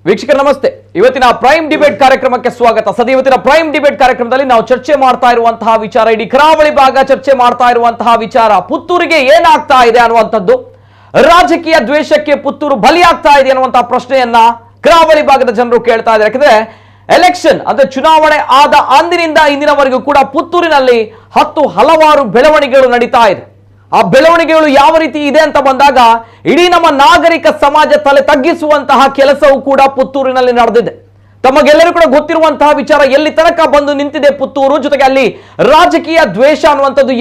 ವೀಕ್ಷಕರ ನಮಸ್ತೆ. ಇವತ್ತಿನ ಪ್ರೈಮ್ ಡಿಬೇಟ್ ಕಾರ್ಯಕ್ರಮಕ್ಕೆ ಸ್ವಾಗತ. ಇವತ್ತಿನ ಪ್ರೈಮ್ ಡಿಬೇಟ್ ಕಾರ್ಯಕ್ರಮದಲ್ಲಿ ನಾವು ಚರ್ಚೆ ಮಾಡ್ತಾ ಇರುವಂತಹ ವಿಚಾರ, ಇಡೀ ಕರಾವಳಿ ಭಾಗ ಚರ್ಚೆ ಮಾಡ್ತಾ ಇರುವಂತಹ ವಿಚಾರ, ಪುತ್ತೂರಿಗೆ ಏನಾಗ್ತಾ ಇದೆ ಅನ್ನುವಂಥದ್ದು, ರಾಜಕೀಯ ದ್ವೇಷಕ್ಕೆ ಪುತ್ತೂರು ಬಲಿಯಾಗ್ತಾ ಇದೆ ಅನ್ನುವಂತಹ ಪ್ರಶ್ನೆಯನ್ನ ಕರಾವಳಿ ಭಾಗದ ಜನರು ಕೇಳ್ತಾ ಇದ್ದಾರೆ. ಯಾಕಂದ್ರೆ ಎಲೆಕ್ಷನ್ ಅಂದ್ರೆ ಚುನಾವಣೆ ಆದ ಅಂದಿನಿಂದ ಇಂದಿನವರೆಗೂ ಕೂಡ ಪುತ್ತೂರಿನಲ್ಲಿ ಹಲವಾರು ಬೆಳವಣಿಗೆಗಳು ನಡೀತಾ ಇದೆ. ಆ ಬೆಳವಣಿಗೆಗಳು ಯಾವ ರೀತಿ ಇದೆ ಅಂತ ಬಂದಾಗ ಇಡೀ ನಮ್ಮ ನಾಗರಿಕ ಸಮಾಜ ತಲೆ ತಗ್ಗಿಸುವಂತಹ ಕೆಲಸವೂ ಕೂಡ ಪುತ್ತೂರಿನಲ್ಲಿ ನಡೆದಿದೆ. ತಮಗೆಲ್ಲರೂ ಕೂಡ ಗೊತ್ತಿರುವಂತಹ ವಿಚಾರ, ಎಲ್ಲಿ ತನಕ ಬಂದು ನಿಂತಿದೆ ಪುತ್ತೂರು, ಜೊತೆಗೆ ಅಲ್ಲಿ ರಾಜಕೀಯ ದ್ವೇಷ ಅನ್ನುವಂಥದ್ದು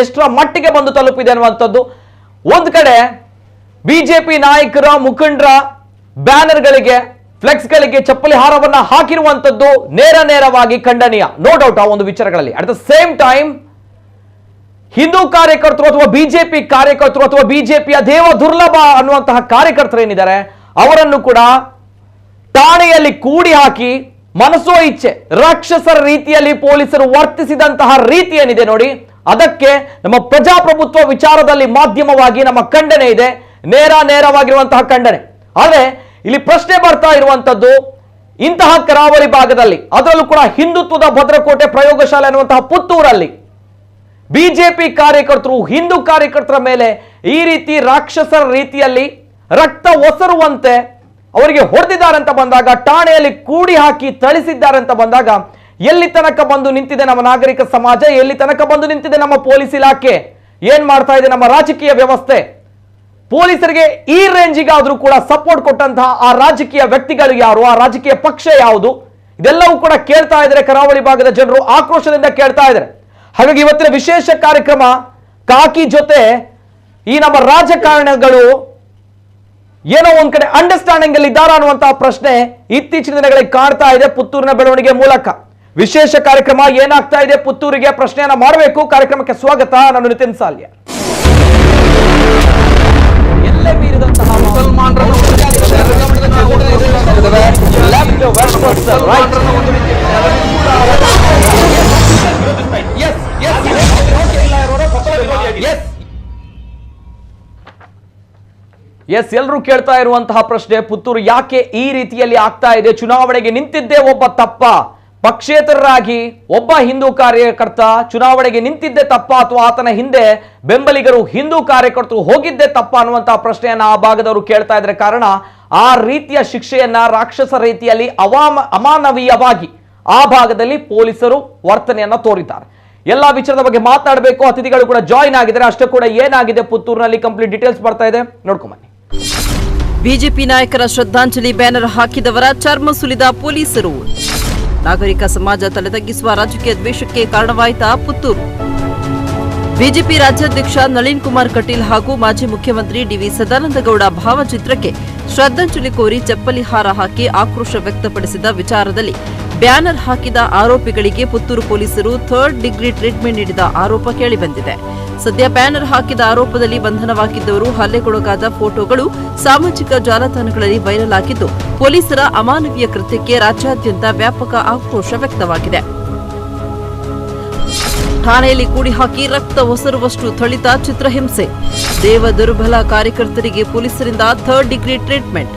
ಎಷ್ಟರ ಮಟ್ಟಿಗೆ ಬಂದು ತಲುಪಿದೆ ಅನ್ನುವಂಥದ್ದು. ಒಂದ್ ಕಡೆ ಬಿಜೆಪಿ ನಾಯಕರ ಮುಖಂಡರ ಬ್ಯಾನರ್ಗಳಿಗೆ, ಫ್ಲೆಕ್ಸ್ಗಳಿಗೆ ಚಪ್ಪಲಿ ಹಾರವನ್ನ ಹಾಕಿರುವಂಥದ್ದು ನೇರವಾಗಿ ಖಂಡನೀಯ, ನೋ ಡೌಟ್ ಆ ಒಂದು ವಿಚಾರಗಳಲ್ಲಿ. At the same time Hindu ಕಾರ್ಯಕರ್ತರು ಅಥವಾ ಬಿಜೆಪಿ ಕಾರ್ಯಕರ್ತರು ಅಥವಾ ಬಿಜೆಪಿಯ ದೇವ ದುರ್ಲಭ ಅನ್ನುವಂತಹ ಕಾರ್ಯಕರ್ತರು ಏನಿದ್ದಾರೆ ಅವರನ್ನು ಕೂಡ ಠಾಣೆಯಲ್ಲಿ ಕೂಡಿ ಹಾಕಿ ಮನಸೋ ಇಚ್ಛೆ ರಾಕ್ಷಸರ ರೀತಿಯಲ್ಲಿ ಪೊಲೀಸರು ವರ್ತಿಸಿದಂತಹ ರೀತಿ ಏನಿದೆ ನೋಡಿ, ಅದಕ್ಕೆ ನಮ್ಮ ಪ್ರಜಾಪ್ರಭುತ್ವ ವಿಚಾರದಲ್ಲಿ ಮಾಧ್ಯಮವಾಗಿ ನಮ್ಮ ಖಂಡನೆ ಇದೆ, ನೇರವಾಗಿರುವಂತಹ ಖಂಡನೆ. ಆದರೆ ಇಲ್ಲಿ ಪ್ರಶ್ನೆ ಬರ್ತಾ ಇರುವಂತದ್ದು, ಇಂತಹ ಕರಾವಳಿ ಭಾಗದಲ್ಲಿ, ಅದರಲ್ಲೂ ಕೂಡ ಹಿಂದುತ್ವದ ಭದ್ರಕೋಟೆ ಪ್ರಯೋಗಶಾಲೆ ಅನ್ನುವಂತಹ ಪುತ್ತೂರಲ್ಲಿ ಬಿಜೆಪಿ ಕಾರ್ಯಕರ್ತರು ಹಿಂದೂ ಕಾರ್ಯಕರ್ತರ ಮೇಲೆ ಈ ರೀತಿ ರಾಕ್ಷಸರ ರೀತಿಯಲ್ಲಿ ರಕ್ತ ಒಸರುವಂತೆ ಅವರಿಗೆ ಹೊಡೆದಿದ್ದಾರೆ ಅಂತ ಬಂದಾಗ, ಠಾಣೆಯಲ್ಲಿ ಕೂಡಿ ಹಾಕಿ ಥಳಿಸಿದ್ದಾರೆ ಅಂತ ಬಂದಾಗ, ಎಲ್ಲಿ ತನಕ ಬಂದು ನಿಂತಿದೆ ನಮ್ಮ ನಾಗರಿಕ ಸಮಾಜ, ಎಲ್ಲಿ ತನಕ ಬಂದು ನಿಂತಿದೆ ನಮ್ಮ ಪೊಲೀಸ್ ಇಲಾಖೆ, ಏನ್ ಮಾಡ್ತಾ ಇದೆ ನಮ್ಮ ರಾಜಕೀಯ ವ್ಯವಸ್ಥೆ, ಪೊಲೀಸರಿಗೆ ಈ ರೇಂಜಿಗಾದ್ರೂ ಕೂಡ ಸಪೋರ್ಟ್ ಕೊಟ್ಟಂತಹ ಆ ರಾಜಕೀಯ ವ್ಯಕ್ತಿಗಳು ಯಾರು, ಆ ರಾಜಕೀಯ ಪಕ್ಷ ಯಾವುದು, ಇದೆಲ್ಲವೂ ಕೂಡ ಕೇಳ್ತಾ ಇದ್ದಾರೆ ಕರಾವಳಿ ಭಾಗದ ಜನರು, ಆಕ್ರೋಶದಿಂದ ಕೇಳ್ತಾ ಇದ್ದಾರೆ. ಹಾಗಾಗಿ ಇವತ್ತಿನ ವಿಶೇಷ ಕಾರ್ಯಕ್ರಮ, ಕಾಕಿ ಜೊತೆ ಈ ನಮ್ಮ ರಾಜಕಾರಣಿಗಳು ಏನೋ ಒಂದ್ ಕಡೆ ಅಂಡರ್ಸ್ಟ್ಯಾಂಡಿಂಗ್ ಅಲ್ಲಿ ಇದ್ದಾರಾ ಅನ್ನುವಂತಹ ಪ್ರಶ್ನೆ ಇತ್ತೀಚಿನ ದಿನಗಳಿಗೆ ಕಾಡ್ತಾ ಇದೆ ಪುತ್ತೂರಿನ ಬೆಳವಣಿಗೆ ಮೂಲಕ. ವಿಶೇಷ ಕಾರ್ಯಕ್ರಮ, ಏನಾಗ್ತಾ ಇದೆ ಪುತ್ತೂರಿಗೆ, ಪ್ರಶ್ನೆಯನ್ನ ಮಾಡಬೇಕು. ಕಾರ್ಯಕ್ರಮಕ್ಕೆ ಸ್ವಾಗತ. ನಾನು ನಿತಿನ್ ಸಾಲ್ಯ. ಎಲ್ಲೇ ಮೀರಿದಂತಹ ಎಲ್ಲರೂ ಕೇಳ್ತಾ ಇರುವಂತಹ ಪ್ರಶ್ನೆ, ಪುತ್ತೂರು ಯಾಕೆ ಈ ರೀತಿಯಲ್ಲಿ ಆಗ್ತಾ ಇದೆ? ಚುನಾವಣೆಗೆ ನಿಂತಿದ್ದೇ ಒಬ್ಬ ತಪ್ಪ, ಪಕ್ಷೇತರರಾಗಿ ಒಬ್ಬ ಹಿಂದೂ ಕಾರ್ಯಕರ್ತ ಚುನಾವಣೆಗೆ ನಿಂತಿದ್ದೇ ತಪ್ಪ, ಅಥವಾ ಆತನ ಹಿಂದೆ ಬೆಂಬಲಿಗರು ಹಿಂದೂ ಕಾರ್ಯಕರ್ತರು ಹೋಗಿದ್ದೇ ತಪ್ಪ ಅನ್ನುವಂತಹ ಪ್ರಶ್ನೆಯನ್ನ ಆ ಭಾಗದವರು ಕೇಳ್ತಾ ಇದ್ರೆ. ಕಾರಣ, ಆ ರೀತಿಯ ಶಿಕ್ಷೆಯನ್ನ ರಾಕ್ಷಸ ರೀತಿಯಲ್ಲಿ ಅಮಾನವೀಯವಾಗಿ ಆ ಭಾಗದಲ್ಲಿ ಪೊಲೀಸರು ವರ್ತನೆಯನ್ನ ತೋರಿದ್ದಾರೆ. ಎಲ್ಲಾ ವಿಚಾರದ ಬಗ್ಗೆ ಮಾತನಾಡಬೇಕು. ಅತಿಥಿಗಳು ಕೂಡ ಜಾಯಿನ್ ಆಗಿದ್ದಾರೆ. ಅಷ್ಟೇ ಕೂಡ ಏನಾಗಿದೆ ಪುತ್ತೂರಿನಲ್ಲಿ ಕಂಪ್ಲೀಟ್ ಡೀಟೇಲ್ಸ್ ಬರ್ತಾ ಇದೆ, ನೋಡ್ಕೊಂಬನ್ನಿ. ಬಿಜೆಪಿ ನಾಯಕರ ಶ್ರದ್ಧಾಂಜಲಿ ಬ್ಯಾನರ್ ಹಾಕಿದವರ ಚರ್ಮ ಸುಲಿದ ಪೊಲೀಸರು, ನಾಗರಿಕ ಸಮಾಜ ತಲೆತಗ್ಗಿಸುವ ರಾಜಕೀಯ ದ್ವೇಷಕ್ಕೆ ಕಾರಣವಾಯಿತಾ ಪುತ್ತೂರು? ಬಿಜೆಪಿ ರಾಜ್ಯಾಧ್ಯಕ್ಷ ನಳಿನ್ ಕುಮಾರ್ ಕಟೀಲ್ ಹಾಗೂ ಮಾಜಿ ಮುಖ್ಯಮಂತ್ರಿ ಡಿವಿ ಸದಾನಂದಗೌಡ ಭಾವಚಿತ್ರಕ್ಕೆ ಶ್ರದ್ಧಾಂಜಲಿ ಕೋರಿ ಚಪ್ಪಲಿ ಹಾರ ಹಾಕಿ ಆಕ್ರೋಶ ವ್ಯಕ್ತಪಡಿಸಿದ ವಿಚಾರದಲ್ಲಿ ಬ್ಯಾನರ್ ಹಾಕಿದ ಆರೋಪಿಗಳಿಗೆ ಪುತ್ತೂರು ಪೊಲೀಸರು 3rd ಡಿಗ್ರಿ ಟ್ರೀಟ್ಮೆಂಟ್ ನೀಡಿದ ಆರೋಪ ಕೇಳಿಬಂದಿದೆ. ಸದ್ಯ ಬ್ಯಾನರ್ ಹಾಕಿದ ಆರೋಪದಲ್ಲಿ ಬಂಧನವಾಗಿದ್ದವರು ಹಲ್ಲೆಗೊಳಗಾದ ಫೋಟೋಗಳು ಸಾಮಾಜಿಕ ಜಾಲತಾಣಗಳಲ್ಲಿ ವೈರಲ್ ಆಗಿದ್ದು, ಪೊಲೀಸರ ಅಮಾನವೀಯ ಕೃತ್ಯಕ್ಕೆ ರಾಜ್ಯಾದ್ಯಂತ ವ್ಯಾಪಕ ಆಕ್ರೋಶ ವ್ಯಕ್ತವಾಗಿದೆ. ಠಾಣೆಯಲ್ಲಿ ಕೂಡಿ ಹಾಕಿ ರಕ್ತ ಒಸರುವಷ್ಟು ಥಳಿತ ಚಿತ್ರಹಿಂಸೆ, ದೇವ ದುರ್ಬಲ ಕಾರ್ಯಕರ್ತರಿಗೆ ಪೊಲೀಸರಿಂದ 3rd ಡಿಗ್ರಿ ಟ್ರೀಟ್ಮೆಂಟ್,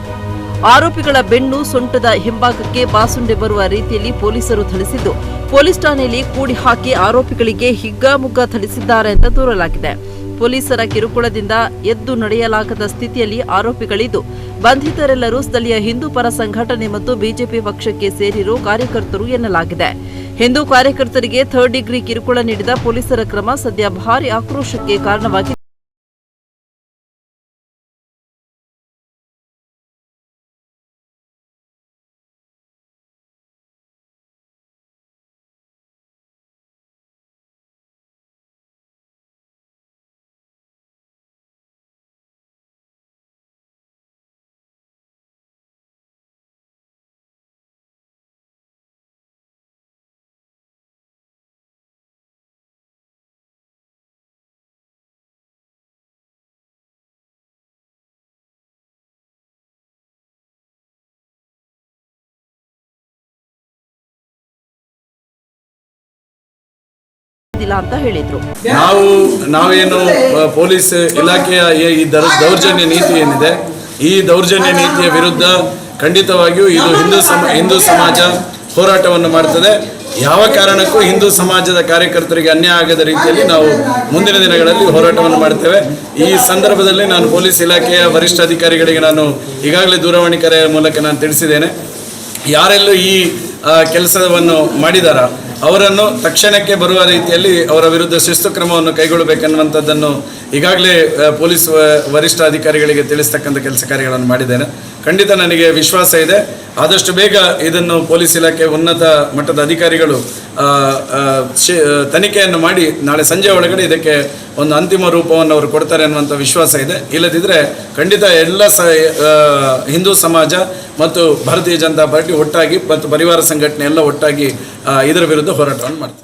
ಆರೋಪಿಗಳ ಬೆನ್ನು ಸೊಂಟದ ಹಿಂಭಾಗಕ್ಕೆ ಬಾಸುಂಡೆ ಬರುವ ರೀತಿಯಲ್ಲಿ ಪೊಲೀಸರು ಥಳಿಸಿದ್ದು, ಪೊಲೀಸ್ ಠಾಣೆಯಲ್ಲಿ ಕೂಡಿ ಹಾಕಿ ಆರೋಪಿಗಳಿಗೆ ಹಿಗ್ಗಾಮುಗ್ಗಾ ಥಳಿಸಿದ್ದಾರೆ ಅಂತ ತೋರಲಾಗಿದೆ. ಪೊಲೀಸರ ಕಿರುಕುಳದಿಂದ ಎದ್ದು ನಡೆಯಲಾಗದ ಸ್ಥಿತಿಯಲ್ಲಿ ಆರೋಪಿಗಳಿದ್ದು, ಬಂಧಿತರೆಲ್ಲರೂ ಸ್ಥಳೀಯ ಹಿಂದೂ ಪರ ಸಂಘಟನೆ ಮತ್ತು ಬಿಜೆಪಿ ಪಕ್ಷಕ್ಕೆ ಸೇರಿರೋ ಕಾರ್ಯಕರ್ತರು ಎನ್ನಲಾಗಿದೆ. ಹಿಂದೂ ಕಾರ್ಯಕರ್ತರಿಗೆ 3rd ಡಿಗ್ರಿ ಕಿರುಕುಳ ನೀಡಿದ ಪೊಲೀಸರ ಕ್ರಮ ಸದ್ಯ ಭಾರೀ ಆಕ್ರೋಶಕ್ಕೆ ಕಾರಣವಾಗಿದೆ. ಅಂತ ಹೇಳಿದ್ರು. ನಾವೇನು ಪೊಲೀಸ್ ಇಲಾಖೆಯ ಈ ದೌರ್ಜನ್ಯ ನೀತಿ ಏನಿದೆ, ಈ ದೌರ್ಜನ್ಯ ನೀತಿಯ ವಿರುದ್ಧ ಖಂಡಿತವಾಗಿಯೂ ಇದು ಹಿಂದೂ ಸಮಾಜ ಹೋರಾಟವನ್ನು ಮಾಡ್ತದೆ. ಯಾವ ಕಾರಣಕ್ಕೂ ಹಿಂದೂ ಸಮಾಜದ ಕಾರ್ಯಕರ್ತರಿಗೆ ಅನ್ಯಾಯ ಆಗದ ರೀತಿಯಲ್ಲಿ ನಾವು ಮುಂದಿನ ದಿನಗಳಲ್ಲಿ ಹೋರಾಟವನ್ನು ಮಾಡ್ತೇವೆ. ಈ ಸಂದರ್ಭದಲ್ಲಿ ನಾನು ಪೊಲೀಸ್ ಇಲಾಖೆಯ ವರಿಷ್ಠ ಅಧಿಕಾರಿಗಳಿಗೆ ನಾನು ಈಗಾಗಲೇ ದೂರವಾಣಿ ಕರೆಯ ಮೂಲಕ ನಾನು ತಿಳಿಸಿದ್ದೇನೆ. ಯಾರೆಲ್ಲೂ ಈ ಕೆಲಸವನ್ನು ಮಾಡಿದಾರ ಅವರನ್ನು ತಕ್ಷಣಕ್ಕೆ ಬರುವ ರೀತಿಯಲ್ಲಿ ಅವರ ವಿರುದ್ಧ ಶಿಸ್ತು ಕ್ರಮವನ್ನು ಕೈಗೊಳ್ಳಬೇಕೆನ್ನುವಂಥದ್ದನ್ನು ಈಗಾಗಲೇ ಪೊಲೀಸ್ ವರಿಷ್ಠ ಅಧಿಕಾರಿಗಳಿಗೆ ತಿಳಿಸ್ತಕ್ಕಂಥ ಕೆಲಸ ಕಾರ್ಯಗಳನ್ನು ಮಾಡಿದ್ದೇನೆ. ಖಂಡಿತ ನನಗೆ ವಿಶ್ವಾಸ ಇದೆ, ಆದಷ್ಟು ಬೇಗ ಇದನ್ನು ಪೊಲೀಸ್ ಇಲಾಖೆ ಉನ್ನತ ಮಟ್ಟದ ಅಧಿಕಾರಿಗಳು ತನಿಖೆಯನ್ನು ಮಾಡಿ ನಾಳೆ ಸಂಜೆ ಒಳಗಡೆ ಇದಕ್ಕೆ ಒಂದು ಅಂತಿಮ ರೂಪವನ್ನು ಅವರು ಕೊಡ್ತಾರೆ ಅನ್ನುವಂಥ ವಿಶ್ವಾಸ ಇದೆ. ಇಲ್ಲದಿದ್ದರೆ ಖಂಡಿತ ಎಲ್ಲ ಹಿಂದೂ ಸಮಾಜ ಮತ್ತು ಭಾರತೀಯ ಜನತಾ ಪಾರ್ಟಿ ಒಟ್ಟಾಗಿ ಮತ್ತು ಪರಿವಾರ ಸಂಘಟನೆ ಎಲ್ಲ ಒಟ್ಟಾಗಿ ಇದರ ವಿರುದ್ಧ ಹೋರಾಟವನ್ನು ಮಾಡ್ತಾರೆ.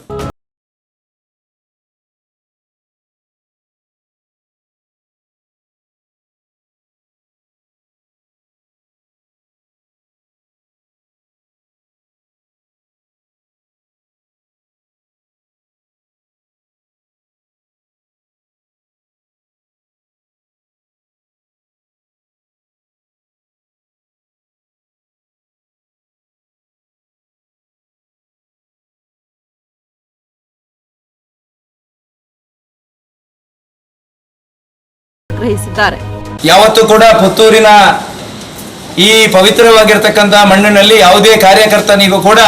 ಗ್ರಹಿಸಿದ್ದಾರೆ. ಯಾವತ್ತೂ ಕೂಡ ಪುತ್ತೂರಿನ ಈ ಪವಿತ್ರವಾಗಿರ್ತಕ್ಕಂಥ ಮಣ್ಣಿನಲ್ಲಿ ಯಾವುದೇ ಕಾರ್ಯಕರ್ತನಿಗೂ ಕೂಡ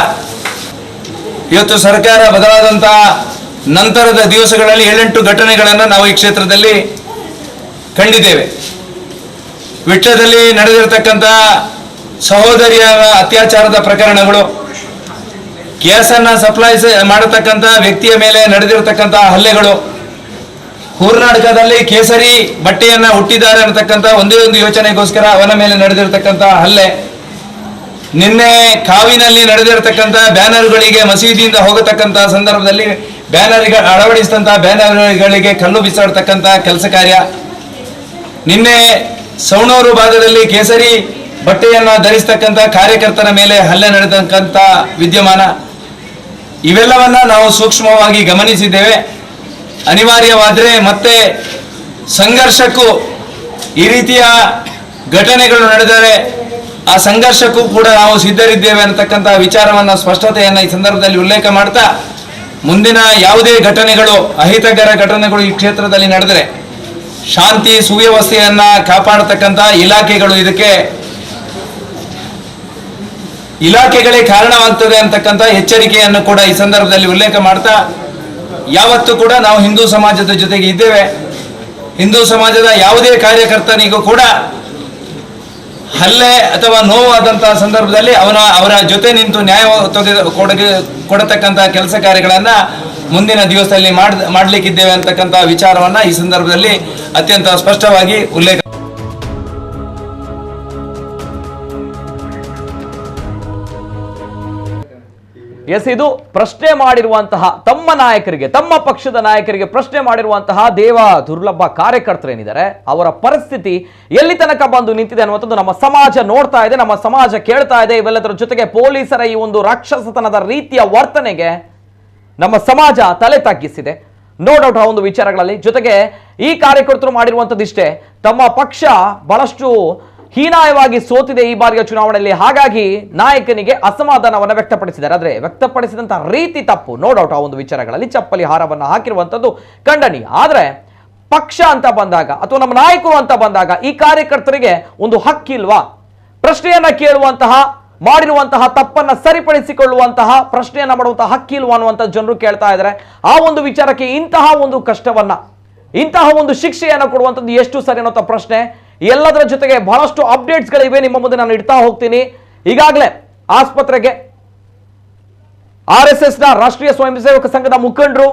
ಇವತ್ತು ಸರ್ಕಾರ ಬದಲಾದಂಥ ನಂತರದ ದಿವಸಗಳಲ್ಲಿ 7-8 ಘಟನೆಗಳನ್ನು ನಾವು ಈ ಕ್ಷೇತ್ರದಲ್ಲಿ ಕಂಡಿದ್ದೇವೆ. ವಿಟ್ಲದಲ್ಲಿ ನಡೆದಿರತಕ್ಕಂಥ ಸಹೋದರಿಯ ಅತ್ಯಾಚಾರದ ಪ್ರಕರಣಗಳು, ಗ್ಯಾಸನ್ನು ಸಪ್ಲೈ ಮಾಡತಕ್ಕಂಥ ವ್ಯಕ್ತಿಯ ಮೇಲೆ ನಡೆದಿರತಕ್ಕಂಥ ಹಲ್ಲೆಗಳು, ಕರ್ನಾಟಕದಲ್ಲಿ ಕೇಸರಿ ಬಟ್ಟೆಯನ್ನ ಹುಟ್ಟಿದ್ದಾರೆ ಅನ್ನತಕ್ಕಂಥ ಒಂದೇ ಒಂದು ಯೋಚನೆಗೋಸ್ಕರ ಅವನ ಮೇಲೆ ನಡೆದಿರತಕ್ಕಂಥ ಹಲ್ಲೆ, ನಿನ್ನೆ ಕಾವಿನಲ್ಲಿ ನಡೆದಿರತಕ್ಕಂಥ ಬ್ಯಾನರ್ಗಳಿಗೆ ಮಸೀದಿಯಿಂದ ಹೋಗತಕ್ಕಂಥ ಸಂದರ್ಭದಲ್ಲಿ ಅಳವಡಿಸಿದಂಥ ಬ್ಯಾನರ್ಗಳಿಗೆ ಕಲ್ಲು ಬಿಸಾಡ್ತಕ್ಕಂಥ ಕೆಲಸ ಕಾರ್ಯ, ನಿನ್ನೆ ಸವಣೂರು ಭಾಗದಲ್ಲಿ ಕೇಸರಿ ಬಟ್ಟೆಯನ್ನ ಧರಿಸ್ತಕ್ಕಂಥ ಕಾರ್ಯಕರ್ತರ ಮೇಲೆ ಹಲ್ಲೆ ನಡೆದಕ್ಕಂಥ ವಿದ್ಯಮಾನ, ಇವೆಲ್ಲವನ್ನ ನಾವು ಸೂಕ್ಷ್ಮವಾಗಿ ಗಮನಿಸಿದ್ದೇವೆ. ಅನಿವಾರ್ಯವಾದರೆ ಮತ್ತೆ ಸಂಘರ್ಷಕ್ಕೂ ಈ ರೀತಿಯ ಘಟನೆಗಳು ನಡೆದರೆ ಆ ಸಂಘರ್ಷಕ್ಕೂ ಕೂಡ ನಾವು ಸಿದ್ಧರಿದ್ದೇವೆ ಅನ್ನತಕ್ಕಂಥ ವಿಚಾರವನ್ನು ಸ್ಪಷ್ಟತೆಯನ್ನು ಈ ಸಂದರ್ಭದಲ್ಲಿ ಉಲ್ಲೇಖ ಮಾಡ್ತಾ, ಮುಂದಿನ ಯಾವುದೇ ಘಟನೆಗಳು ಅಹಿತಕರ ಘಟನೆಗಳು ಈ ಕ್ಷೇತ್ರದಲ್ಲಿ ನಡೆದರೆ ಶಾಂತಿ ಸುವ್ಯವಸ್ಥೆಯನ್ನು ಕಾಪಾಡತಕ್ಕಂಥ ಇಲಾಖೆಗಳೇ ಕಾರಣವಾಗ್ತದೆ ಅಂತಕ್ಕಂಥ ಎಚ್ಚರಿಕೆಯನ್ನು ಕೂಡ ಈ ಸಂದರ್ಭದಲ್ಲಿ ಉಲ್ಲೇಖ ಮಾಡ್ತಾ, ಯಾವತ್ತೂ ಕೂಡ ನಾವು ಹಿಂದೂ ಸಮಾಜದ ಜೊತೆಗೆ ಇದ್ದೇವೆ. ಹಿಂದೂ ಸಮಾಜದ ಯಾವುದೇ ಕಾರ್ಯಕರ್ತನಿಗೂ ಕೂಡ ಹಲ್ಲೆ ಅಥವಾ ನೋವಾದಂತಹ ಸಂದರ್ಭದಲ್ಲಿ ಅವರ ಜೊತೆ ನಿಂತು ನ್ಯಾಯ ಕೊಡತಕ್ಕಂಥ ಕೆಲಸ ಕಾರ್ಯಗಳನ್ನು ಮುಂದಿನ ದಿವಸದಲ್ಲಿ ಮಾಡಲಿಕ್ಕಿದ್ದೇವೆ ಅಂತಕ್ಕಂಥ ವಿಚಾರವನ್ನ ಈ ಸಂದರ್ಭದಲ್ಲಿ ಅತ್ಯಂತ ಸ್ಪಷ್ಟವಾಗಿ ಉಲ್ಲೇಖ. ಎಸ್, ಇದು ಪ್ರಶ್ನೆ ಮಾಡಿರುವಂತಹ ತಮ್ಮ ನಾಯಕರಿಗೆ, ತಮ್ಮ ಪಕ್ಷದ ನಾಯಕರಿಗೆ ಪ್ರಶ್ನೆ ಮಾಡಿರುವಂತಹ ದೇವ ದುರ್ಲಭ ಕಾರ್ಯಕರ್ತರೇನಿದ್ದಾರೆ ಅವರ ಪರಿಸ್ಥಿತಿ ಎಲ್ಲಿ ತನಕ ಬಂದು ನಿಂತಿದೆ ಅನ್ನುವಂಥದ್ದು ನಮ್ಮ ಸಮಾಜ ನೋಡ್ತಾ ಇದೆ, ನಮ್ಮ ಸಮಾಜ ಕೇಳ್ತಾ ಇದೆ. ಇವೆಲ್ಲದರ ಜೊತೆಗೆ ಪೊಲೀಸರ ಈ ಒಂದು ರಾಕ್ಷಸತನದ ರೀತಿಯ ವರ್ತನೆಗೆ ನಮ್ಮ ಸಮಾಜ ತಲೆ ತಗ್ಗಿಸಿದೆ. ನೋ ಡೌಟ್ ಆ ಒಂದು ವಿಚಾರಗಳಲ್ಲಿ. ಜೊತೆಗೆ ಈ ಕಾರ್ಯಕರ್ತರು ಮಾಡಿರುವಂಥದ್ದಿಷ್ಟೇ, ತಮ್ಮ ಪಕ್ಷ ಬಹಳಷ್ಟು ಹೀನಾಯವಾಗಿ ಸೋತಿದೆ ಈ ಬಾರಿಯ ಚುನಾವಣೆಯಲ್ಲಿ, ಹಾಗಾಗಿ ನಾಯಕನಿಗೆ ಅಸಮಾಧಾನವನ್ನು ವ್ಯಕ್ತಪಡಿಸಿದ್ದಾರೆ. ಆದರೆ ವ್ಯಕ್ತಪಡಿಸಿದಂತಹ ರೀತಿ ತಪ್ಪು, ನೋ ಡೌಟ್ ಆ ಒಂದು ವಿಚಾರಗಳಲ್ಲಿ. ಚಪ್ಪಲಿ ಹಾರವನ್ನು ಹಾಕಿರುವಂಥದ್ದು ಖಂಡನೀಯ. ಆದರೆ ಪಕ್ಷ ಅಂತ ಬಂದಾಗ ಅಥವಾ ನಮ್ಮ ನಾಯಕರು ಅಂತ ಬಂದಾಗ ಈ ಕಾರ್ಯಕರ್ತರಿಗೆ ಒಂದು ಹಕ್ಕಿಲ್ವಾ? ಪ್ರಶ್ನೆಯನ್ನ ಕೇಳುವಂತಹ, ಮಾಡಿರುವಂತಹ ತಪ್ಪನ್ನ ಸರಿಪಡಿಸಿಕೊಳ್ಳುವಂತಹ ಪ್ರಶ್ನೆಯನ್ನ ಮಾಡುವಂತಹ ಹಕ್ಕಿಲ್ವಾ ಅನ್ನುವಂಥ ಜನರು ಕೇಳ್ತಾ ಇದ್ದಾರೆ. ಆ ಒಂದು ವಿಚಾರಕ್ಕೆ ಇಂತಹ ಒಂದು ಕಷ್ಟವನ್ನ, ಇಂತಹ ಒಂದು ಶಿಕ್ಷೆಯನ್ನು ಕೊಡುವಂಥದ್ದು ಎಷ್ಟು ಸರಿ ಅನ್ನೋ ಪ್ರಶ್ನೆ. ಎಲ್ಲದರ ಜೊತೆಗೆ ಬಹಳಷ್ಟು ಅಪ್ಡೇಟ್ಸ್ಗಳಿವೆ, ನಿಮ್ಮ ಮುಂದೆ ನಾನು ಇಡ್ತಾ ಹೋಗ್ತೀನಿ. ಈಗಾಗಲೇ ಆಸ್ಪತ್ರೆಗೆ RSS ನ ರಾಷ್ಟ್ರೀಯ ಸ್ವಯಂ ಸೇವಕ ಸಂಘದ ಮುಖಂಡರು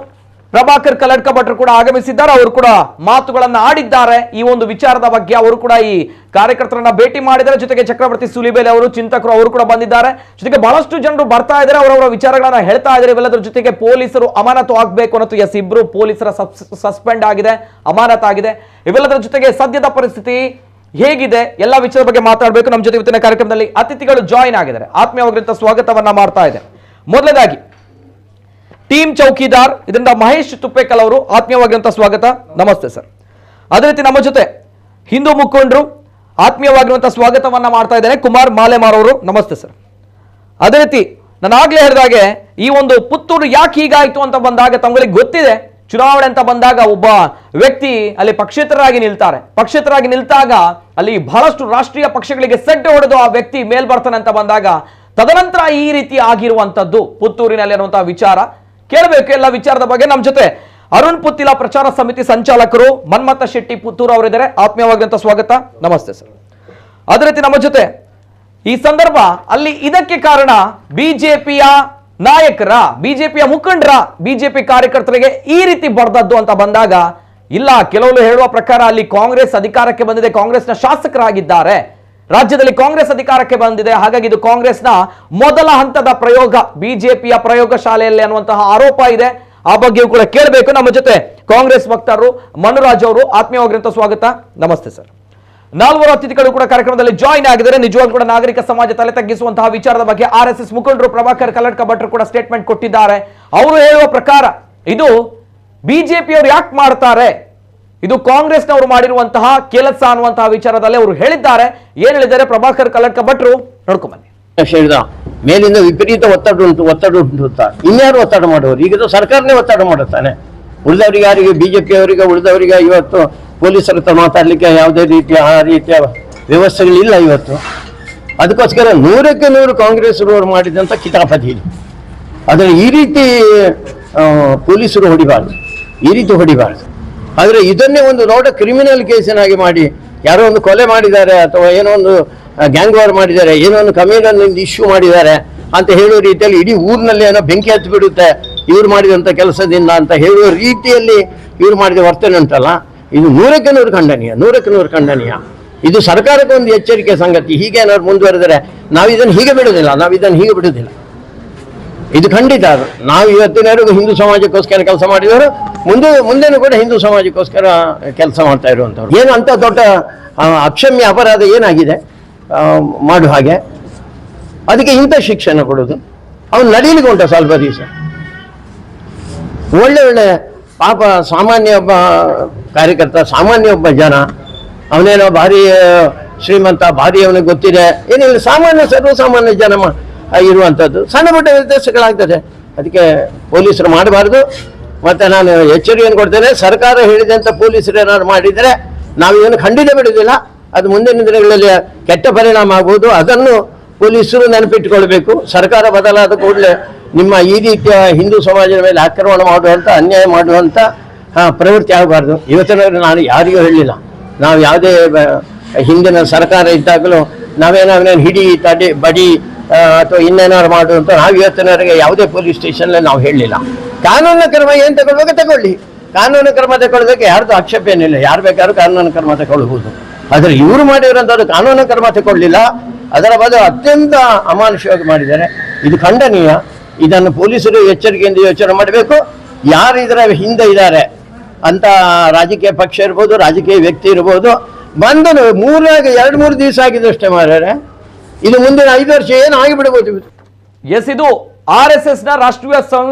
ಪ್ರಭಾಕರ್ ಕಲ್ಲಡ್ಕ ಭಟ್ರು ಕೂಡ ಆಗಮಿಸಿದ್ದಾರೆ. ಅವರು ಕೂಡ ಮಾತುಗಳನ್ನು ಆಡಿದ್ದಾರೆ ಈ ಒಂದು ವಿಚಾರದ ಬಗ್ಗೆ. ಅವರು ಕೂಡ ಈ ಕಾರ್ಯಕರ್ತರನ್ನ ಭೇಟಿ ಮಾಡಿದ್ದಾರೆ. ಜೊತೆಗೆ ಚಕ್ರವರ್ತಿ ಸೂಲಿಬೇಲಿ ಅವರು, ಚಿಂತಕರು ಅವರು ಕೂಡ ಬಂದಿದ್ದಾರೆ. ಜೊತೆಗೆ ಬಹಳಷ್ಟು ಜನರು ಬರ್ತಾ ಇದ್ದಾರೆ, ಅವರವರ ವಿಚಾರಗಳನ್ನ ಹೇಳ್ತಾ ಇದ್ದಾರೆ. ಇವೆಲ್ಲದರ ಜೊತೆಗೆ ಪೊಲೀಸರು ಅಮಾನತು ಆಗಬೇಕು ಅನ್ನೋದು, ಎಸ್, ಇಬ್ರು ಪೊಲೀಸರ ಸಸ್ಪೆಂಡ್ ಆಗಿದೆ, ಅಮಾನತಾಗಿದೆ. ಇವೆಲ್ಲದರ ಜೊತೆಗೆ ಸದ್ಯದ ಪರಿಸ್ಥಿತಿ ಹೇಗಿದೆ ಎಲ್ಲ ವಿಚಾರದ ಬಗ್ಗೆ ಮಾತಾಡಬೇಕು. ನಮ್ಮ ಜೊತೆ ಇವತ್ತಿನ ಕಾರ್ಯಕ್ರಮದಲ್ಲಿ ಅತಿಥಿಗಳು ಜಾಯಿನ್ ಆಗಿದ್ದಾರೆ. ಆತ್ಮೀಯವಾಗಿರುವಂತಹ ಸ್ವಾಗತವನ್ನ ಮಾಡ್ತಾ ಇದೆ. ಮೊದಲನೇದಾಗಿ ಟೀಮ್ ಚೌಕಿದಾರ್ ಇದರಿಂದ ಮಹೇಶ್ ತುಪ್ಪೇಕಲ್ ಅವರು, ಆತ್ಮೀಯವಾಗಿರುವಂತಹ ಸ್ವಾಗತ, ನಮಸ್ತೆ ಸರ್. ಅದೇ ರೀತಿ ನಮ್ಮ ಜೊತೆ ಹಿಂದೂ ಮುಖಂಡರು ಆತ್ಮೀಯವಾಗಿರುವಂತಹ ಸ್ವಾಗತವನ್ನ ಮಾಡ್ತಾ ಇದ್ದೇನೆ. ಕುಮಾರ್ ಮಾಲೆಮಾರ್ ಅವರು, ನಮಸ್ತೆ ಸರ್. ಅದೇ ರೀತಿ ನಾನು ಆಗ್ಲೇ ಹೇಳಿದಾಗೆ ಈ ಒಂದು ಪುತ್ತೂರು ಯಾಕೆ ಹೀಗಾಯ್ತು ಅಂತ ಬಂದಾಗ ತಮಗೆ ಗೊತ್ತಿದೆ, ಚುನಾವಣೆ ಅಂತ ಬಂದಾಗ ಒಬ್ಬ ವ್ಯಕ್ತಿ ಅಲ್ಲಿ ಪಕ್ಷೇತರರಾಗಿ ನಿಲ್ತಾರೆ. ಪಕ್ಷೇತರರಾಗಿ ನಿಲ್ತಾಗ ಅಲ್ಲಿ ಬಹಳಷ್ಟು ರಾಷ್ಟ್ರೀಯ ಪಕ್ಷಗಳಿಗೆ ಸೆಡ್ಡೆ ಹೊಡೆದು ಆ ವ್ಯಕ್ತಿ ಮೇಲ್ ಬರ್ತಾನೆ ಅಂತ ಬಂದಾಗ ತದನಂತರ ಈ ರೀತಿ ಆಗಿರುವಂತದ್ದು ಪುತ್ತೂರಿನಲ್ಲಿ ಅನ್ನುವಂತಹ ವಿಚಾರ ಕೇಳಬೇಕು. ಎಲ್ಲ ವಿಚಾರದ ಬಗ್ಗೆ ನಮ್ಮ ಜೊತೆ ಅರುಣ್ ಪುತ್ತಿಲ ಪ್ರಚಾರ ಸಮಿತಿ ಸಂಚಾಲಕರು ಮನ್ಮಥ ಶೆಟ್ಟಿ ಪುತ್ತೂರು ಅವರಿದ್ದಾರೆ. ಆತ್ಮೀಯವಾಗಿರುವಂತಹ ಸ್ವಾಗತ, ನಮಸ್ತೆ ಸರ್. ಅದೇ ರೀತಿ ನಮ್ಮ ಜೊತೆ ಈ ಸಂದರ್ಭ ಅಲ್ಲಿ ಇದಕ್ಕೆ ಕಾರಣ ಬಿಜೆಪಿಯ ನಾಯಕರ, ಬಿಜೆಪಿಯ ಮುಖಂಡರ, ಬಿಜೆಪಿ ಕಾರ್ಯಕರ್ತರಿಗೆ ಈ ರೀತಿ ಬಡ್ದದ್ದು ಅಂತ ಬಂದಾಗ ಇಲ್ಲ, ಕೆಲವರು ಹೇಳುವ ಪ್ರಕಾರ ಅಲ್ಲಿ ಕಾಂಗ್ರೆಸ್ ಅಧಿಕಾರಕ್ಕೆ ಬಂದಿದೆ, ಕಾಂಗ್ರೆಸ್ನ ಶಾಸಕರಾಗಿದ್ದಾರೆ, ರಾಜ್ಯದಲ್ಲಿ ಕಾಂಗ್ರೆಸ್ ಅಧಿಕಾರಕ್ಕೆ ಬಂದಿದೆ, ಹಾಗಾಗಿ ಇದು ಕಾಂಗ್ರೆಸ್ನ ಮೊದಲ ಹಂತದ ಪ್ರಯೋಗ, ಬಿಜೆಪಿಯ ಪ್ರಯೋಗ ಶಾಲೆಯಲ್ಲಿ ಅನ್ನುವಂತಹ ಆರೋಪ ಇದೆ. ಆ ಬಗ್ಗೆಯೂ ಕೂಡ ಕೇಳಬೇಕು. ನಮ್ಮ ಜೊತೆ ಕಾಂಗ್ರೆಸ್ ವಕ್ತಾರರು ಮನುರಾಜ್ ಅವರು, ಆತ್ಮೀಯವಾಗಿರುವಂತಹ ಸ್ವಾಗತ, ನಮಸ್ತೆ ಸರ್. ನಾಲ್ವರು ಅತಿಥಿಗಳು ಕೂಡ ಕಾರ್ಯಕ್ರಮದಲ್ಲಿ ಜಾಯಿನ್ ಆಗಿದ್ದಾರೆ. ನಿಜವಾಗ್ಲೂ ಕೂಡ ನಾಗರಿಕ ಸಮಾಜ ತಲೆ ತಗ್ಗಿಸುವಂತಹ ವಿಚಾರದ ಬಗ್ಗೆ RSS ಮುಖಂಡರು ಪ್ರಭಾಕರ್ ಕಲ್ಲಡ್ಕ ಭಟ್ರು ಕೂಡ ಸ್ಟೇಟ್ಮೆಂಟ್ ಕೊಟ್ಟಿದ್ದಾರೆ. ಅವರು ಹೇಳುವ ಪ್ರಕಾರ ಇದು ಬಿಜೆಪಿಯವರು ಯಾಕೆ ಮಾಡ್ತಾರೆ, ಇದು ಕಾಂಗ್ರೆಸ್ನವರು ಮಾಡಿರುವಂತಹ ಕೆಲಸ ಅನ್ನುವಂತಹ ವಿಚಾರದಲ್ಲಿ ಅವರು ಹೇಳಿದ್ದಾರೆ. ಏನ್ ಹೇಳಿದ್ದಾರೆ ಪ್ರಭಾಕರ್ ಕಲ್ಲಡ್ಕ ಭಟ್ರು, ನೋಡ್ಕೊಂಬನ್ನಿ. ಹೇಳಿದ ಮೇಲಿಂದ ವಿಪರೀತ ಒತ್ತಡ ಉಂಟು ಅಂತ ಇನ್ಯಾರು ಒತ್ತಡ ಮಾಡುವರು? ಈಗ ಸರ್ಕಾರನೇ ಒತ್ತಡ ಮಾಡುತ್ತಾನೆ. ಉಳಿದವರಿಗೆ, ಯಾರಿಗೆ ಬಿಜೆಪಿಯವರಿಗೆ, ಉಳಿದವರಿಗೆ ಇವತ್ತು ಪೊಲೀಸರ ಹತ್ರ ಮಾತಾಡ್ಲಿಕ್ಕೆ ಯಾವುದೇ ರೀತಿಯ ಆ ರೀತಿಯ ವ್ಯವಸ್ಥೆಗಳಿಲ್ಲ ಇವತ್ತು. ಅದಕ್ಕೋಸ್ಕರ 100ಕ್ಕೆ 100 ಕಾಂಗ್ರೆಸ್ರವರು ಮಾಡಿದಂಥ ಕಿತಾಪತಿ ಇದೆ. ಆದರೆ ಈ ರೀತಿ ಪೊಲೀಸರು ಹೊಡಿಬಾರ್ದು, ಈ ರೀತಿ ಹೊಡಿಬಾರ್ದು. ಆದರೆ ಇದನ್ನೇ ಒಂದು ದೊಡ್ಡ ಕ್ರಿಮಿನಲ್ ಕೇಸಿನಾಗಿ ಮಾಡಿ, ಯಾರೋ ಒಂದು ಕೊಲೆ ಮಾಡಿದ್ದಾರೆ ಅಥವಾ ಏನೋ ಒಂದು ಗ್ಯಾಂಗ್ ವಾರ್ ಮಾಡಿದ್ದಾರೆ, ಏನೋ ಒಂದು ಕಮ್ಯುನಲ್ ಇಶ್ಯೂ ಮಾಡಿದ್ದಾರೆ ಅಂತ ಹೇಳುವ ರೀತಿಯಲ್ಲಿ ಇಡೀ ಊರಿನಲ್ಲಿ ಏನೋ ಬೆಂಕಿ ಹತ್ತಿ ಬಿಡುತ್ತೆ ಇವ್ರು ಮಾಡಿದಂಥ ಕೆಲಸದಿಂದ ಅಂತ ಹೇಳುವ ರೀತಿಯಲ್ಲಿ ಇವ್ರು ಮಾಡಿದ ವರ್ತನೆ ಉಂಟಲ್ಲ, ಇದು 100ಕ್ಕೆ 100 ಖಂಡನೀಯ, 100ಕ್ಕೆ 100 ಖಂಡನೀಯ. ಇದು ಸರ್ಕಾರಕ್ಕೆ ಒಂದು ಎಚ್ಚರಿಕೆ ಸಂಗತಿ. ಹೀಗೆ ಏನಾದ್ರು ಮುಂದುವರೆದರೆ ನಾವು ಇದನ್ನು ಹೀಗೆ ಬಿಡುವುದಿಲ್ಲ. ಇದು ಖಂಡಿತ. ನಾವು ಇವತ್ತಿನವರೆಗೂ ಹಿಂದೂ ಸಮಾಜಕ್ಕೋಸ್ಕರ ಕೆಲಸ ಮಾಡಿದವರು, ಮುಂದೆನೂ ಕೂಡ ಹಿಂದೂ ಸಮಾಜಕ್ಕೋಸ್ಕರ ಕೆಲಸ ಮಾಡ್ತಾ ಇರುವಂಥವ್ರು. ಏನು ಅಂತ ದೊಡ್ಡ ಅಕ್ಷಮ್ಯ ಅಪರಾಧ ಏನಾಗಿದೆ ಮಾಡುವ ಹಾಗೆ, ಅದಕ್ಕೆ ಇಂಥ ಶಿಕ್ಷಣ ಕೊಡೋದು? ಅವನು ನಡೀಲಿಕ್ಕೆ ಉಂಟ ಸ್ವಲ್ಪ ದಿವಸ. ಒಳ್ಳೆ ಪಾಪ ಸಾಮಾನ್ಯ ಒಬ್ಬ ಕಾರ್ಯಕರ್ತ, ಸಾಮಾನ್ಯ ಒಬ್ಬ ಜನ, ಅವನೇನೋ ಭಾರಿ ಶ್ರೀಮಂತ, ಭಾರಿ ಅವನಿಗೆ ಗೊತ್ತಿದೆ, ಏನಿಲ್ಲ, ಸಾಮಾನ್ಯ ಸರ್ವಸಾಮಾನ್ಯ ಜನ ಇರುವಂಥದ್ದು ಸಣ್ಣ ಪುಟ್ಟ ವ್ಯತ್ಯಾಸಗಳಾಗ್ತದೆ. ಅದಕ್ಕೆ ಪೊಲೀಸರು ಮಾಡಬಾರ್ದು. ಮತ್ತು ನಾನು ಎಚ್ಚರಿಕೆಯನ್ನು ಕೊಡ್ತೇನೆ, ಸರ್ಕಾರ ಹೇಳಿದಂಥ ಪೊಲೀಸರು ಏನಾದ್ರು ಮಾಡಿದರೆ ನಾವು ಇದನ್ನು ಖಂಡಿತ ಬಿಡುವುದಿಲ್ಲ. ಅದು ಮುಂದಿನ ದಿನಗಳಲ್ಲಿ ಕೆಟ್ಟ ಪರಿಣಾಮ ಆಗ್ಬೋದು. ಅದನ್ನು ಪೊಲೀಸರು ನೆನಪಿಟ್ಟುಕೊಳ್ಬೇಕು. ಸರ್ಕಾರ ಬದಲಾದ ಕೂಡಲೇ ನಿಮ್ಮ ಈ ರೀತಿಯ ಹಿಂದೂ ಸಮಾಜದ ಮೇಲೆ ಆಕ್ರಮಣ ಮಾಡುವಂಥ, ಅನ್ಯಾಯ ಮಾಡುವಂಥ ಪ್ರವೃತ್ತಿ ಆಗಬಾರ್ದು. ಇವತ್ತಿನವರೆಗೆ ನಾನು ಯಾರಿಗೂ ಹೇಳಲಿಲ್ಲ. ನಾವು ಯಾವುದೇ ಹಿಂದಿನ ಸರ್ಕಾರ ಇದ್ದಾಗಲೂ ನಾವೇನೇನು ಹಿಡಿ, ತಡಿ, ಬಡಿ ಅಥವಾ ಇನ್ನೇನಾದ್ರು ಮಾಡುವಂಥ ನಾವು ಇವತ್ತಿನವರೆಗೆ ಯಾವುದೇ ಪೊಲೀಸ್ ಸ್ಟೇಷನ್ನಲ್ಲಿ ನಾವು ಹೇಳಲಿಲ್ಲ. ಕಾನೂನಿನ ಕ್ರಮ ಏನು ತಗೊಳ್ಬೇಕು ತಗೊಳ್ಳಿ, ಕಾನೂನು ಕ್ರಮ ತಗೊಳ್ಳೋದಕ್ಕೆ ಯಾರ್ದು ಆಕ್ಷೇಪ ಏನಿಲ್ಲ. ಯಾರು ಬೇಕಾದ್ರೂ ಕಾನೂನು ಕ್ರಮ ತಗೊಳ್ಬಹುದು. ಆದರೆ ಇವರು ಮಾಡಿರೋಂಥದ್ದು ಕಾನೂನು ಕ್ರಮ ತಗೊಳ್ಳಿಲ್ಲ, ಅದರ ಬದಲು ಅತ್ಯಂತ ಅಮಾನುಷವಾಗಿ ಮಾಡಿದ್ದಾರೆ. ಇದು ಖಂಡನೀಯ. ಇದನ್ನು ಪೊಲೀಸರು ಎಚ್ಚರಿಕೆಯಿಂದ ಯೋಚನೆ ಮಾಡಬೇಕು. ಯಾರು ಇದರ ಹಿಂದೆ ಇದ್ದಾರೆ ಅಂತ ರಾಜಕೀಯ ಪಕ್ಷ ಇರ್ಬೋದು, ರಾಜಕೀಯ ವ್ಯಕ್ತಿ ಇರ್ಬೋದು, ಬಂದು 2-3 ದಿವಸ ಆಗಿದೆ ಅಷ್ಟೇ ಮಾರ್ರೆ. ಇದು ಮುಂದಿನ 5 ವರ್ಷ ಏನು ಆಗಿಬಿಡ್ಬೋದು. ಎಸ್, ಇದು RSS ನ ರಾಷ್ಟ್ರೀಯ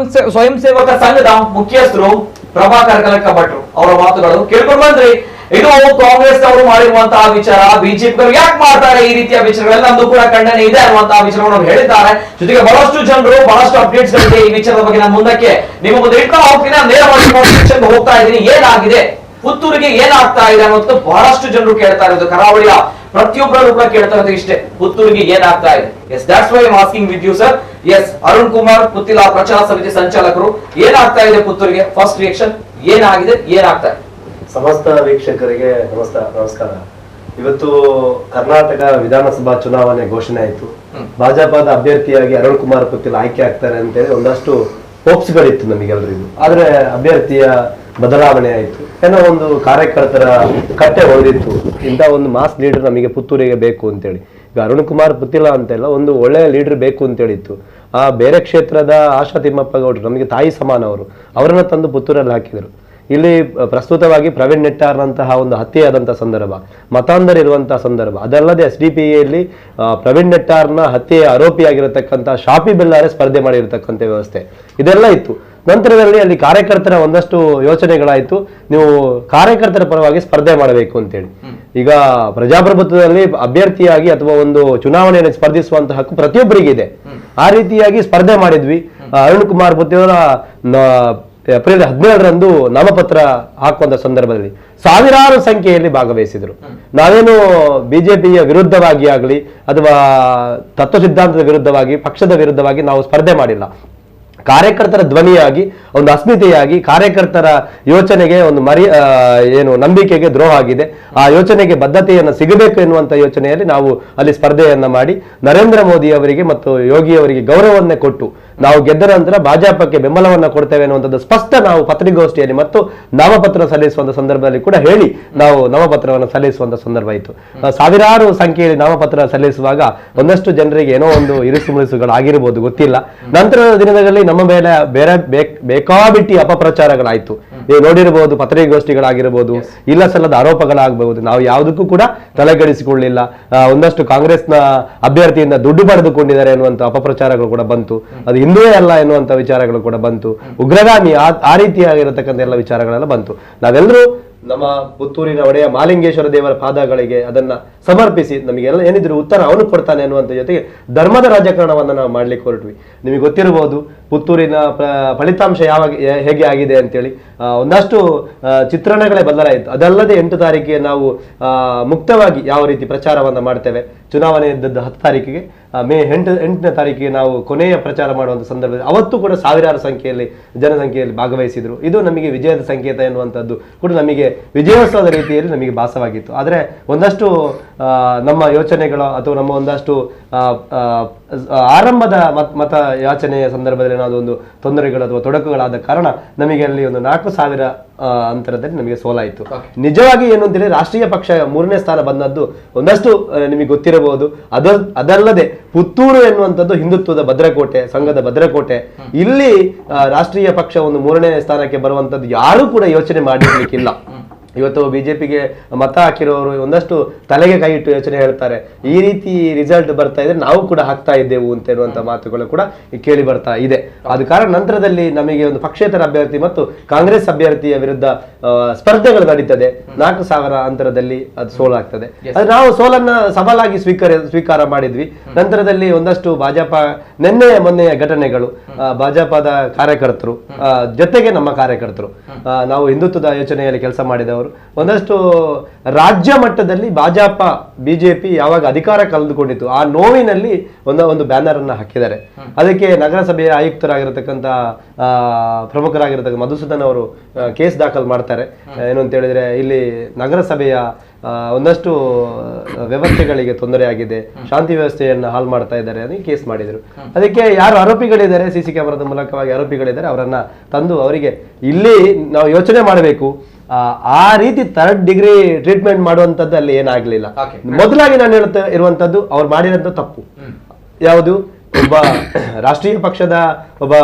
ಸ್ವಯಂ ಸೇವಕ ಸಂಘದ ಮುಖ್ಯಸ್ಥರು ಪ್ರಭಾಕರ್ ಕಲ್ಲಡ್ಕ ಭಟ್ರು ಅವರ ಮಾತುಗಳು ಕೇಳ್ಕೊಂಡು ಬಂದ್ರಿ. ಇದು ಕಾಂಗ್ರೆಸ್ ಅವರು ಮಾಡಿರುವಂತಹ ವಿಚಾರ, ಬಿಜೆಪಿ ಯಾಕೆ ಮಾಡ್ತಾರೆ ಈ ರೀತಿಯ ವಿಚಾರಗಳೆಲ್ಲ ನಮ್ದು ಕೂಡ ಖಂಡನೆ ಇದೆ ಅನ್ನುವಂತಹ ವಿಚಾರವನ್ನು ಹೇಳಿದ್ದಾರೆ. ಜೊತೆಗೆ ಬಹಳಷ್ಟು ಜನರು, ಬಹಳಷ್ಟು ಅಪ್ಡೇಟ್ಸ್ ಗಳಿದೆ ಈ ವಿಚಾರದ ಬಗ್ಗೆ. ನಾನು ಮುಂದಕ್ಕೆ ನಿಮ್ಮ ಮುಂದೆ ಇಡ್ತಾ ಹೋಗ್ತೀನಿ. ನಾನು ನೇರವಾಗಿ ಹೋಗ್ತಾ ಇದ್ದೀನಿ. ಏನಾಗಿದೆ ಪುತ್ತೂರಿಗೆ, ಏನಾಗ್ತಾ ಇದೆ ಅನ್ನೋದು ಬಹಳಷ್ಟು ಜನರು ಕೇಳ್ತಾ ಇರೋದು. ಕರಾವಳಿಯ ಪ್ರತಿಯೊಬ್ಬರು ಕೂಡ ಕೇಳ್ತಾ ಇರೋದು ಇಷ್ಟೇ, ಪುತ್ತೂರಿಗೆ ಏನಾಗ್ತಾ ಇದೆ. Yes, that's why I am asking with you sir. Yes, Arun Kumar Puthila ಪ್ರಚಾರ ಸಮಿತಿ ಸಂಚಾಲಕರು, ಏನಾಗ್ತಾ ಇದೆ ಪುತ್ತೂರಿಗೆ? ಫಸ್ಟ್ ರಿಯಾಕ್ಷನ್ ಏನಾಗಿದೆ, ಏನಾಗ್ತಾ ಇದೆ? ಸಮಸ್ತ ವೀಕ್ಷಕರಿಗೆ ನಮಸ್ಕಾರ. ಇವತ್ತು ಕರ್ನಾಟಕ ವಿಧಾನಸಭಾ ಚುನಾವಣೆ ಘೋಷಣೆ ಆಯಿತು. ಭಾಜಪದ ಅಭ್ಯರ್ಥಿಯಾಗಿ ಅರುಣ್ ಕುಮಾರ್ ಪುತ್ತಿಲ ಆಯ್ಕೆ ಆಗ್ತಾರೆ ಅಂತೇಳಿ ಒಂದಷ್ಟು ಹೋಪ್ಸ್ಗಳಿತ್ತು ನಮಗೆಲ್ಲರಿಗೂ. ಆದ್ರೆ ಅಭ್ಯರ್ಥಿಯ ಬದಲಾವಣೆ ಆಯಿತು. ಏನೋ ಒಂದು ಕಾರ್ಯಕರ್ತರ ಕಟ್ಟೆ ಹೊಡೆದಿತ್ತು, ಇಂಥ ಒಂದು ಮಾಸ್ ಲೀಡರ್ ನಮಗೆ ಪುತ್ತೂರಿಗೆ ಬೇಕು ಅಂತೇಳಿ. ಈಗ ಅರುಣ್ ಕುಮಾರ್ ಪುತ್ತಿಲ ಅಂತೆಲ್ಲ ಒಂದು ಒಳ್ಳೆಯ ಲೀಡರ್ ಬೇಕು ಅಂತೇಳಿತ್ತು. ಆ ಬೇರೆ ಕ್ಷೇತ್ರದ ಆಶಾ ತಿಮ್ಮಪ್ಪ ಗೌಡ್ರು ನಮಗೆ ತಾಯಿ ಸಮಾನ, ಅವರನ್ನ ತಂದು ಪುತ್ತೂರಲ್ಲಿ ಹಾಕಿದರು. ಇಲ್ಲಿ ಪ್ರಸ್ತುತವಾಗಿ ಪ್ರವೀಣ್ ನೆಟ್ಟಾರ್ನಂತಹ ಒಂದು ಹತ್ಯೆಯಾದಂತಹ ಸಂದರ್ಭ, ಮತಾಂಧರ ಇರುವಂತಹ ಸಂದರ್ಭ, ಅದಲ್ಲದೆ SDPAಯಲ್ಲಿ ಪ್ರವೀಣ್ ನೆಟ್ಟಾರ್ನ ಹತ್ಯೆಯ ಆರೋಪಿಯಾಗಿರತಕ್ಕಂಥ ಶಾಪಿ ಬೆಲ್ಲಾರೆ ಸ್ಪರ್ಧೆ ಮಾಡಿರತಕ್ಕಂಥ ವ್ಯವಸ್ಥೆ ಇದೆಲ್ಲ ಇತ್ತು. ನಂತರದಲ್ಲಿ ಅಲ್ಲಿ ಕಾರ್ಯಕರ್ತರ ಒಂದಷ್ಟು ಯೋಚನೆಗಳಾಯಿತು, ನೀವು ಕಾರ್ಯಕರ್ತರ ಪರವಾಗಿ ಸ್ಪರ್ಧೆ ಮಾಡಬೇಕು ಅಂತೇಳಿ. ಈಗ ಪ್ರಜಾಪ್ರಭುತ್ವದಲ್ಲಿ ಅಭ್ಯರ್ಥಿಯಾಗಿ ಅಥವಾ ಒಂದು ಚುನಾವಣೆಯನ್ನು ಸ್ಪರ್ಧಿಸುವಂತಹ ಹಕ್ಕು ಪ್ರತಿಯೊಬ್ಬರಿಗೆ ಇದೆ. ಆ ರೀತಿಯಾಗಿ ಸ್ಪರ್ಧೆ ಮಾಡಿದ್ವಿ. ಅರುಣ್ ಕುಮಾರ್ ಬುತ್ತಿಯವರ ಏಪ್ರಿಲ್ 17ರಂದು ನಾಮಪತ್ರ ಹಾಕುವಂತ ಸಂದರ್ಭದಲ್ಲಿ ಸಾವಿರಾರು ಸಂಖ್ಯೆಯಲ್ಲಿ ಭಾಗವಹಿಸಿದ್ರು. ನಾವೇನು ಬಿಜೆಪಿಯ ವಿರುದ್ಧವಾಗಿ ಆಗಲಿ ಅಥವಾ ತತ್ವ ಸಿದ್ಧಾಂತದ ವಿರುದ್ಧವಾಗಿ, ಪಕ್ಷದ ವಿರುದ್ಧವಾಗಿ ನಾವು ಸ್ಪರ್ಧೆ ಮಾಡಿಲ್ಲ. ಕಾರ್ಯಕರ್ತರ ಧ್ವನಿಯಾಗಿ, ಒಂದು ಅಸ್ಮಿತೆಯಾಗಿ, ಕಾರ್ಯಕರ್ತರ ಯೋಚನೆಗೆ ಒಂದು ನಂಬಿಕೆಗೆ ದ್ರೋಹ ಆಗಿದೆ, ಆ ಯೋಚನೆಗೆ ಬದ್ಧತೆಯನ್ನು ಸಿಗಬೇಕು ಎನ್ನುವಂತ ಯೋಚನೆಯಲ್ಲಿ ನಾವು ಅಲ್ಲಿ ಸ್ಪರ್ಧೆಯನ್ನ ಮಾಡಿ ನರೇಂದ್ರ ಮೋದಿ ಅವರಿಗೆ ಮತ್ತು ಯೋಗಿ ಅವರಿಗೆ ಗೌರವವನ್ನೇ ಕೊಟ್ಟು ನಾವು ಗೆದ್ದ ನಂತರ ಭಾಜಪಕ್ಕೆ ಬೆಂಬಲವನ್ನ ಕೊಡ್ತೇವೆ ಅನ್ನುವಂಥದ್ದು ಸ್ಪಷ್ಟ ನಾವು ಪತ್ರಿಕಾಗೋಷ್ಠಿಯಲ್ಲಿ ಮತ್ತು ನಾಮಪತ್ರ ಸಲ್ಲಿಸುವಂತ ಸಂದರ್ಭದಲ್ಲಿ ಕೂಡ ಹೇಳಿ ನಾವು ನಾಮಪತ್ರವನ್ನು ಸಲ್ಲಿಸುವಂತ ಸಂದರ್ಭ ಇತ್ತು. ಸಾವಿರಾರು ಸಂಖ್ಯೆಯಲ್ಲಿ ನಾಮಪತ್ರ ಸಲ್ಲಿಸುವಾಗ ಒಂದಷ್ಟು ಜನರಿಗೆ ಏನೋ ಒಂದು ಇರಿಸು ಮುರಿಸುಗಳಾಗಿರ್ಬೋದು, ಗೊತ್ತಿಲ್ಲ. ನಂತರದ ದಿನಗಳಲ್ಲಿ ನಮ್ಮ ಮೇಲೆ ಬೇಕಾಬಿಟ್ಟಿ ಅಪಪ್ರಚಾರಗಳಾಯ್ತು. ನೀವು ನೋಡಿರಬಹುದು, ಪತ್ರಿಕಾಗೋಷ್ಠಿಗಳಾಗಿರ್ಬೋದು, ಇಲ್ಲ ಸಲ್ಲದ ಆರೋಪಗಳಾಗಬಹುದು. ನಾವು ಯಾವುದಕ್ಕೂ ಕೂಡ ತಲೆಗೆಡಿಸಿಕೊಳ್ಳಿಲ್ಲ. ಒಂದಷ್ಟು ಕಾಂಗ್ರೆಸ್ನ ಅಭ್ಯರ್ಥಿಯಿಂದ ದುಡ್ಡು ಪಡೆದುಕೊಂಡಿದ್ದಾರೆ ಎನ್ನುವಂತ ಅಪಪ್ರಚಾರಗಳು ಕೂಡ ಬಂತು. ಅದು ಹಿಂದುವೇ ಅಲ್ಲ ಎನ್ನುವಂತ ವಿಚಾರಗಳು ಕೂಡ ಬಂತು. ಉಗ್ರಗಾಮಿ ಆ ರೀತಿಯಾಗಿರತಕ್ಕಂಥ ಎಲ್ಲ ವಿಚಾರಗಳೆಲ್ಲ ಬಂತು. ನಾವೆಲ್ಲರೂ ನಮ್ಮ ಪುತ್ತೂರಿನ ಒಡೆಯ ಮಾಲಿಂಗೇಶ್ವರ ದೇವರ ಪಾದಗಳಿಗೆ ಅದನ್ನ ಸಮರ್ಪಿಸಿ ನಮಗೆಲ್ಲ ಏನಿದ್ರು ಉತ್ತರ ಅವನು ಕೊಡ್ತಾನೆ ಅನ್ನುವಂಥ ಜೊತೆಗೆ ಧರ್ಮದ ರಾಜಕಾರಣವನ್ನ ನಾವು ಮಾಡ್ಲಿಕ್ಕೆ ಹೊರಟ್ವಿ. ನಿಮಗೆ ಗೊತ್ತಿರಬಹುದು ಪುತ್ತೂರಿನ ಫಲಿತಾಂಶ ಹೇಗೆ ಆಗಿದೆ ಅಂತೇಳಿ. ಒಂದಷ್ಟು ಚಿತ್ರಣಗಳೇ ಬದಲಾಯಿತು. ಅದಲ್ಲದೆ 8 ತಾರೀಕಿಗೆ ನಾವು ಮುಕ್ತವಾಗಿ ಯಾವ ರೀತಿ ಪ್ರಚಾರವನ್ನ ಮಾಡ್ತೇವೆ. ಚುನಾವಣೆ ಇದ್ದದ್ದು 10 ತಾರೀಕಿಗೆ, ಮೇ 8ನೇ ತಾರೀಕಿಗೆ ನಾವು ಕೊನೆಯ ಪ್ರಚಾರ ಮಾಡುವಂಥ ಸಂದರ್ಭದಲ್ಲಿ ಅವತ್ತು ಕೂಡ ಸಾವಿರಾರು ಸಂಖ್ಯೆಯಲ್ಲಿ ಜನಸಂಖ್ಯೆಯಲ್ಲಿ ಭಾಗವಹಿಸಿದ್ರು. ಇದು ನಮಗೆ ವಿಜಯದ ಸಂಕೇತ ಎನ್ನುವಂಥದ್ದು ಕೂಡ ನಮಗೆ ವಿಜಯೋತ್ಸವದ ರೀತಿಯಲ್ಲಿ ನಮಗೆ ಭಾಸವಾಗಿತ್ತು. ಆದರೆ ಒಂದಷ್ಟು ನಮ್ಮ ಯೋಚನೆಗಳು ಅಥವಾ ನಮ್ಮ ಒಂದಷ್ಟು ಆರಂಭದ ಮತ ಯಾಚನೆಯ ಸಂದರ್ಭದಲ್ಲಿ ಏನಾದರೂ ಒಂದು ತೊಂದರೆಗಳು ಅಥವಾ ತೊಡಕುಗಳಾದ ಕಾರಣ ನಮಗೆ ಅಲ್ಲಿ ಒಂದು 4,000 ಅಂತರದಲ್ಲಿ ನಮಗೆ ಸೋಲಾಯಿತು. ನಿಜವಾಗಿ ಏನು ಅಂತೇಳಿ ರಾಷ್ಟ್ರೀಯ ಪಕ್ಷ 3ನೇ ಸ್ಥಾನ ಬಂದದ್ದು ಒಂದಷ್ಟು ನಿಮಗೆ ಗೊತ್ತಿರಬಹುದು. ಅದಲ್ಲದೆ ಪುತ್ತೂರು ಎನ್ನುವಂಥದ್ದು ಹಿಂದುತ್ವದ ಭದ್ರಕೋಟೆ, ಸಂಘದ ಭದ್ರಕೋಟೆ. ಇಲ್ಲಿ ರಾಷ್ಟ್ರೀಯ ಪಕ್ಷ ಒಂದು 3ನೇ ಸ್ಥಾನಕ್ಕೆ ಬರುವಂತದ್ದು ಯಾರು ಕೂಡ ಯೋಚನೆ ಮಾಡಿರ್ಲಿಕ್ಕಿಲ್ಲ. ಇವತ್ತು ಬಿಜೆಪಿಗೆ ಮತ ಹಾಕಿರೋರು ಒಂದಷ್ಟು ತಲೆಗೆ ಕೈ ಇಟ್ಟು ಯೋಚನೆ ಹೇಳ್ತಾರೆ, ಈ ರೀತಿ ರಿಸಲ್ಟ್ ಬರ್ತಾ ಇದ್ರೆ ನಾವು ಕೂಡ ಹಾಕ್ತಾ ಇದ್ದೆವು ಅಂತ ಇರುವಂತ ಮಾತುಗಳು ಕೂಡ ಕೇಳಿ ಬರ್ತಾ ಇದೆ. ಆದ ಕಾರಣ ನಂತರದಲ್ಲಿ ನಮಗೆ ಒಂದು ಪಕ್ಷೇತರ ಅಭ್ಯರ್ಥಿ ಮತ್ತು ಕಾಂಗ್ರೆಸ್ ಅಭ್ಯರ್ಥಿಯ ವಿರುದ್ಧ ಸ್ಪರ್ಧೆಗಳು ನಡೀತದೆ. 4,000 ಅಂತರದಲ್ಲಿ ಅದು ಸೋಲಾಗ್ತದೆ. ಅದು ನಾವು ಸೋಲನ್ನ ಸವಾಲಾಗಿ ಸ್ವೀಕಾರ ಮಾಡಿದ್ವಿ. ನಂತರದಲ್ಲಿ ಒಂದಷ್ಟು ಭಾಜಪ ಮೊನ್ನೆಯ ಘಟನೆಗಳು, ಭಾಜಪದ ಕಾರ್ಯಕರ್ತರು ಜೊತೆಗೆ ನಮ್ಮ ಕಾರ್ಯಕರ್ತರು, ನಾವು ಹಿಂದುತ್ವದ ಯೋಚನೆಯಲ್ಲಿ ಕೆಲಸ ಮಾಡಿದವರು, ಒಂದಷ್ಟು ರಾಜ್ಯ ಮಟ್ಟದಲ್ಲಿ ಬಿಜೆಪಿ ಯಾವಾಗ ಅಧಿಕಾರ ಕಳೆದುಕೊಂಡಿತ್ತು ಆ ನೋವಿನಲ್ಲಿ ಒಂದು ಬ್ಯಾನರ್ ಅನ್ನ ಹಾಕಿದ್ದಾರೆ. ಅದಕ್ಕೆ ನಗರಸಭೆಯ ಆಯುಕ್ತರಾಗಿರತಕ್ಕಂತ ಪ್ರಮುಖರಾಗಿರತಕ್ಕಂಥ ಮಧುಸೂದನ್ ಅವರು ಕೇಸ್ ದಾಖಲು ಮಾಡ್ತಾರೆ. ಏನು ಅಂತ ಹೇಳಿದ್ರೆ, ಇಲ್ಲಿ ನಗರಸಭೆಯ ಒಂದಷ್ಟು ವ್ಯವಸ್ಥೆಗಳಿಗೆ ತೊಂದರೆ ಆಗಿದೆ, ಶಾಂತಿ ವ್ಯವಸ್ಥೆಯನ್ನು ಹಾಳು ಮಾಡ್ತಾ ಇದ್ದಾರೆ ಅಂತ ಕೇಸ್ ಮಾಡಿದ್ರು. ಅದಕ್ಕೆ ಯಾರು ಆರೋಪಿಗಳಿದ್ದಾರೆ, ಸಿಸಿ ಕ್ಯಾಮರಾದ ಮೂಲಕವಾಗಿ ಆರೋಪಿಗಳಿದ್ದಾರೆ, ಅವರನ್ನ ತಂದು ಅವರಿಗೆ ಇಲ್ಲಿ ನಾವು ಯೋಚನೆ ಮಾಡಬೇಕು. ಆ ರೀತಿ 3rd ಡಿಗ್ರಿ ಟ್ರೀಟ್ಮೆಂಟ್ ಮಾಡುವಂತದ್ದು ಅಲ್ಲಿ ಏನಾಗ್ಲಿಲ್ಲ. ಮೊದಲಾಗಿ ನಾನು ಹೇಳ್ತಾ ಇರುವಂತದ್ದು ಅವ್ರು ಮಾಡಿರೋದು ತಪ್ಪು. ಯಾವುದು, ಒಬ್ಬ ರಾಷ್ಟ್ರೀಯ ಪಕ್ಷದ ಒಬ್ಬ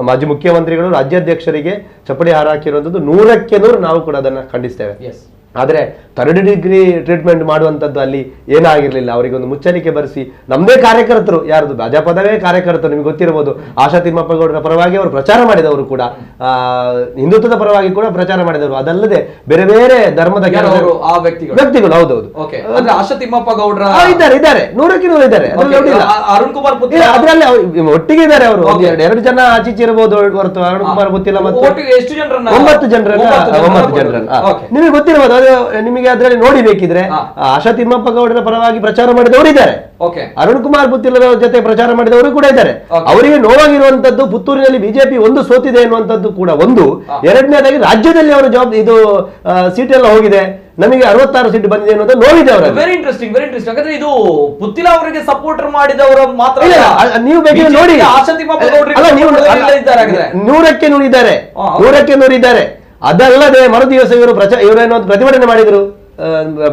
ಮಾಜಿ ಮುಖ್ಯಮಂತ್ರಿಗಳು ರಾಜ್ಯಾಧ್ಯಕ್ಷರಿಗೆ ಚಪ್ಪಡಿ ಹಾರಾಕಿರುವಂತದ್ದು 100ಕ್ಕೆ 100 ನಾವು ಕೂಡ ಅದನ್ನ ಖಂಡಿಸ್ತೇವೆ. ಆದ್ರೆ 3rd ಡಿಗ್ರಿ ಟ್ರೀಟ್ಮೆಂಟ್ ಮಾಡುವಂತದ್ದು ಅಲ್ಲಿ ಏನಾಗಿರ್ಲಿಲ್ಲ. ಅವರಿಗೆ ಒಂದು ಮುಚ್ಚಳಿಕೆ ಬರೆಸಿ ನಮ್ದೇ ಕಾರ್ಯಕರ್ತರು, ಯಾರದು ಭಾಜಪದವೇ ಕಾರ್ಯಕರ್ತರು, ನಿಮ್ಗೆ ಗೊತ್ತಿರಬಹುದು, ಆಶಾ ತಿಮ್ಮಪ್ಪಗೌಡರ ಪರವಾಗಿ ಅವರು ಪ್ರಚಾರ ಮಾಡಿದವರು ಕೂಡ, ಹಿಂದುತ್ವದ ಪರವಾಗಿ ಕೂಡ ಪ್ರಚಾರ ಮಾಡಿದವರು. ಅದಲ್ಲದೆ ಬೇರೆ ಬೇರೆ ಧರ್ಮದ ವ್ಯಕ್ತಿಗಳು. ಹೌದೌದು, ಆಶಾ ತಿಮ್ಮಪ್ಪಗೌಡರ ಇದ್ದಾರೆ, 100ಕ್ಕೆ 100 ಇದ್ದಾರೆ. ಅರುಣ್ ಕುಮಾರ್ ಅದರಲ್ಲಿ ಒಟ್ಟಿಗೆ ಇದ್ದಾರೆ. ಅವರು 2 ಜನ ಆಚೀಚೆ ಇರಬಹುದು ಹೊರತು ಅರುಣ್ ಕುಮಾರ್ ಗೊತ್ತಿಲ್ಲ. ಮತ್ತೆ 9 ಜನರನ್ನ ನಿಮಗೆ ಗೊತ್ತಿರಬಹುದು. ನಿಮಗೆ ಅದರಲ್ಲಿ ನೋಡಿ ಬೇಕಿದ್ರೆ ಆಶಾ ತಿಮ್ಮಪ್ಪ ಗೌಡರ ಪರವಾಗಿ ಪ್ರಚಾರ ಮಾಡಿದವರು ಇದ್ದಾರೆ, ಅರುಣ್ ಕುಮಾರ್ ಬುತ್ತಿಲರ ಜೊತೆ ಪ್ರಚಾರ ಮಾಡಿದವರು ಕೂಡ ಇದ್ದಾರೆ. ಅವರಿಗೆ ನೋವಾಗಿರುವಂತದ್ದು ಪುತ್ತೂರಿನಲ್ಲಿ ಬಿಜೆಪಿ ಒಂದು ಸೋತಿದೆ ಎನ್ನುವಂಥದ್ದು ಕೂಡ ಒಂದು. ಎರಡನೇದಾಗಿ ರಾಜ್ಯದಲ್ಲಿ ಅವರ ಇದು ಸೀಟ್ ಎಲ್ಲ ಹೋಗಿದೆ, ನಮಗೆ 66 ಸೀಟ್ ಬಂದಿದೆ ಅನ್ನೋದು ನೋಡಿದೆ ಅವರು. Very interesting. ಯಾಕಂದ್ರೆ ಇದು ಪುತ್ತಿಲ ಅವರಿಗೆ ಸಪೋರ್ಟ್ ಮಾಡಿದವರು ಮಾತ್ರ ನೀವು ಬೇಕಾದ್ರೆ ನೋಡಿ, 100ಕ್ಕೆ 100 ಇದ್ದಾರೆ. ಅದಲ್ಲದೆ ಮರುದಿವಸ ಇವರೇನೋ ಪ್ರತಿಭಟನೆ ಮಾಡಿದ್ರು,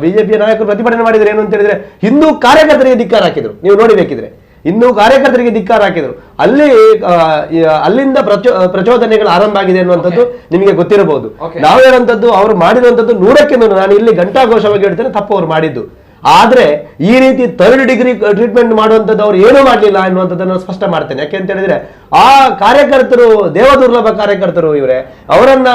ಬಿಜೆಪಿಯ ನಾಯಕರು ಪ್ರತಿಭಟನೆ ಮಾಡಿದ್ರು. ಏನು ಅಂತ ಹೇಳಿದ್ರೆ, ಹಿಂದೂ ಕಾರ್ಯಕರ್ತರಿಗೆ ಧಿಕ್ಕಾರ ಹಾಕಿದ್ರು. ನೀವು ನೋಡಿಬೇಕಿದ್ರೆ ಹಿಂದೂ ಕಾರ್ಯಕರ್ತರಿಗೆ ಧಿಕ್ಕಾರ ಹಾಕಿದ್ರು. ಅಲ್ಲಿಂದ ಪ್ರಚೋದನೆಗಳು ಆರಂಭ ಆಗಿದೆ ಅನ್ನುವಂಥದ್ದು ನಿಮಗೆ ಗೊತ್ತಿರಬಹುದು. ನಾವು ಹೇಳುವಂಥದ್ದು, ಅವರು ಮಾಡಿರುವಂತದ್ದು 100ಕ್ಕೆ 100. ನಾನು ಇಲ್ಲಿ ಘಂಟಾಘೋಷವಾಗಿ ಹೇಳ್ತೇನೆ, ತಪ್ಪು ಅವರು ಮಾಡಿದ್ದು. ಆದ್ರೆ ಈ ರೀತಿ 3rd ಡಿಗ್ರಿ ಟ್ರೀಟ್ಮೆಂಟ್ ಮಾಡುವಂಥದ್ದು ಅವ್ರು ಏನೂ ಮಾಡಲಿಲ್ಲ ಅನ್ನುವಂಥದ್ದನ್ನು ಸ್ಪಷ್ಟ ಮಾಡ್ತೇನೆ. ಯಾಕೆ ಅಂತ ಹೇಳಿದ್ರೆ ಆ ಕಾರ್ಯಕರ್ತರು ದೇವದುರ್ಲಭ ಕಾರ್ಯಕರ್ತರು ಇವರೇ,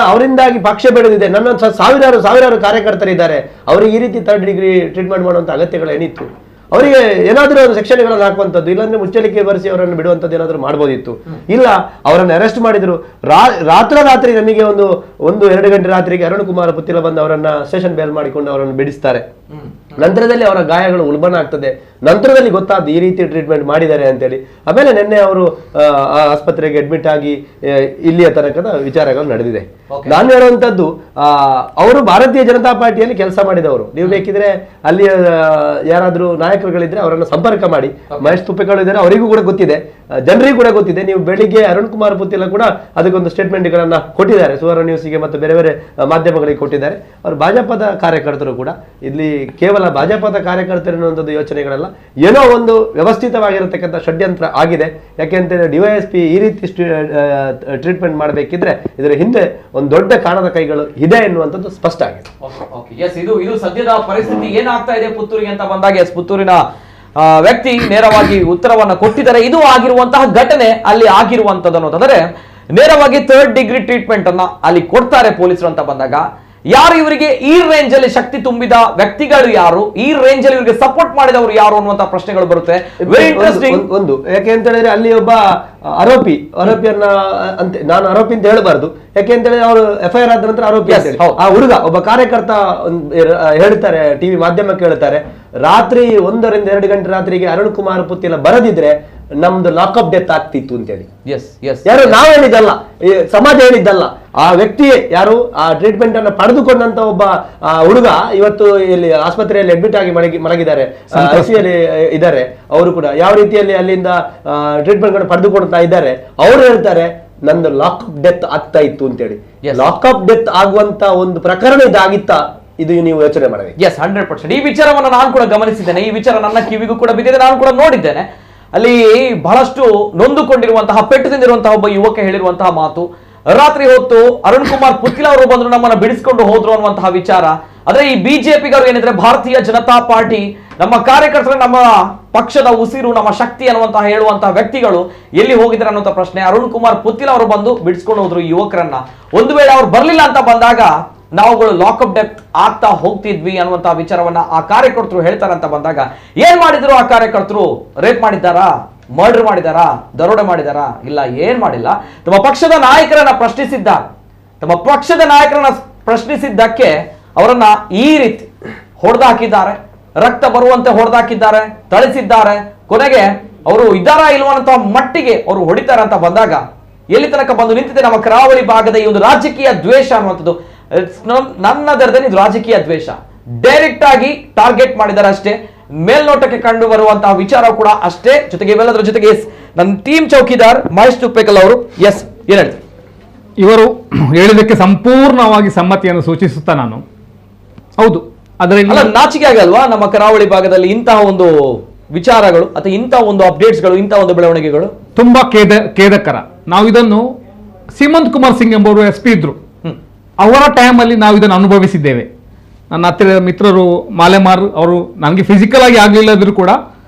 ಅವರಿಂದಾಗಿ ಪಕ್ಷ ಬೆಳೆದಿದೆ. ನನ್ನ ಸಾವಿರಾರು ಕಾರ್ಯಕರ್ತರಿದ್ದಾರೆ. ಅವರಿಗೆ ಈ ರೀತಿ 3rd ಡಿಗ್ರಿ ಟ್ರೀಟ್ಮೆಂಟ್ ಮಾಡುವಂತ ಅಗತ್ಯಗಳು ಏನಿತ್ತು? ಅವರಿಗೆ ಏನಾದರೂ ಒಂದು ಸೆಕ್ಷನ್ಗಳನ್ನು ಹಾಕುವಂಥದ್ದು, ಇಲ್ಲಾಂದ್ರೆ ಮುಚ್ಚಳಿಕೆ ಬರೆಸಿ ಅವರನ್ನು ಬಿಡುವಂಥದ್ದು ಏನಾದರೂ ಮಾಡ್ಬೋದಿತ್ತು. ಇಲ್ಲ, ಅವರನ್ನು ಅರೆಸ್ಟ್ ಮಾಡಿದ್ರು. ರಾತ್ರಿ ನಮಗೆ 1-2 ಗಂಟೆ ರಾತ್ರಿಗೆ ಅರುಣ್ ಕುಮಾರ್ ಪುತ್ತಿಲ ಬಂದು ಅವರನ್ನ ಸ್ಟೇಷನ್ ಬೇಲ್ ಮಾಡಿಕೊಂಡು ಅವರನ್ನು ಬಿಡಿಸ್ತಾರೆ. ನಂತರದಲ್ಲಿ ಅವರ ಗಾಯಗಳು ಉಲ್ಬಣ ಆಗ್ತದೆ. ನಂತರದಲ್ಲಿ ಗೊತ್ತಾದ್ದು ಈ ರೀತಿ ಟ್ರೀಟ್ಮೆಂಟ್ ಮಾಡಿದ್ದಾರೆ ಅಂತೇಳಿ. ಆಮೇಲೆ ನಿನ್ನೆ ಅವರು ಆಸ್ಪತ್ರೆಗೆ ಅಡ್ಮಿಟ್ ಆಗಿ ಇಲ್ಲಿಯ ತನಕದ ವಿಚಾರಗಳು ನಡೆದಿದೆ. ನಾನು ಹೇಳುವಂಥದ್ದು, ಅವರು ಭಾರತೀಯ ಜನತಾ ಪಾರ್ಟಿಯಲ್ಲಿ ಕೆಲಸ ಮಾಡಿದವರು. ನೀವು ಬೇಕಿದ್ರೆ ಅಲ್ಲಿ ಯಾರಾದ್ರೂ ನಾಯಕರುಗಳಿದ್ರೆ ಅವರನ್ನು ಸಂಪರ್ಕ ಮಾಡಿ. ಮಹೇಶ್ ತುಪ್ಪೆಗಳು ಇದ್ದಾರೆ, ಅವರಿಗೂ ಕೂಡ ಗೊತ್ತಿದೆ, ಜನರಿಗೂ ಕೂಡ ಗೊತ್ತಿದೆ. ನೀವು ಬೆಳಿಗ್ಗೆ ಅರುಣ್ ಕುಮಾರ್ ಪುತ್ತಿಲ ಕೂಡ ಅದಕ್ಕೊಂದು ಸ್ಟೇಟ್ಮೆಂಟ್ಗಳನ್ನ ಕೊಟ್ಟಿದ್ದಾರೆ, ಸುವರ್ಣ ನ್ಯೂಸ್ಗೆ ಮತ್ತು ಬೇರೆ ಬೇರೆ ಮಾಧ್ಯಮಗಳಿಗೆ ಕೊಟ್ಟಿದ್ದಾರೆ. ಅವರು ಭಾಜಪದ ಕಾರ್ಯಕರ್ತರು ಕೂಡ. ಇಲ್ಲಿ ಕೇವಲ ಭಾಜಪದ ಕಾರ್ಯಕರ್ತರು ಎನ್ನುವಂಥದ್ದು ಯೋಚನೆಗಳಲ್ಲ, ಏನೋ ಒಂದು ವ್ಯವಸ್ಥಿತವಾಗಿರತಕ್ಕಂಥ ಷಡ್ಯಂತ್ರ ಆಗಿದೆ. ಯಾಕೆಂತಂದ್ರೆ ಡಿವೈಎಸ್ಪಿ ಈ ರೀತಿ ಟ್ರೀಟ್ಮೆಂಟ್ ಮಾಡಬೇಕಿದ್ರೆ ಇದರ ಹಿಂದೆ ಒಂದು ದೊಡ್ಡ ಕಾಣದ ಕೈಗಳು ಇದೆ ಎನ್ನುವಂಥದ್ದು ಸ್ಪಷ್ಟ ಆಗಿದೆ. ಇದು ಸದ್ಯದ ಪರಿಸ್ಥಿತಿ ಏನಾಗ್ತಾ ಇದೆ ಪುತ್ತೂರಿಗೆ ಅಂತ ಬಂದಾಗ ಪುತ್ತೂರಿನ ವ್ಯಕ್ತಿ ನೇರವಾಗಿ ಉತ್ತರವನ್ನ ಕೊಟ್ಟಿದ್ದಾರೆ. ಇದು ಆಗಿರುವಂತಹ ಘಟನೆ ಅಲ್ಲಿ ಆಗಿರುವಂತದ್ದು ಅನ್ನೋದಾದ್ರೆ ನೇರವಾಗಿ 3rd ಡಿಗ್ರಿ ಟ್ರೀಟ್ಮೆಂಟ್ ಅನ್ನ ಅಲ್ಲಿ ಕೊಡ್ತಾರೆ ಪೊಲೀಸರು ಅಂತ ಬಂದಾಗ, ಯಾರು ಇವರಿಗೆ ಈ ರೇಂಜ್ ಅಲ್ಲಿ ಶಕ್ತಿ ತುಂಬಿದ ವ್ಯಕ್ತಿಗಳು ಯಾರು, ಈ ರೇಂಜ್ ಅಲ್ಲಿ ಇವರಿಗೆ ಸಪೋರ್ಟ್ ಮಾಡಿದವರು ಯಾರು ಅನ್ನುವಂತ ಪ್ರಶ್ನೆಗಳು ಬರುತ್ತೆ. Very interesting. ಒಂದು ಯಾಕೆ ಅಂತ ಹೇಳಿದ್ರೆ ಅಲ್ಲಿ ಒಬ್ಬ ಆರೋಪಿಯನ್ನ ಅಂತ ನಾನು ಆರೋಪಿ ಅಂತ ಹೇಳಬಾರ್ದು. ಯಾಕೆ ಅಂತ ಹೇಳಿದ್ರೆ ಅವರು FIR ಆದ ನಂತರ ಆರೋಪಿ ಅಂತ ಹೇಳಿ ಆ ಹುಡುಗ ಒಬ್ಬ ಕಾರ್ಯಕರ್ತ ಹೇಳ್ತಾರೆ, ಟಿವಿ ಮಾಧ್ಯಮಕ್ಕೆ ಹೇಳ್ತಾರೆ, ರಾತ್ರಿ 1-2 ಗಂಟೆ ರಾತ್ರಿಗೆ ಅರುಣ್ ಕುಮಾರ್ ಪುತ್ತಿಲ ಬರದಿದ್ರೆ ನಮ್ದು ಲಾಕಪ್ ಡೆತ್ ಆಗ್ತಿತ್ತು ಅಂತೇಳಿ. ಯಾರು ನಾವು ಹೇಳಿದ್ದಲ್ಲ, ಸಮಾಜ ಹೇಳಿದ್ದಲ್ಲ. ಆ ವ್ಯಕ್ತಿ ಯಾರು ಆ ಟ್ರೀಟ್ಮೆಂಟ್ ಅನ್ನು ಪಡೆದುಕೊಂಡಂತ ಒಬ್ಬ ಹುಡುಗ ಇವತ್ತು ಇಲ್ಲಿ ಆಸ್ಪತ್ರೆಯಲ್ಲಿ ಅಡ್ಮಿಟ್ ಆಗಿ ಮಲಗಿದ್ದಾರೆ, ICUಯಲ್ಲಿ ಇದ್ದಾರೆ. ಅವರು ಕೂಡ ಯಾವ ರೀತಿಯಲ್ಲಿ ಅಲ್ಲಿಂದ ಟ್ರೀಟ್ಮೆಂಟ್ ಗಳನ್ನು ಪಡೆದುಕೊಳ್ತಾ ಇದ್ದಾರೆ. ಅವ್ರು ಹೇಳ್ತಾರೆ ನಂದು ಲಾಕಪ್ ಡೆತ್ ಆಗ್ತಾ ಇತ್ತು ಅಂತೇಳಿ. ಲಾಕಪ್ ಡೆತ್ ಆಗುವಂತ ಒಂದು ಪ್ರಕರಣ ಇದಾಗಿತ್ತ, ಇದು ನೀವು ಯೋಚನೆ ಮಾಡಬೇಕು. 100%. ಈ ವಿಚಾರವನ್ನು ನಾನು ಕೂಡ ಗಮನಿಸಿದ್ದೇನೆ. ಈ ವಿಚಾರ ನನ್ನ ಕಿವಿಗೂ ಕೂಡ ಬಿದ್ದಿದೆ, ನಾನು ಕೂಡ ನೋಡಿದ್ದೇನೆ. ಅಲ್ಲಿ ಬಹಳಷ್ಟು ನೊಂದುಕೊಂಡಿರುವಂತಹ, ಪೆಟ್ಟು ತಿಂದಿರುವಂತಹ ಒಬ್ಬ ಯುವಕ ಹೇಳಿರುವಂತಹ ಮಾತು, ರಾತ್ರಿ ಹೊತ್ತು ಅರುಣ್ ಕುಮಾರ್ ಪುತ್ತಿಲ ಅವರು ಬಂದ್ರು, ನಮ್ಮನ್ನ ಬಿಡಿಸಿಕೊಂಡು ಹೋದ್ರು ಅನ್ನುವಂತಹ ವಿಚಾರ. ಆದ್ರೆ ಈ ಬಿಜೆಪಿಗರು ಏನಿದ್ರೆ ಭಾರತೀಯ ಜನತಾ ಪಾರ್ಟಿ, ನಮ್ಮ ಕಾರ್ಯಕರ್ತರು, ನಮ್ಮ ಪಕ್ಷದ ಉಸಿರು, ನಮ್ಮ ಶಕ್ತಿ ಅನ್ನುವಂತಹ ಹೇಳುವಂತಹ ವ್ಯಕ್ತಿಗಳು ಎಲ್ಲಿ ಹೋಗಿದ್ದಾರೆ ಅನ್ನುವಂಥ ಪ್ರಶ್ನೆ. ಅರುಣ್ ಕುಮಾರ್ ಪುತ್ತಿಲ ಅವರು ಬಂದು ಬಿಡಿಸ್ಕೊಂಡು ಹೋದ್ರು ಈ ಯುವಕರನ್ನ. ಒಂದು ವೇಳೆ ಅವ್ರು ಬರ್ಲಿಲ್ಲ ಅಂತ ಬಂದಾಗ ನಾವುಗಳು ಲಾಕಪ್ ಡೆತ್ ಆಗ್ತಾ ಹೋಗ್ತಿದ್ವಿ ಅನ್ನುವಂತ ವಿಚಾರವನ್ನ ಆ ಕಾರ್ಯಕರ್ತರು ಹೇಳ್ತಾರೆ ಅಂತ ಬಂದಾಗ, ಏನ್ ಮಾಡಿದ್ರು ಆ ಕಾರ್ಯಕರ್ತರು? ರೇಪ್ ಮಾಡಿದ್ದಾರಾ, ಮರ್ಡರ್ ಮಾಡಿದಾರಾ, ದರೋಡೆ ಮಾಡಿದಾರಾ? ಇಲ್ಲ, ಏನ್ ಮಾಡಿಲ್ಲ. ತಮ್ಮ ಪಕ್ಷದ ನಾಯಕರನ್ನ ಪ್ರಶ್ನಿಸಿದ್ದಕ್ಕೆ ಅವರನ್ನ ಈ ರೀತಿ ಹೊಡೆದಾಕಿದ್ದಾರೆ, ರಕ್ತ ಬರುವಂತೆ ಹೊಡೆದಾಕಿದ್ದಾರೆ, ಥಳಿಸಿದ್ದಾರೆ. ಕೊನೆಗೆ ಅವರು ಇದ್ದಾರಾ ಇಲ್ವಾ ಅಂತ ಮಟ್ಟಿಗೆ ಅವರು ಹೊಡಿತಾರೆ ಅಂತ ಬಂದಾಗ ಎಲ್ಲಿ ತನಕ ಬಂದು ನಿಂತಿದೆ ನಮ್ಮ ಕರಾವಳಿ ಭಾಗದ ಈ ಒಂದು ರಾಜಕೀಯ ದ್ವೇಷ ಅನ್ನುವಂಥದ್ದು. ನನ್ನದರದಲ್ಲಿ ಇದು ರಾಜಕೀಯ ದ್ವೇಷ. ಡೈರೆಕ್ಟ್ ಆಗಿ ಟಾರ್ಗೆಟ್ ಮಾಡಿದ್ದಾರೆ ಅಷ್ಟೇ. ಮೇಲ್ನೋಟಕ್ಕೆ ಕಂಡು ಬರುವಂತಹ ವಿಚಾರ ಕೂಡ ಅಷ್ಟೇ. ಜೊತೆಗೆ ಇವೆಲ್ಲದರ ಜೊತೆಗೆ ನನ್ನ ಟೀಮ್ ಚೌಕಿದಾರ್ ಮಹೇಶ್ ತುಪ್ಪೇಕಲ್ ಅವರು ಏನ್ ಹೇಳ್ತಾರೆ? ಇವರು ಹೇಳಿದಕ್ಕೆ ಸಂಪೂರ್ಣವಾಗಿ ಸಮ್ಮತಿಯನ್ನು ಸೂಚಿಸುತ್ತಾ ನಾನು ಹೌದು, ಅದರಲ್ಲಿ ನಾಚಿಕೆ ಆಗಲ್ವಾ ನಮ್ಮ ಕರಾವಳಿ ಭಾಗದಲ್ಲಿ ಇಂತಹ ಒಂದು ವಿಚಾರಗಳು ಅಥವಾ ಇಂತಹ ಒಂದು ಅಪ್ಡೇಟ್ಸ್ಗಳು, ಇಂತಹ ಒಂದು ಬೆಳವಣಿಗೆಗಳು ತುಂಬಾ ಖೇದಕರ. ನಾವು ಇದನ್ನು ಸೀಮಂತ್ ಕುಮಾರ್ ಸಿಂಗ್ ಎಂಬುವರು SP ಇದ್ರು, ಅವರ ಟೈಮಲ್ಲಿ ನಾವು ಇದನ್ನು ಅನುಭವಿಸಿದ್ದೇವೆ. ನನ್ನ ಹತ್ತಿರ ಮಿತ್ರರು ಮಾಲೆಮಾರ್ ಅವರು, ನನಗೆ ಫಿಸಿಕಲ್ ಆಗಿ ಆಗಲಿಲ್ಲದ್ರು ಕೂಡ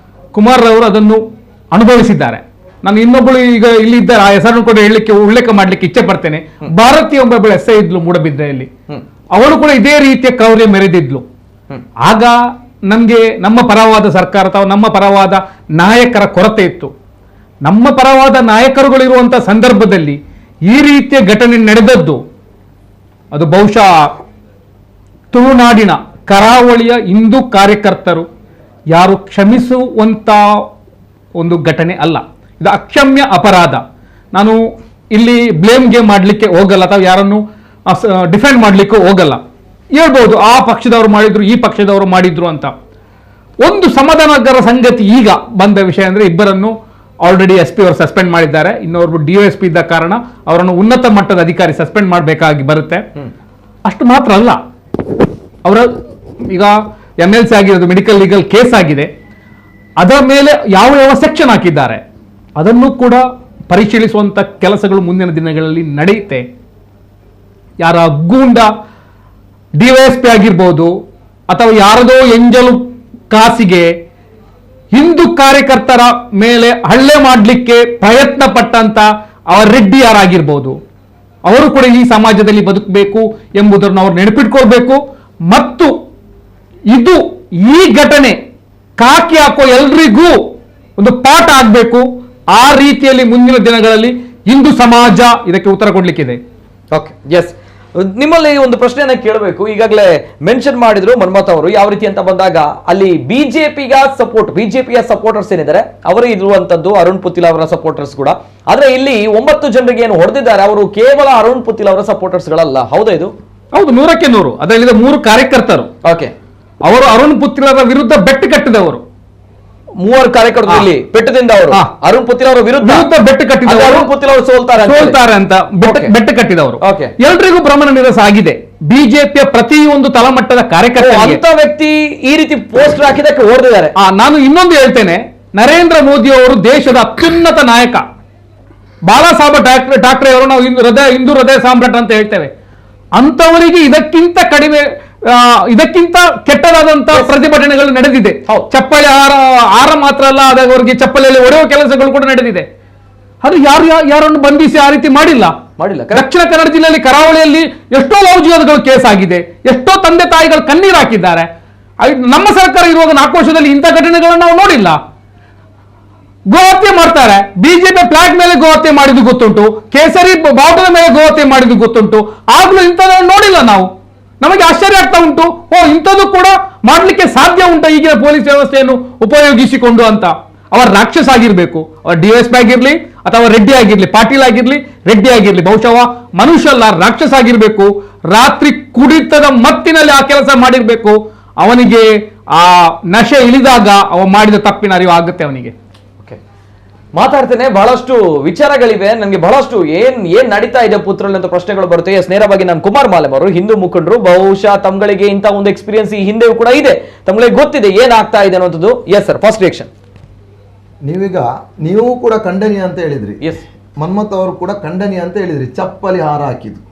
ಕುಮಾರ್ ಅವರು ಅದನ್ನು ಅನುಭವಿಸಿದ್ದಾರೆ. ನಾನು ಇನ್ನೊಬ್ಬಳು ಈಗ ಇಲ್ಲಿ ಇದ್ದಾರೆ, ಆ ಹೆಸರನ್ನು ಕೂಡ ಹೇಳಲಿಕ್ಕೆ ಉಲ್ಲೇಖ ಮಾಡಲಿಕ್ಕೆ ಇಚ್ಛೆ ಪಡ್ತೇನೆ. ಭಾರತೀಯ ಒಬ್ಬಳು SI ಇದ್ಲು ಮೂಡಬಿದ್ರೆಯಲ್ಲಿ, ಅವಳು ಕೂಡ ಇದೇ ರೀತಿಯ ಕ್ರೌರ್ಯ ಮೆರೆದಿದ್ಲು. ಆಗ ನಮಗೆ ನಮ್ಮ ಪರವಾದ ಸರ್ಕಾರ ಅಥವಾ ನಮ್ಮ ಪರವಾದ ನಾಯಕರ ಕೊರತೆ ಇತ್ತು. ನಮ್ಮ ಪರವಾದ ನಾಯಕರುಗಳಿರುವಂತಹ ಸಂದರ್ಭದಲ್ಲಿ ಈ ರೀತಿಯ ಘಟನೆ ನಡೆದದ್ದು ಅದು ಬಹುಶಃ ತುಳುನಾಡಿನ ಕರಾವಳಿಯ ಹಿಂದೂ ಕಾರ್ಯಕರ್ತರು ಯಾರು ಕ್ಷಮಿಸುವಂತ ಒಂದು ಘಟನೆ ಅಲ್ಲ. ಇದು ಅಕ್ಷಮ್ಯ ಅಪರಾಧ. ನಾನು ಇಲ್ಲಿ ಬ್ಲೇಮ್ ಗೇಮ್ ಮಾಡಲಿಕ್ಕೆ ಹೋಗಲ್ಲ ಅಥವಾ ಯಾರನ್ನು ಡಿಫೆಂಡ್ ಮಾಡಲಿಕ್ಕೆ ಹೋಗಲ್ಲ. ಹೇಳ್ಬೋದು ಆ ಪಕ್ಷದವರು ಮಾಡಿದ್ರು, ಈ ಪಕ್ಷದವರು ಮಾಡಿದ್ರು ಅಂತ. ಒಂದು ಸಮಾಧಾನಕರ ಸಂಗತಿ ಈಗ ಬಂದ ವಿಷಯ ಅಂದರೆ ಇಬ್ಬರನ್ನು ಆಲ್ರೆಡಿ SP ಅವರು ಸಸ್ಪೆಂಡ್ ಮಾಡಿದ್ದಾರೆ. ಇನ್ನೊಬ್ಬರು DOSP ಇದ್ದ ಕಾರಣ ಅವರನ್ನು ಉನ್ನತ ಮಟ್ಟದ ಅಧಿಕಾರಿ ಸಸ್ಪೆಂಡ್ ಮಾಡಬೇಕಾಗಿ ಬರುತ್ತೆ. ಅಷ್ಟು ಮಾತ್ರ ಅಲ್ಲ, ಅವರ ಈಗ MLC ಆಗಿರೋದು ಮೆಡಿಕಲ್ ಲೀಗಲ್ ಕೇಸ್ ಆಗಿದೆ. ಅದರ ಮೇಲೆ ಯಾವ ಸೆಕ್ಷನ್ ಹಾಕಿದ್ದಾರೆ ಅದನ್ನು ಕೂಡ ಪರಿಶೀಲಿಸುವಂತ ಕೆಲಸಗಳು ಮುಂದಿನ ದಿನಗಳಲ್ಲಿ ನಡೆಯುತ್ತೆ. ಯಾರ ಗೂಂಡ DYSP ಆಗಿರ್ಬೋದು ಅಥವಾ ಯಾರದೋ ಎಂಜಲು ಕಾಸಿಗೆ ಹಿಂದೂ ಕಾರ್ಯಕರ್ತರ ಮೇಲೆ ಹಲ್ಲೆ ಮಾಡಲಿಕ್ಕೆ ಪ್ರಯತ್ನ ಪಟ್ಟಂತ ಅವರ ರೆಡ್ಡಿ ಯಾರಾಗಿರ್ಬೋದು, ಅವರು ಕೂಡ ಈ ಸಮಾಜದಲ್ಲಿ ಬದುಕಬೇಕು ಎಂಬುದನ್ನು ಅವರು ನೆನಪಿಟ್ಕೊಳ್ಬೇಕು. ಮತ್ತು ಇದು ಈ ಘಟನೆ ಕಾಕಿ ಹಾಕೋ ಎಲ್ರಿಗೂ ಒಂದು ಪಾಠ ಆಗಬೇಕು. ಆ ರೀತಿಯಲ್ಲಿ ಮುಂದಿನ ದಿನಗಳಲ್ಲಿ ಹಿಂದೂ ಸಮಾಜ ಇದಕ್ಕೆ ಉತ್ತರ ಕೊಡ್ಲಿಕ್ಕಿದೆ. ಓಕೆ, ಎಸ್, ನಿಮ್ಮಲ್ಲಿ ಒಂದು ಪ್ರಶ್ನೆಯನ್ನ ಕೇಳಬೇಕು. ಈಗಾಗಲೇ ಮೆನ್ಷನ್ ಮಾಡಿದ್ರು ಮನ್ಮಥ್ ಅವರು, ಯಾವ ರೀತಿ ಅಂತ ಬಂದಾಗ ಅಲ್ಲಿ ಬಿಜೆಪಿಯ ಸಪೋರ್ಟರ್ಸ್ ಏನಿದ್ದಾರೆ ಅವರು ಇರುವಂತದ್ದು ಅರುಣ್ ಪುತಿಲ್ ಅವರ ಸಪೋರ್ಟರ್ಸ್ ಕೂಡ. ಆದ್ರೆ ಇಲ್ಲಿ 9 ಜನರಿಗೆ ಏನು ಹೊಡೆದಿದ್ದಾರೆ ಅವರು ಕೇವಲ ಅರುಣ್ ಪುತಿಲ್ ಅವರ ಸಪೋರ್ಟರ್ಸ್ ಗಳಲ್ಲ. ಹೌದಾ ಇದು? ಹೌದು, 100ಕ್ಕೆ 100. ಅದರಲ್ಲಿ 3 ಕಾರ್ಯಕರ್ತರು ಓಕೆ, ಅವರು ಅರುಣ್ ಪುತಿಲರ ವಿರುದ್ಧ ಬೆಟ್ಟು ಕಟ್ಟಿದವರು. 3 ಕಾರ್ಯಕರ್ತರು ಇಲ್ಲಿ ಬೆಟ್ಟದಿಂದ ಅವರು ಅರುಣ್ ಪುತಿಲ್ ಅವರ ವಿರುದ್ಧ ಬೆಟ್ಟು ಕಟ್ಟಿದವರು. ಅರುಣ್ ಪುತಿಲ್ ಅವರು ಸೋಲ್ತಾರೆ ಅಂತ ಬೆಟ್ಟು ಕಟ್ಟಿದವರು. ಓಕೆ, ಎಲ್ರಿಗೂ ಭ್ರಮಣ ನಿರಸ ಆಗಿದೆ. ಬಿಜೆಪಿಯ ಪ್ರತಿಯೊಂದು ತಳಮಟ್ಟದ ಕಾರ್ಯಕರ್ತ ಅಂತ ವ್ಯಕ್ತಿ ಈ ರೀತಿ ಪೋಸ್ಟರ್ ಹಾಕಿದಕ್ಕೆ ಓಡಿದ್ದಾರೆ. ನಾನು ಇನ್ನೊಂದು ಹೇಳ್ತೇನೆ, ನರೇಂದ್ರ ಮೋದಿ ಅವರು ದೇಶದ ಅತ್ಯುನ್ನತ ನಾಯಕ. ಬಾಲಾ ಸಾಹೇಬ್ ಠಾಕ್ರೆ ಅವರು ನಾವು ಹಿಂದೂ ಹೃದಯ ಸಾಮ್ರಾಟ್ ಅಂತ ಹೇಳ್ತೇವೆ. ಅಂತವರಿಗೆ ಇದಕ್ಕಿಂತ ಕೆಟ್ಟದಾದಂತ ಪ್ರತಿಭಟನೆಗಳು ನಡೆದಿದೆ. ಚಪ್ಪಲಿ ಹಾರ ಮಾತ್ರ ಅಲ್ಲ, ಅವರಿಗೆ ಚಪ್ಪಲಿಯಲ್ಲಿ ಹೊಡೆಯುವ ಕೆಲಸಗಳು ಕೂಡ ನಡೆದಿದೆ. ಅದು ಯಾರನ್ನು ಬಂಧಿಸಿ ಆ ರೀತಿ ಮಾಡಿಲ್ಲ. ದಕ್ಷಿಣ ಕನ್ನಡ ಜಿಲ್ಲೆಯಲ್ಲಿ ಕರಾವಳಿಯಲ್ಲಿ ಎಷ್ಟೋ ಲವ್ ಕೇಸ್ ಆಗಿದೆ, ಎಷ್ಟೋ ತಂದೆ ತಾಯಿಗಳು ಕಣ್ಣೀರು ಹಾಕಿದ್ದಾರೆ. ನಮ್ಮ ಸರ್ಕಾರ ಇರುವಾಗ 4 ವರ್ಷದಲ್ಲಿ ಇಂಥ ಘಟನೆಗಳನ್ನು ನಾವು ನೋಡಿಲ್ಲ. ಗೋಹತ್ಯೆ ಮಾಡ್ತಾರೆ, ಬಿಜೆಪಿ ಫ್ಲಾಗ್ ಮೇಲೆ ಗೋಹತ್ಯೆ ಮಾಡಿದ್ದು ಗೊತ್ತುಂಟು, ಕೇಸರಿ ಬಾವುಟದ ಮೇಲೆ ಗೋಹತ್ಯೆ ಮಾಡಿದ್ದು ಗೊತ್ತುಂಟು. ಆಗ್ಲೂ ಇಂಥದ್ದನ್ನು ನೋಡಿಲ್ಲ ನಾವು. ನಮಗೆ ಆಶ್ಚರ್ಯ ಆಗ್ತಾ ಉಂಟು, ಇಂಥದ್ದು ಕೂಡ ಮಾಡಲಿಕ್ಕೆ ಸಾಧ್ಯ ಉಂಟು ಈಗಿನ ಪೊಲೀಸ್ ವ್ಯವಸ್ಥೆಯನ್ನು ಉಪಯೋಗಿಸಿಕೊಂಡು ಅಂತ. ಅವರ ರಾಕ್ಷಸ ಆಗಿರ್ಬೇಕು, ಅವರ ಡಿವೈಎಸ್ಪಿ ಆಗಿರ್ಲಿ ಅಥವಾ ರೆಡ್ಡಿ ಆಗಿರ್ಲಿ, ಪಾಟೀಲ್ ಆಗಿರ್ಲಿ, ರೆಡ್ಡಿ ಆಗಿರ್ಲಿ, ಬಹುಶಃ ಮನುಷ್ಯ ಅಲ್ಲ, ರಾಕ್ಷಸ ಆಗಿರ್ಬೇಕು. ರಾತ್ರಿ ಕುಡಿತದ ಮತ್ತಿನಲ್ಲಿ ಆ ಕೆಲಸ ಮಾಡಿರ್ಬೇಕು. ಅವನಿಗೆ ಆ ನಶೆ ಇಳಿದಾಗ ಅವ ಮಾಡಿದ ತಪ್ಪಿನ ಅರಿವು ಆಗುತ್ತೆ ಅವನಿಗೆ. ಮಾತಾಡ್ತೇನೆ, ಬಹಳಷ್ಟು ವಿಚಾರಗಳಿವೆ ನನಗೆ, ಬಹಳಷ್ಟು ಏನ್ ನಡೀತಾ ಇದೆ ಪುತ್ರರಲ್ಲಿ ಅಂತ ಪ್ರಶ್ನೆಗಳು ಬರುತ್ತೆ. ಎಸ್, ನೇರವಾಗಿ ನಾನು ಕುಮಾರ್ ಮಾಲೆಮ್ ಅವರು, ಹಿಂದೂ ಮುಖಂಡರು, ಬಹುಶಃ ತಮ್ಗಳಿಗೆ ಇಂಥ ಒಂದು ಎಕ್ಸ್ಪೀರಿಯನ್ಸ್ ಈ ಹಿಂದೆಯೂ ಕೂಡ ಇದೆ, ತಮ್ಗಳಿಗೆ ಗೊತ್ತಿದೆ ಏನಾಗ್ತಾ ಇದೆ ಅನ್ನೋದು. Yes sir, first reaction. ನೀವು ಕೂಡ ಖಂಡನೀಯ ಅಂತ ಹೇಳಿದ್ರಿ. ಎಸ್, ಮನ್ಮಥ್ ಅವರು ಕೂಡ ಖಂಡನೀಯ ಅಂತ ಹೇಳಿದ್ರಿ. ಚಪ್ಪಲಿ ಹಾರ ಹಾಕಿದ್ದು,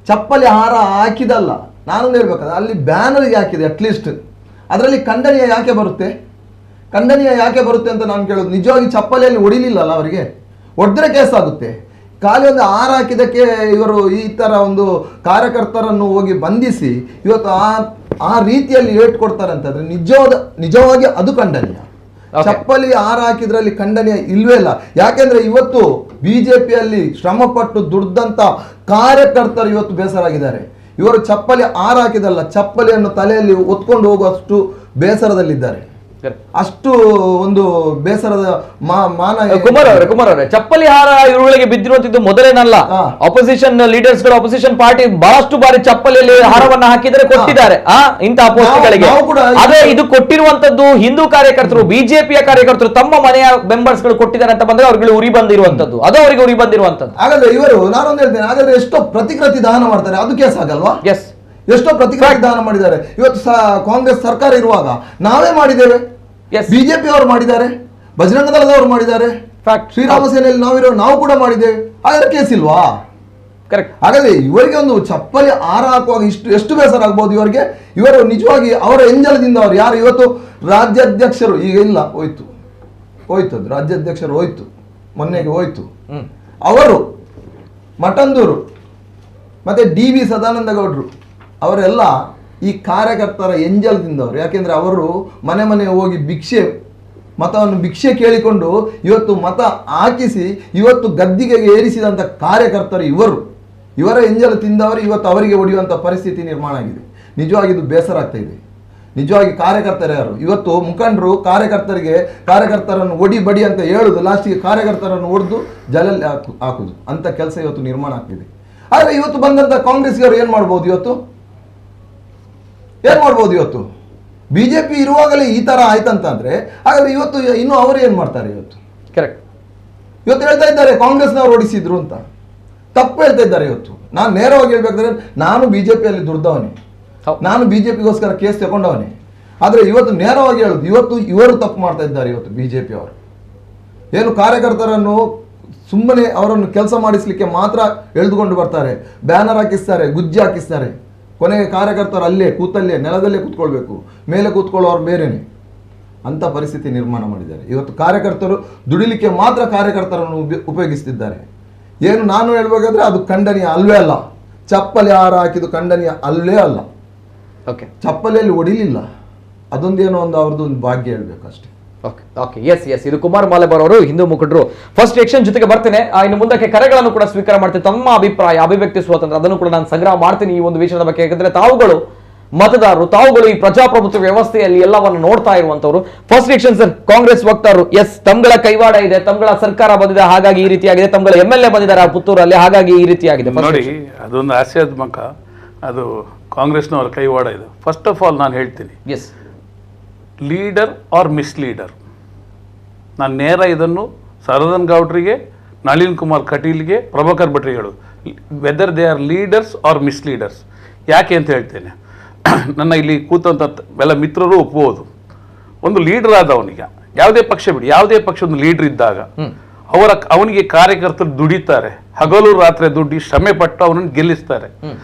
ಚಪ್ಪಲಿ ಹಾರ ಹಾಕಿದಲ್ಲ, ನಾನೊಂದು ಹೇಳ್ಬೇಕಾದ್ರೆ ಅಲ್ಲಿ ಬ್ಯಾನರ್ಗೆ ಹಾಕಿದೆ. ಅಟ್ಲೀಸ್ಟ್ ಅದರಲ್ಲಿ ಖಂಡನೀಯ ಯಾಕೆ ಬರುತ್ತೆ ಅಂತ ನಾನು ಕೇಳೋದು. ನಿಜವಾಗಿ ಚಪ್ಪಲಿಯಲ್ಲಿ ಹೊಡಿಲಿಲ್ಲಲ್ಲ ಅವರಿಗೆ, ಹೊಡೆದ್ರೆ ಕೇಸ್ ಆಗುತ್ತೆ. ಖಾಲಿ ಒಂದು ಹಾರ ಹಾಕಿದ್ದಕ್ಕೆ ಇವರು ಈ ಥರ ಒಂದು ಕಾರ್ಯಕರ್ತರನ್ನು ಹೋಗಿ ಬಂಧಿಸಿ ಇವತ್ತು ಆ ರೀತಿಯಲ್ಲಿ ಏಟ್ ಕೊಡ್ತಾರೆ ಅಂತಂದ್ರೆ ನಿಜವಾಗಿ ಅದು ಖಂಡನೀಯ. ಚಪ್ಪಲಿ ಹಾರ ಹಾಕಿದ್ರಲ್ಲಿ ಖಂಡನೀಯ ಇಲ್ವೇ ಇಲ್ಲ. ಯಾಕೆಂದ್ರೆ ಇವತ್ತು ಬಿಜೆಪಿಯಲ್ಲಿ ಶ್ರಮಪಟ್ಟು ದುಡ್ದಂತ ಕಾರ್ಯಕರ್ತರು ಇವತ್ತು ಬೇಸರಾಗಿದ್ದಾರೆ. ಇವರು ಚಪ್ಪಲಿ ಹಾರ ಹಾಕಿದಲ್ಲ, ಚಪ್ಪಲಿಯನ್ನು ತಲೆಯಲ್ಲಿ ಹೊತ್ಕೊಂಡು ಹೋಗುವಷ್ಟು ಬೇಸರದಲ್ಲಿದ್ದಾರೆ. ಅಷ್ಟು ಒಂದು ಬೇಸರದ ಕುಮಾರ್ ಅವರೇ, ಚಪ್ಪಲಿ ಹಾರ ಇವರುಗಳಿಗೆ ಬಿದ್ದಿರುವಂತದ್ದು ಮೊದಲೇನಲ್ಲ. ಅಪೋಸಿಷನ್ ಲೀಡರ್ಸ್ ಗಳು, ಅಪೋಸಿಷನ್ ಪಾರ್ಟಿ ಬಹಳಷ್ಟು ಬಾರಿ ಚಪ್ಪಲಿಯಲ್ಲಿ ಹಾರವನ್ನ ಹಾಕಿದರೆ ಕೊಟ್ಟಿದ್ದಾರೆ ಇಂತಹ ಪೋಸ್ಟ್ಗಳಿಗೆ. ಆದ್ರೆ ಇದು ಕೊಟ್ಟಿರುವಂತದ್ದು ಹಿಂದೂ ಕಾರ್ಯಕರ್ತರು, ಬಿಜೆಪಿಯ ಕಾರ್ಯಕರ್ತರು ತಮ್ಮ ಮನೆಯ ಮೆಂಬರ್ಸ್ ಗಳು ಕೊಟ್ಟಿದ್ದಾರೆ ಅಂತ ಬಂದ್ರೆ ಅವ್ರಿಗೆ ಉರಿ ಬಂದಿರುವಂತದ್ದು, ಅದು ಅವರಿಗೆ ಉರಿ ಬಂದಿರುವಂತದ್ದು. ಹಾಗಾದ್ರೆ ಇವರು, ನಾನೊಂದು ಹೇಳ್ತೇನೆ, ಹಾಗಾದ್ರೆ ಎಷ್ಟೋ ಪ್ರತಿಕೃತಿ ದಾನ ಮಾಡ್ತಾರೆ, ಅದು ಕೇಸ್ ಆಗಲ್ವಾ? ಎಸ್, ಎಷ್ಟೋ ಪ್ರತಿಕೃತಿ ದಾನ ಮಾಡಿದ್ದಾರೆ. ಇವತ್ತು ಕಾಂಗ್ರೆಸ್ ಸರ್ಕಾರ ಇರುವಾಗ ನಾವೇ ಮಾಡಿದ್ದೇವೆ, ಬಿಜೆಪಿ ಅವರು ಮಾಡಿದ್ದಾರೆ, ಬಜರಂಗ ದಳದವರು ಮಾಡಿದ್ದಾರೆ, ಶ್ರೀರಾಮ ಸೇನೆಯಲ್ಲಿ ನಾವು ಕೂಡ ಮಾಡಿದ್ದೇವೆ. ಹಾಗಾದ್ರೆ ಕೇಸ್ ಇಲ್ವಾ? ಕರೆಕ್ಟ್. ಹಾಗಾದ್ರೆ ಇವರಿಗೆ ಒಂದು ಚಪ್ಪಲಿ ಹಾರ ಹಾಕುವಾಗ ಎಷ್ಟು ಬೇಸರ ಆಗ್ಬೋದು ಇವರಿಗೆ. ಇವರು ನಿಜವಾಗಿ ಅವರ ಎಂಜಲದಿಂದ ಅವರು ಯಾರು ಇವತ್ತು ರಾಜ್ಯಾಧ್ಯಕ್ಷರು ಈಗ ಇಲ್ಲ, ಹೋಯ್ತು ರಾಜ್ಯಾಧ್ಯಕ್ಷರು ಹೋಯ್ತು, ಮೊನ್ನೆಗೆ ಹೋಯ್ತು. ಅವರು ಮಠಂದೂರು ಮತ್ತೆ DV ಸದಾನಂದ ಗೌಡರು ಅವರೆಲ್ಲ ಈ ಕಾರ್ಯಕರ್ತರ ಎಂಜಲದಿಂದವರು. ಯಾಕೆಂದ್ರೆ ಅವರು ಮನೆ ಹೋಗಿ ಮತವನ್ನು ಭಿಕ್ಷೆ ಕೇಳಿಕೊಂಡು ಇವತ್ತು ಮತ ಹಾಕಿಸಿ ಇವತ್ತು ಗದ್ದಿಗೆ ಏರಿಸಿದಂಥ ಕಾರ್ಯಕರ್ತರು ಇವರ ಎಂಜಲು ತಿಂದವರು ಇವತ್ತು ಅವರಿಗೆ ಹೊಡೆಯುವಂಥ ಪರಿಸ್ಥಿತಿ ನಿರ್ಮಾಣ ಆಗಿದೆ. ನಿಜವಾಗಿ ಇದು ಬೇಸರ ಆಗ್ತಾ ಇದೆ. ನಿಜವಾಗಿ ಕಾರ್ಯಕರ್ತರು ಯಾರು ಇವತ್ತು ಮುಖಂಡರು ಕಾರ್ಯಕರ್ತರನ್ನು ಒಡಿ ಬಡಿ ಅಂತ ಹೇಳುದು, ಲಾಸ್ಟಿಗೆ ಕಾರ್ಯಕರ್ತರನ್ನು ಹೊಡೆದು ಜಲಲ್ಲಿ ಹಾಕುದು ಅಂತ ಕೆಲಸ ಇವತ್ತು ನಿರ್ಮಾಣ ಆಗ್ತಿದೆ. ಆದರೆ ಇವತ್ತು ಬಂದಂಥ ಕಾಂಗ್ರೆಸ್ಗವರು ಏನು ಮಾಡ್ಬೋದು ಇವತ್ತು ಬಿಜೆಪಿ ಇರುವಾಗಲೇ ಈ ತರ ಆಯ್ತಂತಂದ್ರೆ ಹಾಗಾದ್ರೆ ಇವತ್ತು ಇನ್ನು ಅವರು ಏನ್ ಮಾಡ್ತಾರೆ? ಕರೆಕ್ಟ್. ಇವತ್ತು ಹೇಳ್ತಾ ಇದ್ದಾರೆ ಕಾಂಗ್ರೆಸ್ನವರು ಓಡಿಸಿದ್ರು ಅಂತ, ತಪ್ಪು ಹೇಳ್ತಾ ಇದ್ದಾರೆ. ಇವತ್ತು ನಾನು ನೇರವಾಗಿ ಹೇಳ್ಬೇಕಾದ್ರೆ ನಾನು ಬಿಜೆಪಿಯಲ್ಲಿ ದುಡ್ದವನೇ, ನಾನು ಬಿಜೆಪಿಗೋಸ್ಕರ ಕೇಸ್ ತಗೊಂಡವನೇ. ಆದ್ರೆ ಇವತ್ತು ನೇರವಾಗಿ ಹೇಳುದು, ಇವತ್ತು ಇವರು ತಪ್ಪು ಮಾಡ್ತಾ ಇದ್ದಾರೆ. ಇವತ್ತು ಬಿಜೆಪಿ ಅವರು ಏನು ಕಾರ್ಯಕರ್ತರನ್ನು ಸುಮ್ಮನೆ ಅವರನ್ನು ಕೆಲಸ ಮಾಡಿಸ್ಲಿಕ್ಕೆ ಮಾತ್ರ ಎಳೆದುಕೊಂಡು ಬರ್ತಾರೆ, ಬ್ಯಾನರ್ ಹಾಕಿಸ್ತಾರೆ, ಗುಜ್ಜಿ ಹಾಕಿಸ್ತಾರೆ. ಕೊನೆಗೆ ಕಾರ್ಯಕರ್ತರು ಅಲ್ಲೇ ಕೂತಲ್ಲೇ ನೆಲದಲ್ಲೇ ಕೂತ್ಕೊಳ್ಬೇಕು, ಮೇಲೆ ಕೂತ್ಕೊಳ್ಳೋರು ಬೇರೆನೆ ಅಂತ ಪರಿಸ್ಥಿತಿ ನಿರ್ಮಾಣ ಮಾಡಿದ್ದಾರೆ. ಇವತ್ತು ಕಾರ್ಯಕರ್ತರು ದುಡಿಲಿಕ್ಕೆ ಮಾತ್ರ ಕಾರ್ಯಕರ್ತರನ್ನು ಉಪಯೋಗಿಸ್ತಿದ್ದಾರೆ. ಏನು ನಾನು ಹೇಳ್ಬೇಕಾದ್ರೆ ಅದು ಖಂಡನೀಯ ಅಲ್ವೇ ಅಲ್ಲ. ಚಪ್ಪಲಿ ಹಾರ ಹಾಕಿದ್ದು ಖಂಡನೀಯ ಅಲ್ವೇ ಅಲ್ಲ. ಓಕೆ, ಚಪ್ಪಲಿಯಲ್ಲಿ ಹೊಡಿಲಿಲ್ಲ, ಅದೊಂದೇನೋ ಒಂದು ಅವ್ರದ್ದು ಒಂದು ಭಾಗ್ಯ ಹೇಳ್ಬೇಕು ಅಷ್ಟೇ. ಓಕೆ, ಎಸ್ ಇದು ಕುಮಾರ್ ಮಾಲೆಬಾರ್ ಅವರು, ಹಿಂದೂ ಮುಖಂಡರು. ಫಸ್ಟ್ ಎಲೆಕ್ಷನ್ ಜೊತೆಗೆ ಬರ್ತೇನೆ. ಇನ್ನು ಮುಂದಕ್ಕೆ ಕರೆಗಳನ್ನು ಕೂಡ ಸ್ವೀಕಾರ ಮಾಡ್ತೇನೆ. ತಮ್ಮ ಅಭಿಪ್ರಾಯ, ಅಭಿವ್ಯಕ್ತಿ ಸ್ವಾತಂತ್ರ್ಯ ಅದನ್ನು ಕೂಡ ನಾನು ಸಂಗ್ರಹ ಮಾಡ್ತೀನಿ ಈ ಒಂದು ವಿಷಯದ ಬಗ್ಗೆ. ಯಾಕಂದ್ರೆ ತಾವುಗಳು ಮತದಾರರು, ತಾವುಗಳು ಈ ಪ್ರಜಾಪ್ರಭುತ್ವ ವ್ಯವಸ್ಥೆಯಲ್ಲಿ ಎಲ್ಲವನ್ನು ನೋಡ್ತಾ ಇರುವಂತವರು. ಫಸ್ಟ್ ಎಲೆಕ್ಷನ್ ಸರ್, ಕಾಂಗ್ರೆಸ್ ವಕ್ತಾರರು, ಎಸ್ ತಮ್ಗಳ ಕೈವಾಡ ಇದೆ, ತಮ್ಗಳ ಸರ್ಕಾರ ಬಂದಿದೆ ಹಾಗಾಗಿ ಈ ರೀತಿಯಾಗಿದೆ, ತಮ್ಗಳ MLA ಬಂದಿದ್ದಾರೆ ಆ ಪುತ್ತೂರಲ್ಲಿ ಹಾಗಾಗಿ ಈ ರೀತಿಯಾಗಿದೆ. ನೋಡಿ, ಅದೊಂದು ಹಾಸ್ಯಾತ್ಮಕ, ಅದು ಕಾಂಗ್ರೆಸ್ನವರ ಕೈವಾಡ ಇದೆ. ಫಸ್ಟ್ ಆಫ್ ಆಲ್ ನಾನು ಹೇಳ್ತೀನಿ, ಎಸ್ ಲೀಡರ್ ಆರ್ ಮಿಸ್ಲೀಡರ್. ನಾನು ನೇರ ಇದನ್ನು ಸರದನ್ ಗೌಡ್ರಿಗೆ, ನಳಿನ್ ಕುಮಾರ್ ಕಟೀಲ್ಗೆ, ಪ್ರಭಾಕರ್ ಭಟ್ರಿಗೆ ಹೇಳೋದು, whether they are leaders or misleaders. ಯಾಕೆ ಅಂತ ಹೇಳ್ತೇನೆ, ನನ್ನ ಇಲ್ಲಿ ಕೂತಂಥ ಎಲ್ಲ ಮಿತ್ರರು ಒಪ್ಪುವುದು, ಒಂದು ಲೀಡರ್ ಆದವನಿಗೆ ಯಾವುದೇ ಪಕ್ಷ ಬಿಡಿ, ಯಾವುದೇ ಪಕ್ಷ ಒಂದು ಲೀಡರ್ ಇದ್ದಾಗ ಅವನಿಗೆ ಕಾರ್ಯಕರ್ತರು ದುಡಿತಾರೆ, ಹಗಲು ರಾತ್ರಿ ದುಡ್ಡಿ ಶ್ರಮೆ ಪಟ್ಟು ಅವನನ್ನು ಗೆಲ್ಲಿಸ್ತಾರೆ.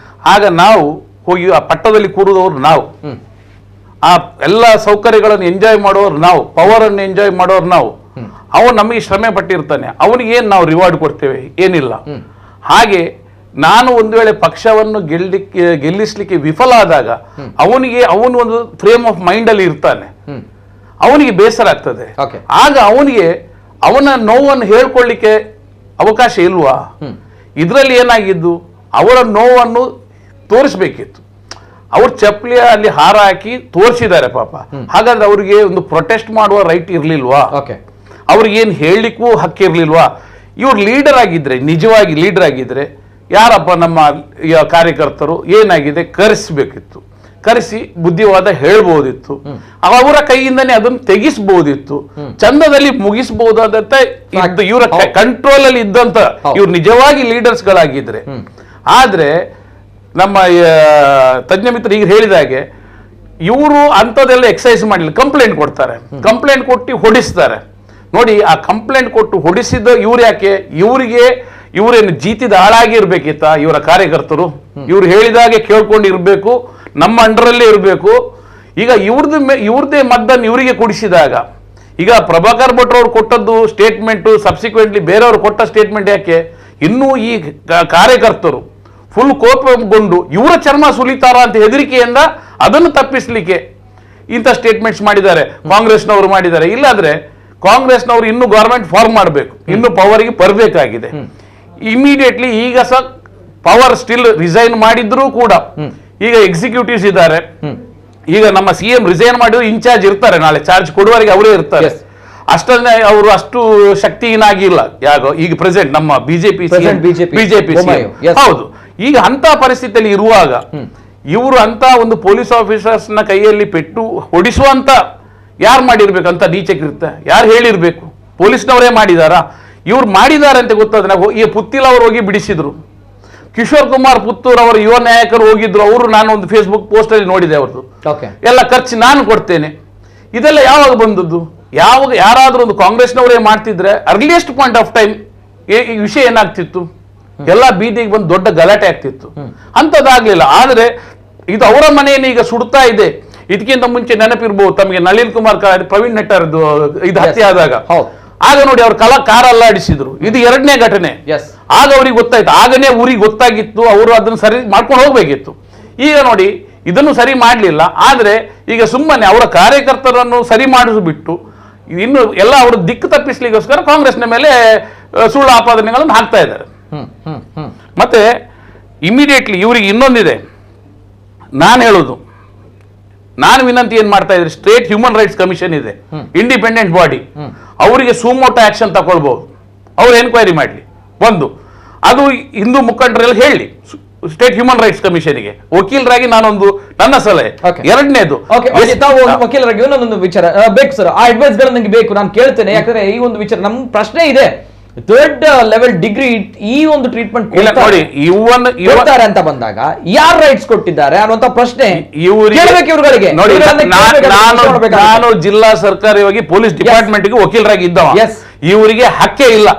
ಆಗ ನಾವು ಹೋಗಿ ಆ ಪಟ್ಟದಲ್ಲಿ ಕೂರುದವರು ನಾವು, ಆ ಎಲ್ಲ ಸೌಕರ್ಯಗಳನ್ನು ಎಂಜಾಯ್ ಮಾಡೋರು ನಾವು, ಪವರ್ ಅನ್ನು ಎಂಜಾಯ್ ಮಾಡೋರು ನಾವು. ಅವನು ನಮಗೆ ಶ್ರಮೆ ಪಟ್ಟಿರ್ತಾನೆ, ಅವನಿಗೆ ಏನು ನಾವು ರಿವಾರ್ಡ್ ಕೊಡ್ತೇವೆ? ಏನಿಲ್ಲ. ಹಾಗೆ ನಾನು ಒಂದು ವೇಳೆ ಪಕ್ಷವನ್ನು ಗೆಲ್ಲಿಸ್ಲಿಕ್ಕೆ ವಿಫಲ ಆದಾಗ ಅವನು ಒಂದು ಫ್ರೇಮ್ ಆಫ್ ಮೈಂಡ್ ಅಲ್ಲಿ ಇರ್ತಾನೆ, ಅವನಿಗೆ ಬೇಸರ ಆಗ್ತದೆ. ಆಗ ಅವನಿಗೆ ಅವನ ನೋವನ್ನು ಹೇಳ್ಕೊಳ್ಳಿಕ್ಕೆ ಅವಕಾಶ ಇಲ್ವಾ? ಇದರಲ್ಲಿ ಏನಾಗಿದ್ದು, ಅವರ ನೋವನ್ನು ತೋರಿಸ್ಬೇಕಿತ್ತು. ಅವ್ರು ಚಪ್ಪಲಿಯ ಅಲ್ಲಿ ಹಾರ ಹಾಕಿ ತೋರಿಸಿದ್ದಾರೆ ಪಾಪ. ಹಾಗಾದ್ರೆ ಅವರಿಗೆ ಒಂದು ಪ್ರೊಟೆಸ್ಟ್ ಮಾಡುವ ರೈಟ್ ಇರ್ಲಿಲ್ವಾ? ಅವ್ರಿಗೇನು ಹೇಳಲಿಕ್ಕೂ ಹಕ್ಕಿರ್ಲಿಲ್ವಾ? ಇವ್ರು ಲೀಡರ್ ಆಗಿದ್ರೆ, ನಿಜವಾಗಿ ಲೀಡರ್ ಆಗಿದ್ರೆ, ಯಾರಪ್ಪ ನಮ್ಮ ಕಾರ್ಯಕರ್ತರು ಏನಾಗಿದೆ ಕರೆಸಬೇಕಿತ್ತು, ಕರೆಸಿ ಬುದ್ಧಿವಾದ ಹೇಳ್ಬೋದಿತ್ತು, ಅವರ ಕೈಯಿಂದನೇ ಅದನ್ನು ತೆಗಿಸಬಹುದಿತ್ತು, ಚಂದದಲ್ಲಿ ಮುಗಿಸಬಹುದಾದಂತ ಇವರ ಕಂಟ್ರೋಲ್ ಅಲ್ಲಿ ಇದ್ದಂತ ಇವ್ರು ನಿಜವಾಗಿ ಲೀಡರ್ಸ್ ಗಳಾಗಿದ್ರೆ. ಆದ್ರೆ ನಮ್ಮ ತಜ್ಞ ಮಿತ್ರ ಈಗ ಹೇಳಿದ ಹಾಗೆ ಇವರು ಅಂಥದ್ದೆಲ್ಲ ಎಕ್ಸಸೈಸ್ ಮಾಡಲಿಲ್ಲ, ಕಂಪ್ಲೇಂಟ್ ಕೊಡ್ತಾರೆ, ಕಂಪ್ಲೇಂಟ್ ಕೊಟ್ಟು ಹೊಡಿಸ್ತಾರೆ. ನೋಡಿ, ಆ ಕಂಪ್ಲೇಂಟ್ ಕೊಟ್ಟು ಹೊಡಿಸಿದ ಇವ್ರು ಯಾಕೆ? ಇವರೇನು ಜೀತಿದ ಹಾಳಾಗಿ ಇರ್ಬೇಕಿತ್ತ ಇವರ ಕಾರ್ಯಕರ್ತರು? ಇವ್ರು ಹೇಳಿದಾಗೆ ಕೇಳ್ಕೊಂಡಿರ್ಬೇಕು, ನಮ್ಮ ಅಂಡರಲ್ಲೇ ಇರಬೇಕು. ಈಗ ಇವ್ರದ್ದೇ ಮದ್ದನ್ನು ಇವರಿಗೆ ಕೊಡಿಸಿದಾಗ, ಈಗ ಪ್ರಭಾಕರ್ ಭಟ್ ಅವ್ರು ಕೊಟ್ಟದ್ದು ಸ್ಟೇಟ್ಮೆಂಟು ಸಬ್ಸಿಕ್ವೆಂಟ್ಲಿ ಬೇರೆಯವರು ಕೊಟ್ಟ ಸ್ಟೇಟ್ಮೆಂಟ್ ಯಾಕೆ? ಇನ್ನೂ ಈ ಕಾರ್ಯಕರ್ತರು ಫುಲ್ ಕೋಪಗೊಂಡು ಇವರ ಚರ್ಮ ಸುಲಿತಾರ ಅಂತ ಹೆದರಿಕೆಯಿಂದ ಅದನ್ನು ತಪ್ಪಿಸ್ಲಿಕ್ಕೆ ಇಂಥ ಸ್ಟೇಟ್ಮೆಂಟ್ಸ್ ಮಾಡಿದ್ದಾರೆ, ಕಾಂಗ್ರೆಸ್ನವರು ಮಾಡಿದ್ದಾರೆ. ಇಲ್ಲಾದ್ರೆ ಕಾಂಗ್ರೆಸ್ನವರು ಇನ್ನೂ ಗವರ್ಮೆಂಟ್ ಫಾರ್ಮ್ ಮಾಡಬೇಕು, ಇನ್ನೂ ಪವರ್ಗೆ ಬರಬೇಕಾಗಿದೆ. ಇಮಿಡಿಯೇಟ್ಲಿ ಈಗ ಸಹ ಪವರ್ ಸ್ಟಿಲ್ ರಿಸೈನ್ ಮಾಡಿದ್ರೂ ಕೂಡ ಈಗ ಎಕ್ಸಿಕ್ಯೂಟಿವ್ಸ್ ಇದ್ದಾರೆ. ಈಗ ನಮ್ಮ CM ರಿಸೈನ್ ಮಾಡಿದ್ರು ಇನ್ಚಾರ್ಜ್ ಇರ್ತಾರೆ, ನಾಳೆ ಚಾರ್ಜ್ ಕೊಡುವವರೆಗೆ ಅವರೇ ಇರ್ತಾರೆ. ಅಷ್ಟನ್ನೇ ಅವರು ಅಷ್ಟು ಶಕ್ತಿಹೀನಾಗಿಲ್ಲ ಯಾಗೋ ಈಗ ಪ್ರೆಸೆಂಟ್ ನಮ್ಮ ಬಿಜೆಪಿ ಹೌದು. ಈಗ ಅಂತ ಪರಿಸ್ಥಿತಿಯಲ್ಲಿ ಇರುವಾಗ ಇವರು ಅಂತ ಒಂದು ಪೊಲೀಸ್ ಆಫೀಸರ್ಸ್ ನ ಕೈಯಲ್ಲಿ ಪೆಟ್ಟು ಹೊಡಿಸುವಂತ ಯಾರು ಮಾಡಿರ್ಬೇಕಂತ ನೀಚಕ್ಕಿರುತ್ತೆ? ಯಾರು ಹೇಳಿರ್ಬೇಕು? ಪೊಲೀಸ್ನವರೇ ಮಾಡಿದಾರಾ? ಇವ್ರು ಮಾಡಿದ್ದಾರೆ ಅಂತ ಗೊತ್ತಾದ್ರೆ ಈ ಪುತ್ತಿಲ್ ಅವರು ಹೋಗಿ ಬಿಡಿಸಿದ್ರು. ಕಿಶೋರ್ ಕುಮಾರ್ ಪುತ್ತೂರ್ ಅವರ ಯುವ ನಾಯಕರು ಹೋಗಿದ್ರು, ಅವರು ನಾನು ಒಂದು ಫೇಸ್ಬುಕ್ ಪೋಸ್ಟ್ ಅಲ್ಲಿ ನೋಡಿದೆ, ಅವ್ರದ್ದು ಎಲ್ಲ ಖರ್ಚು ನಾನು ಕೊಡ್ತೇನೆ. ಇದೆಲ್ಲ ಯಾವಾಗ ಬಂದದ್ದು? ಯಾವಾಗ ಯಾರಾದ್ರೂ ಒಂದು ಕಾಂಗ್ರೆಸ್ನವರೇ ಮಾಡ್ತಿದ್ರೆ ಅರ್ಲಿಯೆಸ್ಟ್ ಪಾಯಿಂಟ್ ಆಫ್ ಟೈಮ್ ಈ ವಿಷಯ ಏನಾಗ್ತಿತ್ತು? ಎಲ್ಲ ಬೀದಿಗೆ ಬಂದು ದೊಡ್ಡ ಗಲಾಟೆ ಆಗ್ತಿತ್ತು. ಅಂಥದ್ದಾಗ್ಲಿಲ್ಲ. ಆದ್ರೆ ಇದು ಅವರ ಮನೆಯನ್ನು ಈಗ ಸುಡ್ತಾ ಇದೆ. ಇದಕ್ಕಿಂತ ಮುಂಚೆ ನೆನಪಿರ್ಬೋದು ತಮಗೆ, ನಳಿನ್ ಕುಮಾರ್ ಪ್ರವೀಣ್ ನೆಟ್ಟರ್ದು ಇದು ಹತ್ಯೆ ಆದಾಗ ಆಗ ನೋಡಿ ಅವ್ರು ಕಾರ್ ಅಲ್ಲಾಡಿಸಿದ್ರು. ಇದು ಎರಡನೇ ಘಟನೆ. ಆಗ ಅವ್ರಿಗೆ ಗೊತ್ತಾಯ್ತು, ಆಗನೇ ಊರಿಗೆ ಗೊತ್ತಾಗಿತ್ತು, ಅವರು ಅದನ್ನು ಸರಿ ಮಾಡ್ಕೊಂಡು ಹೋಗ್ಬೇಕಿತ್ತು. ಈಗ ನೋಡಿ ಇದನ್ನು ಸರಿ ಮಾಡಲಿಲ್ಲ. ಆದ್ರೆ ಈಗ ಸುಮ್ಮನೆ ಅವರ ಕಾರ್ಯಕರ್ತರನ್ನು ಸರಿ ಮಾಡಿಸ್ಬಿಟ್ಟು ಇನ್ನು ಎಲ್ಲ ಅವರು ದಿಕ್ಕು ತಪ್ಪಿಸ್ಲಿಕ್ಕೋಸ್ಕರ ಕಾಂಗ್ರೆಸ್ನ ಮೇಲೆ ಸುಳ್ಳು ಆಪಾದನೆಗಳನ್ನು ಹಾಕ್ತಾ ಇದ್ದಾರೆ. ಮತ್ತೆ ಇಮಿಡಿಯೇಟ್ಲಿ ಇವರಿಗೆ ಇನ್ನೊಂದಿದೆ, ನಾನು ಹೇಳೋದು, ನಾನು ವಿನಂತಿ ಏನ್ ಮಾಡ್ತಾ ಇದ್ರೆ, ಸ್ಟೇಟ್ ಹ್ಯೂಮನ್ ರೈಟ್ಸ್ ಕಮಿಷನ್ ಇದೆ, ಇಂಡಿಪೆಂಡೆಂಟ್ ಬಾಡಿ, ಅವರಿಗೆ ಸುಮೋಟೋ ಆಕ್ಷನ್ ತಗೊಳ್ಬಹುದು, ಅವ್ರು ಎನ್ಕ್ವೈರಿ ಮಾಡಲಿ. ಒಂದು ಅದು ಹಿಂದೂ ಮುಖಂಡರೆಲ್ಲ ಹೇಳಿ ಸ್ಟೇಟ್ ಹ್ಯೂಮನ್ ರೈಟ್ಸ್ ಕಮಿಷನ್ಗೆ ವಕೀಲರಾಗಿ ನಾನೊಂದು ನನ್ನ ಸಲಹೆ. ಎರಡನೇದು, ವಕೀಲರಾಗಿ ಇನ್ನೊಂದು ವಿಚಾರ ಬೇಕು ಸರ್, ಆ ಅಡ್ವೈಸ್ ಗಳು ನಂಗೆ ಬೇಕು, ನಾನು ಕೇಳ್ತೇನೆ. ಯಾಕಂದ್ರೆ ಈ ಒಂದು ವಿಚಾರ ನಮ್ಮ ಪ್ರಶ್ನೆ ಇದೆ, ಥರ್ಡ್ ಲೆವೆಲ್ ಡಿಗ್ರಿ ಈ ಒಂದು ಟ್ರೀಟ್ಮೆಂಟ್ ಕೊಡ್ತಾರೆ ಅಂತ ಬಂದಾಗ ಯಾರು ರೈಟ್ಸ್ ಕೊಟ್ಟಿದ್ದಾರೆ ಅನ್ನುವಂತ ಪ್ರಶ್ನೆ ಇವ್ರುಗಳಿಗೆ. ನಾನು ಜಿಲ್ಲಾ ಸರ್ಕಾರವಾಗಿ ಪೊಲೀಸ್ ಡಿಪಾರ್ಟ್ಮೆಂಟ್ಗೆ ವಕೀಲರಾಗಿ ಇದ್ದವ, ಇವರಿಗೆ ಹಕ್ಕೇ ಇಲ್ಲ,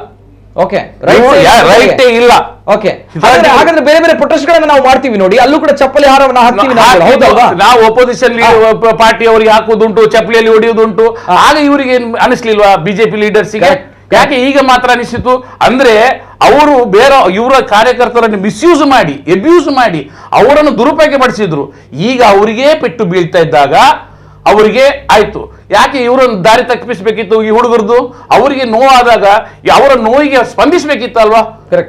ರೈಟೇ ಇಲ್ಲ. ಓಕೆ, ಹಾಗಾದ್ರೆ ಬೇರೆ ಬೇರೆ ಪ್ರೊಟೆಸ್ಟ್ ಗಳನ್ನ ನಾವು ಮಾಡ್ತೀವಿ ನೋಡಿ, ಅಲ್ಲೂ ಕೂಡ ಚಪ್ಪಲಿ ಹಾರವನ್ನ ಹಾಕ್ತೀವಿ ಹೌದಲ್ವಾ? ನಾವು ಅಪೋಸಿಷನ್ ಪಾರ್ಟಿ ಅವರಿಗೆ ಹಾಕುವುದುಂಟು, ಚಪ್ಪಲಿಯಲ್ಲಿ ಹೊಡೆಯುವುದುಂಟು. ಆಗ ಇವರಿಗೆ ಅನಿಸ್ಲಿಲ್ವಾ ಬಿಜೆಪಿ ಲೀಡರ್ಸ್ಗೆ? ಯಾಕೆ ಈಗ ಮಾತ್ರ ಅನಿಸಿತು ಅಂದ್ರೆ ಅವರು ಬೇರೆ ಇವರ ಕಾರ್ಯಕರ್ತರನ್ನು ಮಿಸ್ಯೂಸ್ ಮಾಡಿ, ಅಬ್ಯೂಸ್ ಮಾಡಿ ಅವರನ್ನು ದುರುಪಯೋಗ ಪಡಿಸಿದ್ರು. ಈಗ ಅವರಿಗೆ ಪೆಟ್ಟು ಬೀಳ್ತಾ ಇದ್ದಾಗ ಅವರಿಗೆ ಆಯ್ತು, ಯಾಕೆ ಇವರನ್ನು ದಾರಿ ತಪ್ಪಿಸ್ಬೇಕಿತ್ತು ಈ ಹುಡುಗರದು? ಅವರಿಗೆ ನೋವಾದಾಗ ಅವರ ನೋವಿಗೆ ಸ್ಪಂದಿಸಬೇಕಿತ್ತು ಅಲ್ವಾ?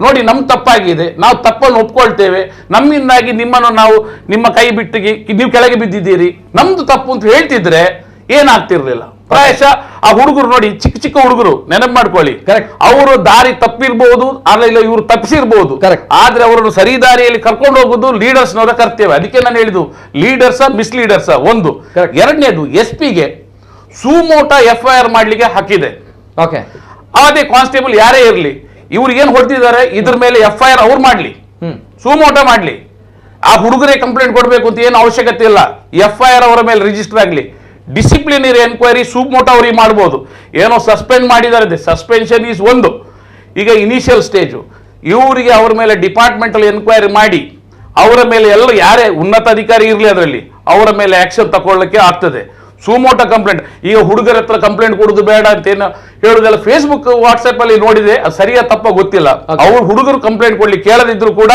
ನೋಡಿ, ನಮ್ ತಪ್ಪಾಗಿದೆ, ನಾವು ತಪ್ಪನ್ನು ಒಪ್ಕೊಳ್ತೇವೆ, ನಮ್ಮಿಂದಾಗಿ ನಿಮ್ಮನ್ನು ನಾವು ನಿಮ್ಮ ಕೈ ಬಿಟ್ಟು ನೀವು ಕೆಳಗೆ ಬಿದ್ದಿದ್ದೀರಿ, ನಮ್ದು ತಪ್ಪು ಅಂತ ಹೇಳ್ತಿದ್ರೆ ಏನಾಗ್ತಿರ್ಲಿಲ್ಲ. ಪ್ರಾಯಶಃ ಆ ಹುಡುಗರು ನೋಡಿ, ಚಿಕ್ಕ ಚಿಕ್ಕ ಹುಡುಗರು, ನೆನಪು ಮಾಡ್ಕೊಳ್ಳಿ, ಅವರು ದಾರಿ ತಪ್ಪಿರ್ಬಹುದು, ಇಲ್ಲ ಇವರು ತಪ್ಪಿಸಿರ್ಬಹುದು, ಆದ್ರೆ ಅವರನ್ನು ಸರಿ ದಾರಿಯಲ್ಲಿ ಕರ್ಕೊಂಡು ಹೋಗುದು ಲೀಡರ್ಸ್ನವರ ಕರ್ತವ್ಯ. ಅದಕ್ಕೆ ನಾನು ಹೇಳಿದ್ದು ಲೀಡರ್ಸ್ ಮಿಸ್ ಲೀಡರ್ಸ್ ಒಂದು. ಎರಡನೇದು SP ಗೆ ಸುಮೋಟೋ FIR ಮಾಡ್ಲಿಕ್ಕೆ ಹಾಕಿದೆ. ಅದೇ ಕಾನ್ಸ್ಟೇಬಲ್ ಯಾರೇ ಇರ್ಲಿ, ಇವ್ರಿಗೆ ಏನ್ ಹೊಡ್ತಿದ್ದಾರೆ ಇದ್ರ ಮೇಲೆ FIR ಅವ್ರು ಮಾಡ್ಲಿ, ಸುಮೋಟೋ ಮಾಡ್ಲಿ. ಆ ಹುಡುಗರೇ ಕಂಪ್ಲೇಂಟ್ ಕೊಡ್ಬೇಕು ಅಂತ ಏನು ಅವಶ್ಯಕತೆ ಇಲ್ಲ. FIR ಅವರ ಮೇಲೆ ರಿಜಿಸ್ಟರ್ ಆಗ್ಲಿ. ಡಿಸಿಪ್ಲಿನರಿ ಎನ್ಕ್ವೈರಿ ಸುಮೋಟೋ ಅವ್ರಿಗೆ ಮಾಡ್ಬೋದು. ಏನೋ ಸಸ್ಪೆಂಡ್ ಮಾಡಿದ್ದಾರೆ, ಸಸ್ಪೆನ್ಷನ್ ಈಸ್ ಒಂದು. ಈಗ ಇನಿಷಿಯಲ್ ಸ್ಟೇಜು ಇವರಿಗೆ ಅವ್ರ ಮೇಲೆ ಡಿಪಾರ್ಟ್ಮೆಂಟಲ್ ಎನ್ಕ್ವೈರಿ ಮಾಡಿ ಅವರ ಮೇಲೆ ಎಲ್ಲ ಯಾರೇ ಉನ್ನತ ಅಧಿಕಾರಿ ಇರಲಿ ಅದರಲ್ಲಿ ಅವರ ಮೇಲೆ ಆಕ್ಷನ್ ತಗೊಳ್ಳಕ್ಕೆ ಆಗ್ತದೆ. ಸುಮೋಟೋ ಕಂಪ್ಲೇಂಟ್, ಈಗ ಹುಡುಗರ ಹತ್ರ ಕಂಪ್ಲೇಂಟ್ ಕೊಡುದು ಬೇಡ ಅಂತ ಏನು ಹೇಳುದೆಲ್ಲ ಫೇಸ್ಬುಕ್ ವಾಟ್ಸ್ಆಪ್ ಅಲ್ಲಿ ನೋಡಿದೆ, ಅದು ಸರಿಯಾ ತಪ್ಪ ಗೊತ್ತಿಲ್ಲ. ಅವ್ರು ಹುಡುಗರು ಕಂಪ್ಲೇಂಟ್ ಕೊಡ್ಲಿ ಕೇಳದಿದ್ರು ಕೂಡ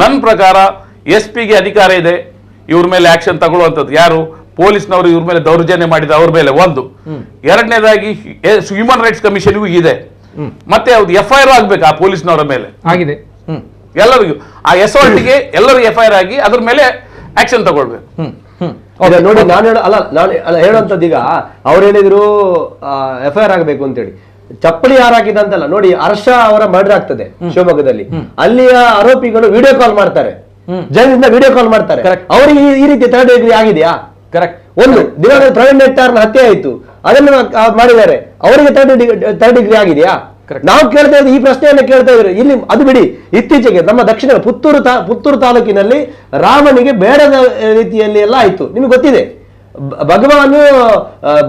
ನನ್ನ ಪ್ರಕಾರ SP ಗೆ ಅಧಿಕಾರ ಇದೆ ಇವ್ರ ಮೇಲೆ ಆಕ್ಷನ್ ತಗೊಳ್ಳುವಂಥದ್ದು. ಯಾರು ಪೊಲೀಸ್ನವರು ಇವ್ರ ಮೇಲೆ ದೌರ್ಜನ್ಯ ಮಾಡಿದ ಅವ್ರ ಮೇಲೆ ಒಂದು. ಎರಡನೇದಾಗಿ ಹ್ಯೂಮನ್ ರೈಟ್ಸ್ ಕಮಿಷನ್ಗೂ ಇದೆ, ಮತ್ತೆ ಅವ್ರು FIR ಆಗ್ಬೇಕು ಆ ಪೊಲೀಸ್ನವರ ಮೇಲೆ ಆಗಿದೆ. ಎಲ್ಲರಿಗೂ ಆ ಅಸಾಲ್ಟ್ಗೆ ಎಲ್ಲರೂ FIR ಆಗಿ ಅದ್ರ ಮೇಲೆ ಆಕ್ಷನ್ ತಗೊಳ್ಬೇಕು. ನೋಡಿ, ನಾನು ಹೇಳುವಂತದ್ದು ಈಗ ಅವ್ರು ಹೇಳಿದ್ರು FIR ಆಗಬೇಕು ಅಂತೇಳಿ. ಚಪ್ಪಲಿ ಹಾರಾಕಿದಂತಲ್ಲ ನೋಡಿ, ಹರ್ಷ ಅವರ ಮರ್ಡರ್ ಆಗ್ತದೆ ಶಿವಮೊಗ್ಗದಲ್ಲಿ, ಅಲ್ಲಿಯ ಆರೋಪಿಗಳು ವಿಡಿಯೋ ಕಾಲ್ ಮಾಡ್ತಾರೆ, ಜನರಿಂದ ವಿಡಿಯೋ ಕಾಲ್ ಮಾಡ್ತಾರೆ. ಅವರಿಗೆ ಈ ರೀತಿ 3rd ಡಿಗ್ರಿ ಆಗಿದೆಯಾ? ಕರೆಕ್ಟ್. ಒಂದು ದಿನ ಪ್ರವೀಣ್ ನೆಟ್ಟಾರ್ನ ಹತ್ಯೆ ಆಯ್ತು, ಅದನ್ನು ಮಾಡಿದ್ದಾರೆ, ಅವರಿಗೆ 3rd ಡಿಗ್ರಿ ಆಗಿದೆಯಾ? ನಾವು ಕೇಳ್ತಾ ಇದ್ದೀವಿ, ಈ ಪ್ರಶ್ನೆಯನ್ನು ಕೇಳ್ತಾ ಇದ್ರು ಇಲ್ಲಿ. ಅದು ಬಿಡಿ, ಇತ್ತೀಚೆಗೆ ನಮ್ಮ ದಕ್ಷಿಣ ಪುತ್ತೂರು ತಾಲೂಕಿನಲ್ಲಿ ರಾಮನಿಗೆ ಬೇಡದ ರೀತಿಯಲ್ಲಿ ಎಲ್ಲ ಆಯ್ತು. ನಿಮ್ಗೆ ಗೊತ್ತಿದೆ,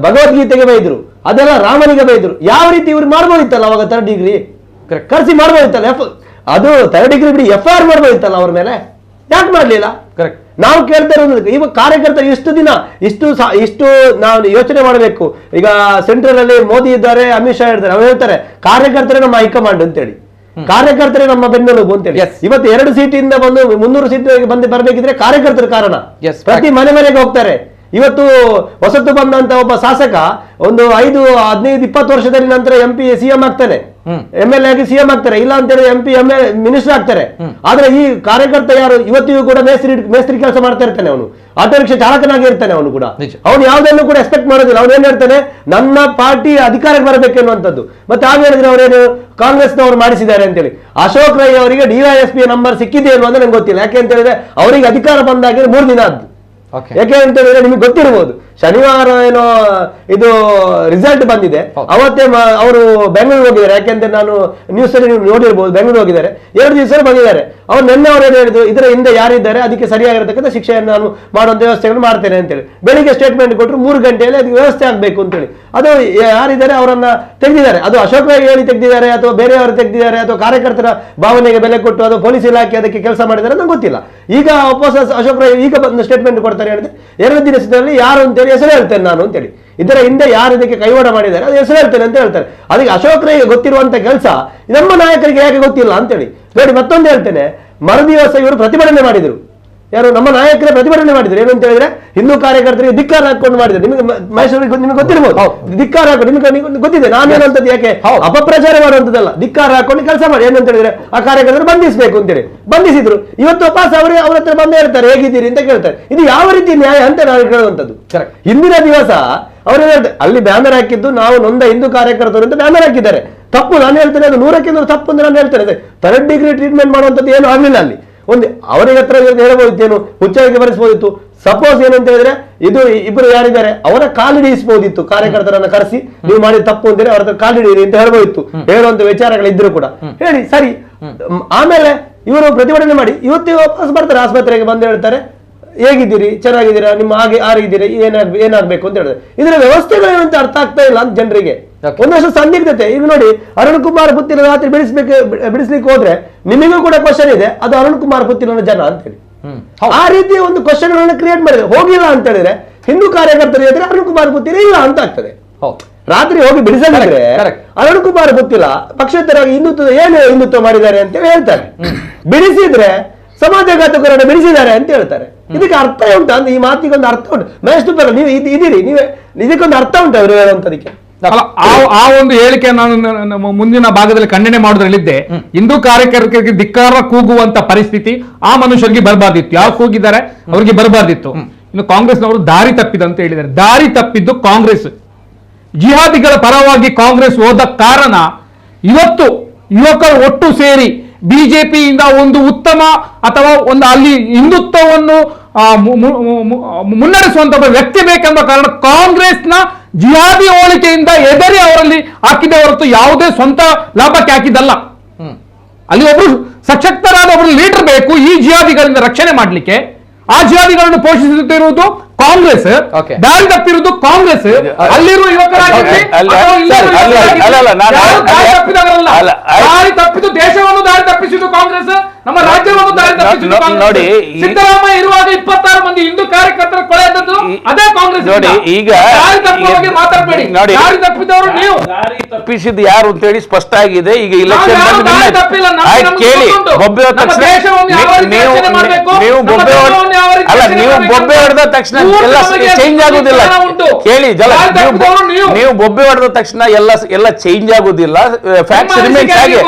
ಭಗವದ್ಗೀತೆಗೆ ಬೈದ್ರು, ಅದೆಲ್ಲ ರಾಮನಿಗೆ ಬೈದ್ರು. ಯಾವ ರೀತಿ ಇವ್ರು ಮಾಡ್ಬೋದಿತ್ತಲ್ಲ ಅವಾಗ 3rd ಡಿಗ್ರಿ ಕರ್ಸಿ ಮಾಡ್ಬೋದಿತ್ತಲ್ಲ. ಅದು 3rd ಡಿಗ್ರಿ ಬಿಡಿ, FIR ಮಾಡ್ಬೋದಿತ್ತಲ್ಲ ಅವ್ರ ಮೇಲೆ, ಯಾಕೆ ಮಾಡ್ಲಿಲ್ಲ? ಕರೆಕ್ಟ್. ನಾವು ಕೇಳ್ತಾ ಇರೋದು ಇವಾಗ ಕಾರ್ಯಕರ್ತರು ಇಷ್ಟು ದಿನ ಇಷ್ಟು ನಾವು ಯೋಚನೆ ಮಾಡಬೇಕು. ಈಗ ಸೆಂಟ್ರಲ್ ಅಲ್ಲಿ ಮೋದಿ ಇದ್ದಾರೆ, ಅಮಿತ್ ಶಾ ಇದ್ದಾರೆ, ಅವ್ರು ಹೇಳ್ತಾರೆ ಕಾರ್ಯಕರ್ತರೇ ನಮ್ಮ ಹೈಕಮಾಂಡ್ ಅಂತೇಳಿ, ಕಾರ್ಯಕರ್ತರೇ ನಮ್ಮ ಬೆನ್ನೆಲುಬು ಅಂತೇಳಿ. ಇವತ್ತು 2 ಸೀಟಿಂದ ಬಂದು 300 ಸೀಟ್ ಬರ್ಬೇಕಿದ್ರೆ ಕಾರ್ಯಕರ್ತರ ಕಾರಣ. ಪ್ರತಿ ಮನೆಗೆ ಹೋಗ್ತಾರೆ. ಇವತ್ತು ಹೊಸತು ಬಂದಂತ ಒಬ್ಬ ಶಾಸಕ ಒಂದು 5, 15, 20 ವರ್ಷದಲ್ಲಿ ನಂತರ MP CM ಆಗ್ತಾನೆ, MLA ಆಗಿ CM ಆಗ್ತಾರೆ, ಇಲ್ಲ ಅಂತೇಳಿ MP ಮಿನಿಸ್ಟರ್ ಆಗ್ತಾರೆ. ಆದ್ರೆ ಈ ಕಾರ್ಯಕರ್ತ ಯಾರು ಇವತ್ತಿಗೂ ಕೂಡ ಮೇಸ್ತ್ರಿ ಕೆಲಸ ಮಾಡ್ತಾ ಇರ್ತಾನೆ, ಅವನು ಆಟೋ ರಿಕ್ಷಾ ಚಾಲಕನಾಗಿ ಇರ್ತಾನೆ, ಅವನು ಕೂಡ ಅವನು ಯಾವ್ದನ್ನು ಕೂಡ ಎಕ್ಸ್ಪೆಕ್ಟ್ ಮಾಡೋದಿಲ್ಲ. ಅವನು ಏನ್ ಹೇಳ್ತಾನೆ, ನನ್ನ ಪಾರ್ಟಿ ಅಧಿಕಾರಕ್ಕೆ ಬರಬೇಕೆನ್ನುವಂಥದ್ದು. ಮತ್ತೆ ಆಗ ಹೇಳಿದ್ರೆ ಅವರೇನು ಕಾಂಗ್ರೆಸ್ನವರು ಮಾಡಿಸಿದ್ದಾರೆ ಅಂತೇಳಿ. ಅಶೋಕ್ ರೈ ಅವರಿಗೆ DYSP ನಂಬರ್ ಸಿಕ್ಕಿದೆ ಅನ್ನೋದು ನಂಗೆ ಗೊತ್ತಿಲ್ಲ. ಯಾಕೆ ಅಂತ ಹೇಳಿದ್ರೆ ಅವರಿಗೆ ಅಧಿಕಾರ ಬಂದಾಗಿದ್ರೆ 3 ದಿನ ಆದ್ದು. ಯಾಕೆ ಅಂತ ಹೇಳಿದ್ರೆ ನಿಮ್ಗೆ ಗೊತ್ತಿರಬಹುದು, ಶನಿವಾರ ಏನೋ ಇದು ರಿಸಲ್ಟ್ ಬಂದಿದೆ, ಅವತ್ತೇ ಅವರು ಬೆಂಗಳೂರು ಹೋಗಿದ್ದಾರೆ. ಯಾಕೆಂದ್ರೆ ನಾನು ನ್ಯೂಸ್ ಅಲ್ಲಿ ನೀವು ನೋಡಿರ್ಬೋದು, ಬೆಂಗಳೂರು ಹೋಗಿದ್ದಾರೆ, 2 ದಿವಸ ಬಂದಿದ್ದಾರೆ. ಅವ್ರು ನಿನ್ನೆ ಅವ್ರು ಏನು ಹೇಳಿದ್ರು, ಇದರ ಹಿಂದೆ ಯಾರಿದ್ದಾರೆ ಅದಕ್ಕೆ ಸರಿಯಾಗಿರತಕ್ಕಂಥ ಶಿಕ್ಷೆಯನ್ನು ನಾನು ಮಾಡುವಂತ ವ್ಯವಸ್ಥೆಗಳನ್ನು ಮಾಡ್ತೇನೆ ಅಂತೇಳಿ ಬೆಳಿಗ್ಗೆ ಸ್ಟೇಟ್ಮೆಂಟ್ ಕೊಟ್ಟರು. 3 ಗಂಟೆಯಲ್ಲಿ ಅದಕ್ಕೆ ವ್ಯವಸ್ಥೆ ಆಗಬೇಕು ಅಂತೇಳಿ. ಅದು ಯಾರಿದ್ದಾರೆ ಅವರನ್ನ ತೆಗೆದಿದ್ದಾರೆ. ಅದು ಅಶೋಕ್ ರೈ ಹೇಳಿ ತೆಗೆದಿದ್ದಾರೆ, ಅಥವಾ ಬೇರೆಯವರು ತೆಗೆದಿದ್ದಾರೆ, ಅಥವಾ ಕಾರ್ಯಕರ್ತರ ಭಾವನೆಗೆ ಬೆಲೆ ಕೊಟ್ಟು ಅದು ಪೊಲೀಸ್ ಇಲಾಖೆ ಅದಕ್ಕೆ ಕೆಲಸ ಮಾಡಿದ್ದಾರೆ ನಂಗೆ ಗೊತ್ತಿಲ್ಲ. ಈಗ ವಾಪಸ್ ಅಶೋಕ್ ರೈ ಈಗ ಬಂದು ಸ್ಟೇಟ್ಮೆಂಟ್ ಕೊಡ್ತಾರೆ, ಹೇಳಿದ್ರೆ 2 ದಿನದಲ್ಲಿ ಯಾರು ಅಂತೇಳಿ ಹೆಸರು ಹೇಳ್ತೇನೆ ನಾನು ಅಂತೇಳಿ. ಇದರ ಹಿಂದೆ ಯಾರು ಇದಕ್ಕೆ ಕೈವಾಡ ಮಾಡಿದ್ದಾರೆ ಅದು ಹೆಸರು ಹೇಳ್ತೇನೆ ಅಂತ ಹೇಳ್ತಾರೆ. ಅದಕ್ಕೆ ಅಶೋಕ್ ರೈ ಗೊತ್ತಿರುವಂತ ಕೆಲಸ ನಮ್ಮ ನಾಯಕರಿಗೆ ಯಾಕೆ ಗೊತ್ತಿಲ್ಲ ಅಂತೇಳಿ ನೋಡಿ. ಮತ್ತೊಂದು ಹೇಳ್ತೇನೆ, ಮರುದಿವಸ ಇವರು ಪ್ರತಿಭಟನೆ ಮಾಡಿದರು. ಯಾರು ನಮ್ಮ ನಾಯಕರೇ ಪ್ರತಿಭಟನೆ ಮಾಡಿದ್ರು. ಏನು ಅಂತ ಹೇಳಿದ್ರೆ ಹಿಂದೂ ಕಾರ್ಯಕರ್ತರಿಗೆ ಧಿಕ್ಕಾರ ಹಾಕೊಂಡು ಮಾಡಿದ್ರು. ನಿಮಗೆ ಮೈಸೂರಿಗೆ ನಿಮ್ಗೆ ಗೊತ್ತಿರ್ಬೋದು, ಧಿಕ್ಕಾರ ಹಾಕೊಂಡು ನಿಮ್ಗೆ ಗೊತ್ತಿದೆ. ನಾನೇನಂತದ್ದು ಯಾಕೆ ಅಪಪ್ರಚಾರ ಮಾಡುವಂತದ್ದಲ್ಲ, ಧಿಕ್ಕಾರ ಹಾಕೊಂಡು ಕೆಲಸ ಮಾಡಿ. ಏನಂತ ಹೇಳಿದ್ರೆ ಆ ಕಾರ್ಯಕರ್ತರು ಬಂಧಿಸಬೇಕು ಅಂತೇಳಿ ಬಂಧಿಸಿದ್ರು. ಇವತ್ತು ವಾಪಸ್ ಅವ್ರ ಹತ್ರ ಬಂದೇ ಹೇಳ್ತಾರೆ, ಹೇಗಿದ್ದೀರಿ ಅಂತ ಕೇಳ್ತಾರೆ. ಇದು ಯಾವ ರೀತಿ ನ್ಯಾಯ ಅಂತ ನಾವು ಹೇಳುವಂತದ್ದು. ಹಿಂದಿನ ದಿವಸ ಅವರು ಹೇಳ್ತಾರೆ, ಅಲ್ಲಿ ಬ್ಯಾನರ್ ಹಾಕಿದ್ದು ನಾವು ನೊಂದ ಹಿಂದೂ ಕಾರ್ಯಕರ್ತರು ಅಂತ ಬ್ಯಾನರ್ ಹಾಕಿದ್ದಾರೆ. ತಪ್ಪು ನಾನು ಹೇಳ್ತೇನೆ, ಅದು 100ಕ್ಕೆ 100 ತಪ್ಪು ಅಂತ ನಾನು ಹೇಳ್ತೇನೆ. 3rd ಡಿಗ್ರಿ ಟ್ರೀಟ್ಮೆಂಟ್ ಮಾಡುವಂಥದ್ದು ಏನು ಆಗಲಿಲ್ಲ ಅಲ್ಲಿ. ಒಂದು ಅವರಿಗೆ ಹತ್ರ ಹೇಳ್ಬೋದಿತ್ತೇನು, ಹುಚ್ಚಾಗಿ ಬರೆಸಬಹುದಿತ್ತು. ಸಪೋಸ್ ಏನಂತ ಹೇಳಿದ್ರೆ ಇದು ಇಬ್ಬರು ಯಾರಿದ್ದಾರೆ ಅವರ ಕಾಲಿಡಿಸಬಹುದಿತ್ತು, ಕಾರ್ಯಕರ್ತರನ್ನ ಕರೆಸಿ ನೀವು ಮಾಡಿದ ತಪ್ಪು ಅಂತೇಳಿ ಅವ್ರ ಹತ್ರ ಕಾಲಿಡೀರಿ ಅಂತ ಹೇಳ್ಬೋದಿತ್ತು. ಹೇಳುವಂತ ವಿಚಾರಗಳಿದ್ರು ಕೂಡ ಹೇಳಿ ಸರಿ. ಆಮೇಲೆ ಇವರು ಪ್ರತಿಭಟನೆ ಮಾಡಿ ಇವತ್ತು ವಾಪಸ್ ಬರ್ತಾರೆ, ಆಸ್ಪತ್ರೆಗೆ ಬಂದು ಹೇಳ್ತಾರೆ ಹೇಗಿದ್ದೀರಿ, ಚೆನ್ನಾಗಿದ್ದೀರಾ, ನಿಮ್ಮ ಆಗಿದ್ದೀರಿ, ಏನಾಗ್ಬೇಕು ಅಂತ ಹೇಳಿದ್ರೆ ಇದರ ವ್ಯವಸ್ಥೆಗಳು ಏನಂತ ಅರ್ಥ ಆಗ್ತಾ ಇಲ್ಲ ಅಂತ ಜನರಿಗೆ. ಒಂದಷ್ಟು ಸಂದಿಗ್ಧತೆ. ಈಗ ನೋಡಿ, ಅರುಣ್ ಕುಮಾರ್ ಪುತ್ತಿನ ರಾತ್ರಿ ಬಿಡಿಸ್ಲಿಕ್ಕೆ ಹೋದ್ರೆ ನಿಮಗೂ ಕೂಡ ಕ್ವಶನ್ ಇದೆ, ಅದು ಅರುಣ್ ಕುಮಾರ್ ಪುತ್ತಿನ ಜನ ಅಂತ ಹೇಳಿ. ಆ ರೀತಿಯ ಒಂದು ಕ್ವಶನ್ ಗಳನ್ನ ಕ್ರಿಯೇಟ್ ಮಾಡಿದ್ರೆ, ಹೋಗಿಲ್ಲ ಅಂತ ಹೇಳಿದ್ರೆ ಹಿಂದೂ ಕಾರ್ಯಕರ್ತರು ಹೇಳಿದ್ರೆ ಅರುಣ್ ಕುಮಾರ್ ಪುತ್ತಿನ ಇಲ್ಲ ಅಂತ ಆಗ್ತದೆ. ರಾತ್ರಿ ಹೋಗಿ ಬಿಡಿಸಲಿದ್ರೆ ಅರುಣ್ ಕುಮಾರ್ ಗೊತ್ತಿಲ್ಲ, ಪಕ್ಷೇತರಾಗಿ ಹಿಂದುತ್ವ ಮಾಡಿದ್ದಾರೆ ಅಂತ ಹೇಳ್ತಾರೆ. ಬಿಡಿಸಿದ್ರೆ ಸಮಾಜಘಾತಕರನ್ನು ಬಿಡಿಸಿದ್ದಾರೆ ಅಂತ ಹೇಳ್ತಾರೆ. ಇದಕ್ಕೆ ಅರ್ಥ ಉಂಟು ಅಂದ್ರೆ, ಈ ಮಾತಿಗೊಂದು ಅರ್ಥ ಉಂಟು. ಮಹೇಶ್ ತುಪ್ಪರ ನೀವು ಇದೀರಿ, ನೀವೇ ಇದಕ್ಕೊಂದು ಅರ್ಥ ಉಂಟು ಅವರು ಹೇಳುವಂತದಕ್ಕೆ. ಆ ಒಂದು ಹೇಳಿಕೆ ನಾನು ಮುಂದಿನ ಭಾಗದಲ್ಲಿ ಖಂಡನೆ ಮಾಡೋದ್ರಲ್ಲಿದ್ದೆ. ಹಿಂದೂ ಕಾರ್ಯಕರ್ತರಿಗೆ ಧಿಕ್ಕಾರ ಕೂಗುವಂತ ಪರಿಸ್ಥಿತಿ ಆ ಮನುಷ್ಯರಿಗೆ ಬರಬಾರ್ದಿತ್ತು. ಯಾರು ಕೂಗಿದ್ದಾರೆ ಅವರಿಗೆ ಬರಬಾರ್ದಿತ್ತು. ಇನ್ನು ಕಾಂಗ್ರೆಸ್ನವರು ದಾರಿ ತಪ್ಪಿದಂತ ಹೇಳಿದ್ದಾರೆ. ದಾರಿ ತಪ್ಪಿದ್ದು ಕಾಂಗ್ರೆಸ್. ಜಿಹಾದಿಗಳ ಪರವಾಗಿ ಕಾಂಗ್ರೆಸ್ ಹೋದ ಕಾರಣ ಇವತ್ತು ಯುವಕರು ಒಟ್ಟು ಸೇರಿ ಬಿಜೆಪಿಯಿಂದ ಒಂದು ಉತ್ತಮ ಅಥವಾ ಒಂದು ಅಲ್ಲಿ ಹಿಂದುತ್ವವನ್ನು ಮುನ್ನಡೆಸುವಂತ ವ್ಯಕ್ತಿ ಬೇಕೆಂಬ ಕಾರಣ ಕಾಂಗ್ರೆಸ್ನ ಜಿಹಾದಿ ಹೋಲಿಕೆಯಿಂದ ಎದರಿ ಅವರಲ್ಲಿ ಹಾಕಿದೆ ಹೊರತು ಯಾವುದೇ ಸ್ವಂತ ಲಾಭಕ್ಕೆ ಹಾಕಿದ್ದಲ್ಲ. ಅಲ್ಲಿ ಒಬ್ರು ಸಶಕ್ತರಾದ ಒಬ್ರು ಲೀಡರ್ ಬೇಕು ಈ ಜಿಹಾದಿಗಳಿಂದ ರಕ್ಷಣೆ ಮಾಡಲಿಕ್ಕೆ. ಆ ಜಿಹಾದಿಗಳನ್ನು ಪೋಷಿಸುತ್ತಿರುವುದು ಕಾಂಗ್ರೆಸ್, ದಾರಿ ತಪ್ಪಿರುವುದು ಕಾಂಗ್ರೆಸ್. ಅಲ್ಲಿರುವ ಯುವಕರಾಗಿರಲಿ ದಾರಿ ತಪ್ಪಿದ್ದು ದೇಶವನ್ನು ದಾರಿ ತಪ್ಪಿಸಿದ್ದು ಕಾಂಗ್ರೆಸ್, ನಮ್ಮ ರಾಜ್ಯವನ್ನು ದಾರಿ ತಪ್ಪಿಸಿದ್ದು ಕಾಂಗ್ರೆಸ್. ಸಿದ್ದರಾಮಯ್ಯ ಇರುವಾಗ 26 ಮಂದಿ ಹಿಂದೂ ಕಾರ್ಯಕರ್ತರ ಕೊಳೆದದ್ದು ಅದೇ ಕಾಂಗ್ರೆಸ್. ನೋಡಿ, ಈಗ ದಾರಿ ತಪ್ಪುವ ಮಾತಾಡಬೇಡಿ. ದಾರಿ ತಪ್ಪಿದವರು ನೀವು. ದಾರಿ ತಪ್ಪಿಸಿದ್ದು ಯಾರು ಅಂತ ಹೇಳಿ ಸ್ಪಷ್ಟ ಆಗಿದೆ. ಈಗ ಇಲೆಕ್ಷನ್ ಕೇಳಿ, ಬೊಬ್ಬೆ ಹೊಡೆದ ತಕ್ಷಣ ನೀವು ಬೊಬ್ಬೆ ಹೊಡೆದ ತಕ್ಷಣ ಎಲ್ಲ ಚೇಂಜ್ ಆಗುದಿಲ್ಲ. ಕೇಳಿ, ನೀವು ಬೊಬ್ಬೆ ಹೊಡೆದ ತಕ್ಷಣ ಎಲ್ಲ ಚೇಂಜ್ ಆಗುದಿಲ್ಲ. ಫ್ಯಾಕ್ಟ್ಸ್ ರಿಮೇನ್ಸ್ ಹಾಗೆ.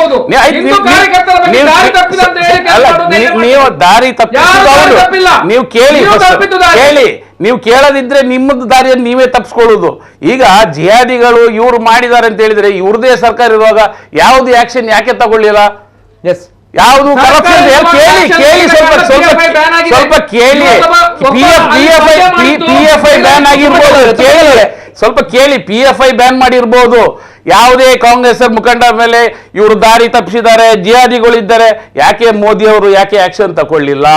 ನೀವು ದಾರಿ ತಪ್ಪಿಸಿದವರು ನೀವು ಕೇಳಿ, ನೀವು ಕೇಳದಿದ್ರೆ ನಿಮ್ಮದು ದಾರಿಯನ್ನು ನೀವೇ ತಪ್ಪಿಸ್ಕೊಳ್ಳುದು. ಈಗ ಜಿಹಾದಿಗಳು ಇವ್ರು ಮಾಡಿದ್ದಾರೆ ಅಂತ ಹೇಳಿದ್ರೆ ಇವ್ರದೇ ಸರ್ಕಾರ ಇರುವಾಗ ಯಾವ್ದು ಆಕ್ಷನ್ ಯಾಕೆ ತಗೊಳ್ಳಿಲ್ಲ? ಯಾವುದು ಕರಪ್ಷನ್ ಕೇಳಿ ಸ್ವಲ್ಪ ಕೇಳಿ. PFI ಬ್ಯಾನ್ ಆಗಿರ್ಬೋದು, ಸ್ವಲ್ಪ ಕೇಳಿ. PFI ಬ್ಯಾನ್ ಮಾಡಿರ್ಬೋದು. ಯಾವುದೇ ಕಾಂಗ್ರೆಸ್ ಮುಖಂಡ ಮೇಲೆ ಇವರು ದಾರಿ ತಪ್ಪಿಸಿದ್ದಾರೆ, ಜಿಹಾದಿಗಳಿದ್ದಾರೆ. ಯಾಕೆ ಮೋದಿ ಅವರು ಯಾಕೆ ಆಕ್ಷನ್ ತಗೊಳ್ಳಿಲ್ಲ?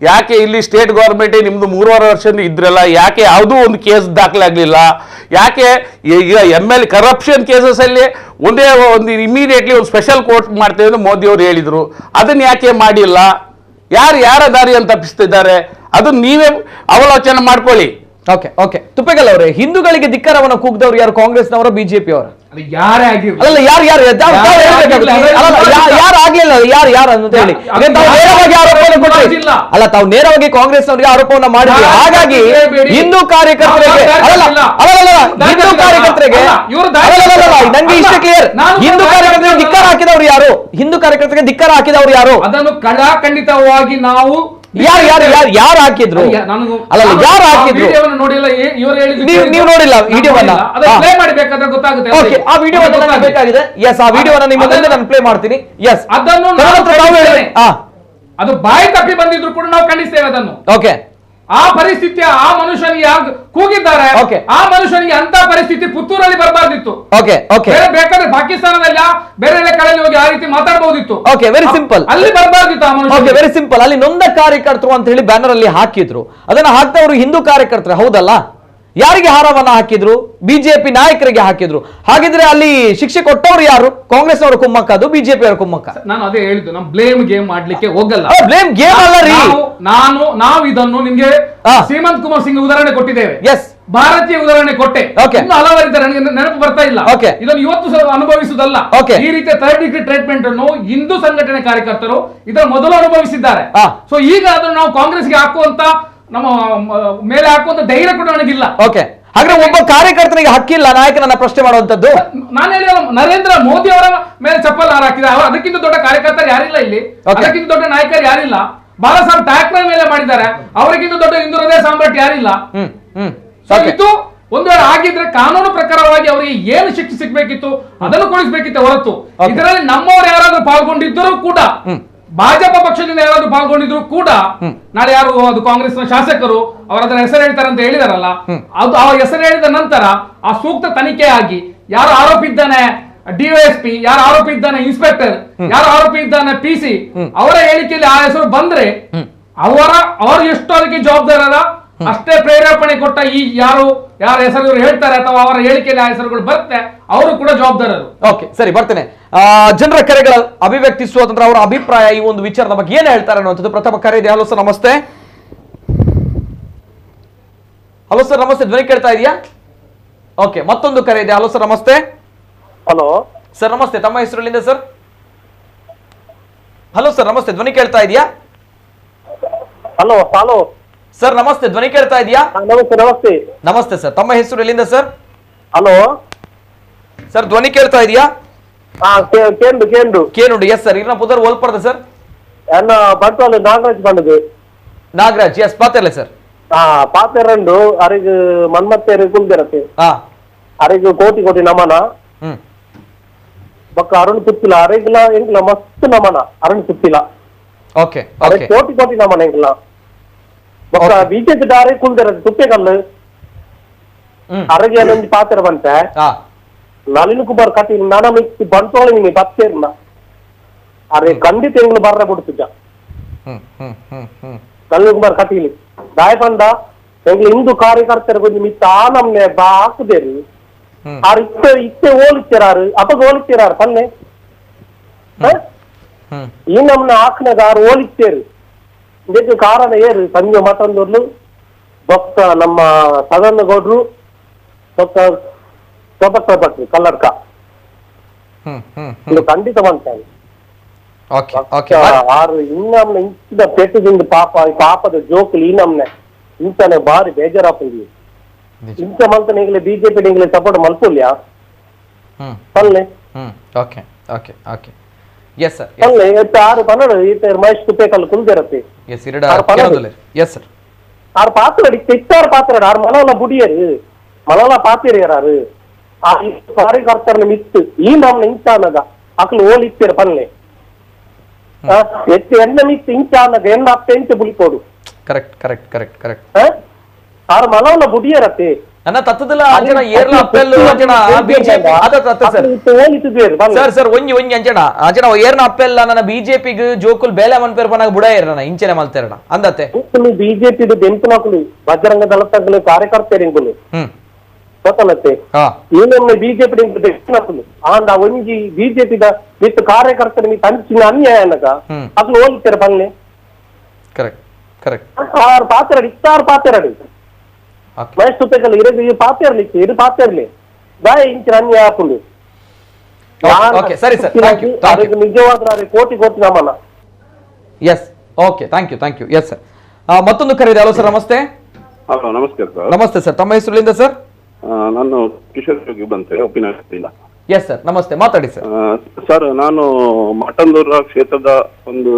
ಯಾಕೆ ಇಲ್ಲಿ ಸ್ಟೇಟ್ ಗೌರ್ಮೆಂಟ್ ನಿಮ್ದು 3.5 ವರ್ಷ ಇದ್ರಲ್ಲ, ಯಾಕೆ ಯಾವುದೂ ಒಂದು ಕೇಸ್ ದಾಖಲಾಗಲಿಲ್ಲ? ಯಾಕೆ ಈಗ ML ಕರಪ್ಷನ್ ಕೇಸಸ್ ಅಲ್ಲಿ ಒಂದು ಇಮಿಡಿಯೇಟ್ಲಿ ಒಂದು ಸ್ಪೆಷಲ್ ಕೋರ್ಟ್ ಮಾಡ್ತೇವೆ ಅಂತ ಮೋದಿ ಅವರು ಹೇಳಿದ್ರು. ಅದನ್ನ ಯಾಕೆ ಮಾಡಿಲ್ಲ? ಯಾರ ದಾರಿಯನ್ನು ತಪ್ಪಿಸ್ತಿದ್ದಾರೆ ಅದು ನೀವೇ ಅವಲೋಚನೆ ಮಾಡ್ಕೊಳ್ಳಿ. ಓಕೆ ತುಪ್ಪೆಗಲ್ ಅವರೇ, ಹಿಂದೂಗಳಿಗೆ ಧಿಕ್ಕಾರವನ್ನು ಕೂಗ್ದವ್ರು ಯಾರು? ಕಾಂಗ್ರೆಸ್ನವರ, ಬಿಜೆಪಿ ಅವರ? ಯಾರೇ ಆಗಿರ್ಲಿ, ಯಾರು ಆಗ್ಲಿಲ್ಲ, ಯಾರು ಅಂತ ಹೇಳಿ ನೇರವಾಗಿ ಆರೋಪವನ್ನು ಕೊಟ್ಟರೆ ಅಲ್ಲ, ತಾವು ನೇರವಾಗಿ ಕಾಂಗ್ರೆಸ್ನವರಿಗೆ ಆರೋಪವನ್ನ ಮಾಡಿದ್ರಿ. ಹಾಗಾಗಿ ಹಿಂದೂ ಕಾರ್ಯಕರ್ತರಿಗೆ ನಂಗೆ ಇಷ್ಟ ಕ್ಲಿಯರ್. ಹಿಂದೂ ಕಾರ್ಯಕರ್ತರಿಗೆ ಧಿಕ್ಕಾರ ಹಾಕಿದವರು ಯಾರು? ಹಿಂದೂ ಕಾರ್ಯಕರ್ತರಿಗೆ ಧಿಕ್ಕಾರ ಹಾಕಿದವರು ಯಾರು? ಅದನ್ನು ಖಂಡಿತವಾಗಿ ನಾವು ಯಾರು ಹಾಕಿದ್ರು? ಅಲ್ಲ, ಯಾರು ಹಾಕಿದ್ರು ನೋಡಿಲ್ಲ. ನೀವು ನೋಡಿಲ್ಲ ವಿಡಿಯೋವನ್ನ? ಗೊತ್ತಾಗುತ್ತೆ. ಆ ವಿಡಿಯೋ ಬೇಕಾಗಿದೆ. ಎಸ್, ಆ ವಿಡಿಯೋವನ್ನ ನಿಮ್ಮ ಮುಂದೆ ನಾನು ಪ್ಲೇ ಮಾಡ್ತೀನಿ. ಎಸ್, ಅದನ್ನು ಅದು ಬಾಯಿ ತಪ್ಪಿ ಬಂದಿದ್ರು ಕೂಡ ನಾವು ಖಂಡಿಸ್ತೇವೆ ಅದನ್ನು. ಓಕೆ, ಆ ಪರಿಸ್ಥಿತಿ ಆ ಮನುಷ್ಯನಿಗೆ ಕೂಗಿದ್ದಾರೆ. ಆ ಮನುಷ್ಯನಿಗೆ ಅಂತ ಪರಿಸ್ಥಿತಿ ಪುತ್ತೂರಲ್ಲಿ ಬರಬಾರ್ದಿತ್ತು. ಬೇಕಾದ್ರೆ ಪಾಕಿಸ್ತಾನದಲ್ಲಿ ಬೇರೆ ಕಡೆಯಲ್ಲಿ ಹೋಗಿ ಆ ರೀತಿ ಮಾತಾಡಬಹುದಿತ್ತು. Very simple. ಅಲ್ಲಿ ಬರಬಾರ್ದಿತ್ತು ಆ ಮನುಷ್ಯ. Very simple. ಅಲ್ಲಿ ನೊಂದ ಕಾರ್ಯಕರ್ತರು ಅಂತ ಹೇಳಿ ಬ್ಯಾನರ್ ಅಲ್ಲಿ ಹಾಕಿದ್ರು. ಅದನ್ನ ಹಾಕ್ದವರು ಹಿಂದೂ ಕಾರ್ಯಕರ್ತರು ಹೌದಲ್ಲ? ಯಾರಿಗೆ ಹಾರವನ್ನ ಹಾಕಿದ್ರು? ಬಿಜೆಪಿ ನಾಯಕರಿಗೆ ಹಾಕಿದ್ರು. ಹಾಗಿದ್ರೆ ಅಲ್ಲಿ ಶಿಕ್ಷೆ ಕೊಟ್ಟವರು ಯಾರು? ಕಾಂಗ್ರೆಸ್ ಅವರು ಕುಮ್ಮಕ್ಕ, ಅದು ಬಿಜೆಪಿ ಅವರ ಕುಮ್ಮಕ್ಕ. ನಾನು ಅದೇ ಹೇಳಿದ್ದು, ನಾವು ಬ್ಲೇಮ್ ಗೇಮ್ ಮಾಡ್ಲಿಕ್ಕೆ ಹೋಗಲ್ಲ. ಬ್ಲೇಮ್ ಗೇಮ್ ಅಲ್ಲ ರೀ. ನಾವು ಇದನ್ನು ನಿಮ್ಗೆ ಶ್ರೀಮಂತ್ ಕುಮಾರ್ ಸಿಂಗ್ ಉದಾಹರಣೆ ಕೊಟ್ಟಿದ್ದೇವೆ. ಎಸ್, ಭಾರತೀಯ ಉದಾಹರಣೆ ಕೊಟ್ಟೆ. ಇನ್ನು ಹಲವರಿದ್ದಾರೆ, ನನಗೆ ನೆನಪು ಬರ್ತಾ ಇಲ್ಲ. ಇದನ್ನು ಇವತ್ತು ಅನುಭವಿಸುವುದಲ್ಲ. ಈ ರೀತಿಯ 3rd ಡಿಗ್ರಿ ಟ್ರೀಟ್ಮೆಂಟ್ ಅನ್ನು ಹಿಂದೂ ಸಂಘಟನೆ ಕಾರ್ಯಕರ್ತರು ಇದರ ಮೊದಲು ಅನುಭವಿಸಿದ್ದಾರೆ. ಸೊ ಈಗ ಅದನ್ನು ನಾವು ಕಾಂಗ್ರೆಸ್ಗೆ ಹಾಕುವಂತ, ನಮ್ಮ ಮೇಲೆ ಹಾಕುವಂತ ಧೈರ್ಯ ಕೂಡ ನನಗಿಲ್ಲ. ಹಾಗಾದ್ರೆ ಒಬ್ಬ ಕಾರ್ಯಕರ್ತನಿಗೆ ಹಕ್ಕಿಲ್ಲ ನಾಯಕನನ್ನ ಪ್ರಶ್ನೆ ಮಾಡುವಂತದ್ದು? ನಾನು ಹೇಳಿದ ನರೇಂದ್ರ ಮೋದಿ ಅವರ ಮೇಲೆ ಚಪ್ಪಲ್ ಹಾಕಿದ, ಅದಕ್ಕಿಂತ ದೊಡ್ಡ ಕಾರ್ಯಕರ್ತರು ಯಾರಿಲ್ಲ ಇಲ್ಲಿ, ಅದಕ್ಕಿಂತ ದೊಡ್ಡ ನಾಯಕರು ಯಾರಿಲ್ಲ. ಬಾಲಾ ಸಾಹೇಬ್ ಠಾಕ್ರೆ ಮೇಲೆ ಮಾಡಿದ್ದಾರೆ, ಅವರಿಗಿಂತ ದೊಡ್ಡ ಹಿಂದೂ ಹೃದಯ ಸಾಮ್ರಾಟ್ ಯಾರಿಲ್ಲ. ಇದು ಒಂದು ವೇಳೆ ಆಗಿದ್ರೆ ಕಾನೂನು ಪ್ರಕಾರವಾಗಿ ಅವರಿಗೆ ಏನು ಶಿಕ್ಷೆ ಸಿಗ್ಬೇಕಿತ್ತು ಅದನ್ನು ಕೊಡಿಸಬೇಕಿತ್ತು ಹೊರತು ಇದರಲ್ಲಿ ನಮ್ಮವರು ಯಾರಾದ್ರೂ ಪಾಲ್ಗೊಂಡಿದ್ದರೂ ಕೂಡ, ಭಾಜಪ ಪಕ್ಷದಿಂದ ಯಾರಾದ್ರೂ ಪಾಲ್ಗೊಂಡಿದ್ರು ಕೂಡ, ನಾಳೆ ಯಾರು ಅದು ಕಾಂಗ್ರೆಸ್ನ ಶಾಸಕರು ಅವರ ಹೆಸರು ಹೇಳ್ತಾರೆ ಅಂತ ಹೇಳಿದಾರಲ್ಲ, ಅದು ಆ ಹೆಸರು ಹೇಳಿದ ನಂತರ ಆ ಸೂಕ್ತ ತನಿಖೆ ಆಗಿ ಯಾರು ಆರೋಪಿ ಇದ್ದಾನೆ ಡಿವೈಎಸ್ಪಿ, ಯಾರು ಆರೋಪಿ ಇದ್ದಾನೆ ಇನ್ಸ್ಪೆಕ್ಟರ್, ಯಾರು ಆರೋಪಿ ಇದ್ದಾನೆ PC, ಅವರ ಹೇಳಿಕೆಯಲ್ಲಿ ಆ ಹೆಸರು ಬಂದ್ರೆ ಅವರು ಎಷ್ಟು ಅದಕ್ಕೆ ಜವಾಬ್ದಾರರ ಅಷ್ಟೇ ಪ್ರೇರೇಪಣೆ ಕೊಟ್ಟ ಈ ಯಾರ ಹೆಸರು ಇವರು ಹೇಳ್ತಾರೆ ಅಥವಾ ಅವರ ಹೇಳಿಕೆಯಲ್ಲಿ ಆ ಹೆಸರುಗಳು ಬರುತ್ತೆ, ಅವರು ಕೂಡ ಜವಾಬ್ದಾರರು. ಓಕೆ, ಸರಿ, ಬರ್ತೇನೆ. ಜನರ ಕರೆಗಳ ಅಭಿವ್ಯಕ್ತಿ ಸ್ವಾತಂತ್ರ್ಯ, ಅವರ ಅಭಿಪ್ರಾಯ ಈ ಒಂದು ವಿಚಾರದ ಬಗ್ಗೆ ಏನ್ ಹೇಳ್ತಾರೆ ಅನ್ನುವಂಥದ್ದು ಪ್ರಥಮ ಕರೆ ಇದೆ. ಹಲೋ ಸರ್, ನಮಸ್ತೆ. ಹಲೋ ಸರ್, ನಮಸ್ತೆ. ಧ್ವನಿ ಕೇಳ್ತಾ ಇದೆಯಾ? ಓಕೆ, ಮತ್ತೊಂದು ಕರೆ ಇದೆ. ಹಲೋ ಸರ್, ನಮಸ್ತೆ. ಹಲೋ ಸರ್, ನಮಸ್ತೆ. ತಮ್ಮ ಹೆಸರು ಎಲ್ಲಿಂದ ಸರ್? ಹಲೋ ಸರ್, ನಮಸ್ತೆ. ಧ್ವನಿ ಕೇಳ್ತಾ ಇದೆಯಾ? ಹಲೋ ಹಲೋ ಸರ್, ನಮಸ್ತೆ. ಧ್ವನಿ ಕೇಳ್ತಾ ಇದೆಯಾ? ನಮಸ್ತೆ ನಮಸ್ತೆ ನಮಸ್ತೆ ಸರ್. ತಮ್ಮ ಹೆಸರು ಎಲ್ಲಿಂದ ಸರ್? ಹಲೋ ಸರ್, ಧ್ವನಿ ಕೇಳ್ತಾ ಇದೆಯಾ? ಕೇನುಂಡು. Yes sir. ಇನ್ನ ಪುದರ್ ಓಲ್ಪಡ್ದ ಸರ್? ಎನ್ನ ಬಂಟ್ವಾಳ ನಾಗರಾಜ್ ಬಂದದು. ನಾಗರಾಜ್, ಎಸ್. ಪಾತೆರ್ಲೆ ಸರ್? ಪಾತೆರಂಡು ಅರಿಗು ಮನ್ಮತ್ತೇರಿ ಕುಲ್ದಿರತ್ತೆ. ಅರಿಗು ಕೋಟಿ ಕೋಟಿ ನಮನ. ಬೊಕ್ಕ ಅರುಣ್ ಪುತ್ತಿಲ ಅರಿಗಿಲ ಎಂಗ್ಲ ಮಸ್ತ್ ನಮನ ಅರುಣ್ ಪುತ್ತಿಲ. ಓಕೆ, ಕೋಟಿ ಕೋಟಿ ನಮನ ಎಂಗ್ಲ. ಬೊಕ್ಕ ಬಿಜೆಪಿ ದಾರಿ ಕುಲ್ದಿರತ್ತೆ ತುಪ್ಪೆಕಲ್ಲು. ಅರಗಿ ಅನ್ನೊಂದು ಪಾತೆರ ಬಂತೆ. ನಳಿನ್ ಕುಮಾರ್ ಕಟೀಲ್ ನಾನ ಮಿಕ್ಸಿ ಬಂಟ್ವಾಳ ನಿಮಗೆ ಬತ್ತೇರ್ನ ಅರೆ ಖಂಡಿತ ಎಂಗ್ಲು ಬರ್ರೆ ಬಿಡ್ತಿದ್ದ. ನಳಿನ್ ಕುಮಾರ್ ಕಟೀಲ್ ದಾಯ ಬಂದ ಎಂಗ್ಲು ಹಿಂದೂ ಕಾರ್ಯಕರ್ತರ ಬಂದು ಮಿತ್ತ ಆ ನಮ್ನೆ ಬಾ ಹಾಕುದೇರಿ ಆರು ಇತ್ತೆ ಹೋಲಿಸ್ತಿರಾರು ಅಪಗ ಹೋಲಿಸ್ತಿರಾರು ಪನ್ನೆ ಈ ನಮ್ನ ಹಾಕ್ನಾಗ ಆರು ಹೋಲಿಸ್ತೇರು. ಇದಕ್ಕೆ ಕಾರಣ ಏರು ಸಂಜೆ ಮತ್ತೊಂದು ಬೊಕ್ಕ ನಮ್ಮ ಸದನ ಗೌಡ್ರು ಬೊಕ್ಕ ಭಟ್ರು ಕಲ್ಲಡ್ಕ ಇದು ಖಂಡಿತ ಬಂತಾನೆ. ಆರು ಇನ್ನಮ್ನ ಇಂಚಿನ ಪೆಟ್ಟದಿಂದ ಪಾಪದ ಜೋಕುಲು ಈ ನಮ್ನೆ ಇಂತಾನೆ ಬಾರಿ ಬೇಜಾರಾಪುಂದಿ. ಇಂಥ ಮಂತನ ಈಗಲೇ ಬಿಜೆಪಿ ಈಗಲೇ ಸಪೋರ್ಟ್ ಮಲ್ಪುಲ್ಯ ಪಲ್ಲೆ ಪಲ್ಲೆ ಎತ್ತ ಆರು ಪನ್ನಡು ಈತ ಮಹೇಶ್ ಕುಪ್ಪೇಕಲ್ ಕುಲ್ದಿರತ್ತೆ. ಆರು ಪಾತ್ರಡಿ ತೆತ್ತಾರು ಪಾತ್ರಡು ಆರು ಮಲವಲ ಬುಡಿಯರು ಮಲವಲ ಪಾತಿರಿಯರಾರು ಆ ಕಾರ್ಯಕರ್ತರನ್ನ ಮಿತ್ತು ಈ ನಮ್ನ ಇಂಚಾನದ ಅಕ್ಲು ಓಲಿತ್ತೀರ ಪನ್ಲೆ ಎತ್ತು ಎಣ್ಣ ಮಿತ್ತು ಇಂಚಾನದ ಎಣ್ಣ ಅಪ್ಪ ಎಂಚ ಬುಳಿಕೋಡು. ಕರೆಕ್ಟ್. ಆರು ಮಲವಲ ಬುಡಿಯರತ್ತೆ ನನ್ನ ತತ್ತದಲ್ಲ ಅಂಜನ ಏರ್ಲ ಅಪ್ಪೆಲ್ಲು ಅಂಜನ ಬಿಜೆಪಿ ಅದ ತತ್ತ ಸರ್ ಸರ್ ಒಂಜಿ ಅಂಜನ ಅಂಜನ ಏರ್ನ ಅಪ್ಪೆಲ್ಲ ನನ್ನ ಬಿಜೆಪಿಗೆ ಜೋಕುಲ್ ಬೇಲೆ ಮನ್ಪೇರ್ ಪನಾಗ ಬುಡ ಏರನ ಇಂಚನೆ ಮಲ್ತೇರಣ ಅಂದತ್ತೆ ಬಿಜೆಪಿ ಬೆಂಪುನಕುಲು ಬಜರಂಗ ದಳತಗಳು ಕಾರ್ಯಕರ್ತರಿಂಗುಲು ಗೊತ್ತಲ್ಲತ್ತೆ ಈ ನಮ್ಮ ಬಿಜೆಪಿ ಬೆಂಪುನಕುಲು ಆಂದ ಒಂಜಿ ಬಿಜೆಪಿ ಮಿತ್ತ ಕಾರ್ಯಕರ್ತರ ಮಿತ್ತ ಅಂಚಿನ ಅನ್ಯಾಯ ಅನ್ನಗ ಅದು ಹೋಲಿಸ್ತಾರೆ ಬಂಗ್ಲೆ. ಕರೆಕ್ಟ್. ಆರು ಪಾತ್ರಡಿ ಇತ್ತಾರು ಪಾತ್ರಡಿ ಮಹೇಶ್ ತುಪ್ಪೆಕಲ್ ಇರು ಪಾತಿರ್ಲಿಕ್ಕೆ ಇರು ಪಾತಿರ್ಲಿ ಗಾಯ ಇಂಚಿನ ಅನ್ಯಾಯ ಹಾಕೊಂಡು ನಿಜವಾದ ಕೋಟಿ ಕೋಟಿ ನಮನ. Yes, okay, thank you. Yes sir. ಮತ್ತೊಂದು ಕರೆ ಇದೆ. ಹಲೋ ಸರ್, ನಮಸ್ತೆ. ಹಲೋ, ನಮಸ್ಕಾರ ಸರ್. ನಮಸ್ತೆ ಸರ್. ತಮ್ಮ ಹೆಸರುಲಿಂದ ಸರ್? ನಾನು ಕಿಶೋರ್ ಯೋಗಿ ಬಂತೆ ಒಪ್ಪಿನಿಲ್ಲ. ಎಸ್ ಸರ್, ನಮಸ್ತೆ, ಮಾತಾಡಿ ಸರ್. ಸರ್, ನಾನು ಮಠಂದೂರ ಕ್ಷೇತ್ರದ ಒಂದು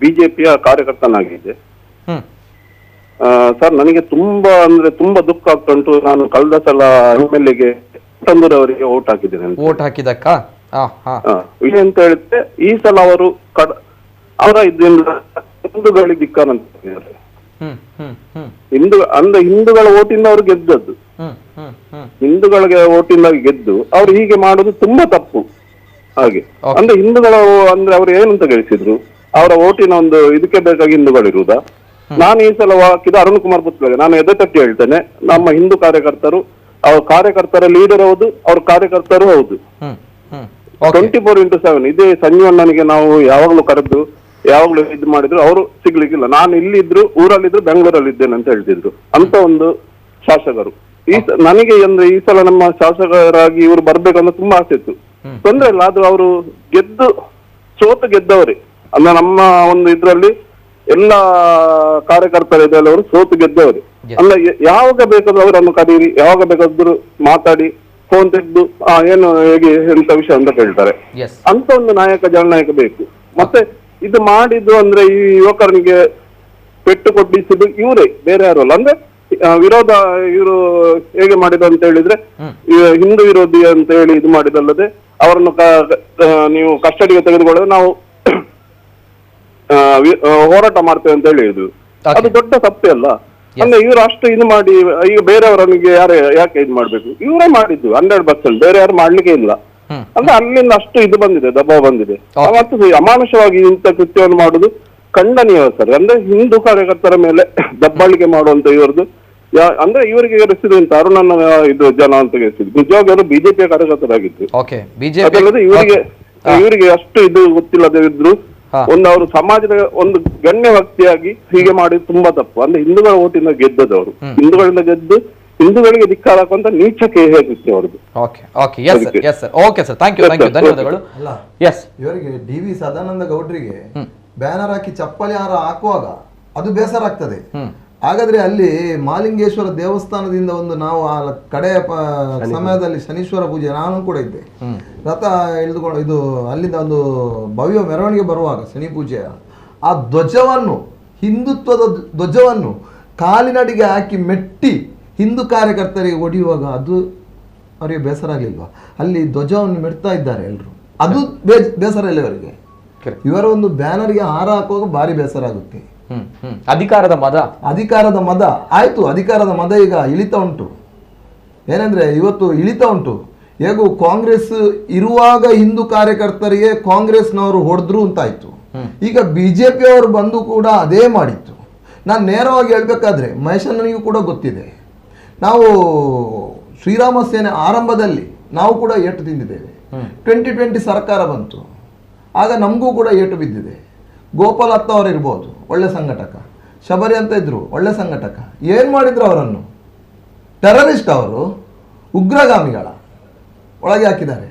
ಬಿಜೆಪಿಯ ಕಾರ್ಯಕರ್ತನಾಗಿದ್ದೆ. ಸರ್, ನನಗೆ ತುಂಬಾ ದುಃಖ ಆಗ್ತಾ ಉಂಟು. ನಾನು ಕಳೆದ ಸಲ MLA ಮಠಂದೂರ್ ಅವರಿಗೆ ವೋಟ್ ಹಾಕಿದ್ದೇನೆ. ವೋಟ್ ಹಾಕಿದಕ್ಕ ವಿಷಯ ಅಂತ ಹೇಳಿದ್ರೆ ಈ ಸಲ ಅವರು ಅವರ ಇದರಿಂದ ಹಿಂದೂಗಳಿಗೆ ಧಿಕ್ಕಾರ ಅಂತ ಹೇಳಿದ್ದಾರೆ. ಹಿಂದೂಗಳ ಓಟಿಂದ ಅವರು ಗೆದ್ದದ್ದು. ಹಿಂದೂಗಳಿಗೆ ಓಟಿಂದ ಗೆದ್ದು ಅವ್ರು ಹೀಗೆ ಮಾಡೋದು ತುಂಬಾ ತಪ್ಪು. ಹಾಗೆ ಅಂದ್ರೆ ಹಿಂದೂಗಳು ಅಂದ್ರೆ ಅವ್ರು ಏನಂತ ಗಳಿಸಿದ್ರು, ಅವರ ಓಟಿನ ಒಂದು ಇದಕ್ಕೆ ಬೇಕಾಗಿ ಹಿಂದೂಗಳಿರುವುದಾ? ನಾನು ಈ ಸಲ ಹಾಕಿದ ಅರುಣ್ ಕುಮಾರ್ ಪುತ್ರಿಗೆ ನಾನು ಎದೆ ತಟ್ಟಿ ಹೇಳ್ತೇನೆ, ನಮ್ಮ ಹಿಂದೂ ಕಾರ್ಯಕರ್ತರು ಅವ್ರ ಕಾರ್ಯಕರ್ತರ ಲೀಡರ್ ಹೌದು, ಅವ್ರ ಕಾರ್ಯಕರ್ತರು ಹೌದು. 24x7 ಇದೇ ಸಂಜೀವಣ್ಣನಿಗೆ ನಾವು ಯಾವಾಗ್ಲೂ ಕರೆದು ಯಾವಾಗ್ಲೂ ಇದು ಮಾಡಿದ್ರು ಅವರು ಸಿಗ್ಲಿಕ್ಕಿಲ್ಲ. ನಾನು ಇಲ್ಲಿದ್ರು, ಊರಲ್ಲಿದ್ರು, ಬೆಂಗಳೂರಲ್ಲಿ ಇದ್ದೇನೆ ಅಂತ ಹೇಳ್ತಿದ್ರು. ಅಂತ ಒಂದು ಶಾಸಕರು ನನಗೆ ಅಂದ್ರೆ ಈ ಸಲ ನಮ್ಮ ಶಾಸಕರಾಗಿ ಇವರು ಬರ್ಬೇಕಂತ ತುಂಬಾ ಆಸೆ ಇತ್ತು. ತೊಂದ್ರೆ ಇಲ್ಲ, ಆದ್ರೂ ಅವರು ಸೋತು ಗೆದ್ದವರೇ. ಅಂದ್ರೆ ನಮ್ಮ ಒಂದು ಇದ್ರಲ್ಲಿ ಎಲ್ಲಾ ಕಾರ್ಯಕರ್ತರ ಇದರಲ್ಲಿ ಅವರು ಸೋತು ಗೆದ್ದವರು. ಅಂದ್ರೆ ಯಾವಾಗ ಬೇಕಾದ್ರೂ ಅವರನ್ನು ಕರೀರಿ, ಯಾವಾಗ ಬೇಕಾದ್ರೂ ಮಾತಾಡಿ, ಫೋನ್ ತೆಗೆದು ಏನು ಹೇಗೆ ಎಂತ ವಿಷಯ ಅಂತ ಕೇಳ್ತಾರೆ. ಅಂತ ಒಂದು ಜನನಾಯಕ ಬೇಕು. ಮತ್ತೆ ಇದು ಮಾಡಿದ್ದು ಅಂದ್ರೆ ಈ ಯುವಕರಿಗೆ ಪೆಟ್ಟು ಕೊಟ್ಟಿಸಿದ್ದು ಇವರೇ, ಬೇರೆ ಯಾರು ಅಲ್ಲ. ಅಂದ್ರೆ ವಿರೋಧ ಇವರು ಹೇಗೆ ಮಾಡಿದ ಅಂತ ಹೇಳಿದ್ರೆ ಹಿಂದೂ ವಿರೋಧಿ ಅಂತ ಹೇಳಿ ಇದು ಮಾಡಿದಲ್ಲದೆ ಅವರನ್ನು ನೀವು ಕಸ್ಟಡಿಗೆ ತೆಗೆದುಕೊಳ್ಳೋದು ನಾವು ಹೋರಾಟ ಮಾಡ್ತೇವೆ ಅಂತ ಹೇಳಿದ್ರು. ಅದು ದೊಡ್ಡ ತಪ್ಪೇ ಅಲ್ಲ. ಅಂದ್ರೆ ಇವರು ಅಷ್ಟು ಇದು ಮಾಡಿ ಈಗ ಬೇರೆಯವರನಿಗೆ ಯಾಕೆ ಇದು ಮಾಡ್ಬೇಕು? ಇವರೇ ಮಾಡಿದ್ದು 100%, ಬೇರೆ ಯಾರು ಮಾಡ್ಲಿಕ್ಕೆ ಇಲ್ಲ. ಅಂದ್ರೆ ಅಲ್ಲಿಂದ ಅಷ್ಟು ಇದು ಬಂದಿದೆ, ದಬ್ಬಾವ ಬಂದಿದೆ. ಮತ್ತು ಅಮಾನುಷವಾಗಿ ಇಂಥ ಕೃತ್ಯವನ್ನು ಮಾಡುದು ಖಂಡನೀಯ ಸರ್. ಅಂದ್ರೆ ಹಿಂದೂ ಕಾರ್ಯಕರ್ತರ ಮೇಲೆ ದಬ್ಬಾಳಿಕೆ ಮಾಡುವಂತ ಇವರದು ಅಂದ್ರೆ ಇವರಿಗೆ ರೆಸಿಡೆಂಟ್ ಅರುಣನ್ನ ಇದು ಜನ ಅಂತ ಎಸಿದ್ರು. ನಿಜವಾಗಿ ಅವರು ಬಿಜೆಪಿಯ ಕಾರ್ಯಕರ್ತರಾಗಿದ್ರು. ಅದಲ್ಲದೆ ಇವರಿಗೆ ಅಷ್ಟು ಇದು ಗೊತ್ತಿಲ್ಲದೆ ಇದ್ರು ಒಂದು ಅವರು ಸಮಾಜದ ಒಂದು ಗಣ್ಯ ವ್ಯಕ್ತಿಯಾಗಿ ಹೀಗೆ ಮಾಡಿ ತುಂಬಾ ತಪ್ಪು. ಅಂದ್ರೆ ಹಿಂದೂಗಳ ಓಟಿಂದ ಗೆದ್ದದವರು, ಹಿಂದೂಗಳಿಂದ ಗೆದ್ದು ಹಿಂದೂಗಳಿಗೆ ಧಿಕ್ಕಾರ ಹಾಕುವಂತ ನೀಚಕ್ಕೆ ಹೇಗಿತ್ತು ಅವ್ರದ್ದು. ಅಲ್ಲ ಇವರಿಗೆ DV ಸದಾನಂದ ಗೌಡ್ರಿಗೆ ಬ್ಯಾನರ್ ಹಾಕಿ ಚಪ್ಪಲಿ ಹಾರ ಹಾಕುವಾಗ ಅದು ಬೇಸರ ಆಗ್ತದೆ. ಹಾಗಾದ್ರೆ ಅಲ್ಲಿ ಮಾಲಿಂಗೇಶ್ವರ ದೇವಸ್ಥಾನದಿಂದ ಒಂದು ನಾವು ಆ ಕಡೆಯ ಸಮಯದಲ್ಲಿ ಶನೀಶ್ವರ ಪೂಜೆ ನಾನು ಕೂಡ ಇದ್ದೆ, ರಥ ಎಳೆದುಕೊಂಡು ಇದು ಅಲ್ಲಿಂದ ಒಂದು ಭವ್ಯ ಮೆರವಣಿಗೆ ಬರುವಾಗ ಶನಿ ಪೂಜೆಯ ಆ ಧ್ವಜವನ್ನು, ಹಿಂದುತ್ವದ ಧ್ವಜವನ್ನು ಕಾಲಿನಡಿಗೆ ಹಾಕಿ ಮೆಟ್ಟಿ ಹಿಂದೂ ಕಾರ್ಯಕರ್ತರಿಗೆ ಒಡೆಯುವಾಗ ಅದು ಅವರಿಗೆ ಬೇಸರ ಆಗಲಿಲ್ವಾ? ಅಲ್ಲಿ ಧ್ವಜವನ್ನು ಮೆಡ್ತಾ ಇದ್ದಾರೆ ಎಲ್ಲರೂ, ಅದು ಬೇಸರ ಇಲ್ಲ ಇವರಿಗೆ. ಇವರ ಒಂದು ಬ್ಯಾನರ್ಗೆ ಹಾರ ಹಾಕುವಾಗ ಭಾರಿ ಬೇಸರ ಆಗುತ್ತೆ. ಅಧಿಕಾರದ ಮದ ಆಯ್ತು, ಅಧಿಕಾರದ ಮದ ಈಗ ಇಳಿತಾ ಉಂಟು. ಏನಂದ್ರೆ ಇವತ್ತು ಇಳಿತಾ ಉಂಟು. ಹೇಗೂ ಕಾಂಗ್ರೆಸ್ ಇರುವಾಗ ಹಿಂದೂ ಕಾರ್ಯಕರ್ತರಿಗೆ ಕಾಂಗ್ರೆಸ್ನವರು ಹೊಡೆದ್ರು ಅಂತಾಯ್ತು. ಈಗ ಬಿಜೆಪಿ ಅವರು ಬಂದು ಕೂಡ ಅದೇ ಮಾಡಿತ್ತು. ನಾನು ನೇರವಾಗಿ ಹೇಳ್ಬೇಕಾದ್ರೆ ಮಹೇಶನಿಗೂ ಕೂಡ ಗೊತ್ತಿದೆ, ನಾವು ಶ್ರೀರಾಮ ಸೇನೆ ಆರಂಭದಲ್ಲಿ ನಾವು ಕೂಡ ಏಟು ತಿಂದಿದ್ದೇವೆ. 2020 ಸರ್ಕಾರ ಬಂತು, ಆಗ ನಮಗೂ ಕೂಡ ಏಟು ಬಿದ್ದಿದೆ. ಗೋಪಾಲ್ ಅತ್ತ ಅವರು ಇರ್ಬೋದು, ಒಳ್ಳೆ ಸಂಘಟಕ. ಶಬರಿ ಅಂತ ಇದ್ರು, ಒಳ್ಳೆ ಸಂಘಟಕ. ಏನು ಮಾಡಿದ್ರು ಅವರನ್ನು? ಟೆರರಿಸ್ಟ್, ಅವರು ಉಗ್ರಗಾಮಿಗಳ ಒಳಗೆ ಹಾಕಿದ್ದಾರೆ.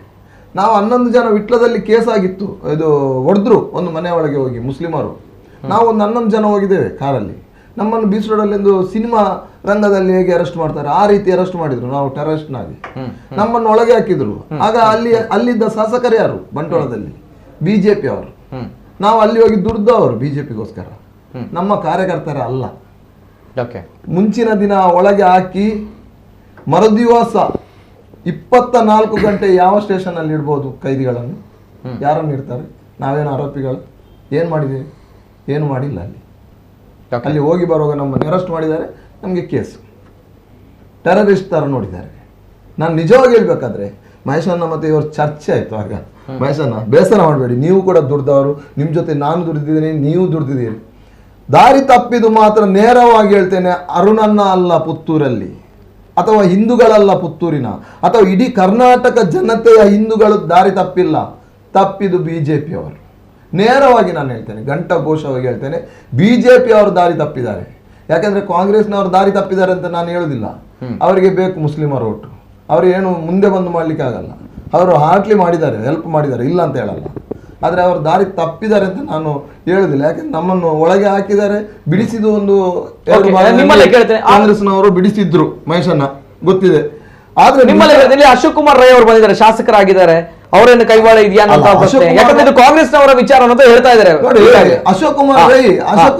ನಾವು 11 ಜನ ವಿಟ್ಲದಲ್ಲಿ ಕೇಸ್ ಆಗಿತ್ತು, ಇದು ಹೊಡೆದ್ರು ಒಂದು ಮನೆ ಒಳಗೆ ಹೋಗಿ ಮುಸ್ಲಿಮರು. ನಾವು ಒಂದು 11 ಜನ ಹೋಗಿದ್ದೇವೆ ಕಾರಲ್ಲಿ. ನಮ್ಮನ್ನು ಬೀಚ್ ರೋಡಲ್ಲಿ ಒಂದು ಸಿನಿಮಾ ರಂಗದಲ್ಲಿ ಹೇಗೆ ಅರೆಸ್ಟ್ ಮಾಡ್ತಾರೆ ಆ ರೀತಿ ಅರೆಸ್ಟ್ ಮಾಡಿದ್ರು ನಾವು ಟೆರರಿಸ್ಟ್ನಾಗಿ. ನಮ್ಮನ್ನು ಒಳಗೆ ಹಾಕಿದ್ರು. ಆಗ ಅಲ್ಲಿದ್ದ ಶಾಸಕರು ಯಾರು? ಬಂಟ್ವಾಳದಲ್ಲಿ ಬಿಜೆಪಿ ಅವರು. ನಾವು ಅಲ್ಲಿ ಹೋಗಿ ದುಡ್ದವರು ಬಿಜೆಪಿಗೋಸ್ಕರ, ನಮ್ಮ ಕಾರ್ಯಕರ್ತರ ಅಲ್ಲ. ಮುಂಚಿನ ದಿನ ಒಳಗೆ ಹಾಕಿ ಮರುದಿವಸ 24 ಗಂಟೆ ಯಾವ ಸ್ಟೇಷನ್ ಅಲ್ಲಿ ಇಡ್ಬೋದು ಕೈದಿಗಳನ್ನು? ಯಾರನ್ನು ಇಡ್ತಾರೆ? ನಾವೇನು ಆರೋಪಿಗಳು? ಏನು ಮಾಡಿದ್ದೇವೆ? ಏನು ಮಾಡಿಲ್ಲ. ಅಲ್ಲಿ ಹೋಗಿ ಬರುವಾಗ ನಮ್ಮನ್ನು ಅರೆಸ್ಟ್ ಮಾಡಿದ್ದಾರೆ, ನಮಗೆ ಕೇಸು. ಟೆರರಿಸ್ಟ್ ತರ ನೋಡಿದ್ದಾರೆ. ನಾನು ನಿಜವಾಗಿ ಹೇಳ್ಬೇಕಾದ್ರೆ ಮಹೇಶಣ್ಣ ಮತ್ತೆ ಇವರು ಚರ್ಚೆ ಆಯ್ತು. ಆಗ ಮಹೇಶಣ್ಣ ಬೇಸರ ಮಾಡಬೇಡಿ, ನೀವು ಕೂಡ ದುಡ್ದವರು, ನಿಮ್ಮ ಜೊತೆ ನಾನು ದುಡಿದಿದ್ದೀನಿ, ನೀವು ದುಡ್ದಿದ್ದೀರಿ. ದಾರಿ ತಪ್ಪಿದು ಮಾತ್ರ ನೇರವಾಗಿ ಹೇಳ್ತೇನೆ, ಅರುಣನ್ನ ಅಲ್ಲ ಪುತ್ತೂರಲ್ಲಿ, ಅಥವಾ ಹಿಂದೂಗಳಲ್ಲ ಪುತ್ತೂರಿನ, ಅಥವಾ ಇಡೀ ಕರ್ನಾಟಕ ಜನತೆಯ ಹಿಂದೂಗಳು ದಾರಿ ತಪ್ಪಿಲ್ಲ, ತಪ್ಪಿದು ಬಿಜೆಪಿ ಅವರು. ನೇರವಾಗಿ ನಾನು ಹೇಳ್ತೇನೆ, ಘಂಟಾಘೋಷವಾಗಿ ಹೇಳ್ತೇನೆ, ಬಿಜೆಪಿ ಅವರು ದಾರಿ ತಪ್ಪಿದ್ದಾರೆ. ಯಾಕಂದ್ರೆ ಕಾಂಗ್ರೆಸ್ನವರು ದಾರಿ ತಪ್ಪಿದ್ದಾರೆ ಅಂತ ನಾನು ಹೇಳುದಿಲ್ಲ. ಅವರಿಗೆ ಬೇಕು ಮುಸ್ಲಿಮರ ಓಟು, ಅವರು ಏನು ಮುಂದೆ ಬಂದು ಮಾಡ್ಲಿಕ್ಕೆ ಆಗಲ್ಲ. ಅವರು ಹಾರ್ಟ್ಲಿ ಮಾಡಿದ್ದಾರೆ, ಹೆಲ್ಪ್ ಮಾಡಿದ್ದಾರೆ, ಇಲ್ಲ ಅಂತ ಹೇಳಲ್ಲ. ಆದರೆ ಅವರು ದಾರಿ ತಪ್ಪಿದ್ದಾರೆ ಅಂತ ನಾನು ಹೇಳುದಿಲ್ಲ. ಯಾಕಂದ್ರೆ ನಮ್ಮನ್ನು ಒಳಗೆ ಹಾಕಿದ್ದಾರೆ, ಬಿಡಿಸಿದ್ದು ಒಂದು ಕಾಂಗ್ರೆಸ್ನವರು ಬಿಡಿಸಿದ್ರು ಮಹೇಶಣ್ಣ, ಗೊತ್ತಿದೆ. ಆದ್ರೆ ನಿಮ್ಮಲ್ಲಿ ಅಶೋಕ್ ಕುಮಾರ್ ರೈ ಅವರು ಬಂದಿದ್ದಾರೆ, ಶಾಸಕರಾಗಿದ್ದಾರೆ, ಅವರೇನು ಕೈವಾಡ ಇದೆಯಾ ಅಂತ ಯಾಕಂದ್ರೆ ಕಾಂಗ್ರೆಸ್ನವರ ವಿಚಾರ ಅಂತ ಹೇಳ್ತಾ ಇದ್ದಾರೆ. ನೋಡಿ, ಅಶೋಕ್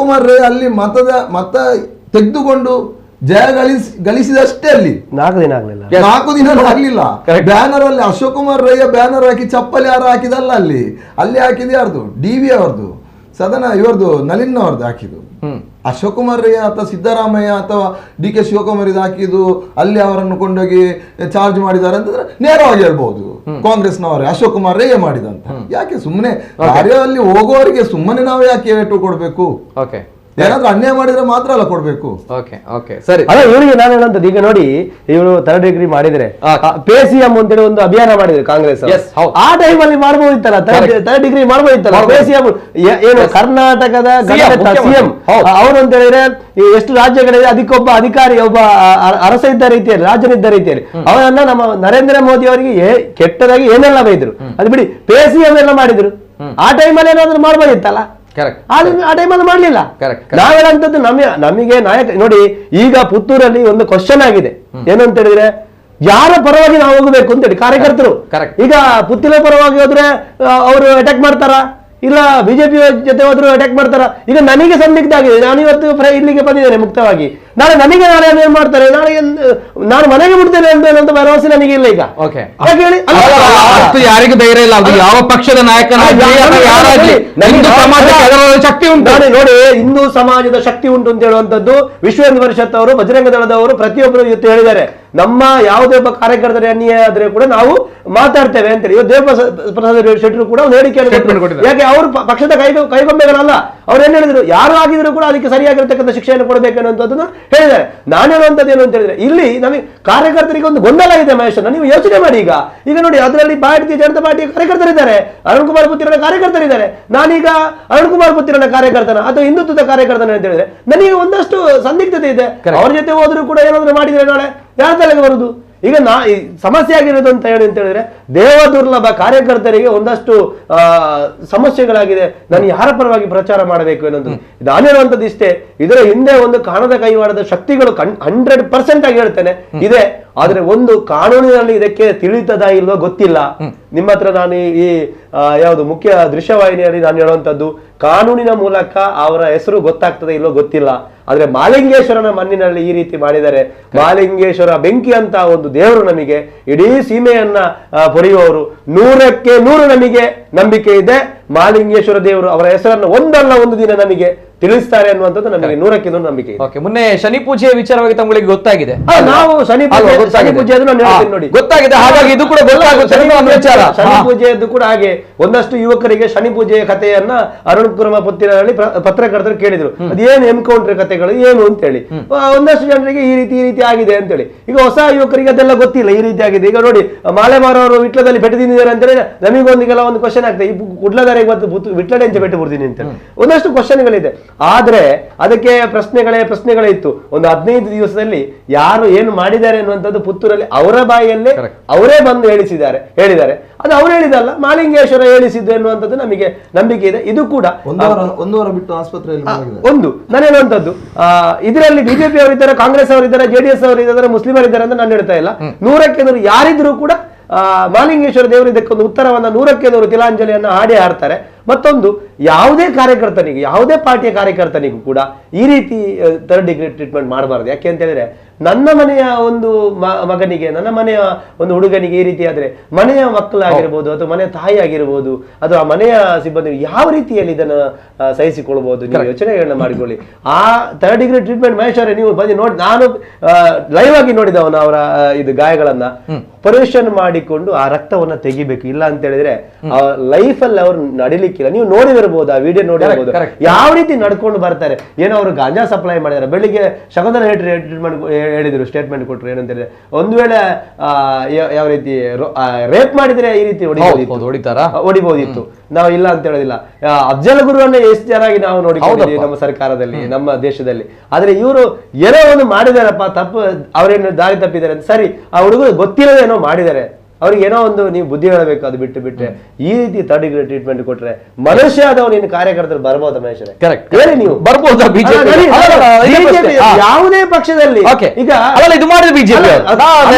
ಕುಮಾರ್ ರೈ ಅಲ್ಲಿ ಮತ ತೆಗೆದುಕೊಂಡು ಜಯ ಗಳಿಸಿದಷ್ಟೇ ಅಲ್ಲಿ 4 ದಿನ ಆಗ್ಲಿಲ್ಲ. ಬ್ಯಾನರ್ ಅಲ್ಲಿ ಅಶೋಕ್ ಕುಮಾರ್ ರೈಯ ಬ್ಯಾನರ್ ಹಾಕಿ ಚಪ್ಪಲಿ ಯಾರು ಹಾಕಿದಲ್ಲ, ಅಲ್ಲಿ ಹಾಕಿದ ಯಾರ್ದು? DV ಅವರದು, ಸದನ ಇವರದು, ನಳಿನ್ ಅವರದ್ದು ಹಾಕಿದ್ದು. ಅಶೋಕ್ ಕುಮಾರ್ ರೈ ಅಥವಾ ಸಿದ್ದರಾಮಯ್ಯ ಅಥವಾ DK ಶಿವಕುಮಾರ್ ಇದು ಹಾಕಿದ್ದು, ಅಲ್ಲಿ ಅವರನ್ನು ಕೊಂಡೋಗಿ ಚಾರ್ಜ್ ಮಾಡಿದ್ದಾರೆ ಅಂತಂದ್ರೆ ನೇರವಾಗಿ ಹೇಳ್ಬಹುದು ಕಾಂಗ್ರೆಸ್ನವರೇ ಅಶೋಕ್ ಕುಮಾರ್ ರೈ ಮಾಡಿದಂತ. ಯಾಕೆ ಸುಮ್ಮನೆ ಕಾರ್ಯದಲ್ಲಿ ಹೋಗುವವರಿಗೆ ಸುಮ್ಮನೆ ನಾವು ಯಾಕೆ ಏಟು ಕೊಡ್ಬೇಕು? ಏನಾದ್ರೂ ಅನ್ಯಾಯ ಮಾಡಿದ್ರೆ ಮಾತ್ರ ಅಲ್ಲ ಕೊಡ್ಬೇಕು. ಸರಿ, ಅಲ್ಲ ಇವರಿಗೆ ನಾನು ಹೇಳಂತದ್ದು, ಈಗ ನೋಡಿ ಇವರು 3rd ಡಿಗ್ರಿ ಮಾಡಿದ್ರೆ PCM ಅಂತೇಳಿ ಒಂದು ಅಭಿಯಾನ ಮಾಡಿದ್ರು ಕಾಂಗ್ರೆಸ್. ಆ ಟೈಮಲ್ಲಿ ಮಾಡ್ಬೋದಿತ್ತಲ್ಲ, 3rd ಡಿಗ್ರಿ ಮಾಡ್ಬೋದಿತ್ತಲ್ಲ. PCM ಏನು ಕರ್ನಾಟಕದ CM ಅವರು ಅಂತ ಹೇಳಿದ್ರೆ ಎಷ್ಟು ರಾಜ್ಯಗಳಿದೆ, ಅದಕ್ಕೊಬ್ಬ ಅಧಿಕಾರಿ, ಒಬ್ಬ ಅರಸ ಇದ್ದ ರೀತಿಯಲ್ಲಿ, ರಾಜನಿದ್ದ ರೀತಿಯಲ್ಲಿ ಅವರನ್ನ ನಮ್ಮ ನರೇಂದ್ರ ಮೋದಿ ಅವರಿಗೆ ಕೆಟ್ಟದಾಗಿ ಏನೆಲ್ಲ ಬೈದ್ರು. ಅದು ಬಿಡಿ, PCM ಎಲ್ಲ ಮಾಡಿದ್ರು. ಆ ಟೈಮಲ್ಲಿ ಏನಾದ್ರು ಮಾಡ್ಬೋದಿತ್ತಲ್ಲ, ಆ ಟೈಮಲ್ಲಿ ಮಾಡ್ಲಿಲ್ಲ. ನಾವ್ ಹೇಳಂತದ್ದು ನಮಗೆ ನಾಯಕ ನೋಡಿ. ಈಗ ಪುತ್ತೂರಲ್ಲಿ ಒಂದು ಕ್ವಶನ್ ಆಗಿದೆ, ಏನು ಅಂತ ಹೇಳಿದ್ರೆ ಯಾರ ಪರವಾಗಿ ನಾವು ಹೋಗಬೇಕು ಅಂತೇಳಿ ಕಾರ್ಯಕರ್ತರು. ಈಗ ಪುತ್ತೂರ ಪರವಾಗಿ ಹೋದ್ರೆ ಅವರು ಅಟ್ಯಾಕ್ ಮಾಡ್ತಾರ, ಇಲ್ಲ ಬಿಜೆಪಿ ಜೊತೆ ಹೋದ್ರು ಅಟ್ಯಾಕ್ ಮಾಡ್ತಾರ. ಈಗ ನನಗೆ ಸಂದಿಗ್ಧ ಆಗಿದೆ, ನಾನು ಇವತ್ತು ಇಲ್ಲಿಗೆ ಬಂದಿದ್ದೇನೆ ಮುಕ್ತವಾಗಿ. ನಾಳೆ ಏನ್ ಮಾಡ್ತಾರೆ, ನಾಳೆ ನಾನು ಮನೆಗೆ ಬಿಡ್ತೇನೆ ಅಂತ ಭರವಸೆ ನನಗೆ ಇಲ್ಲ. ಈಗ ಯಾರಿಗೂ ಧೈರ್ಯ ಇಲ್ಲ, ಯಾವ ಪಕ್ಷದ ನಾಯಕನ ಶಕ್ತಿ ಉಂಟು ನೋಡಿ, ಹಿಂದೂ ಸಮಾಜದ ಶಕ್ತಿ ಉಂಟು ಅಂತ ಹೇಳುವಂತದ್ದು ವಿಶ್ವ ಹಿಂದೂ ಪರಿಷತ್ ಅವರು, ಬಜರಂಗ ದಳದವರು ಪ್ರತಿಯೊಬ್ಬರು ಇವತ್ತು ಹೇಳಿದ್ದಾರೆ. ನಮ್ಮ ಯಾವುದೇ ಒಬ್ಬ ಕಾರ್ಯಕರ್ತರ ಅನ್ಯಾಯ ಆದ್ರೆ ಕೂಡ ನಾವು ಮಾತಾಡ್ತೇವೆ ಅಂತೇಳಿ ಇವತ್ತು ದೇವಪ್ರಸಾದ್ ಶೆಟ್ಟರು ಕೂಡ ಒಂದು ಹೇಳಿಕೆ. ಯಾಕೆ ಅವರು ಪಕ್ಷದ ಕೈಗೊಂಬೆಗಳಲ್ಲ. ಅವ್ರು ಏನ್ ಹೇಳಿದ್ರು, ಯಾರು ಆಗಿದ್ರು ಕೂಡ ಅದಕ್ಕೆ ಸರಿಯಾಗಿರ್ತಕ್ಕಂಥ ಶಿಕ್ಷೆಯನ್ನು ಕೊಡಬೇಕು ಅನ್ನುವಂಥದ್ದನ್ನ ಹೇಳಿದ್ದಾರೆ. ನಾನು ಹೇಳುವಂಥದ್ದು ಏನು ಅಂತ ಹೇಳಿದ್ರೆ, ಇಲ್ಲಿ ನಮಗೆ ಕಾರ್ಯಕರ್ತರಿಗೆ ಒಂದು ಗೊಂದಲ ಇದೆ ಮಹೇಶ್ವರ. ನೀವು ಯೋಚನೆ ಮಾಡಿ, ಈಗ ನೋಡಿ ಅದರಲ್ಲಿ ಭಾರತೀಯ ಜನತಾ ಪಾರ್ಟಿಯ ಕಾರ್ಯಕರ್ತರಿದ್ದಾರೆ, ಅರುಣ್ ಕುಮಾರ್ ಪುತ್ತಿರನ ಕಾರ್ಯಕರ್ತರಿದ್ದಾರೆ. ನಾನೀಗ ಅರುಣ್ ಕುಮಾರ್ ಪುತ್ತಿರನ ಕಾರ್ಯಕರ್ತನ ಅಥವಾ ಹಿಂದುತ್ವದ ಕಾರ್ಯಕರ್ತನ ಅಂತ ಹೇಳಿದ್ರೆ ನನಗೆ ಒಂದಷ್ಟು ಸಂದಿಗ್ಧತೆ ಇದೆ. ಅವ್ರ ಜೊತೆ ಹೋದ್ರು ಕೂಡ ಏನಾದ್ರು ಮಾಡಿದ್ರೆ ನಾಳೆ ಯಾರ ತಲೆಗೆ ಬರುದು? ಈಗ ಈ ಸಮಸ್ಯೆ ಆಗಿರೋದು ಅಂತ ಹೇಳಿದ್ರೆ ದೇವದುರ್ಲಭ ಕಾರ್ಯಕರ್ತರಿಗೆ ಒಂದಷ್ಟು ಸಮಸ್ಯೆಗಳಾಗಿದೆ. ನಾನು ಯಾರ ಪರವಾಗಿ ಪ್ರಚಾರ ಮಾಡಬೇಕು ಅನ್ನೋದು ನಾನು ಹೇಳುವಂಥದ್ದು ಇಷ್ಟೇ. ಇದರ ಹಿಂದೆ ಒಂದು ಕಾಣದ ಕೈವಾಡದ ಶಕ್ತಿಗಳು 100% ಆಗಿ ಹೇಳ್ತೇನೆ ಇದೆ. ಆದ್ರೆ ಒಂದು ಕಾನೂನಿನಲ್ಲಿ ಇದಕ್ಕೆ ತಿಳಿತದ ಇಲ್ವೋ ಗೊತ್ತಿಲ್ಲ. ನಿಮ್ಮ ಹತ್ರ ನಾನು ಈ ಯಾವುದು ಮುಖ್ಯ ದೃಶ್ಯವಾಹಿನಿಯಲ್ಲಿ ನಾನು ಹೇಳುವಂಥದ್ದು ಕಾನೂನಿನ ಮೂಲಕ ಅವರ ಹೆಸರು ಗೊತ್ತಾಗ್ತದೆ ಇಲ್ವೋ ಗೊತ್ತಿಲ್ಲ. ಆದ್ರೆ ಮಾಲಿಂಗೇಶ್ವರನ ಮಣ್ಣಿನಲ್ಲಿ ಈ ರೀತಿ ಮಾಡಿದರೆ, ಮಾಲಿಂಗೇಶ್ವರ ಬೆಂಕಿ ಅಂತ ಒಂದು ದೇವರು ನಮಗೆ ಇಡೀ ಸೀಮೆಯನ್ನ ಪೊರೆಯುವವರು, 100ಕ್ಕೆ 100 ನಮಗೆ ನಂಬಿಕೆ ಇದೆ. ಮಾಲಿಂಗೇಶ್ವರ ದೇವರು ಅವರ ಹೆಸರನ್ನು ಒಂದಲ್ಲ ಒಂದು ದಿನ ನಮಗೆ ತಿಳಿಸ್ತಾರೆ ಅನ್ನುವಂಥದ್ದು ನಮಗೆ 100ಕ್ಕೆ 100 ನಂಬಿಕೆ ಇದೆ. ಮೊನ್ನೆ ಶನಿ ಪೂಜೆಯ ವಿಚಾರವಾಗಿ ತಮಗೆ ಗೊತ್ತಾಗಿದೆ. ನಾವು ಶನಿ ಪೂಜೆ ನೋಡಿ ಗೊತ್ತಾಗಿದೆ, ಹಾಗಾಗಿ ಇದು ಕೂಡ ಗೊತ್ತಾಗುತ್ತೆ. ಶನಿ ಪೂಜೆಯದ್ದು ಕೂಡ ಹಾಗೆ ಒಂದಷ್ಟು ಯುವಕರಿಗೆ ಶನಿ ಪೂಜೆಯ ಕಥೆಯನ್ನ ಅರುಣ್ ಕುಮಾರ್ ಪುತ್ತಿರಲ್ಲಿ ಪತ್ರಕರ್ತರು ಕೇಳಿದ್ರು, ಅದೇನು ಎನ್ಕೌಂಟರ್ ಕಥೆಗಳು ಏನು ಅಂತೇಳಿ. ಒಂದಷ್ಟು ಜನರಿಗೆ ಈ ರೀತಿ ಆಗಿದೆ ಅಂತೇಳಿ. ಈಗ ಹೊಸ ಯುವಕರಿಗೆ ಅದೆಲ್ಲ ಗೊತ್ತಿಲ್ಲ, ಈ ರೀತಿ ಆಗಿದೆ. ಈಗ ನೋಡಿ ಮಾಲೆಮಾರವರು ವಿಟ್ಲದಲ್ಲಿ ಬೆಟ್ಟು ತಿಂದಿದ್ದಾರೆ ಅಂತೇಳಿ ನಮಗೊಂದಿಗೆಲ್ಲ ಒಂದು ಕ್ವಶನ್ ಆಗ್ತದೆ, ಈ ಕುಡ್ಲದಾರಿಗೆ ಮತ್ತು ವಿಟ್ಲಡೆ ಅಂತ ಬೆಟ್ಟು ಬಿಡ್ತೀನಿ ಅಂತೇಳಿ ಒಂದಷ್ಟು ಕ್ವಶನ್ಗಳಿದೆ. ಆದ್ರೆ ಅದಕ್ಕೆ ಪ್ರಶ್ನೆಗಳೇ ಇತ್ತು. ಒಂದು 15 ದಿವಸದಲ್ಲಿ ಯಾರು ಏನು ಮಾಡಿದ್ದಾರೆ ಅನ್ನುವಂಥದ್ದು ಪುತ್ತೂರಲ್ಲಿ ಅವರ ಬಾಯಿಯಲ್ಲೇ ಅವರೇ ಬಂದು ಹೇಳಿದ್ದಾರೆ. ಅದು ಅವ್ರು ಹೇಳಿದಲ್ಲ, ಮಾಲಿಂಗೇಶ್ವರ ಹೇಳಿಸಿದ್ದು ಎನ್ನುವಂಥದ್ದು ನಮಗೆ ನಂಬಿಕೆ ಇದೆ. ಇದು ಕೂಡ ಒಂದು ವಾರ ಬಿಟ್ಟು ಆಸ್ಪತ್ರೆಯಲ್ಲಿ ನಾನು ಹೇಳುವಂಥದ್ದು ಇದರಲ್ಲಿ ಬಿಜೆಪಿ ಅವರಿದ್ದಾರೆ, ಕಾಂಗ್ರೆಸ್ ಅವರಿದ್ದಾರೆ, ಜೆಡಿಎಸ್ ಅವರಿದ್ದಾರೆ, ಮುಸ್ಲಿಮರಿದ್ದಾರೆ ಅಂತ ನಾನು ಹೇಳ್ತಾ ಇಲ್ಲ. 100ಕ್ಕೆ 100 ಯಾರಿದ್ರು ಕೂಡ ಮಾಲಿಂಗೇಶ್ವರ ದೇವರು ಇದಕ್ಕೊಂದು ಉತ್ತರವನ್ನ 100ಕ್ಕೆ 100 ತಿಲಾಂಜಲಿಯನ್ನ ಹಾಡ್ತಾರೆ. ಮತ್ತೊಂದು ಯಾವುದೇ ಕಾರ್ಯಕರ್ತನಿಗೆ, ಯಾವುದೇ ಪಾರ್ಟಿಯ ಕಾರ್ಯಕರ್ತನಿಗೂ ಕೂಡ ಈ ರೀತಿ 3rd ಡಿಗ್ರಿ ಟ್ರೀಟ್ಮೆಂಟ್ ಮಾಡಬಾರ್ದು. ಯಾಕೆ ಅಂತ ಹೇಳಿದ್ರೆ ನನ್ನ ಮನೆಯ ಒಂದು ಮಗನಿಗೆ, ನನ್ನ ಮನೆಯ ಒಂದು ಹುಡುಗನಿಗೆ ಈ ರೀತಿ ಆದ್ರೆ ಮನೆಯ ಮಕ್ಕಳಾಗಿರ್ಬೋದು ಅಥವಾ ಮನೆಯ ತಾಯಿ ಆಗಿರ್ಬೋದು ಅಥವಾ ಮನೆಯ ಸಿಬ್ಬಂದಿ ಯಾವ ರೀತಿಯಲ್ಲಿ ಇದನ್ನ ಸಹಿಸಿಕೊಳ್ಬಹುದು, ನೀವು ಯೋಚನೆಗಳನ್ನ ಮಾಡಿಕೊಳ್ಳಿ. ಆ 3rd ಡಿಗ್ರಿ ಟ್ರೀಟ್ಮೆಂಟ್ ಮಹೇಶ್ವರ ನೀವು ಬಂದು ನೋಡಿ, ನಾನು ಲೈವ್ ಆಗಿ ನೋಡಿದವನು ಅವರ ಇದು ಗಾಯಗಳನ್ನ ಆಪರೇಷನ್ ಮಾಡಿಕೊಂಡು ಆ ರಕ್ತವನ್ನ ತೆಗಿಬೇಕು. ಇಲ್ಲ ಅಂತ ಹೇಳಿದ್ರೆ ಲೈಫ್ ಅಲ್ಲಿ ಅವ್ರು ನಡಿಲಿಕ್ಕಿಲ್ಲ. ನೀವು ನೋಡಿದಿರ್ಬೋದು, ಆ ವಿಡಿಯೋ ನೋಡಿರ್ಬೋದು ಯಾವ ರೀತಿ ನಡ್ಕೊಂಡು ಬರ್ತಾರೆ. ಏನೋ ಅವರು ಗಾಂಜಾ ಸಪ್ಲೈ ಮಾಡಿದ್ದಾರೆ. ಬೆಳಿಗ್ಗೆ ಶಕುಂತಲಾ ಟ್ರೀಟ್ಮೆಂಟ್ ಹೇಳಿದ್ರು, ಸ್ಟೇಟ್ಮೆಂಟ್ ಕೊಟ್ಟರು. ಏನಂತ ಹೇಳಿದ್ರೆ ಒಂದು ವೇಳೆ ಯಾವ ರೀತಿ ರೇಪ್ ಮಾಡಿದ್ರೆ ಈ ರೀತಿ ಹೊಡಿಬಹುದಿತ್ತು. ನಾವು ಇಲ್ಲ ಅಂತ ಹೇಳೋದಿಲ್ಲ. ಅಫ್ಜಲ್ ಗುರುವನ್ನ ಎಷ್ಟು ಚೆನ್ನಾಗಿ ನಾವು ನೋಡಿಕೊಂಡಿದ್ದೀವಿ ನಮ್ಮ ಸರ್ಕಾರದಲ್ಲಿ, ನಮ್ಮ ದೇಶದಲ್ಲಿ. ಆದ್ರೆ ಇವರು ಏನೋ ಒಂದು ಮಾಡಿದಾರಪ್ಪ, ತಪ್ಪು, ಅವರೇನು ದಾರಿ ತಪ್ಪಿದ್ದಾರೆ ಅಂತ. ಸರಿ, ಆ ಹುಡುಗರು ಗೊತ್ತಿಲ್ಲದೆ ಏನೋ ಮಾಡಿದ್ದಾರೆ, ಅವ್ರಿಗೆ ಏನೋ ಒಂದು ನೀವು ಬುದ್ಧಿ ಹೇಳಬೇಕು. ಅದು ಬಿಟ್ಟರೆ ಈ ರೀತಿ 3rd ಡಿಗ್ರಿ ಟ್ರೀಟ್ಮೆಂಟ್ ಕೊಟ್ರೆ ಮನುಷ್ಯ ಆದವನು ಇನ್ನು ಕಾರ್ಯಕರ್ತರು ಬರ್ಬೋದ ಮಹೇಶ್ವರ? ಹೇಳಿ ನೀವು, ಬರ್ಬೋದಾ? ಬಿಜೆಪಿ ಯಾವುದೇ ಪಕ್ಷದಲ್ಲಿ ಈಗ ಇದು ಮಾಡಿದ ಬಿಜೆಪಿ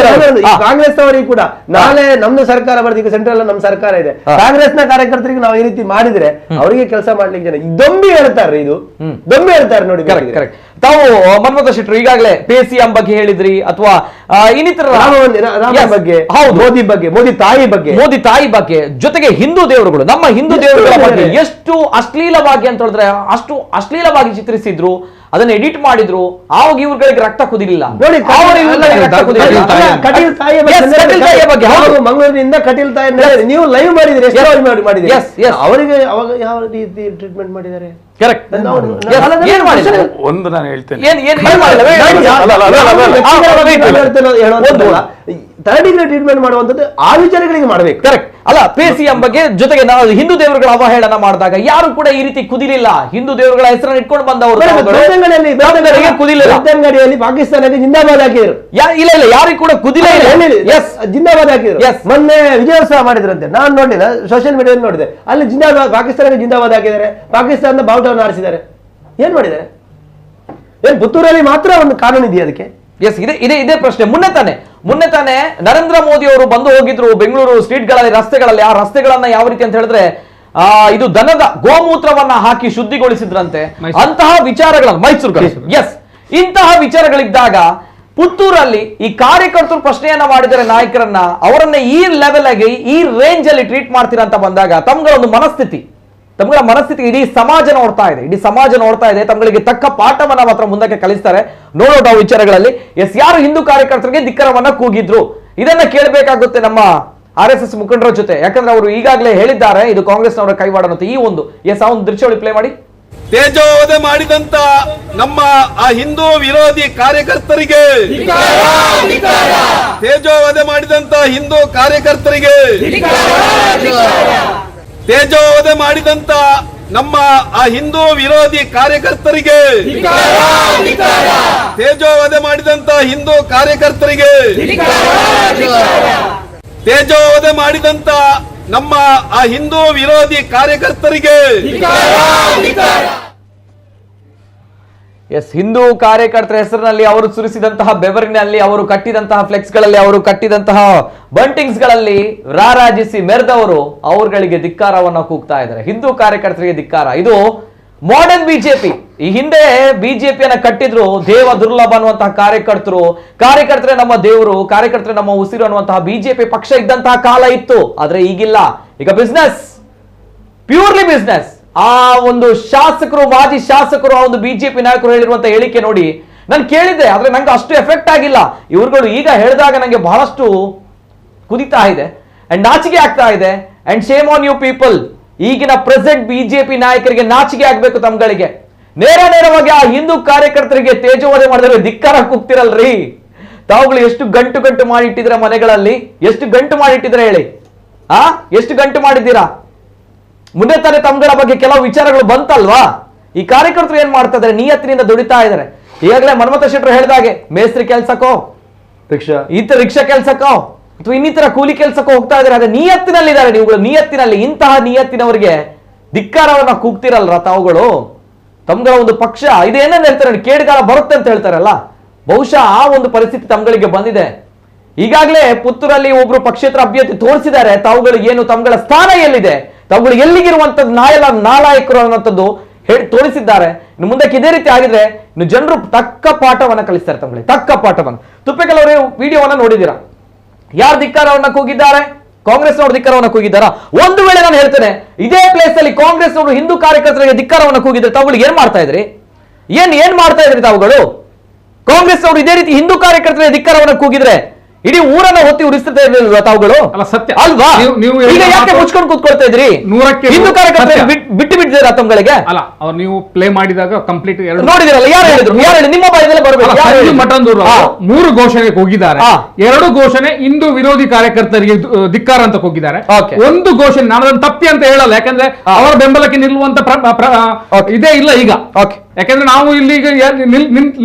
ಕಾಂಗ್ರೆಸ್ ಅವರಿಗೆ ಕೂಡ ನಾಳೆ ನಮ್ದು ಸರ್ಕಾರ ಬರ್ತೀವಿ, ಸೆಂಟ್ರಲ್ ನಮ್ಮ ಸರ್ಕಾರ ಇದೆ. ಕಾಂಗ್ರೆಸ್ ನ ಕಾರ್ಯಕರ್ತರಿಗೆ ನಾವು ಈ ರೀತಿ ಮಾಡಿದ್ರೆ ಅವರಿಗೆ ಕೆಲಸ ಮಾಡ್ಲಿಕ್ಕೆ ಜನ ದೊಂಬಿ ಹೇಳ್ತಾರೆ, ಇದು ದೊಂಬಿ ಹೇಳ್ತಾರೆ ನೋಡಿ. ತಾವು ಮನ್ಮಥ ಶೆಟ್ಟರು ಈಗಾಗಲೇ PCM ಬಗ್ಗೆ ಹೇಳಿದ್ರಿ, ಅಥವಾ ಇನ್ನಿತರ ಬಗ್ಗೆ, ಮೋದಿ ತಾಯಿ ಬಗ್ಗೆ, ಜೊತೆಗೆ ಹಿಂದೂ ದೇವರುಗಳು, ನಮ್ಮ ಹಿಂದೂ ದೇವರುಗಳ ಬಗ್ಗೆ ಎಷ್ಟು ಅಶ್ಲೀಲವಾಗಿ ಅಂತ ಹೇಳಿದ್ರೆ ಅಷ್ಟು ಅಶ್ಲೀಲವಾಗಿ ಚಿತ್ರಿಸಿದ್ರು, ಅದನ್ನ ಎಡಿಟ್ ಮಾಡಿದ್ರು. ಆವಾಗ ಇವ್ರಿಗೆ ರಕ್ತ ಕುದಿಲಿಲ್ಲ. ಮಂಗಳೂರಿನಿಂದ ಕಟೀಲ್ ತಾಯಿ ನೀವು ಲೈವ್ ಮಾಡಿದ್ರಿ, ಅವರಿಗೆ ಅವಾಗ ಯಾವ ರೀತಿ ಟ್ರೀಟ್ಮೆಂಟ್ ಮಾಡಿದ್ದಾರೆ? ಒಂದು ನಾನು ಹೇಳ್ತೇನೆ, 3rd ಡಿಗ್ರಿ ಟ್ರೀಟ್ಮೆಂಟ್ ಮಾಡುವಂತದ್ದು ಆ ವಿಚಾರಗಳಿಗೆ ಮಾಡಬೇಕು. ಕರೆಕ್ಟ್ ಅಲ್ಲ? PCM ಬಗ್ಗೆ ಜೊತೆಗೆ ನಾವು ಹಿಂದೂ ದೇವರುಗಳ ಅವಹೇಳನ ಮಾಡಿದಾಗ ಯಾರು ಕೂಡ ಈ ರೀತಿ ಕುದಿಲಿಲ್ಲ. ಹಿಂದೂ ದೇವರುಗಳ ಹೆಸರನ್ನು ಇಟ್ಕೊಂಡು ಬಂದವರು ಬೆಳ್ತಂಗಡಿಯಲ್ಲಿ ಪಾಕಿಸ್ತಾನಕ್ಕೆ ಜಿಂದಾಬಾದ್ ಹಾಕಿದ್ರು. ಇಲ್ಲ, ಯಾರಿಗೂ ಕೂಡ ಕುದಿಲೇ ಇಲ್ಲ, ಜಿಂದಾಬಾದ್ ಹಾಕಿದ್ರು. ಮೊನ್ನೆ ವಿಜಯೋತ್ಸವ ಮಾಡಿದ್ರಂತೆ, ನಾನು ನೋಡಿಲ್ಲ, ಸೋಷಿಯಲ್ ಮೀಡಿಯಾದಲ್ಲಿ ನೋಡಿದೆ. ಅಲ್ಲಿ ಜಿಂದಾಬಾದ್, ಪಾಕಿಸ್ತಾನಕ್ಕೆ ಜಿಂದಾಬಾದ್ ಹಾಕಿದ್ದಾರೆ, ಪಾಕಿಸ್ತಾನದ ಬಾವುಟವನ್ನು ಆರಿಸಿದ್ದಾರೆ. ಏನ್ ಮಾಡಿದ್ದಾರೆ? ಏನ್ ಪುತ್ತೂರಲ್ಲಿ ಮಾತ್ರ ಒಂದು ಕಾನೂನು ಇದೆಯಾ ಅದಕ್ಕೆ? ಇದೇ ಪ್ರಶ್ನೆ. ಮೊನ್ನೆ ತಾನೆ ನರೇಂದ್ರ ಮೋದಿ ಅವರು ಬಂದು ಹೋಗಿದ್ರು ಬೆಂಗಳೂರು ಸ್ಟ್ರೀಟ್ಗಳಲ್ಲಿ, ರಸ್ತೆಗಳಲ್ಲಿ. ಆ ರಸ್ತೆಗಳನ್ನ ಯಾವ ರೀತಿ ಅಂತ ಹೇಳಿದ್ರೆ ಇದು ದನದ ಗೋಮೂತ್ರವನ್ನ ಹಾಕಿ ಶುದ್ಧಿಗೊಳಿಸಿದ್ರಂತೆ. ಅಂತಹ ವಿಚಾರಗಳನ್ನು ಮೈಸೂರು, ಇಂತಹ ವಿಚಾರಗಳಿದ್ದಾಗ ಪುತ್ತೂರಲ್ಲಿ ಈ ಕಾರ್ಯಕರ್ತರು ಪ್ರಶ್ನೆಯನ್ನ ಮಾಡಿದರೆ ನಾಯಕರನ್ನ, ಅವರನ್ನ ಈ ಲೆವೆಲ್ ಆಗಿ ಈ ರೇಂಜ್ ಅಲ್ಲಿ ಟ್ರೀಟ್ ಮಾಡ್ತೀರಾ ಅಂತ ಬಂದಾಗ ತಮ್ಗಳ ಒಂದು ಮನಸ್ಥಿತಿ ಇಡೀ ಸಮಾಜ ನೋಡ್ತಾ ಇದೆ. ತಮ್ಗಳಿಗೆ ತಕ್ಕ ಪಾಠವನ್ನ ಮಾತ್ರ ಮುಂದಕ್ಕೆ ಕಲಿಸ್ತಾರೆ. ನೋಡೋಣ ಆ ವಿಚಾರಗಳಲ್ಲಿ. ಯಾರು ಹಿಂದೂ ಕಾರ್ಯಕರ್ತರಿಗೆ ಧಿಕ್ಕರವನ್ನ ಕೂಗಿದ್ರು, ಇದನ್ನ ಕೇಳಬೇಕಾಗುತ್ತೆ ನಮ್ಮ RSS ಮುಖಂಡರ ಜೊತೆ. ಯಾಕಂದ್ರೆ ಅವರು ಈಗಾಗಲೇ ಹೇಳಿದ್ದಾರೆ ಇದು ಕಾಂಗ್ರೆಸ್ನವರ ಕೈವಾಡ ಅಂತ. ಈ ಒಂದು ದೃಶ್ಯಾವಳಿ ಪ್ಲೇ ಮಾಡಿ. ತೇಜೋವಧೆ ಮಾಡಿದಂತ ನಮ್ಮ ಆ ಹಿಂದೂ ವಿರೋಧಿ ಕಾರ್ಯಕರ್ತರಿಗೆ, ತೇಜೋವಧೆ ಮಾಡಿದಂತ ಹಿಂದೂ ಕಾರ್ಯಕರ್ತರಿಗೆ, ತೇಜೋವಧೆ ಮಾಡಿದಂತ ನಮ್ಮ ಆ ಹಿಂದೂ ವಿರೋಧಿ ಕಾರ್ಯಕರ್ತರಿಗೆ, ತೇಜೋವಧೆ ಮಾಡಿದಂತ ಹಿಂದೂ ಕಾರ್ಯಕರ್ತರಿಗೆ, ತೇಜೋವಧೆ ಮಾಡಿದಂತ ನಮ್ಮ ಆ ಹಿಂದೂ ವಿರೋಧಿ ಕಾರ್ಯಕರ್ತರಿಗೆ. ಎಸ್, ಹಿಂದೂ ಕಾರ್ಯಕರ್ತರ ಹೆಸರಿನಲ್ಲಿ ಅವರು ಸುರಿಸಿದಂತಹ ಬೆವರಿನಲ್ಲಿ, ಅವರು ಕಟ್ಟಿದಂತಹ ಫ್ಲೆಕ್ಸ್ಗಳಲ್ಲಿ, ಅವರು ಕಟ್ಟಿದಂತಹ ಬಂಟಿಂಗ್ಸ್ಗಳಲ್ಲಿ ರಾರಾಜಿಸಿ ಮೆರೆದವರು ಅವರುಗಳಿಗೆ ಧಿಕ್ಕಾರವನ್ನ ಕೂಗ್ತಾ ಇದ್ದಾರೆ. ಹಿಂದೂ ಕಾರ್ಯಕರ್ತರಿಗೆ ಧಿಕ್ಕಾರ. ಇದು ಮಾಡರ್ನ್ ಬಿಜೆಪಿ. ಈ ಹಿಂದೆ ಬಿಜೆಪಿಯನ್ನ ಕಟ್ಟಿದ್ರು ದೇವ ದುರ್ಲಭ ಅನ್ನುವಂತಹ ಕಾರ್ಯಕರ್ತರೇ ನಮ್ಮ ದೇವರು, ಕಾರ್ಯಕರ್ತರೇ ನಮ್ಮ ಉಸಿರು ಅನ್ನುವಂತಹ ಬಿಜೆಪಿ ಪಕ್ಷ ಇದ್ದಂತಹ ಕಾಲ ಇತ್ತು. ಆದ್ರೆ ಈಗಿಲ್ಲ. ಈಗ ಬಿಸ್ನೆಸ್, ಪ್ಯೂರ್ಲಿ ಬಿಸ್ನೆಸ್. ಆ ಒಂದು ಶಾಸಕರು, ಮಾಜಿ ಶಾಸಕರು, ಆ ಒಂದು ಬಿಜೆಪಿ ನಾಯಕರು ಹೇಳಿರುವಂತ ಹೇಳಿಕೆ ನೋಡಿ ನಾನು ಕೇಳಿದ್ದೆ, ಆದ್ರೆ ನಂಗೆ ಅಷ್ಟು ಎಫೆಕ್ಟ್ ಆಗಿಲ್ಲ. ಇವ್ರುಗಳು ಈಗ ಹೇಳಿದಾಗ ನಂಗೆ ಬಹಳಷ್ಟು ಕುದಿತಾ ಇದೆ ಅಂಡ್ ನಾಚಿಕೆ ಆಗ್ತಾ ಇದೆ. And shame on you people. ಈಗಿನ ಪ್ರೆಸೆಂಟ್ ಬಿಜೆಪಿ ನಾಯಕರಿಗೆ ನಾಚಿಕೆ ಆಗ್ಬೇಕು ತಮ್ಗಳಿಗೆ. ನೇರವಾಗಿ ಆ ಹಿಂದೂ ಕಾರ್ಯಕರ್ತರಿಗೆ ತೇಜೋವಧೆ ಮಾಡಿದ್ರೆ ಧಿಕ್ಕಾರ ಕೂಗ್ತಿರಲ್ರಿ. ತಾವುಗಳು ಎಷ್ಟು ಗಂಟು ಮಾಡಿಟ್ಟಿದ್ರೆ ಮನೆಗಳಲ್ಲಿ, ಎಷ್ಟು ಗಂಟು ಮಾಡಿಟ್ಟಿದ್ರೆ ಹೇಳಿ. ಎಷ್ಟು ಗಂಟು ಮಾಡಿದ್ದೀರಾ? ಮುಂದೆ ತಾನೇ ತಮ್ಗಳ ಬಗ್ಗೆ ಕೆಲವು ವಿಚಾರಗಳು ಬಂತಲ್ವಾ? ಈ ಕಾರ್ಯಕರ್ತರು ಏನ್ ಮಾಡ್ತಾ ಇದಾರೆ? ನಿಯತ್ತಿನಿಂದ ದುಡಿತಾ ಇದಾರೆ. ಈಗಾಗಲೇ ಮನ್ಮಥ ಶೆಟ್ಟರು ಹೇಳಿದಾಗೆ ಮೇಸ್ತ್ರಿ ಕೆಲ್ಸಕ್ಕೋ, ರಿಕ್ಷಾ ಕೆಲ್ಸಕ್ಕೋ ಅಥವಾ ಇನ್ನಿತರ ಕೂಲಿ ಕೆಲ್ಸಕ್ಕೋ ಹೋಗ್ತಾ ಇದಾರೆ. ಅದೇ ನಿಯತ್ತಿನಲ್ಲಿದ್ದಾರೆ ನೀವುಗಳು. ನಿಯತ್ತಿನಲ್ಲಿ ಇಂತಹ ನಿಯತ್ತಿನವರಿಗೆ ಧಿಕ್ಕಾರವನ್ನ ಕೂಗ್ತಿರಲ್ರ ತಾವುಗಳು. ತಮ್ಗಳ ಒಂದು ಪಕ್ಷ ಇದೇನೇನು ಹೇಳ್ತಾರೆ, ಕೇಡುಗಾಲ ಬರುತ್ತೆ ಅಂತ ಹೇಳ್ತಾರಲ್ಲ, ಬಹುಶಃ ಆ ಒಂದು ಪರಿಸ್ಥಿತಿ ತಮ್ಗಳಿಗೆ ಬಂದಿದೆ. ಈಗಾಗಲೇ ಪುತ್ತೂರಲ್ಲಿ ಒಬ್ರು ಪಕ್ಷೇತರ ಅಭ್ಯರ್ಥಿ ತೋರಿಸಿದ್ದಾರೆ. ತಾವುಗಳಿಗೆ ಏನು, ತಮ್ಗಳ ಸ್ಥಾನ ಎಲ್ಲಿದೆ, ತಾವುಗಳು ಎಲ್ಲಿಗಿರುವಂತದ್ದು ನಾಲಾಯಕರು ಅನ್ನೋಂಥದ್ದು ಹೇಳಿ ತೋರಿಸಿದ್ದಾರೆ. ಇನ್ನು ಮುಂದಕ್ಕೆ ಇದೇ ರೀತಿ ಆಗಿದ್ರೆ ಇನ್ನು ಜನರು ತಕ್ಕ ಪಾಠವನ್ನ ಕಲಿಸ್ತಾರೆ ತಮ್ಗಳಿಗೆ, ತಕ್ಕ ಪಾಠವನ್ನು. ತುಪ್ಪೆಕಲವರು ವಿಡಿಯೋವನ್ನ ನೋಡಿದ್ದೀರಾ? ಯಾರು ಧಿಕ್ಕಾರವನ್ನ ಕೂಗಿದ್ದಾರೆ? ಕಾಂಗ್ರೆಸ್ ನವರು ಧಿಕ್ಕಾರವನ್ನ ಕೂಗಿದ್ದಾರಾ? ಒಂದು ವೇಳೆ ನಾನು ಹೇಳ್ತೇನೆ, ಇದೇ ಪ್ಲೇಸ್ ಅಲ್ಲಿ ಕಾಂಗ್ರೆಸ್ ನವರು ಹಿಂದೂ ಕಾರ್ಯಕರ್ತರಿಗೆ ಧಿಕ್ಕಾರವನ್ನ ಕೂಗಿದ್ರೆ ತಾವುಗಳು ಏನ್ ಮಾಡ್ತಾ ಇದ್ರಿ? ಏನ್ ಮಾಡ್ತಾ ಇದ್ರಿ ತಾವುಗಳು? ಕಾಂಗ್ರೆಸ್ ಅವರು ಇದೇ ರೀತಿ ಹಿಂದೂ ಕಾರ್ಯಕರ್ತರಿಗೆ ಧಿಕ್ಕಾರವನ್ನ ಕೂಗಿದ್ರೆ ಇಡೀ ಊರನ್ನ ಹೊತ್ತಿ ಉರಿಸ್ತಾ ಇರಲಿಲ್ವಾ ತಾವುಗಳು? ಅಲ್ಲ, ಸತ್ಯ ಅಲ್ವಾ? ಈಗ ಯಾಕೆ ಮುಚ್ಕೊಂಡು ಕೂತ್ಕೊಳ್ತಾ ಇದ್ರಿ? ಹಿಂದೂ ಕಾರ್ಯಕರ್ತರಿಗೆ ಬಿಟ್ಟು ಬಿಟ್ಟಿದ್ದೀರಾ ತಮ್ಗಳಿಗೆ? ಅಲ್ಲ, ಅವ್ರು ನೀವು ಪ್ಲೇ ಮಾಡಿದಾಗ ಕಂಪ್ಲೀಟ್ ನೋಡಿದಿರಲ್ಲ. ಯಾರು ಹೇಳಿದ್ರು? ನಿಮ್ಮ ಬಾಯಿದಲ್ಲೇ ಬರಬೇಕು. ಮಠಂದೂರು 3 ಘೋಷಣೆ ಕೂಗಿದ್ದಾರೆ. 2 ಘೋಷಣೆ ಹಿಂದೂ ವಿರೋಧಿ ಕಾರ್ಯಕರ್ತರಿಗೆ ಧಿಕ್ಕಾರ ಅಂತ ಕೂಗಿದ್ದಾರೆ. 1 ಘೋಷಣೆ ನಾನು ಅದನ್ನು ತಪ್ಪಿ ಅಂತ ಹೇಳಲ್ಲ, ಯಾಕಂದ್ರೆ ಅವರ ಬೆಂಬಲಕ್ಕೆ ನಿಲ್ಲುವಂತ ಇದೇ ಇಲ್ಲ ಈಗ. ಯಾಕಂದ್ರೆ ನಾವು ಇಲ್ಲಿ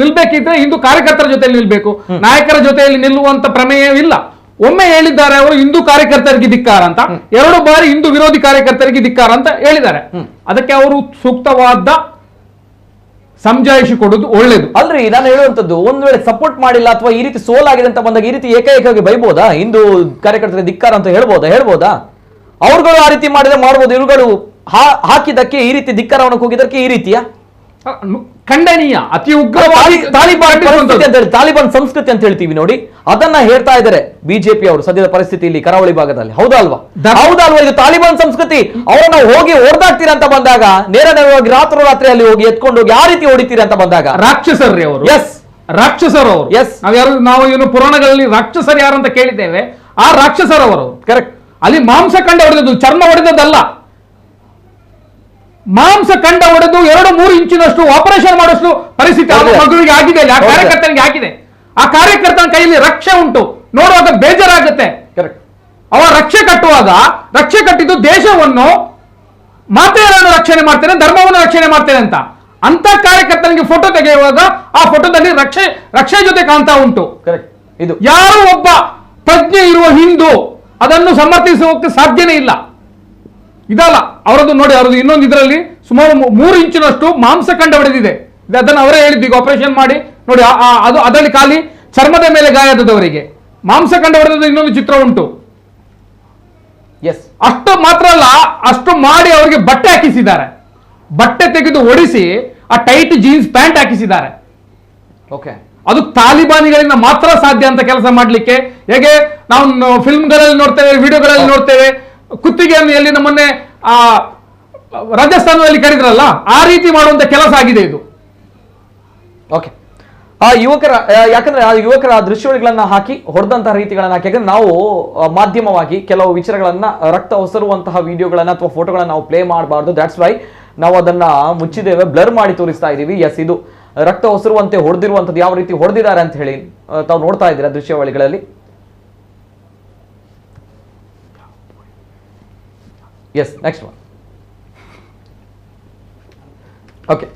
ನಿಲ್ಬೇಕಿದ್ರೆ ಹಿಂದೂ ಕಾರ್ಯಕರ್ತರ ಜೊತೆಯಲ್ಲಿ ನಿಲ್ಬೇಕು, ನಾಯಕರ ಜೊತೆಯಲ್ಲಿ ನಿಲ್ಲುವಂತ ಪ್ರಮೇಯವಿಲ್ಲ. ಒಮ್ಮೆ ಹೇಳಿದ್ದಾರೆ ಅವರು ಹಿಂದೂ ಕಾರ್ಯಕರ್ತರಿಗೆ ಧಿಕ್ಕಾರ ಅಂತ, 2 ಬಾರಿ ಹಿಂದೂ ವಿರೋಧಿ ಕಾರ್ಯಕರ್ತರಿಗೆ ಧಿಕ್ಕಾರ ಅಂತ ಹೇಳಿದ್ದಾರೆ. ಅದಕ್ಕೆ ಅವರು ಸೂಕ್ತವಾದ ಸಮಜಾಯಿಷಿ ಕೊಡೋದು ಒಳ್ಳೇದು ಅಲ್ರಿ. ನಾನು ಹೇಳುವಂತದ್ದು, ಒಂದ್ ವೇಳೆ ಸಪೋರ್ಟ್ ಮಾಡಿಲ್ಲ ಅಥವಾ ಈ ರೀತಿ ಸೋಲಾಗಿದೆ ಅಂತ ಬಂದಾಗ ಈ ರೀತಿ ಏಕೈಕವಾಗಿ ಬೈಬೋದಾ? ಹಿಂದೂ ಕಾರ್ಯಕರ್ತರಿಗೆ ಧಿಕ್ಕಾರ ಅಂತ ಹೇಳ್ಬೋದಾ? ಅವ್ರುಗಳು ಆ ರೀತಿ ಮಾಡಿದ್ರೆ ಮಾಡ್ಬೋದು. ಇವುಗಳು ಹಾಕಿದಕ್ಕೆ ಈ ರೀತಿ ಧಿಕ್ಕಾರವನ್ನು ಕೂಗಿದಕ್ಕೆ ಈ ರೀತಿಯ ಖಂಡನೀಯ, ಅತಿ ಉಗ್ರವಾಗಿ ತಾಲಿಬಾನ್ ಸಂಸ್ಕೃತಿ ಅಂತ ಹೇಳ್ತೀವಿ ನೋಡಿ, ಅದನ್ನ ಹೇಳ್ತಾ ಇದ್ದಾರೆ ಬಿಜೆಪಿ ಅವರು ಸದ್ಯದ ಪರಿಸ್ಥಿತಿಯಲ್ಲಿ ಕರಾವಳಿ ಭಾಗದಲ್ಲಿ. ಹೌದಾ ಅಲ್ವಾ? ಇದು ತಾಲಿಬಾನ್ ಸಂಸ್ಕೃತಿ. ಅವರನ್ನ ಹೋಗಿ ಹೊಡೆದಾಕ್ತೀರ ಅಂತ ಬಂದಾಗ, ನೇರವಾಗಿ ರಾತ್ರಿ ಅಲ್ಲಿ ಹೋಗಿ ಎತ್ಕೊಂಡು ಹೋಗಿ ಆ ರೀತಿ ಹೊಡಿತೀರ ಅಂತ ಬಂದಾಗ ರಾಕ್ಷಸರ್ರಿ ಅವರು. ಎಸ್, ರಾಕ್ಷಸರು ಅವರು. ಎಸ್, ನಾವು ಏನು ಪುರಾಣಗಳಲ್ಲಿ ರಾಕ್ಷಸರು ಯಾರು ಅಂತ ಕೇಳಿದ್ದೇವೆ, ಆ ರಾಕ್ಷಸರವರು. ಕರೆಕ್ಟ್. ಅಲ್ಲಿ ಮಾಂಸ ಕಂಡ ಹೊಡೆದದ್ದು, ಚರ್ಮ ಹೊಡೆದದ್ದಲ್ಲ. ಮಾಂಸ ಕಂಡ ಹೊಡೆದು 2-3 ಇಂಚಿನಷ್ಟು ಆಪರೇಷನ್ ಮಾಡೋಷ್ಟು ಪರಿಸ್ಥಿತಿ ಮಗುವಿಗೆ ಆಗಿದೆ, ಆ ಕಾರ್ಯಕರ್ತನಿಗೆ ಆಗಿದೆ. ಆ ಕಾರ್ಯಕರ್ತನ ಕೈಯಲ್ಲಿ ರಕ್ಷೆ ಉಂಟು, ನೋಡುವಾಗ ಬೇಜಾರಾಗುತ್ತೆ. ಅವ ರಕ್ಷೆ ಕಟ್ಟುವಾಗ, ರಕ್ಷೆ ಕಟ್ಟಿದ್ದು ದೇಶವನ್ನು, ಮಾತೆಯರನ್ನು ರಕ್ಷಣೆ ಮಾಡ್ತೇನೆ, ಧರ್ಮವನ್ನು ರಕ್ಷಣೆ ಮಾಡ್ತೇನೆ ಅಂತ ಕಾರ್ಯಕರ್ತನಿಗೆ ಫೋಟೋ ತೆಗೆಯುವಾಗ ಆ ಫೋಟೋದಲ್ಲಿ ರಕ್ಷೆ ಜೊತೆ ಕಾಣ್ತಾ ಉಂಟು. ಇದು ಯಾರು ಒಬ್ಬ ಪ್ರಜ್ಞೆ ಇರುವ ಹಿಂದೂ ಅದನ್ನು ಸಮರ್ಥಿಸುವುದಕ್ಕೆ ಸಾಧ್ಯನೇ ಇಲ್ಲ. ಇದಲ್ಲ ಅವರದ್ದು ನೋಡಿ, ಅವರದ್ದು ಇನ್ನೊಂದು ಇದರಲ್ಲಿ ಸುಮಾರು 3 ಇಂಚಿನಷ್ಟು ಮಾಂಸ ಕಂಡ ಹೊಡೆದಿದೆ. ಅದನ್ನು ಅವರೇ ಹೇಳಿದ್ದು. ಈಗ ಆಪರೇಷನ್ ಮಾಡಿ ನೋಡಿ, ಅದು ಅದರಲ್ಲಿ ಖಾಲಿ ಚರ್ಮದ ಮೇಲೆ ಗಾಯದವರಿಗೆ ಮಾಂಸ ಕಂಡ ಹೊಡೆದ ಇನ್ನೊಂದು ಚಿತ್ರ ಉಂಟು. ಎಸ್, ಅಷ್ಟು ಮಾತ್ರ ಅಲ್ಲ, ಅಷ್ಟು ಮಾಡಿ ಅವರಿಗೆ ಬಟ್ಟೆ ಹಾಕಿಸಿದ್ದಾರೆ. ಬಟ್ಟೆ ತೆಗೆದು ಒಡಿಸಿ ಆ ಟೈಟ್ ಜೀನ್ಸ್ ಪ್ಯಾಂಟ್ ಹಾಕಿಸಿದ್ದಾರೆ. ಓಕೆ, ಅದು ತಾಲಿಬಾನಿಗಳಿಂದ ಮಾತ್ರ ಸಾಧ್ಯ ಅಂತ ಕೆಲಸ ಮಾಡ್ಲಿಕ್ಕೆ. ಹೇಗೆ ನಾವು ಫಿಲ್ಮ್ಗಳಲ್ಲಿ ನೋಡ್ತೇವೆ, ವಿಡಿಯೋಗಳಲ್ಲಿ ನೋಡ್ತೇವೆ, ಕುತ್ತಿಗೆಯನ್ನು ಎಲ್ಲಿ ನಮ್ಮನ್ನೇ ರಾಜಸ್ಥಾನದಲ್ಲಿ ಕರೆದ್ರಲ್ಲ, ಆ ರೀತಿ ಮಾಡುವಂತ ಕೆಲಸ ಆಗಿದೆ ಇದು. ಓಕೆ, ಆ ಯುವಕರ ದೃಶ್ಯಗಳನ್ನ ಹಾಕಿ ಹೊಡೆದಂತಹ ರೀತಿಗಳನ್ನ ಹಾಕಿ, ಯಾಕಂದ್ರೆ ನಾವು ಮಾಧ್ಯಮವಾಗಿ ಕೆಲವು ವಿಚಾರಗಳನ್ನ ರಕ್ತ ಹೊಸರುವಂತಹ ವಿಡಿಯೋಗಳನ್ನ ಅಥವಾ ಫೋಟೋಗಳನ್ನ ನಾವು ಪ್ಲೇ ಮಾಡಬಾರ್ದು. ದಾಟ್ಸ್ ವೈ ನಾವು ಅದನ್ನ ಮುಚ್ಚಿದ್ದೇವೆ, ಬ್ಲರ್ ಮಾಡಿ ತೋರಿಸ್ತಾ ಇದೀವಿ. ಎಸ್, ಇದು ರಕ್ತ ಒಸರುವಂತೆ ಹೊಡೆದಿರುವಂತದ್ದು, ಯಾವ ರೀತಿ ಹೊಡೆದಿದ್ದಾರೆ ಅಂತ ಹೇಳಿ ತಾವು ನೋಡ್ತಾ ಇದ್ದೀರಾ ದೃಶ್ಯಾವಳಿಗಳಲ್ಲಿ. Yes, next one. ಓಕೆ,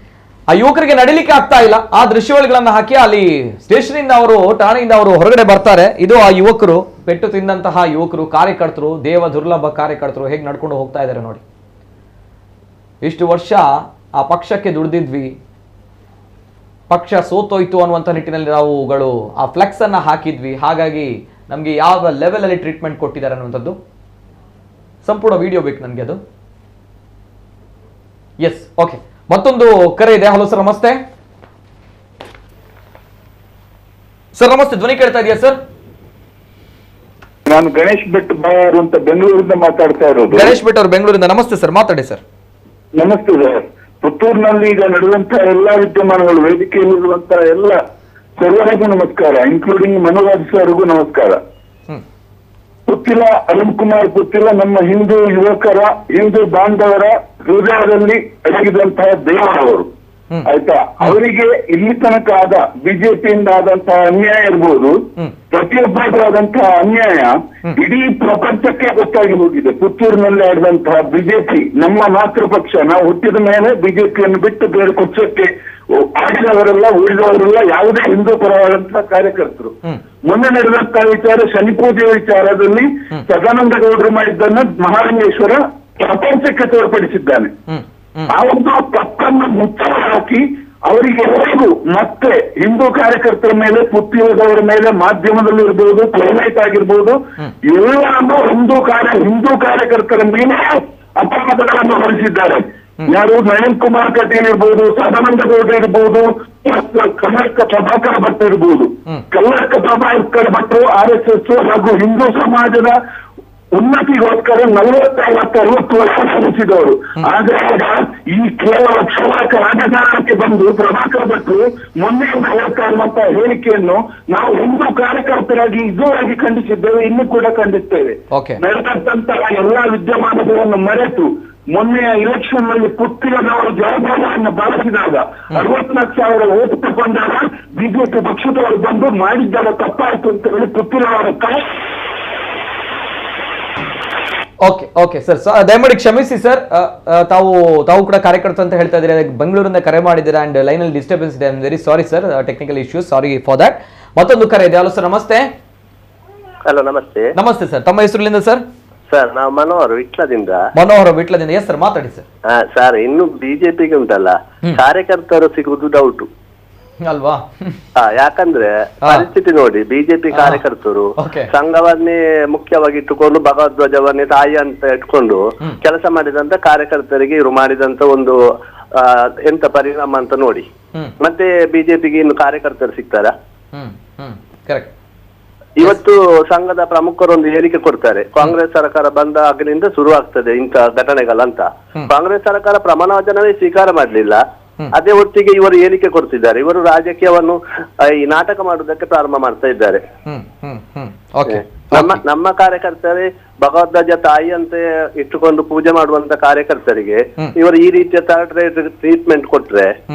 ಆ ಯುವಕರಿಗೆ ನಡಿಲಿಕ್ಕೆ ಆಗ್ತಾ ಇಲ್ಲ. ಆ ದೃಶ್ಯಾವಳಿಗಳನ್ನ ಹಾಕಿ ಅಲ್ಲಿ ಸ್ಟೇಷನ್ ಇಂದ ಅವರು, ಠಾಣೆಯಿಂದ ಅವರು ಹೊರಗಡೆ ಬರ್ತಾರೆ. ಇದು ಆ ಯುವಕರು, ಪೆಟ್ಟು ತಿಂದಂತಹ ಯುವಕರು, ಕಾರ್ಯಕರ್ತರು, ದೇವ ದುರ್ಲಭ ಕಾರ್ಯಕರ್ತರು ಹೇಗೆ ನಡ್ಕೊಂಡು ಹೋಗ್ತಾ ಇದ್ದಾರೆ ನೋಡಿ. ಇಷ್ಟು ವರ್ಷ ಆ ಪಕ್ಷಕ್ಕೆ ದುಡಿದಿದ್ವಿ, ಪಕ್ಷ ಸೋತೋಯ್ತು ಅನ್ನುವಂಥ ನಿಟ್ಟಿನಲ್ಲಿ ನಾವುಗಳು ಆ ಫ್ಲೆಕ್ಸ್ ಅನ್ನ ಹಾಕಿದ್ವಿ, ಹಾಗಾಗಿ ನಮಗೆ ಯಾವ ಲೆವೆಲ್ ಅಲ್ಲಿ ಟ್ರೀಟ್ಮೆಂಟ್ ಕೊಟ್ಟಿದ್ದಾರೆ ಅನ್ನುವಂಥದ್ದು ಸಂಪೂರ್ಣ ವಿಡಿಯೋ ಬೇಕು ನನಗೆ ಅದು. ಎಸ್, ಓಕೆ, ಮತ್ತೊಂದು ಕರೆ ಇದೆ. ಹಲೋ ಸರ್, ನಮಸ್ತೆ ಸರ್. ನಮಸ್ತೆ, ಧ್ವನಿ ಕೇಳ್ತಾ ಇದೆಯಾ ಸರ್? ನಾನು ಗಣೇಶ್ ಭಟ್ ಬಾಯರ್ ಅಂತ ಬೆಂಗಳೂರಿಂದ ಮಾತಾಡ್ತಾ ಇರೋದು. ಗಣೇಶ್ ಭಟ್ ಅವರು ಬೆಂಗಳೂರಿಂದ. ನಮಸ್ತೆ ಸರ್, ಮಾತಾಡಿ ಸರ್. ನಮಸ್ತೆ ಸರ್. ಪುತ್ತೂರಿನಲ್ಲಿ ಈಗ ನಡೆದಂತಹ ಎಲ್ಲಾ ವಿದ್ಯಮಾನಗಳು, ವೇದಿಕೆಯಲ್ಲಿರುವಂತಹ ಎಲ್ಲ ಸರ್ವರಿಗೂ ನಮಸ್ಕಾರ, ಇನ್ಕ್ಲೂಡಿಂಗ್ ಮನೋರಾಜ್ ಸರ್ಗೂ ನಮಸ್ಕಾರ. ಪುತ್ತಿಲ ಅರುಣ್ ಕುಮಾರ್ ಪುತ್ತಿಲ ನಮ್ಮ ಹಿಂದೂ ಯುವಕರ, ಹಿಂದೂ ಬಾಂಧವರ ಹೃದಯದಲ್ಲಿ ಅಡಗಿದಂತಹ ದೇವರವರು, ಆಯ್ತಾ. ಅವರಿಗೆ ಇಲ್ಲಿ ತನಕ ಆದ ಬಿಜೆಪಿಯಿಂದ ಆದಂತಹ ಅನ್ಯಾಯ ಇರ್ಬೋದು, ಪ್ರತಿಯೊಬ್ಬರಾದಂತಹ ಅನ್ಯಾಯ ಇಡೀ ಪ್ರಪಂಚಕ್ಕೆ ಗೊತ್ತಾಗಿ ಹೋಗಿದೆ. ಪುತ್ತೂರಿನಲ್ಲಿ ಆಡಿದಂತಹ ಬಿಜೆಪಿ, ನಮ್ಮ ಮಾತೃ ಪಕ್ಷ, ನಾವು ಹುಟ್ಟಿದ ಮೇಲೆ ಬಿಜೆಪಿಯನ್ನು ಬಿಟ್ಟು ಬೇರೆ ಪಕ್ಷಕ್ಕೆ ಆಡಿದವರೆಲ್ಲ, ಉಳಿದವರೆಲ್ಲ ಯಾವುದೇ ಹಿಂದೂ ಪರವಾದಂತಹ ಕಾರ್ಯಕರ್ತರು. ಮೊನ್ನೆ ನಡೆದಂತಹ ವಿಚಾರ, ಶನಿ ಪೂಜೆ ವಿಚಾರದಲ್ಲಿ ಸದಾನಂದ ಗೌಡರು ಮಾಡಿದ್ದನ್ನ ಮಹಾಲಿಂಗೇಶ್ವರ ಪ್ರಪಂಚಕ್ಕೆ ತೋರ್ಪಡಿಸಿದ್ದಾನೆ. ಆ ಒಂದು ತಪ್ಪನ್ನು ಮುಚ್ಚಲು ಹಾಕಿ ಅವರಿಗೆ ಎಲ್ಲರಿಗೂ ಮತ್ತೆ ಹಿಂದೂ ಕಾರ್ಯಕರ್ತರ ಮೇಲೆ, ಪುತ್ತಿರದವರ ಮೇಲೆ, ಮಾಧ್ಯಮದಲ್ಲಿ ಇರ್ಬೋದು, ಕ್ಲೈಮೇಟ್ ಆಗಿರ್ಬೋದು, ಎಲ್ಲರನ್ನೂ ಹಿಂದೂ ಕಾರ್ಯಕರ್ತರ ಮೇಲೆ ಅಪವಾದಗಳನ್ನು ಹೊರಿಸಿದ್ದಾರೆ. ಯಾರು ನಳಿನ್ ಕುಮಾರ್ ಕಟೀಲ್ ಇರ್ಬೋದು, ಸದಾನಂದ ಗೌಡ ಇರ್ಬೋದು, ಕರ್ನಾಟಕ ಪ್ರಭಾಕರ ಭಟ್ ಇರ್ಬೋದು. ಕರ್ನಾಟಕ ಪ್ರಭಾಕರ ಭಟ್ರು RSS ಹಾಗೂ ಹಿಂದೂ ಸಮಾಜದ ಉನ್ನತಿಗೋಸ್ಕರ 40-50-60 ವರ್ಷ ಶ್ರಮಿಸಿದವರು. ಆದ್ರೆ ಈ ಕೇವಲ ಕ್ಷುಲ್ಲಕ ರಾಜಕಾರಣಕ್ಕೆ ಬಂದು ಪ್ರಭಾಕರ್ ಭಟ್ರು ಮೊನ್ನೆಯಿಂದ ಹೇಳ್ತಾ ಇರುವಂತಹ ಹೇಳಿಕೆಯನ್ನು ನಾವು ಹಿಂದೂ ಕಾರ್ಯಕರ್ತರಾಗಿ ಇದುವರೆಗೆ ಖಂಡಿಸಿದ್ದೇವೆ, ಇನ್ನೂ ಕೂಡ ಖಂಡಿಸ್ತೇವೆ. ನಡೆದಂತಹ ಎಲ್ಲಾ ವಿದ್ಯಮಾನಗಳನ್ನು ಮರೆತು ಮೊನ್ನೆಯ ಇಲೆಕ್ಷನ್ ನಲ್ಲಿ ಪುತ್ತಿರದವರು ಜವಾಬ್ದಾರಿಯನ್ನು ಬಳಸಿದಾಗ 64,000 ಓಟ್ ತಗೊಂಡಾಗ ಬಿಜೆಪಿ ಪಕ್ಷದವರು ಬಂದು ಮಾಡಿದ್ದರ ತಪ್ಪಾಯ್ತು ಅಂತ ಹೇಳಿ ಪುತ್ತಿರವರ ಓಕೆ ಓಕೆ ಸರ್, ದಯಮಾಡಿ ಕ್ಷಮಿಸಿ ಸರ್. ತಾವು ಕೂಡ ಕಾರ್ಯಕರ್ತ ಅಂತ ಹೇಳ್ತಾ ಇದ್ದೀರಾ, ಬೆಂಗಳೂರಿಂದ ಕರೆ ಮಾಡಿದ್ದೀರಾ ಅಂಡ್ ಲೈನ್ ಅಲ್ಲಿ ಡಿಸ್ಟರ್ಬೆನ್ಸ್ ಇದೆ. I am very sorry sir, technical issues, sorry for that. ಮತ್ತೊಂದು ಕರೆ ಇದೆ. ಹಲೋ ಸರ್, ನಮಸ್ತೆ. ಹಲೋ, ನಮಸ್ತೆ. ನಮಸ್ತೆ ಸರ್, ತಮ್ಮ ಹೆಸರುಲಿಂದ ಸರ್? ಸರ್, ನಾವು ಮನೋಹರ್ ವಿಟ್ಲದಿಂದ. ಮನೋಹರ್ ವಿಟ್ಲದಿಂದ. ಎಸ್ ಸರ್, ಮಾತಾಡಿ ಸರ್. ಸರ್, ಇನ್ನು ಬಿಜೆಪಿಗೆ ಉಂಟಲ್ಲ, ಕಾರ್ಯಕರ್ತರು ಸಿಗುವುದು ಡೌಟು ಅಲ್ವಾ? ಯಾಕಂದ್ರೆ ಪರಿಸ್ಥಿತಿ ನೋಡಿ, ಬಿಜೆಪಿ ಕಾರ್ಯಕರ್ತರು ಸಂಘವನ್ನೇ ಮುಖ್ಯವಾಗಿ ಇಟ್ಟುಕೊಂಡು, ಭಗವಧ್ವಜವನ್ನೇ ತಾಯಿ ಅಂತ ಇಟ್ಕೊಂಡು ಕೆಲಸ ಮಾಡಿದಂತ ಕಾರ್ಯಕರ್ತರಿಗೆ ಇವರು ಮಾಡಿದಂತ ಒಂದು ಎಂತ ಪರಿಣಾಮ ಅಂತ ನೋಡಿ. ಮತ್ತೆ ಬಿಜೆಪಿಗೆ ಇನ್ನು ಕಾರ್ಯಕರ್ತರು ಸಿಗ್ತಾರಾ? ಇವತ್ತು ಸಂಘದ ಪ್ರಮುಖರೊಂದು ಹೇಳಿಕೆ ಕೊಡ್ತಾರೆ, ಕಾಂಗ್ರೆಸ್ ಸರ್ಕಾರ ಬಂದ ಆಗಿನಿಂದ ಶುರು ಆಗ್ತದೆ ಇಂಥ ಘಟನೆಗಳಂತ. ಕಾಂಗ್ರೆಸ್ ಸರ್ಕಾರ ಪ್ರಮಾಣ ವಚನವೇ ಸ್ವೀಕಾರ ಮಾಡಲಿಲ್ಲ, ಅದೇ ಹೊತ್ತಿಗೆ ಇವರು ಹೇಳಿಕೆ ಕೊಡ್ತಿದ್ದಾರೆ. ಇವರು ರಾಜಕೀಯವನ್ನು ಈ ನಾಟಕ ಮಾಡುವುದಕ್ಕೆ ಪ್ರಾರಂಭ ಮಾಡ್ತಾ ಇದ್ದಾರೆ. ನಮ್ಮ ಕಾರ್ಯಕರ್ತರೇ ಭಗವಧ್ವಜ ತಾಯಿ ಅಂತ ಇಟ್ಟುಕೊಂಡು ಪೂಜೆ ಮಾಡುವಂತ ಕಾರ್ಯಕರ್ತರಿಗೆ ಇವರು ಈ ರೀತಿಯ ಥರ್ಡ್ ರೇಟ್ ಟ್ರೀಟ್ಮೆಂಟ್ ಕೊಟ್ರೆ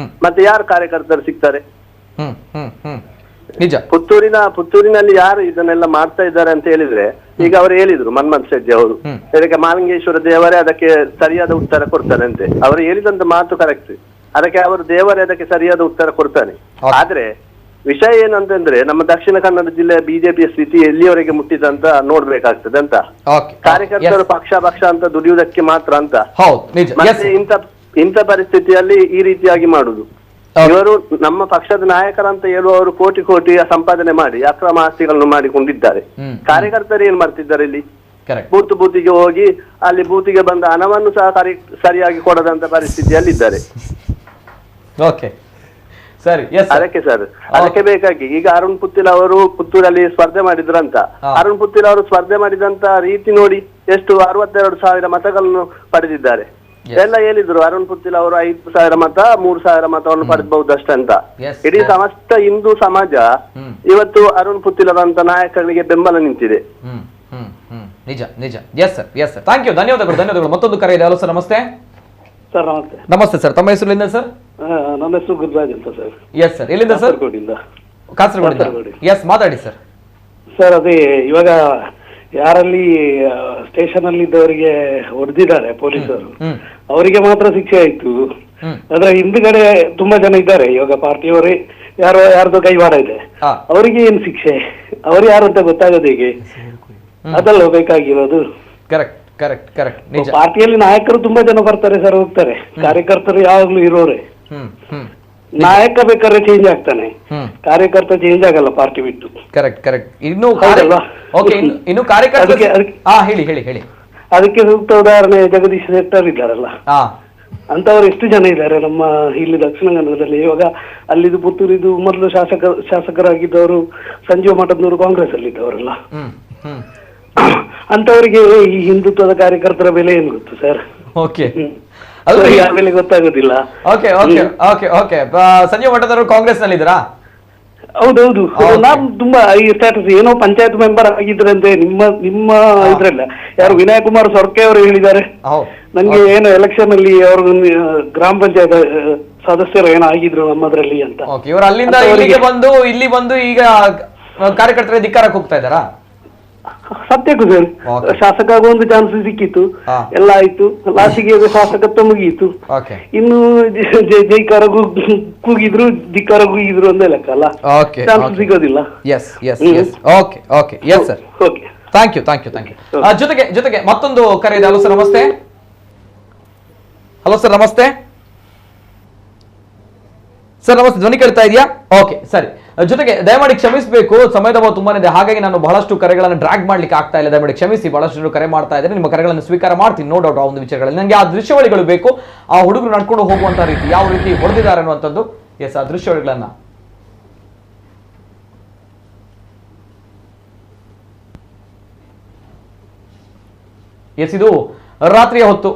ಮತ್ತೆ ಯಾರು ಕಾರ್ಯಕರ್ತರು ಸಿಗ್ತಾರೆ? ಪುತ್ತೂರಿನಲ್ಲಿ ಯಾರು ಇದನ್ನೆಲ್ಲ ಮಾಡ್ತಾ ಇದ್ದಾರೆ ಅಂತ ಹೇಳಿದ್ರೆ, ಈಗ ಅವರು ಹೇಳಿದ್ರು ಮನ್ಮಥ್ ಶೆಟ್ಟಿ ಅವರು, ಇದಕ್ಕೆ ಮಹಾಲಿಂಗೇಶ್ವರ ದೇವರೇ ಅದಕ್ಕೆ ಸರಿಯಾದ ಉತ್ತರ ಕೊಡ್ತಾರೆ ಅಂತೆ. ಅವರು ಹೇಳಿದಂತ ಮಾತು ಕರೆಕ್ಟ್, ಅದಕ್ಕೆ ಅವರು ದೇವರೇ ಅದಕ್ಕೆ ಸರಿಯಾದ ಉತ್ತರ ಕೊಡ್ತಾನೆ. ಆದ್ರೆ ವಿಷಯ ಏನಂತಂದ್ರೆ, ನಮ್ಮ ದಕ್ಷಿಣ ಕನ್ನಡ ಜಿಲ್ಲೆಯ ಬಿಜೆಪಿಯ ಸ್ಥಿತಿ ಎಲ್ಲಿಯವರೆಗೆ ಮುಟ್ಟಿದಂತ ನೋಡ್ಬೇಕಾಗ್ತದೆ ಅಂತ. ಕಾರ್ಯಕರ್ತರು ಪಕ್ಷ ಅಂತ ದುಡಿಯುವುದಕ್ಕೆ ಮಾತ್ರ ಅಂತ. ಮತ್ತೆ ಇಂಥ ಪರಿಸ್ಥಿತಿಯಲ್ಲಿ ಈ ರೀತಿಯಾಗಿ ಮಾಡುದು. ಇವರು ನಮ್ಮ ಪಕ್ಷದ ನಾಯಕರಂತ ಹೇಳುವವರು ಕೋಟಿ ಸಂಪಾದನೆ ಮಾಡಿ ಅಕ್ರಮ ಆಸ್ತಿಗಳನ್ನು ಮಾಡಿಕೊಂಡಿದ್ದಾರೆ. ಕಾರ್ಯಕರ್ತರು ಏನ್ ಮಾಡ್ತಿದ್ದಾರೆ ಇಲ್ಲಿ? ಬೂತಿಗೆ ಹೋಗಿ ಅಲ್ಲಿ ಬೂತಿಗೆ ಬಂದ ಹಣವನ್ನು ಸಹ ಸರಿಯಾಗಿ ಕೊಡದಂತ ಪರಿಸ್ಥಿತಿಯಲ್ಲಿದ್ದಾರೆ. ಅದಕ್ಕೆ ಬೇಕಾಗಿ ಈಗ ಅರುಣ್ ಪುತ್ತಿಲ್ ಅವರು ಪುತ್ತೂರಲ್ಲಿ ಸ್ಪರ್ಧೆ ಮಾಡಿದ್ರಂತ. ಅರುಣ್ ಪುತ್ತಿಲ್ ಅವರು ಸ್ಪರ್ಧೆ ಮಾಡಿದಂತ ರೀತಿ ನೋಡಿ, ಎಷ್ಟು 62,000 ಮತಗಳನ್ನು ಪಡೆದಿದ್ದಾರೆ. ಎಲ್ಲ ಹೇಳಿದ್ರು ಅರುಣ್ ಪುತ್ತಿಲ್ ಅವರು 5,000 ಮತ 3,000 ಮತವನ್ನು ಪಡೆದಬಹುದಷ್ಟಂತ. ಇಡೀ ಸಮಸ್ತ ಹಿಂದೂ ಸಮಾಜ ಇವತ್ತು ಅರುಣ್ ಪುತ್ತಿಲ್ ಅವರಂತ ನಾಯಕರಿಗೆ ಬೆಂಬಲ ನಿಂತಿದೆ. ನಿಜ ನಿಜ. Yes sir, yes sir, thank you, ಧನ್ಯವಾದಗಳು. ಮತ್ತೊಂದು ಕರೆ ಇದೆ. ಹಲೋ ಸರ್, ನಮಸ್ತೆ. ಸರ್ ನಮಸ್ತೆ. ನಮಸ್ತೆ ಸರ್, ತಮ್ಮ ಹೆಸರು ಎಲ್ಲಿಂದ ಸರ್? ನನ್ನ ಹೆಸರು ಗುರುರಾಜ್ ಅಂತ ಸರ್. ಎಸ್ ಸರ್, ಎಲ್ಲಿಂದ ಸರ್? ಕಾಸರಗೋಡಿಂದ. ಎಸ್, ಮಾತಾಡಿ ಸರ್. ಸರ್ ಅದೇ ಇವಾಗ ಯಾರಲ್ಲಿ ಸ್ಟೇಷನ್ ಅಲ್ಲಿ ಇದ್ದವರಿಗೆ ಹೊಡೆದಿದ್ದಾರೆ ಪೊಲೀಸರು, ಅವರಿಗೆ ಮಾತ್ರ ಶಿಕ್ಷೆ ಆಯ್ತು. ಅದ್ರ ಹಿಂದ್ಗಡೆ ತುಂಬಾ ಜನ ಇದ್ದಾರೆ ಇವಾಗ ಪಾರ್ಟಿಯವರೇ, ಯಾರ್ದೋ ಕೈವಾಡ ಇದೆ, ಅವರಿಗೆ ಏನ್ ಶಿಕ್ಷೆ, ಅವ್ರು ಯಾರು ಅಂತ ಗೊತ್ತಾಗದು ಹೇಗೆ? ಅದಲ್ಲ ಬೇಕಾಗಿರೋದು. Correct correct correct. ಪಾರ್ಟಿಯಲ್ಲಿ ನಾಯಕರು ತುಂಬಾ ಜನ ಬರ್ತಾರೆ ಸರ್, ಹೋಗ್ತಾರೆ. ಕಾರ್ಯಕರ್ತರು ಯಾವಾಗ್ಲೂ ಇರೋರೆ. ನಾಯಕ ಬೇಕಾದ್ರೆ ಚೇಂಜ್ ಆಗ್ತಾನೆ, ಕಾರ್ಯಕರ್ತ ಚೇಂಜ್ ಆಗಲ್ಲ ಪಾರ್ಟಿ ಬಿಟ್ಟು. Correct correct. ಇನ್ನು ಇನ್ನು ಕಾರ್ಯಕರ್ತ ಹೇಳಿ ಹೇಳಿ ಹೇಳಿ. ಅದಕ್ಕೆ ಸೂಕ್ತ ಉದಾಹರಣೆ ಜಗದೀಶ್ ಶೆಟ್ಟರ್ ಇದ್ದಾರಲ್ಲ, ಅಂತವ್ರು ಎಷ್ಟು ಜನ ಇದ್ದಾರೆ ನಮ್ಮ ಇಲ್ಲಿ ದಕ್ಷಿಣ ಕನ್ನಡದಲ್ಲಿ. ಇವಾಗ ಅಲ್ಲಿದು ಪುತ್ತೂರಿದು ಮೊದಲು ಶಾಸಕರಾಗಿದ್ದವರು ಸಂಜೀವ ಮಠದವರು ಕಾಂಗ್ರೆಸ್ ಅಲ್ಲಿ ಇದ್ದವರಲ್ಲ, ಅಂತವರಿಗೆ ಈ ಹಿಂದುತ್ವದ ಕಾರ್ಯಕರ್ತರ ಬೆಲೆ ಏನು ಗೊತ್ತು ಸರ್? ಓಕೆ, ಬೆಲೆ ಗೊತ್ತಾಗೋದಿಲ್ಲ. Okay okay okay okay. Sanjeev ಮಠದವರು ಕಾಂಗ್ರೆಸ್ ನಲ್ಲಿ ಇದ್ದೀರಾ? ಹೌದೌದು, ನಾನು ತುಂಬಾ ಈ ಸ್ಟ್ಯಾಟಸ್ ಏನೋ ಪಂಚಾಯತ್ ಮೆಂಬರ್ ಆಗಿದ್ರಂತೆ ನಿಮ್ಮ ಇದ್ರಲ್ಲ, ಯಾರು ವಿನಯ್ ಕುಮಾರ್ ಸೊರ್ಕೆ ಅವರು ಹೇಳಿದ್ದಾರೆ ನನ್ಗೆ ಏನು ಎಲೆಕ್ಷನ್ ಅಲ್ಲಿ ಅವರು ಗ್ರಾಮ ಪಂಚಾಯತ್ ಸದಸ್ಯರು ಏನೋ ಆಗಿದ್ರು ನಮ್ಮದ್ರಲ್ಲಿ ಅಂತ. ಇವರು ಅಲ್ಲಿಂದ ಇಲ್ಲಿಗೆ ಬಂದು ಇಲ್ಲಿ ಬಂದು ಈಗ ಕಾರ್ಯಕರ್ತರ ಧಿಕ್ಕಾರಕ್ಕೆ ಹೋಗ್ತಾ ಇದ್ದಾರಾ? ಸತ್ಯಕ್ಕೂ ಸರ್, ಶಾಸಕ ಆಗೋ ಒಂದು ಚಾನ್ಸ್ ಸಿಕ್ಕಿತ್ತು, ಎಲ್ಲ ಆಯ್ತು, ಲಾಸ್ಟಿಗೆ ಶಾಸಕತ್ವ ಮುಗಿಯಿತು. ಇನ್ನು ಜೈಕಾರ ಕೂಗಿದ್ರು ಧಿಕ್ಕಾರ ಕೂಗಿದ್ರು ಒಂದೇ ಲೆಕ್ಕ ಅಲ್ಲ, ಚಾನ್ಸ್ ಸಿಗೋದಿಲ್ಲ. Okay okay, yes sir, thank you thank you thank you. ಜೊತೆಗೆ ಮತ್ತೊಂದು ಕರೆ ಇದೆ. ಹಲೋ ಸರ್, ನಮಸ್ತೆ. ಹಲೋ ಸರ್, ನಮಸ್ತೆ ಸರ್, ನಮಸ್ತೆ. ಧ್ವನಿ ಕೇಳ್ತಾ ಇದೆಯಾ? ಓಕೆ, ಸರಿ. ಜೊತೆಗೆ ದಯಮಾಡಿ ಕ್ಷಮಿಸಬೇಕು, ಸಮಯದ ಅಭಾವ ತುಂಬಾನೇ ಇದೆ, ಹಾಗಾಗಿ ನಾನು ಬಹಳಷ್ಟು ಕರೆಗಳನ್ನು ಡ್ರ್ಯಾಗ್ ಮಾಡ್ಲಿಕ್ಕೆ ಆಗ್ತಾ ಇಲ್ಲ, ದಯಮಾಡಿ ಕ್ಷಮಿಸಿ. ಬಹಳಷ್ಟು ಕರೆ ಮಾಡ್ತಾ ಇದ್ದಾರೆ, ನಿಮ್ಮ ಕರೆಗಳನ್ನು ಸ್ವೀಕಾರ ಮಾಡ್ತೀನಿ, ನೋ ಡೌಟ್. ಆ ಒಂದು ವಿಚಾರಗಳಲ್ಲಿ ನನಗೆ ಆ ದೃಶ್ಯಾವಳಿಗಳು ಬೇಕು, ಆ ಹುಡುಗರು ನಡ್ಕೊಂಡು ಹೋಗುವಂತ ರೀತಿ, ಯಾವ ರೀತಿ ಹೊಡೆದಿದ್ದಾರೆ ಅನ್ನುವಂಥದ್ದು. ಎಸ್, ಆ ದೃಶ್ಯಾವಳಿಗಳನ್ನ ಎಸ್, ಇದು ರಾತ್ರಿಯ ಹೊತ್ತು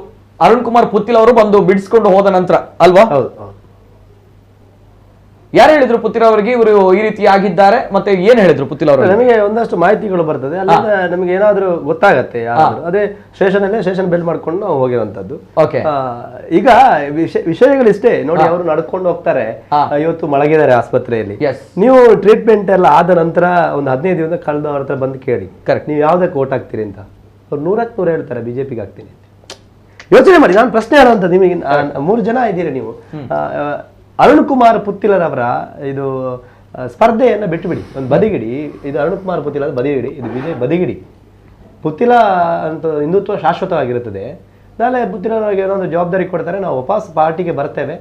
ಅರುಣ್ ಕುಮಾರ್ ಪುತ್ತಿಲ್ ಅವರು ಬಂದು ಬಿಡಿಸ್ಕೊಂಡು ಹೋದ ನಂತರ ಅಲ್ವಾ? ಯಾರು ಹೇಳಿದ್ರು ಪುತ್ತಿಲ್ ಅವರಿಗೆ ಇವರು ಈ ರೀತಿ ಆಗಿದ್ದಾರೆ, ಮತ್ತೆ ಏನ್ ಹೇಳಿದ್ರು ಪುತ್ತಿಲ್ ಅವರು? ನಮಗೆ ಒಂದಷ್ಟು ಮಾಹಿತಿಗಳು ಬರ್ತದೆ, ಅಲ್ಲಿಂದ ನಮಗೆ ಏನಾದ್ರೂ ಗೊತ್ತಾಗತ್ತೆ. ಅದೇ ಸ್ಟೇಷನ್ ಬೆಲ್ ಮಾಡ್ಕೊಂಡು ನಾವು ಹೋಗಿರುವಂತದ್ದು. ಈಗ ವಿಷಯಗಳಿಷ್ಟೇ ನೋಡಿ, ಅವರು ನಡ್ಕೊಂಡು ಹೋಗ್ತಾರೆ, ಇವತ್ತು ಮಲಗಿದ್ದಾರೆ ಆಸ್ಪತ್ರೆಯಲ್ಲಿ. ನೀವು ಟ್ರೀಟ್ಮೆಂಟ್ ಎಲ್ಲ ಆದ ನಂತರ ಒಂದು 15 ದಿವಸ ಕಳೆದ ಅವ್ರ ಹತ್ರ ಬಂದು ಕೇಳಿ, ನೀವು ಯಾವ್ದಕ್ಕೆ ಓಟ್ ಹಾಕ್ತೀರಿ ಅಂತ. ಅವ್ರು 100ಕ್ಕೆ 100 ಹೇಳ್ತಾರೆ ಬಿಜೆಪಿಗೆ ಹಾಕ್ತೀನಿ ಅಂತ. ಯೋಚನೆ ಮಾಡಿ, ನಾನು ಪ್ರಶ್ನೆ ಹೇಳುವಂತ ನಿಮಗೆ, 3 ಜನ ಇದ್ದೀರಿ ನೀವು. ಅರುಣ್ ಕುಮಾರ್ ಪುತ್ತಿಲರವರ ಇದು ಸ್ಪರ್ಧೆಯನ್ನು ಬಿಟ್ಟುಬಿಡಿ, ಒಂದು ಬದಿಗಿಡಿ. ಇದು ಅರುಣ್ ಕುಮಾರ್ ಪುತ್ತಿಲ ಬದಿಗಿಡಿ, ಇದು ವಿಜಯ್ ಬದಿಗಿಡಿ. ಪುತ್ತಿಲ ಅಂತ ಹಿಂದುತ್ವ ಶಾಶ್ವತವಾಗಿರುತ್ತದೆ. ನಾಳೆ ಪುತ್ತಿಲರಿಗೆ ಏನೋ ಒಂದು ಜವಾಬ್ದಾರಿ ಕೊಡ್ತಾರೆ, ನಾವು ವಾಪಸ್ ಪಾರ್ಟಿಗೆ ಬರ್ತೇವೆ,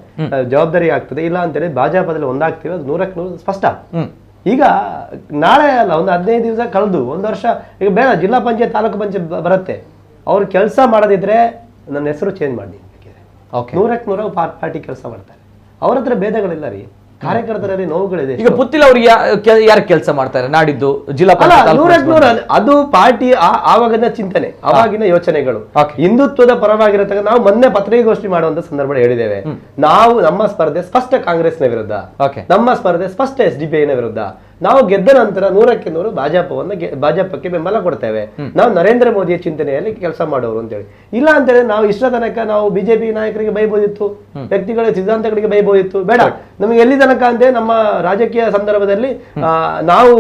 ಜವಾಬ್ದಾರಿ ಆಗ್ತದೆ. ಇಲ್ಲ ಅಂತೇಳಿ ಭಾಜಪದಲ್ಲಿ ಒಂದಾಗ್ತೀವಿ, ಅದು 100ಕ್ಕೆ 100 ಸ್ಪಷ್ಟ. ಈಗ ನಾಳೆ ಅಲ್ಲ, ಒಂದು 15 ದಿವಸ ಕಳೆದು 1 ವರ್ಷ ಈಗ ಬೇಡ, ಜಿಲ್ಲಾ ಪಂಚಾಯತ್ ತಾಲೂಕು ಪಂಚಾಯತ್ ಬರುತ್ತೆ. ಅವ್ರು ಕೆಲಸ ಮಾಡದಿದ್ರೆ ನನ್ನ ಹೆಸರು ಚೇಂಜ್ ಮಾಡಿ, 100ಕ್ಕೆ 100 ಪಾರ್ಟಿ ಕೆಲಸ ಮಾಡ್ತಾರೆ. ಅವ್ರ ಹತ್ರ ಭೇದಗಳಿಲ್ಲ ರೀ, ಕಾರ್ಯಕರ್ತರಲ್ಲಿ ನೋವುಗಳಿದೆ. ಈಗ ಪುತ್ತಿಲ್ ಅವ್ರು ಯಾರು ಕೆಲಸ ಮಾಡ್ತಾರೆ ನಾಡಿದ್ದು ಜಿಲ್ಲಾ ಅದು ಪಾರ್ಟಿ ಆವಾಗಿನ ಚಿಂತನೆ, ಆವಾಗಿನ ಯೋಚನೆಗಳು, ಹಿಂದುತ್ವದ ಪರವಾಗಿರತಕ್ಕ. ನಾವು ಮೊನ್ನೆ ಪತ್ರಿಕಾಗೋಷ್ಠಿ ಮಾಡುವಂತ ಸಂದರ್ಭ ಹೇಳಿದ್ದೇವೆ, ನಾವು ನಮ್ಮ ಸ್ಪರ್ಧೆ ಸ್ಪಷ್ಟ ಕಾಂಗ್ರೆಸ್ನ ವಿರುದ್ಧ, ನಮ್ಮ ಸ್ಪರ್ಧೆ ಸ್ಪಷ್ಟ SDPI ನ ವಿರುದ್ಧ. ನಾವು ಗೆದ್ದ ನಂತರ 100ಕ್ಕೆ 100 ಭಾಜಪಕ್ಕೆ ಬೆಂಬಲ ಕೊಡ್ತೇವೆ. ನಾವು ನರೇಂದ್ರ ಮೋದಿಯ ಚಿಂತನೆಯಲ್ಲಿ ಕೆಲಸ ಮಾಡೋರು ಅಂತೇಳಿ. ಇಲ್ಲ ಅಂತೇಳಿ ನಾವು ಇಷ್ಟ ತನಕ ನಾವು ಬಿಜೆಪಿ ನಾಯಕರಿಗೆ ಬೈಬೋದಿತ್ತು, ವ್ಯಕ್ತಿಗಳ ಸಿದ್ಧಾಂತಗಳಿಗೆ ಬೈಬೋದಿತ್ತು. ಬೇಡ, ನಮಗೆ ಎಲ್ಲಿ ತನಕ ಅಂದ್ರೆ ನಮ್ಮ ರಾಜಕೀಯ ಸಂದರ್ಭದಲ್ಲಿ ನಾವು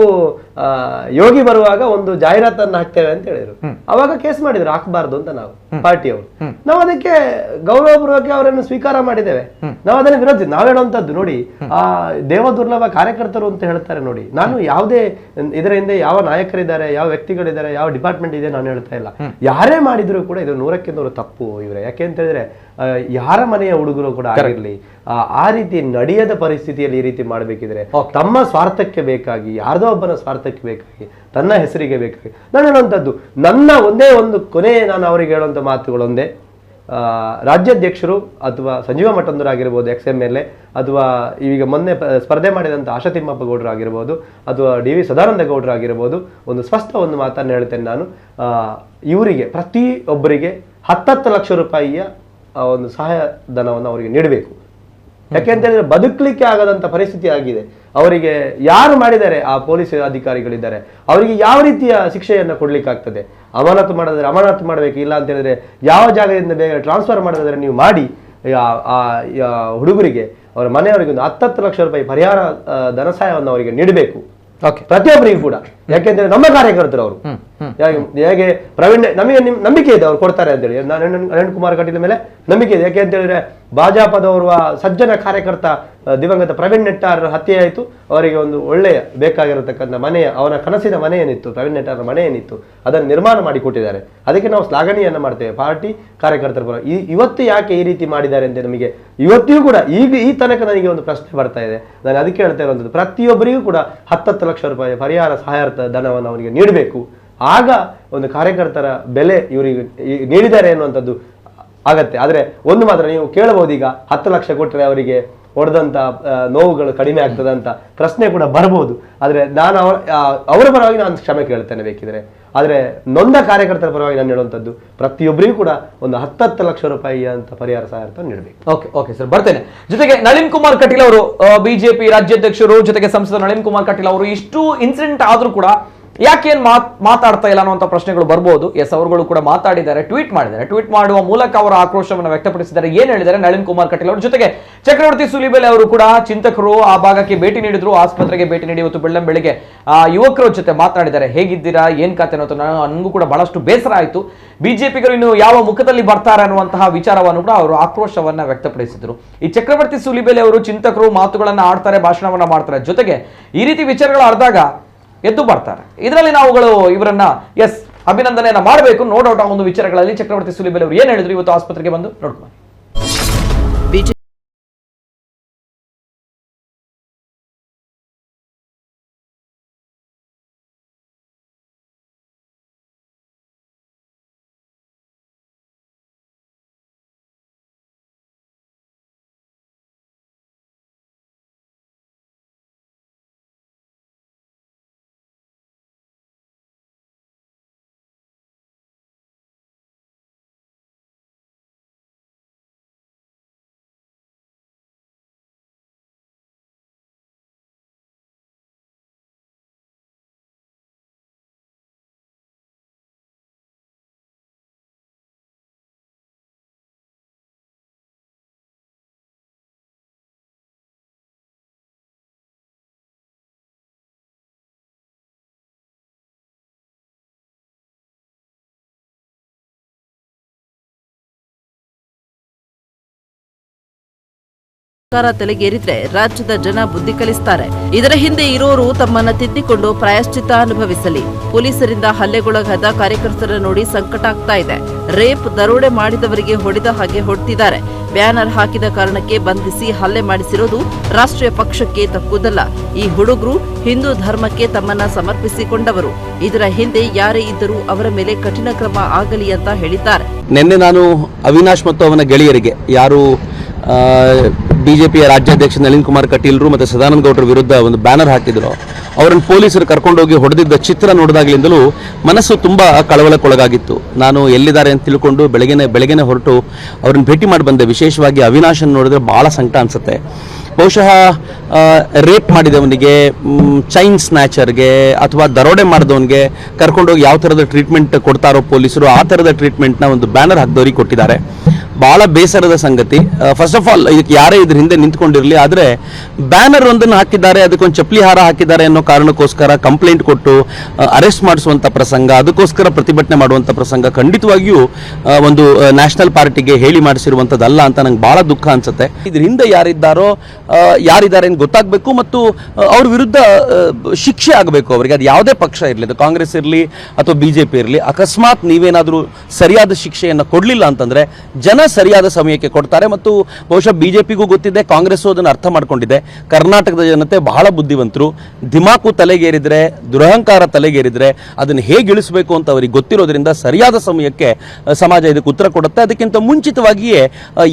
ಯೋಗಿ ಬರುವಾಗ ಒಂದು ಜಾಹೀರಾತನ್ನು ಹಾಕ್ತೇವೆ ಅಂತ ಹೇಳಿದ್ರು. ಅವಾಗ ಕೇಸ್ ಮಾಡಿದ್ರು, ಹಾಕಬಾರ್ದು ಅಂತ ನಾವು ಪಾರ್ಟಿಯವರು. ನಾವು ಅದಕ್ಕೆ ಗೌರವಪೂರ್ವಕ ಅವರನ್ನು ಸ್ವೀಕಾರ ಮಾಡಿದ್ದೇವೆ. ನಾವು ಅದನ್ನು ವಿರೋಧ. ನಾವು ಹೇಳುವಂತದ್ದು ನೋಡಿ, ಆ ದೇವದುರ್ಲಭ ಕಾರ್ಯಕರ್ತರು ಅಂತ ಹೇಳ್ತಾರೆ ನೋಡಿ. ನಾನು ಯಾವುದೇ ಇದರ ಹಿಂದೆ ಯಾವ ನಾಯಕರಿದ್ದಾರೆ, ಯಾವ ವ್ಯಕ್ತಿಗಳಿದ್ದಾರೆ, ಯಾವ ಡಿಪಾರ್ಟ್ಮೆಂಟ್ ಇದೆ ನಾನು ಹೇಳ್ತಾ ಇಲ್ಲ. ಯಾರೇ ಮಾಡಿದ್ರು ಕೂಡ ಇದು 100ಕ್ಕೆ 100 ತಪ್ಪು ಇವರೇ. ಯಾಕೆ ಅಂತ ಹೇಳಿದ್ರೆ, ಯಾರ ಮನೆಯ ಹುಡುಗರು ಕೂಡ ಆಗಿರ್ಲಿ, ಆ ರೀತಿ ನಡೆಯದ ಪರಿಸ್ಥಿತಿಯಲ್ಲಿ ಈ ರೀತಿ ಮಾಡಬೇಕಿದ್ರೆ ತಮ್ಮ ಸ್ವಾರ್ಥಕ್ಕೆ ಬೇಕಾಗಿ, ಯಾರ್ದೋ ಒಬ್ಬನ ಸ್ವಾರ್ಥಕ್ಕೆ ಬೇಕಾಗಿ, ತನ್ನ ಹೆಸರಿಗೆ ಬೇಕಾಗಿ. ನಾನು ಹೇಳುವಂಥದ್ದು, ನನ್ನ ಒಂದೇ ಒಂದು ಕೊನೆ ನಾನು ಅವರಿಗೆ ಹೇಳುವಂಥ ಮಾತುಗಳು ಒಂದೇ, ರಾಜ್ಯಾಧ್ಯಕ್ಷರು ಅಥವಾ ಸಂಜೀವ ಮಠಂದರಾಗಿರ್ಬೋದು, XMLA, ಅಥವಾ ಈಗ ಮೊನ್ನೆ ಸ್ಪರ್ಧೆ ಮಾಡಿದಂಥ ಆಶಾ ತಿಮ್ಮಪ್ಪ ಗೌಡರು ಆಗಿರ್ಬೋದು, ಅಥವಾ DV ಸದಾನಂದ ಗೌಡರು ಆಗಿರ್ಬೋದು, ಒಂದು ಸ್ಪಷ್ಟ ಒಂದು ಮಾತನ್ನು ಹೇಳ್ತೇನೆ ನಾನು. ಇವರಿಗೆ ಪ್ರತಿಯೊಬ್ಬರಿಗೆ 10 ಲಕ್ಷ ರೂಪಾಯಿಯ ಒಂದು ಸಹಾಯಧನವನ್ನು ಅವರಿಗೆ ನೀಡಬೇಕು. ಯಾಕೆಂತಂದ್ರೆ ಬದುಕಲಿಕ್ಕೆ ಆಗದಂತ ಪರಿಸ್ಥಿತಿ ಆಗಿದೆ ಅವರಿಗೆ. ಯಾರು ಮಾಡಿದ್ದಾರೆ ಆ ಪೊಲೀಸ್ ಅಧಿಕಾರಿಗಳಿದ್ದಾರೆ, ಅವರಿಗೆ ಯಾವ ರೀತಿಯ ಶಿಕ್ಷೆಯನ್ನು ಕೊಡ್ಲಿಕ್ಕೆ ಅಮಾನತು ಮಾಡಿದ್ರೆ ಅಮಾನತು ಮಾಡಬೇಕು. ಇಲ್ಲ ಅಂತ ಹೇಳಿದ್ರೆ ಯಾವ ಜಾಗದಿಂದ ಬೇಗ ಟ್ರಾನ್ಸ್ಫರ್ ಮಾಡೋದಾದ್ರೆ ನೀವು ಮಾಡಿ, ಹುಡುಗರಿಗೆ ಅವರ ಮನೆಯವರಿಗೆ ಒಂದು 10 ಲಕ್ಷ ರೂಪಾಯಿ ಪರಿಹಾರ ಧನ ಸಹಾಯವನ್ನು ಅವರಿಗೆ ನೀಡಬೇಕು ಪ್ರತಿಯೊಬ್ಬರಿಗೂ ಕೂಡ. ಯಾಕೆಂದ್ರೆ ನಮ್ಮ ಕಾರ್ಯಕರ್ತರು ಅವರು ಹೇಗೆ ಪ್ರವೀಣ್ ನಮಗೆ ನಂಬಿಕೆ ಇದೆ ಅವ್ರು ಕೊಡ್ತಾರೆ ಅಂತೇಳಿ. ನಳಿನ್ ಕುಮಾರ್ ಕಟೀಲ್ ಮೇಲೆ ನಂಬಿಕೆ ಇದೆ. ಯಾಕೆ ಅಂತ ಹೇಳಿದ್ರೆ ಭಾಜಪದವರ ಸಜ್ಜನ ಕಾರ್ಯಕರ್ತ ದಿವಂಗತ ಪ್ರವೀಣ್ ನೆಟ್ಟಾರ್ ಹತ್ಯೆ ಆಯಿತು. ಅವರಿಗೆ ಒಂದು ಒಳ್ಳೆಯ ಬೇಕಾಗಿರತಕ್ಕಂಥ ಮನೆಯ ಅವನ ಕನಸಿನ ಮನೆ ಏನಿತ್ತು, ಪ್ರವೀಣ್ ನೆಟ್ಟಾರ್ ಮನೆ ಏನಿತ್ತು, ಅದನ್ನು ನಿರ್ಮಾಣ ಮಾಡಿಕೊಟ್ಟಿದ್ದಾರೆ. ಅದಕ್ಕೆ ನಾವು ಶ್ಲಾಘನೆಯನ್ನ ಮಾಡ್ತೇವೆ ಪಾರ್ಟಿ ಕಾರ್ಯಕರ್ತರ ಪರ. ಇವತ್ತು ಯಾಕೆ ಈ ರೀತಿ ಮಾಡಿದ್ದಾರೆ ಅಂತ ನಮಗೆ ಇವತ್ತಿಗೂ ಕೂಡ ಈ ತನಕ ನನಗೆ ಒಂದು ಪ್ರಶ್ನೆ ಬರ್ತಾ ಇದೆ. ನಾನು ಅದಕ್ಕೆ ಹೇಳ್ತಾ ಇರುವಂಥದ್ದು, ಪ್ರತಿಯೊಬ್ಬರಿಗೂ ಕೂಡ 10 ಲಕ್ಷ ರೂಪಾಯಿ ಪರಿಹಾರ ಸಹಾಯಾರ್ಥ ಧನವನ್ನು ಅವರಿಗೆ ನೀಡಬೇಕು. ಆಗ ಒಂದು ಕಾರ್ಯಕರ್ತರ ಬೆಲೆ ಇವರಿಗೆ ನೀಡಿದ್ದಾರೆ ಅನ್ನುವಂಥದ್ದು ಆಗತ್ತೆ. ಆದರೆ ಒಂದು ಮಾತ್ರ ನೀವು ಕೇಳಬಹುದು, ಈಗ 10 ಲಕ್ಷ ಕೊಟ್ಟರೆ ಅವರಿಗೆ ಹೊಡೆದಂತ ನೋವುಗಳು ಕಡಿಮೆ ಆಗ್ತದೆ ಅಂತ ಪ್ರಶ್ನೆ ಕೂಡ ಬರಬಹುದು. ಆದರೆ ನಾನು ಅವರ ಪರವಾಗಿ ನಾನು ಕ್ಷಮೆ ಕೇಳ್ತೇನೆ ಬೇಕಿದ್ರೆ. ಆದರೆ ನೊಂದ ಕಾರ್ಯಕರ್ತರ ಪರವಾಗಿ ನಾನು ಹೇಳುವಂಥದ್ದು, ಪ್ರತಿಯೊಬ್ಬರಿಗೂ ಕೂಡ ಒಂದು 10 ಲಕ್ಷ ರೂಪಾಯಿ ಅಂತ ಪರಿಹಾರ ಸಹಾಯ ನೀಡಬೇಕು. ಓಕೆ ಸರ್, ಬರ್ತೇನೆ. ಜೊತೆಗೆ ನಳಿನ್ ಕುಮಾರ್ ಕಟೀಲ್ ಅವರು ಬಿಜೆಪಿ ರಾಜ್ಯಾಧ್ಯಕ್ಷರು, ಜೊತೆಗೆ ಸಂಸದ ನಳಿನ್ ಕುಮಾರ್ ಕಟೀಲ್ ಅವರು ಇಷ್ಟು ಇನ್ಸಿಡೆಂಟ್ ಆದ್ರೂ ಕೂಡ ಯಾಕೇನ್ ಮಾತಾಡ್ತಾ ಇಲ್ಲ ಅನ್ನುವಂಥ ಪ್ರಶ್ನೆಗಳು ಬರ್ಬೋದು. ಎಸ್, ಅವರುಗಳು ಕೂಡ ಮಾತಾಡಿದ್ದಾರೆ, ಟ್ವೀಟ್ ಮಾಡಿದ್ದಾರೆ. ಟ್ವೀಟ್ ಮಾಡುವ ಮೂಲಕ ಅವರ ಆಕ್ರೋಶವನ್ನು ವ್ಯಕ್ತಪಡಿಸಿದ್ದಾರೆ. ಏನ್ ಹೇಳಿದ್ದಾರೆ ನಳಿನ್ ಕುಮಾರ್ ಕಟೀಲ್ ಅವರು? ಜೊತೆಗೆ ಚಕ್ರವರ್ತಿ ಸೂಲಿಬೆಲೆ ಅವರು ಕೂಡ ಚಿಂತಕರು ಆ ಭಾಗಕ್ಕೆ ಭೇಟಿ ನೀಡಿದ್ರು, ಆಸ್ಪತ್ರೆಗೆ ಭೇಟಿ ನೀಡಿ ಇವತ್ತು ಬೆಳಗ್ಗೆ ಯುವಕರ ಜೊತೆ ಮಾತನಾಡಿದ್ದಾರೆ. ಹೇಗಿದ್ದೀರಾ, ಏನ್ ಕತೆ ಅನ್ನೋದು ನನಗೂ ಕೂಡ ಬಹಳಷ್ಟು ಬೇಸರ ಆಯಿತು. ಬಿಜೆಪಿಗರು ಇನ್ನು ಯಾವ ಮುಖದಲ್ಲಿ ಬರ್ತಾರೆ ಅನ್ನುವಂತಹ ವಿಚಾರವನ್ನು ಕೂಡ ಅವರು ಆಕ್ರೋಶವನ್ನ ವ್ಯಕ್ತಪಡಿಸಿದ್ರು. ಈ ಚಕ್ರವರ್ತಿ ಸೂಲಿಬೆಲೆ ಅವರು ಚಿಂತಕರು ಮಾತುಗಳನ್ನ ಆಡ್ತಾರೆ, ಭಾಷಣವನ್ನ ಮಾಡ್ತಾರೆ. ಜೊತೆಗೆ ಈ ರೀತಿ ವಿಚಾರಗಳು ಆಡಿದಾಗ ಎದ್ದು ಬರ್ತಾರೆ. ಇದರಲ್ಲಿ ನಾವುಗಳು ಇವರನ್ನ ಅಭಿನಂದನೆಯನ್ನ ಮಾಡಬೇಕು. ನೋ ಡೌಟ್ ಆ ಒಂದು ವಿಚಾರಗಳಲ್ಲಿ ಚಕ್ರವರ್ತಿ ಸೂಲಿಬೆಲೆ ಅವರು ಏನ್ ಹೇಳಿದ್ರು ಇವತ್ತು ಆಸ್ಪತ್ರೆಗೆ ಬಂದು ನೋಡ್ಕೊಂಡು. ತಲೆಗೇರಿದ್ರೆ ರಾಜ್ಯದ ಜನ ಬುದ್ಧಿ ಕಲಿಸ್ತಾರೆ. ಇದರ ಹಿಂದೆ ಇರೋರು ತಮ್ಮನ್ನ ತಿದ್ದಿಕೊಂಡು ಪ್ರಾಯಶ್ಚಿತ್ತ ಅನುಭವಿಸಲಿ. ಪೊಲೀಸರಿಂದ ಹಲ್ಲೆಗೊಳಗಾದ ಕಾರ್ಯಕರ್ತರ ನೋಡಿ ಸಂಕಟ ಆಗ್ತಾ ಇದೆ. ರೇಪ್, ದರೋಡೆ ಮಾಡಿದವರಿಗೆ ಹೊಡೆದ ಹಾಗೆ ಹೊಡ್ತಿದ್ದಾರೆ. ಬ್ಯಾನರ್ ಹಾಕಿದ ಕಾರಣಕ್ಕೆ ಬಂಧಿಸಿ ಹಲ್ಲೆ ಮಾಡಿಸಿರೋದು ರಾಷ್ಟ್ರೀಯ ಪಕ್ಷಕ್ಕೆ ತಕ್ಕುದಲ್ಲ. ಈ ಹುಡುಗರು ಹಿಂದೂ ಧರ್ಮಕ್ಕೆ ತಮ್ಮನ್ನ ಸಮರ್ಪಿಸಿಕೊಂಡವರು. ಇದರ ಹಿಂದೆ ಯಾರೇ ಇದ್ದರೂ ಅವರ ಮೇಲೆ ಕಠಿಣ ಕ್ರಮ ಆಗಲಿ ಅಂತ ಹೇಳಿದ್ದಾರೆ. ನಿನ್ನೆ ನಾನು ಅವಿನಾಶ್ ಮತ್ತು ಅವನ ಗೆಳೆಯರಿಗೆ, ಯಾರು ಬಿಜೆಪಿಯ ರಾಜ್ಯಾಧ್ಯಕ್ಷ ನಳಿನ್ ಕುಮಾರ್ ಕಟೀಲ್ರು ಮತ್ತು ಸದಾನಂದ ಗೌಡರ ವಿರುದ್ಧ ಒಂದು ಬ್ಯಾನರ್ ಹಾಕಿದ್ರು, ಅವರನ್ನು ಪೊಲೀಸರು ಕರ್ಕೊಂಡೋಗಿ ಹೊಡೆದಿದ್ದ ಚಿತ್ರ ನೋಡಿದಾಗಲಿಂದಲೂ ಮನಸ್ಸು ತುಂಬ ಕಳವಳಕ್ಕೊಳಗಾಗಿತ್ತು. ನಾನು ಎಲ್ಲಿದ್ದಾರೆ ಅಂತ ತಿಳ್ಕೊಂಡು ಬೆಳಗ್ಗೆನೆ ಹೊರಟು ಅವ್ರನ್ನ ಭೇಟಿ ಮಾಡಿ ಬಂದೆ. ವಿಶೇಷವಾಗಿ ಅವಿನಾಶನ್ ನೋಡಿದ್ರೆ ಭಾಳ ಸಂಕಟ ಅನಿಸುತ್ತೆ. ಬಹುಶಃ ರೇಪ್ ಮಾಡಿದವನಿಗೆ, ಚೈನ್ ಸ್ನ್ಯಾಚರ್ಗೆ ಅಥವಾ ದರೋಡೆ ಮಾಡಿದವನಿಗೆ ಕರ್ಕೊಂಡೋಗಿ ಯಾವ ಥರದ ಟ್ರೀಟ್ಮೆಂಟ್ ಕೊಡ್ತಾರೋ ಪೊಲೀಸರು, ಆ ಥರದ ಟ್ರೀಟ್ಮೆಂಟ್ನ ಒಂದು ಬ್ಯಾನರ್ ಹಾಕಿದವ್ರಿಗೆ ಕೊಟ್ಟಿದ್ದಾರೆ. ಬಹಳ ಬೇಸರದ ಸಂಗತಿ. ಫಸ್ಟ್ ಆಫ್ ಆಲ್ ಇದಕ್ಕೆ ಯಾರೇ ಇದ್ರ ಹಿಂದೆ ನಿಂತ್ಕೊಂಡಿರಲಿ, ಆದರೆ ಬ್ಯಾನರ್ ಒಂದನ್ನು ಹಾಕಿದ್ದಾರೆ, ಅದಕ್ಕೊಂದು ಚಪ್ಪಲಿ ಹಾರ ಹಾಕಿದ್ದಾರೆ ಅನ್ನೋ ಕಾರಣಕ್ಕೋಸ್ಕರ ಕಂಪ್ಲೇಂಟ್ ಕೊಟ್ಟು ಅರೆಸ್ಟ್ ಮಾಡಿಸುವಂಥ ಪ್ರಸಂಗ, ಅದಕ್ಕೋಸ್ಕರ ಪ್ರತಿಭಟನೆ ಮಾಡುವಂಥ ಪ್ರಸಂಗ ಖಂಡಿತವಾಗಿಯೂ ಒಂದು ನ್ಯಾಷನಲ್ ಪಾರ್ಟಿಗೆ ಹೇಳಿ ಮಾಡಿಸಿರುವಂಥದ್ದಲ್ಲ ಅಂತ ನಂಗೆ ಭಾಳ ದುಃಖ ಅನ್ಸುತ್ತೆ. ಇದ್ರ ಹಿಂದೆ ಯಾರಿದ್ದಾರೆ ಅಂತ ಗೊತ್ತಾಗಬೇಕು ಮತ್ತು ಅವ್ರ ವಿರುದ್ಧ ಶಿಕ್ಷೆ ಆಗಬೇಕು ಅವರಿಗೆ. ಅದು ಯಾವುದೇ ಪಕ್ಷ ಇರಲಿ, ಅದು ಕಾಂಗ್ರೆಸ್ ಇರಲಿ ಅಥವಾ ಬಿಜೆಪಿ ಇರಲಿ. ಅಕಸ್ಮಾತ್ ನೀವೇನಾದರೂ ಸರಿಯಾದ ಶಿಕ್ಷೆಯನ್ನು ಕೊಡಲಿಲ್ಲ ಅಂತಂದರೆ ಜನ ಸರಿಯಾದ ಸಮಯಕ್ಕೆ ಕೊಡ್ತಾರೆ. ಮತ್ತು ಬಹುಶಃ ಬಿಜೆಪಿಗೂ ಗೊತ್ತಿದೆ, ಕಾಂಗ್ರೆಸ್ ಅದನ್ನು ಅರ್ಥ ಮಾಡ್ಕೊಂಡಿದೆ. ಕರ್ನಾಟಕದ ಜನತೆ ಬಹಳ ಬುದ್ಧಿವಂತರು. ದಿಮಾಕು ತಲೆಗೇರಿದ್ರೆ, ದುರಹಂಕಾರ ತಲೆಗೇರಿದ್ರೆ ಅದನ್ನು ಹೇಗೆ ಇಳಿಸಬೇಕು ಅಂತ ಅವರಿಗೆ ಗೊತ್ತಿರೋದ್ರಿಂದ ಸರಿಯಾದ ಸಮಯಕ್ಕೆ ಸಮಾಜ ಇದಕ್ಕೆ ಉತ್ತರ ಕೊಡುತ್ತೆ. ಅದಕ್ಕಿಂತ ಮುಂಚಿತವಾಗಿಯೇ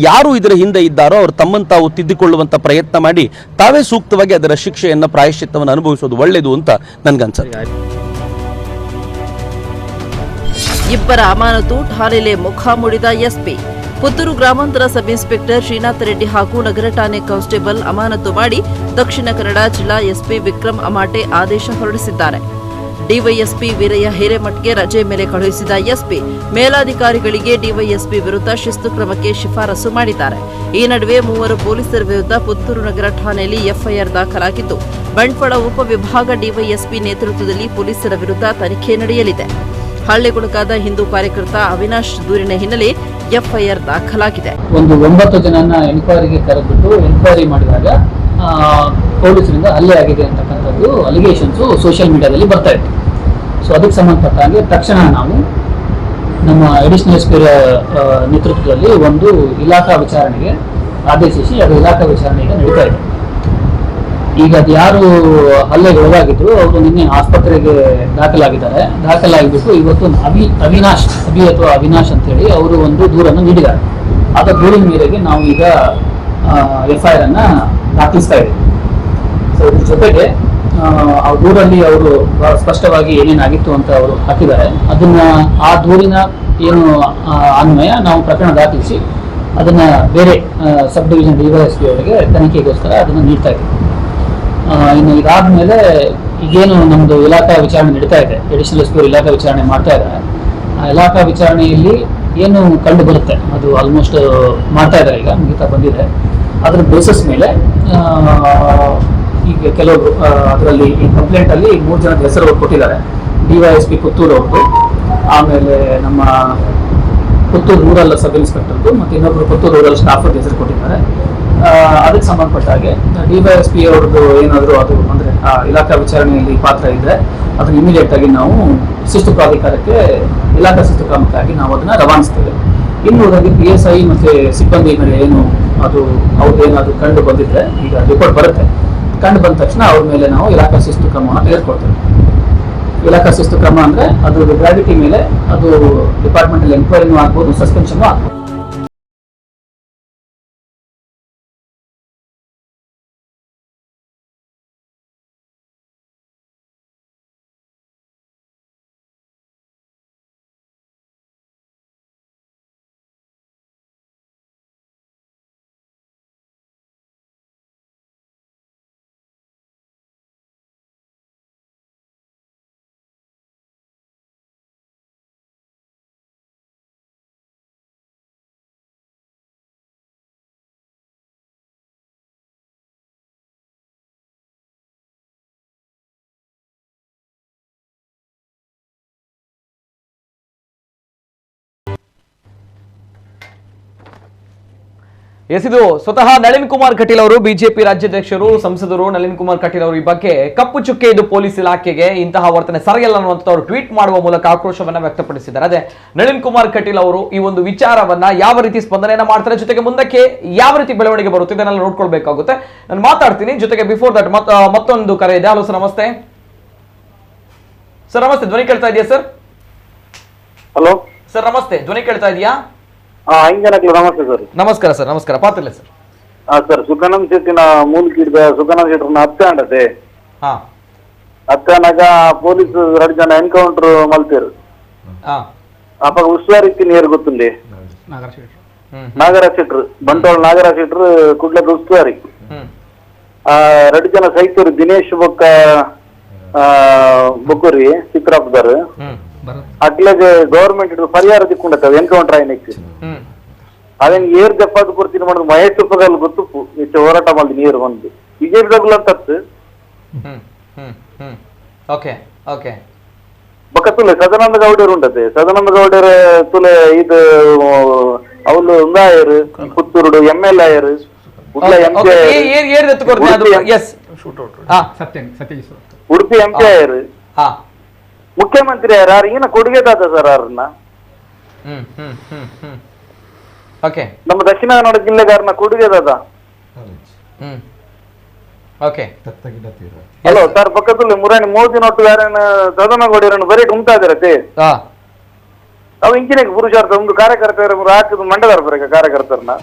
ಯಾರು ಇದರ ಹಿಂದೆ ಇದ್ದಾರೋ ಅವರು ತಮ್ಮನ್ನು ತಾವು ತಿದ್ದಿಕೊಳ್ಳುವಂಥ ಪ್ರಯತ್ನ ಮಾಡಿ ತಾವೇ ಸೂಕ್ತವಾಗಿ ಅದರ ಶಿಕ್ಷೆಯನ್ನು, ಪ್ರಾಯಶ್ಚಿತ್ತವನ್ನು ಅನುಭವಿಸೋದು ಒಳ್ಳೆಯದು ಅಂತ ನನ್ಗನ್ಸುತ್ತೆ. ಇಬ್ಬರ ಅಮಾನತು, ಠಾಣೆಲೆ ಮುಖ ಮುಡಿದ ಎಸ್ಪಿ. ಪುತ್ತೂರು ಗ್ರಾಮಾಂತರ ಸಬ್ ಇನ್ಸ್ಪೆಕ್ಟರ್ ಶ್ರೀನಾಥ್ ರೆಡ್ಡಿ ಹಾಗೂ ನಗರ ಠಾಣೆ ಕಾನ್ಸ್ಟೇಬಲ್ ಅಮಾನತು ಮಾಡಿ ದಕ್ಷಿಣ ಕನ್ನಡ ಜಿಲ್ಲಾ ಎಸ್ಪಿ ವಿಕ್ರಮ್ ಅಮಾಟೆ ಆದೇಶ ಹೊರಡಿಸಿದ್ದಾರೆ. ಡಿವೈಎಸ್ಪಿ ವೀರಯ್ಯ ಹಿರೇಮಠ್ಗೆ ರಜೆ ಮೇಲೆ ಕಳುಹಿಸಿದ ಎಸ್ಪಿ ಮೇಲಾಧಿಕಾರಿಗಳಿಗೆ ಡಿವೈಎಸ್ಪಿ ವಿರುದ್ಧ ಶಿಸ್ತು ಕ್ರಮಕ್ಕೆ ಶಿಫಾರಸು ಮಾಡಿದ್ದಾರೆ. ಈ ನಡುವೆ 3 ಪೊಲೀಸರ ವಿರುದ್ಧ ಪುತ್ತೂರು ನಗರ ಠಾಣೆಯಲ್ಲಿ ಎಫ್ಐಆರ್ ದಾಖಲಾಗಿದ್ದು, ಬಂಟ್ವಾಳ ಉಪವಿಭಾಗ ಡಿವೈಎಸ್ಪಿ ನೇತೃತ್ವದಲ್ಲಿ ಪೊಲೀಸರ ವಿರುದ್ಧ ತನಿಖೆ ನಡೆಯಲಿದೆ. ಹಳ್ಳಿಗುಣಕಾದ ಹಿಂದೂ ಕಾರ್ಯಕರ್ತ ಅವಿನಾಶ್ ದೂರಿನ ಹಿನ್ನೆಲೆ ಎಫ್ಐಆರ್ ದಾಖಲಾಗಿದೆ. ಒಂದು 9 ಜನನ ಎನ್ಕ್ವೈರಿಗೆ ಕರೆದ್ಬಿಟ್ಟು ಎನ್ಕ್ವೈರಿ ಮಾಡಿದಾಗ ಪೊಲೀಸರಿಂದ ಹಲ್ಲೆ ಆಗಿದೆ ಅಂತಕ್ಕಂಥದ್ದು ಅಲಿಗೇಷನ್ಸು ಸೋಷಿಯಲ್ ಮೀಡಿಯಾದಲ್ಲಿ ಬರ್ತಾ ಇತ್ತು. ಸೊ ಅದಕ್ಕೆ ಸಂಬಂಧಪಟ್ಟಾಗೆ ತಕ್ಷಣ ನಾವು ನಮ್ಮ ಅಡಿಷನಲ್ ಎಸ್ಪಿ ನೇತೃತ್ವದಲ್ಲಿ ಒಂದು ಇಲಾಖಾ ವಿಚಾರಣೆಗೆ ಆದೇಶಿಸಿ ಅದು ಇಲಾಖಾ ವಿಚಾರಣೆಗೆ ನಡೀತಾ ಇದೆ. ಈಗ ಅದು ಯಾರು ಹಲ್ಲೆಗೆ ಒಳಗಾಗಿದ್ರು ಅವರು ನಿನ್ನೆ ಆಸ್ಪತ್ರೆಗೆ ದಾಖಲಾಗಿದ್ದಾರೆ. ದಾಖಲಾಗಿಬಿಟ್ಟು ಇವತ್ತು ಅವಿನಾಶ್ ಅಂತೇಳಿ ಅವರು ಒಂದು ದೂರನ್ನು ನೀಡಿದ್ದಾರೆ. ಆದ ದೂರಿನ ಮೇರೆಗೆ ನಾವು ಈಗ ಎಫ್ಐಆರ್ ಅನ್ನ ದಾಖಲಿಸ್ತಾ ಇದ್ದೀವಿ. ಸೊ ಇದ್ರ ಜೊತೆಗೆ ಆ ದೂರಲ್ಲಿ ಅವರು ಬಹಳ ಸ್ಪಷ್ಟವಾಗಿ ಏನೇನಾಗಿತ್ತು ಅಂತ ಅವರು ಹಾಕಿದ್ದಾರೆ. ಅದನ್ನ ಆ ದೂರಿನ ಏನು ಅನ್ವಯ ನಾವು ಪ್ರಕರಣ ದಾಖಲಿಸಿ ಅದನ್ನ ಬೇರೆ ಸಬ್ ಡಿವಿಷನ್ ಡಿವೈಎಸ್ಪಿ ಅವರಿಗೆ ತನಿಖೆಗೋಸ್ಕರ ಅದನ್ನು ನೀಡ್ತಾ ಇದ್ದೀವಿ. ಇನ್ನು ಇದಾದ್ಮೇಲೆ ಈಗೇನು ನಮ್ದು ಇಲಾಖಾ ವಿಚಾರಣೆ ನಡೀತಾ ಇದೆ, ಅಡಿಷನಲ್ ಎಸ್ಪಿ ಇಲಾಖಾ ವಿಚಾರಣೆ ಮಾಡ್ತಾ ಇದ್ದಾರೆ. ಆ ಇಲಾಖಾ ವಿಚಾರಣೆಯಲ್ಲಿ ಏನು ಕಂಡು ಬರುತ್ತೆ ಅದು ಆಲ್ಮೋಸ್ಟ್ ಮಾಡ್ತಾ ಇದ್ದಾರೆ, ಈಗ ಮುಗಿತಾ ಬಂದಿದೆ. ಅದ್ರ ಬೇಸಿಸ್ ಮೇಲೆ ಈಗ ಕೆಲವರು ಅದರಲ್ಲಿ ಈ ಕಂಪ್ಲೇಂಟ್ ಅಲ್ಲಿ 3 ಜನದ ಹೆಸರು ಕೊಟ್ಟಿದ್ದಾರೆ. ಡಿವೈಎಸ್ಪಿ ಪುತ್ತೂರು ಅವ್ರದ್ದು, ಆಮೇಲೆ ನಮ್ಮ ಪುತ್ತೂರು ರೂರಲ್ ಸಬ್ ಇನ್ಸ್ಪೆಕ್ಟರ್ದು, ಮತ್ತು ಇನ್ನೊಬ್ರು ಪುತ್ತೂರು ರೂರಲ್ ಸ್ಟಾಫ್ ಹೆಸರು ಕೊಟ್ಟಿದ್ದಾರೆ. ಅದಕ್ಕೆ ಸಂಬಂಧಪಟ್ಟ ಹಾಗೆ ಡಿವೈಎಸ್ಪಿ ಅವ್ರದ್ದು ಏನಾದರೂ ಅದು ಅಂದರೆ ಆ ಇಲಾಖಾ ವಿಚಾರಣೆಯಲ್ಲಿ ಪಾತ್ರ ಇದ್ದರೆ ಅದನ್ನು ಇಮಿಡಿಯೇಟ್ ಆಗಿ ನಾವು ಶಿಸ್ತು ಪ್ರಾಧಿಕಾರಕ್ಕೆ ಇಲಾಖಾ ಶಿಸ್ತು ಕ್ರಮಕ್ಕಾಗಿ ನಾವು ಅದನ್ನು ರವಾನಿಸ್ತೇವೆ. ಇನ್ನುಳಿದಾಗಿ PSI ಮತ್ತು ಸಿಬ್ಬಂದಿ ಮೇಲೆ ಏನು ಅದು ಅವ್ರದ್ದೇನಾದ್ರು ಕಂಡು ಬಂದಿದ್ರೆ ಈಗ ರಿಪೋರ್ಟ್ ಬರುತ್ತೆ. ಕಂಡು ಬಂದ ತಕ್ಷಣ ಅವ್ರ ಮೇಲೆ ನಾವು ಇಲಾಖಾ ಶಿಸ್ತು ಕ್ರಮವನ್ನು ತೆಗೆದುಕೊಳ್ತೇವೆ. ಇಲಾಖಾ ಶಿಸ್ತು ಕ್ರಮ ಅಂದರೆ ಅದು ಗ್ರಾವಿಟಿ ಮೇಲೆ ಅದು ಡಿಪಾರ್ಟ್ಮೆಂಟಲ್ ಎನ್ಕ್ವೈರಿನೂ ಆಗ್ಬೋದು, ಸಸ್ಪೆನ್ಷನ್ ಆಗ್ಬೋದು. ಇದು ಸ್ವತಃ ನಳಿನ್ ಕುಮಾರ್ ಕಟೀಲ್ ಅವರು, ಬಿಜೆಪಿ ರಾಜ್ಯಾಧ್ಯಕ್ಷರು, ಸಂಸದರು ನಳಿನ್ ಕುಮಾರ್ ಕಟೀಲ್ ಅವರು ಈ ಬಗ್ಗೆ ಕಪ್ಪು ಚುಕ್ಕೆ ಇದು ಪೊಲೀಸ್ ಇಲಾಖೆಗೆ ಇಂತಹ ವರ್ತನೆ ಸರಿಯಲ್ಲ ಅನ್ನುವಂಥ ಅವರು ಟ್ವೀಟ್ ಮಾಡುವ ಮೂಲಕ ಆಕ್ರೋಶವನ್ನ ವ್ಯಕ್ತಪಡಿಸಿದ್ದಾರೆ. ಅದೇ ನಳಿನ್ ಕುಮಾರ್ ಕಟೀಲ್ ಅವರು ಈ ಒಂದು ವಿಚಾರವನ್ನ ಯಾವ ರೀತಿ ಸ್ಪಂದನೆಯನ್ನ ಮಾಡ್ತಾರೆ, ಜೊತೆಗೆ ಮುಂದಕ್ಕೆ ಯಾವ ರೀತಿ ಬೆಳವಣಿಗೆ ಬರುತ್ತೆ ಇದನ್ನೆಲ್ಲ ನೋಡ್ಕೊಳ್ಬೇಕಾಗುತ್ತೆ. ನಾನು ಮಾತಾಡ್ತೀನಿ. ಜೊತೆಗೆ ಬಿಫೋರ್ ದಟ್ ಮತ್ತೊಂದು ಕರೆ ಇದೆ. ಹಲೋ ಸರ್, ನಮಸ್ತೆ ಸರ್. ನಮಸ್ತೆ, ಧ್ವನಿ ಕೇಳ್ತಾ ಇದೆಯಾ ಸರ್? ಹಲೋ ಸರ್ ನಮಸ್ತೆ, ಧ್ವನಿ ಕೇಳ್ತಾ ಇದೆಯಾ? ನಮಸ್ತೆ ಸರ್. ನಮಸ್ಕಾರ ಸರ್. ನಮಸ್ಕಾರ. ಪಾತಿಲ್ಲ ಸರ್. ಸರ್ ಸುಖಾನಂದ ಶೆಟ್ಟಿನ ಮೂಲಕಿಡ್ದ ಸುಖಾನಂದ ಶೆಟ್ಟರ್ನ ಹತ್ತೆ ಅಂಡತೆ ಹತ್ತನಾಗ ಪೊಲೀಸ್ 2 ಜನ ಎನ್ಕೌಂಟರ್ ಮಲ್ತೇರು ಅಪ್ಪ ಉಸ್ತುವಾರಿ ನೀರು ಗೊತ್ತುಂಡಿ ನಾಗರಾಜ್ ಶೆಟ್ರು ಬಂಟ್ವಾಳ ನಾಗರಾಜ್ ಶೆಟ್ರು ಕುಡ್ಲದ ಉಸ್ತುವಾರಿ 2 ಜನ ಸೈತರು ದಿನೇಶ್ ಬೊಕ್ಕ ಬೊಕ್ಕುರಿ ಚಿತ್ರಾಪದಾರ್ ಅಟ್ಲಾಗೆ ಗವರ್ಮೆಂಟ್ ಪರಿಹಾರ ದಿಕ್ಕೊಂಡತ್ತವ ಎನ್ಕೌಂಟರ್ ಆಯ್ನಕ್ಕೆ ಅದೇನ್ ಏರ್ ದಪ್ಪಾದ ಕೊಡ್ತೀನಿ ಮಾಡಿದ್ ಮಹೇಶ್ ಉಪಗಲ್ ಗೊತ್ತುಪ್ಪು ಹೆಚ್ಚು ಹೋರಾಟ ಮಾಡಿ ನೀರು ಬಂದು ಬಿಜೆಪಿ ತತ್ತು ಬೊಕ್ಕ ತುಲೆ ಸದಾನಂದ ಗೌಡರು ಉಂಟತೆ. ಸದಾನಂದ ಗೌಡರ ತುಲೆ ಇದು ಅವಳು ಉಂದಾಯರು ಪುತ್ತೂರುಡು ML ಆಯರು ಉಡುಪಿ MP ಆಯರು ಮುಖ್ಯಮಂತ್ರಿ ಯಾರು ಈಗಿನ ಕೊಡುಗೆ ದಾದ ಸರ್ ಅವ್ರನ್ನ ನಮ್ಮ ದಕ್ಷಿಣ ಕನ್ನಡ ಜಿಲ್ಲೆಗಾರನ ಕೊಡುಗೆ ದಾದ. ಹಲೋ ಸರ್, ಪಕ್ಕದಲ್ಲಿ ಮುರಾಣಿ ಮೋದಿ ನೋಟು ಯಾರನ್ನ ಸದನಗೌಡರನ್ನು ಬರೀ ಉಂಟಾ ಇದಾರತೆ ಅವು ಇಂಚಿನ ಪುರುಷಾರ್ಥ ಒಂದು ಕಾರ್ಯಕರ್ತರ ಹಾಕಿದ ಮಂಡದಾರ ಬರೀ ಕಾರ್ಯಕರ್ತರನ್ನ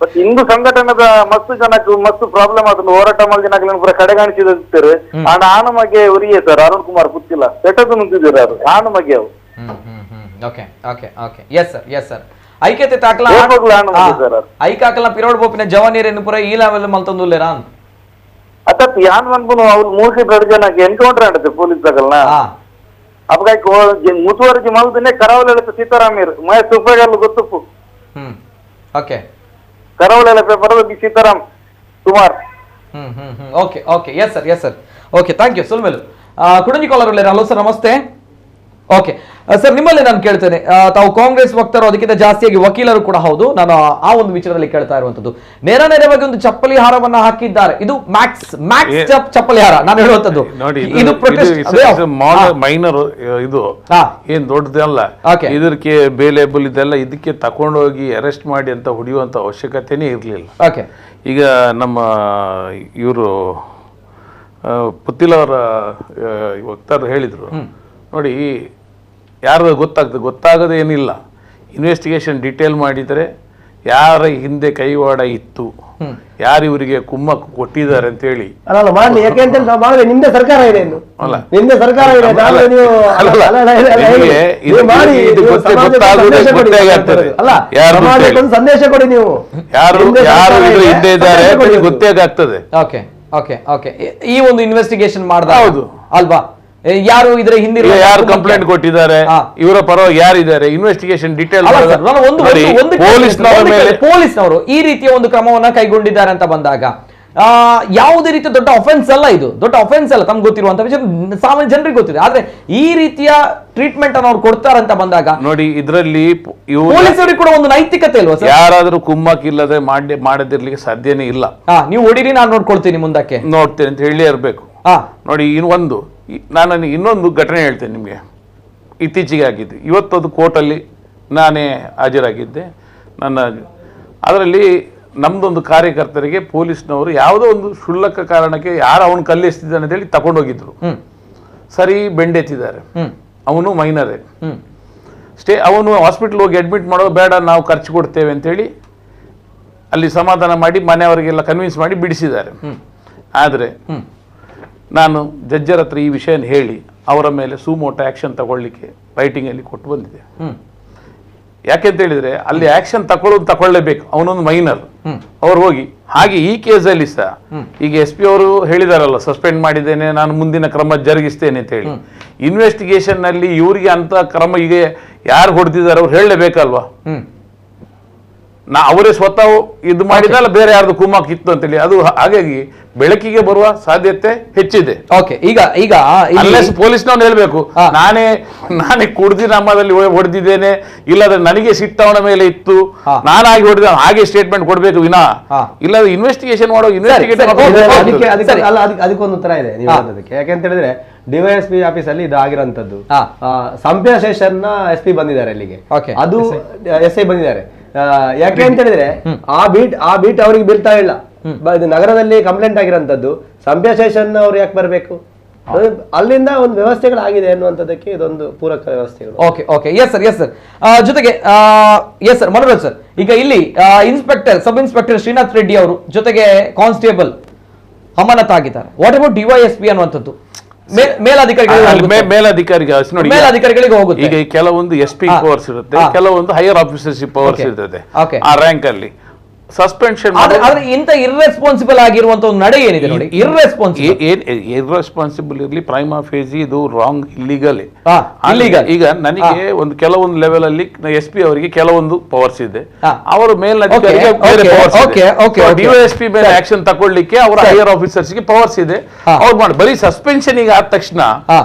ಬಟ್ ಹಿಂದೂ ಸಂಘಟನೆದ ಮಸ್ತ್ ಜನಕ್ಕೆ ಮಸ್ತ್ ಪ್ರಾಬ್ಲಮ್ ಆತಂದು ಹೋರಾಟ ಮಾಡಿದ ಪೂರ ಕಡೆಗಾಣಿಸಿದ್ರು ಆನ ಮಗೆ ಉರಿಯೇ ಸರ್ ಅರುಣ್ ಕುಮಾರ್ ಗೊತ್ತಿಲ್ಲ ಸೆಟದು ನಿಂತಿದ್ದೀರ ಅವರು ಆನ ಮಗೆ ಅವು ಐಕ್ಯತೆ ಐಕಾಕಲ ಪಿರೋಡ್ ಬೋಪಿನ ಜವಾನಿಯರನ್ನು ಪೂರ ಈ ಲೆವೆಲ್ ಮಲ್ತಂದುಲ್ಲೇರಾ ಅತ್ತ ಯಾನ್ ಅನ್ಕೊಂಡು ಅವ್ರು 3 ಜನಕ್ಕೆ ಎನ್ಕೌಂಟರ್ ಆಡುತ್ತೆ ಪೊಲೀಸ್ ತಗಲ್ನ ಅಪ್ಪ ಮುತುವರ್ಜಿ ಮಲ್ದನೆ ಕರಾವಳಿ ಸೀತಾರಾಮೀರ್ ಮಹೇಶ್ ಉಪಯೋಗ ಗೊತ್ತಪ್ಪು ಓಕೆ ಕರಾವಳಿ paper Sitaram Kumar okay okay yes sir okay thank you ಸುಲ್ಮೇಲು ಕುಡಂಜಿ ಕಾಲರ್ ಹಲೋ ಸರ್ ನಮಸ್ತೆ ಓಕೆ ಸರ್ ನಿಮ್ಮಲ್ಲಿ ನಾನು ಕೇಳ್ತೇನೆ ತಾವು ಕಾಂಗ್ರೆಸ್ ವಕ್ತಾರರು ಅದಕ್ಕಿಂತ ಜಾಸ್ತಿಯಾಗಿ ವಕೀಲರು ಕೂಡ ಹೌದು ನಾನು ಆ ಒಂದು ವಿಚಾರದಲ್ಲಿ ಕೇಳ್ತಾ ಇರುವಂತದ್ದು ನೇರವಾಗಿ ಒಂದು ಚಪ್ಪಲಿ ಹಾರವನ್ನ ಹಾಕಿದ್ದಾರೆ ಇದು ಮ್ಯಾಕ್ಸ್ ಚಪ್ಪಲಿ ಹಾರ ನಾನು ಹೇಳುವಂತದ್ದು ಇದು ಮೈನರ್ ಇದು ಏನ್ ದೊಡ್ಡದಲ್ಲ ಇದಕ್ಕೆ ಬೇಲೇಬಲ್ ಇದೆಲ್ಲ ಇದಕ್ಕೆ ತಕೊಂಡೋಗಿ ಅರೆಸ್ಟ್ ಮಾಡಿ ಅಂತ ಹೊಡೆಯುವಂತ ಅವಶ್ಯಕತೆನೇ ಇರಲಿಲ್ಲ ಈಗ ನಮ್ಮ ಇವರು ಪುತ್ತಿಲ್ ಅವರ ವಕ್ತಾರರು ಹೇಳಿದ್ರು ನೋಡಿ ಯಾರು ಗೊತ್ತಾಗದೇ ಏನಿಲ್ಲ ಇನ್ವೆಸ್ಟಿಗೇಷನ್ ಡೀಟೇಲ್ ಮಾಡಿದರೆ ಯಾರ ಹಿಂದೆ ಕೈವಾಡ ಇತ್ತು ಯಾರು ಇವರಿಗೆ ಕುಮ್ಮಕ್ಕು ಕೊಟ್ಟಿದ್ದಾರೆ ಅಂತ ಹೇಳಿ ಅಲ್ಲ ಮಾಡ್ಲಿ ಯಾಕೆಂತ ನಿಮ್ದೇ ಸರ್ಕಾರ ಇದೆ ಅಲ್ಲ ನಿಮ್ದೇ ಸರ್ಕಾರ ಇದೆ ಸಂದೇಶ ಕೊಡಿ ನೀವು ಯಾರು ಹಿಂದೆ ಇದ್ದಾರೆ ಗೊತ್ತೇ ಆಗ್ತದೆ ಓಕೆ ಓಕೆ ಓಕೆ ಈ ಒಂದು ಇನ್ವೆಸ್ಟಿಗೇಷನ್ ಮಾಡ್ದ ಹೌದು ಅಲ್ವಾ ಯಾರು ಇದರ ಹಿಂದೆ ಯಾರು ಕಂಪ್ಲೇಂಟ್ ಕೊಟ್ಟಿದ್ದಾರೆ ಇವರ ಪರವಾಗಿ ಯಾರಿದ್ದಾರೆ ಇನ್ವೆಸ್ಟಿಗೇಷನ್ ಡೀಟೇಲ್ ಪೊಲೀಸ್ನವರು ಈ ರೀತಿಯ ಒಂದು ಕ್ರಮವನ್ನ ಕೈಗೊಂಡಿದ್ದಾರೆ ಅಂತ ಬಂದಾಗ ಯಾವುದೇ ರೀತಿಯ ದೊಡ್ಡ ಅಫೆನ್ಸ್ ಅಲ್ಲ ಇದು ದೊಡ್ಡ ಅಫೆನ್ಸ್ ಅಲ್ಲ ತಮ್ಗೆ ಗೊತ್ತಿರುವಂತ ವಿಷಯ ಸಾಮಾನ್ಯ ಜನರಿಗೆ ಗೊತ್ತಿದೆ ಆದ್ರೆ ಈ ರೀತಿಯ ಟ್ರೀಟ್ಮೆಂಟ್ ಅನ್ನು ಅವ್ರು ಕೊಡ್ತಾರಂತ ಬಂದಾಗ ನೋಡಿ ಇದರಲ್ಲಿ ಪೊಲೀಸರಿಗೆ ಕೂಡ ಒಂದು ನೈತಿಕತೆ ಇಲ್ವಾ ಸರ್ ಯಾರಾದ್ರೂ ಕುಮ್ಮಕ್ ಇಲ್ಲದೆ ಮಾಡದಿರ್ಲಿಕ್ಕೆ ಸಾಧ್ಯನೇ ಇಲ್ಲ ನೀವು ಹೊಡಿರಿ ನಾನು ನೋಡ್ಕೊಳ್ತೀನಿ ಮುಂದಕ್ಕೆ ನೋಡ್ತೇನೆ ಅಂತ ಹೇಳಿ ಇರಬೇಕು ನೋಡಿ ನಾನು ಇನ್ನೊಂದು ಘಟನೆ ಹೇಳ್ತೇನೆ ನಿಮಗೆ ಇತ್ತೀಚೆಗೆ ಆಗಿದ್ದು ಇವತ್ತದು ಕೋರ್ಟಲ್ಲಿ ನಾನೇ ಹಾಜರಾಗಿದ್ದೆ ಅದರಲ್ಲಿ ನಮ್ದೊಂದು ಕಾರ್ಯಕರ್ತರಿಗೆ ಪೊಲೀಸ್ನವರು ಯಾವುದೋ ಒಂದು ಕ್ಷುಲ್ಲಕ ಕಾರಣಕ್ಕೆ ಯಾರು ಅವನು ಕಲ್ಲೆಸ್ತಿದ್ದಾನೆ ಅಂತ ಹೇಳಿ ತಗೊಂಡೋಗಿದ್ರು ಸರಿ ಬೆಂಡೆತ್ತಿದ್ದಾರೆ ಅವನು ಮೈನರೇ ಅವನು ಹಾಸ್ಪಿಟಲ್ ಹೋಗಿ ಅಡ್ಮಿಟ್ ಮಾಡೋದು ಬೇಡ ನಾವು ಖರ್ಚು ಕೊಡ್ತೇವೆ ಅಂತೇಳಿ ಅಲ್ಲಿ ಸಮಾಧಾನ ಮಾಡಿ ಮನೆಯವರಿಗೆಲ್ಲ ಕನ್ವಿನ್ಸ್ ಮಾಡಿ ಬಿಡಿಸಿದ್ದಾರೆ ಆದರೆ ನಾನು ಜಡ್ಜರ್ ಹತ್ರ ಈ ವಿಷಯ ಹೇಳಿ ಅವರ ಮೇಲೆ ಸುಮೋಟೋ ಆಕ್ಷನ್ ತಗೊಳ್ಳಿಕ್ಕೆ ರೈಟಿಂಗಲ್ಲಿ ಕೊಟ್ಟು ಬಂದಿದೆ ಯಾಕೆಂತ ಹೇಳಿದ್ರೆ ಅಲ್ಲಿ ಆಕ್ಷನ್ ತಗೊಳ್ಳೇಬೇಕು ಅವನೊಂದು ಮೈನರ್ ಅವ್ರು ಹೋಗಿ ಹಾಗೆ ಈ ಕೇಸಲ್ಲಿ ಸಹ ಈಗ SP ಅವರು ಹೇಳಿದಾರಲ್ಲ ಸಸ್ಪೆಂಡ್ ಮಾಡಿದ್ದೇನೆ ನಾನು ಮುಂದಿನ ಕ್ರಮ ಜರುಗಿಸ್ತೇನೆ ಅಂತ ಹೇಳಿ ಇನ್ವೆಸ್ಟಿಗೇಷನ್ ನಲ್ಲಿ ಇವರಿಗೆ ಅಂತ ಕ್ರಮ ಈಗ ಯಾರು ಹೊಡೆದಿದ್ದಾರೆ ಅವ್ರು ಹೇಳಲೇಬೇಕಲ್ವಾ ಅವರೇ ಸ್ವತಃ ಇದು ಮಾಡಿದಲ್ಲ ಬೇರೆ ಯಾರ್ದು ಕುಮ್ಮಕ್ ಇತ್ತು ಅಂತೇಳಿ ಅದು ಹಾಗಾಗಿ ಬೆಳಕಿಗೆ ಬರುವ ಸಾಧ್ಯತೆ ಹೆಚ್ಚಿದೆ ಈಗ ಪೊಲೀಸ್ನವ್ನು ಹೇಳ್ಬೇಕು ನಾನೇ ಕುಡ್ದಿ ನಮ್ಮದಲ್ಲಿ ಹೊಡೆದಿದ್ದೇನೆ ಇಲ್ಲದ್ರೆ ನನಗೆ ಸಿಟ್ಟವನ ಮೇಲೆ ಇತ್ತು ನಾನಾಗಿ ಹೊಡೆದ ಹಾಗೆ ಸ್ಟೇಟ್ಮೆಂಟ್ ಕೊಡ್ಬೇಕು ವಿನಾ ಇಲ್ಲದ್ರೆ ಇನ್ವೆಸ್ಟಿಗೇಷನ್ ಮಾಡೋ ಅದಕ್ಕೊಂದು ಉತ್ತರ ಇದೆ ನೀವು ಅದಕ್ಕೆ ಯಾಕೆಂತ ಹೇಳಿದ್ರೆ DYSP ಆಫೀಸ್ ಅಲ್ಲಿ ಇದು ಆಗಿರೋಂಥದ್ದು ಸಂಪ್ಯ ಸ್ಟೇಷನ್ ನ SP ಬಂದಿದ್ದಾರೆ ಅಲ್ಲಿಗೆ ಅದು SI ಬಂದಿದ್ದಾರೆ ಯಾಕೆ ಅಂತ ಹೇಳಿದ್ರೆ ಆ ಬೀಟ್ ಅವ್ರಿಗೆ ಬೀಳ್ತಾ ಇಲ್ಲ ಇದು ನಗರದಲ್ಲಿ ಕಂಪ್ಲೇಂಟ್ ಆಗಿರೋಂಥದ್ದು ಸಂಪ್ಯ ಸ್ಟೇಷನ್ ಅವ್ರು ಯಾಕೆ ಬರಬೇಕು ಅಲ್ಲಿಂದ ಒಂದು ವ್ಯವಸ್ಥೆಗಳಾಗಿದೆ ಅನ್ನುವಂಥದ್ದಕ್ಕೆ ಇದೊಂದು ಪೂರಕ ವ್ಯವಸ್ಥೆಗಳು ಓಕೆ ಎಸ್ ಸರ್ ಜೊತೆಗೆ ಎಸ್ ಸರ್ ಮನೋಜ್ ಸರ್ ಈಗ ಇಲ್ಲಿ ಸಬ್ ಇನ್ಸ್ಪೆಕ್ಟರ್ ಶ್ರೀನಾಥ್ ರೆಡ್ಡಿ ಅವರು ಜೊತೆಗೆ ಕಾನ್ಸ್ಟೇಬಲ್ ಅಮಾನತ್ ಆಗಿದ್ದಾರೆ ವಾಟ್ ಅಬೌಟ್ DYSP ಅನ್ನುವಂಥದ್ದು ಮೇಲಾಧಿಕಾರಿಗಳಿಗೆ ಹೋಗುತ್ತೆ ಈಗ ಕೆಲವೊಂದು SP ಪವರ್ಸ್ ಇರುತ್ತೆ ಕೆಲವೊಂದು ಹೈಯರ್ ಆಫೀಸರ್ಶಿಪ್ ಪವರ್ಸ್ ಇರ್ತದೆ ಆ ರ್ಯಾಂಕ್ ಅಲ್ಲಿ ಸಸ್ಪೆನ್ಷನ್ ಇಂತ ಇರ್ರೆಸ್ಪಾನ್ಸಿಬಲ್ ಆಗಿರುವಂತ ಒಂದು ನಡೆ ಏನಿದೆ ನೋಡಿ ಇರ್ರೆಸ್ಪಾನ್ಸಿಬಲ್ ಇರ್ಲಿ ಪ್ರೈಮಾ ಫೇಸಿ ಇದು ರಾಂಗ್ ಇಲ್ಲಿಗಲ್ ಈಗ ನನಗೆ ಒಂದು ಕೆಲವೊಂದು ಲೆವೆಲ್ ಅಲ್ಲಿ SP ಅವರಿಗೆ ಕೆಲವೊಂದು ಪವರ್ಸ್ ಇದೆ ಅವರ ಮೇಲಧಿಕಾರಿಗೆ DYSP ಮೇಲೆ ಆಕ್ಷನ್ ತಗೊಳ್ಳಿಕ್ಕೆ ಅವರ ಹೈಯರ್ ಆಫೀಸರ್ಸ್ ಗೆ ಪವರ್ಸ್ ಇದೆ ಅವ್ರು ಮಾಡಿ ಬರೀ ಸಸ್ಪೆನ್ಷನ್ ಈಗ ಆದ ತಕ್ಷಣ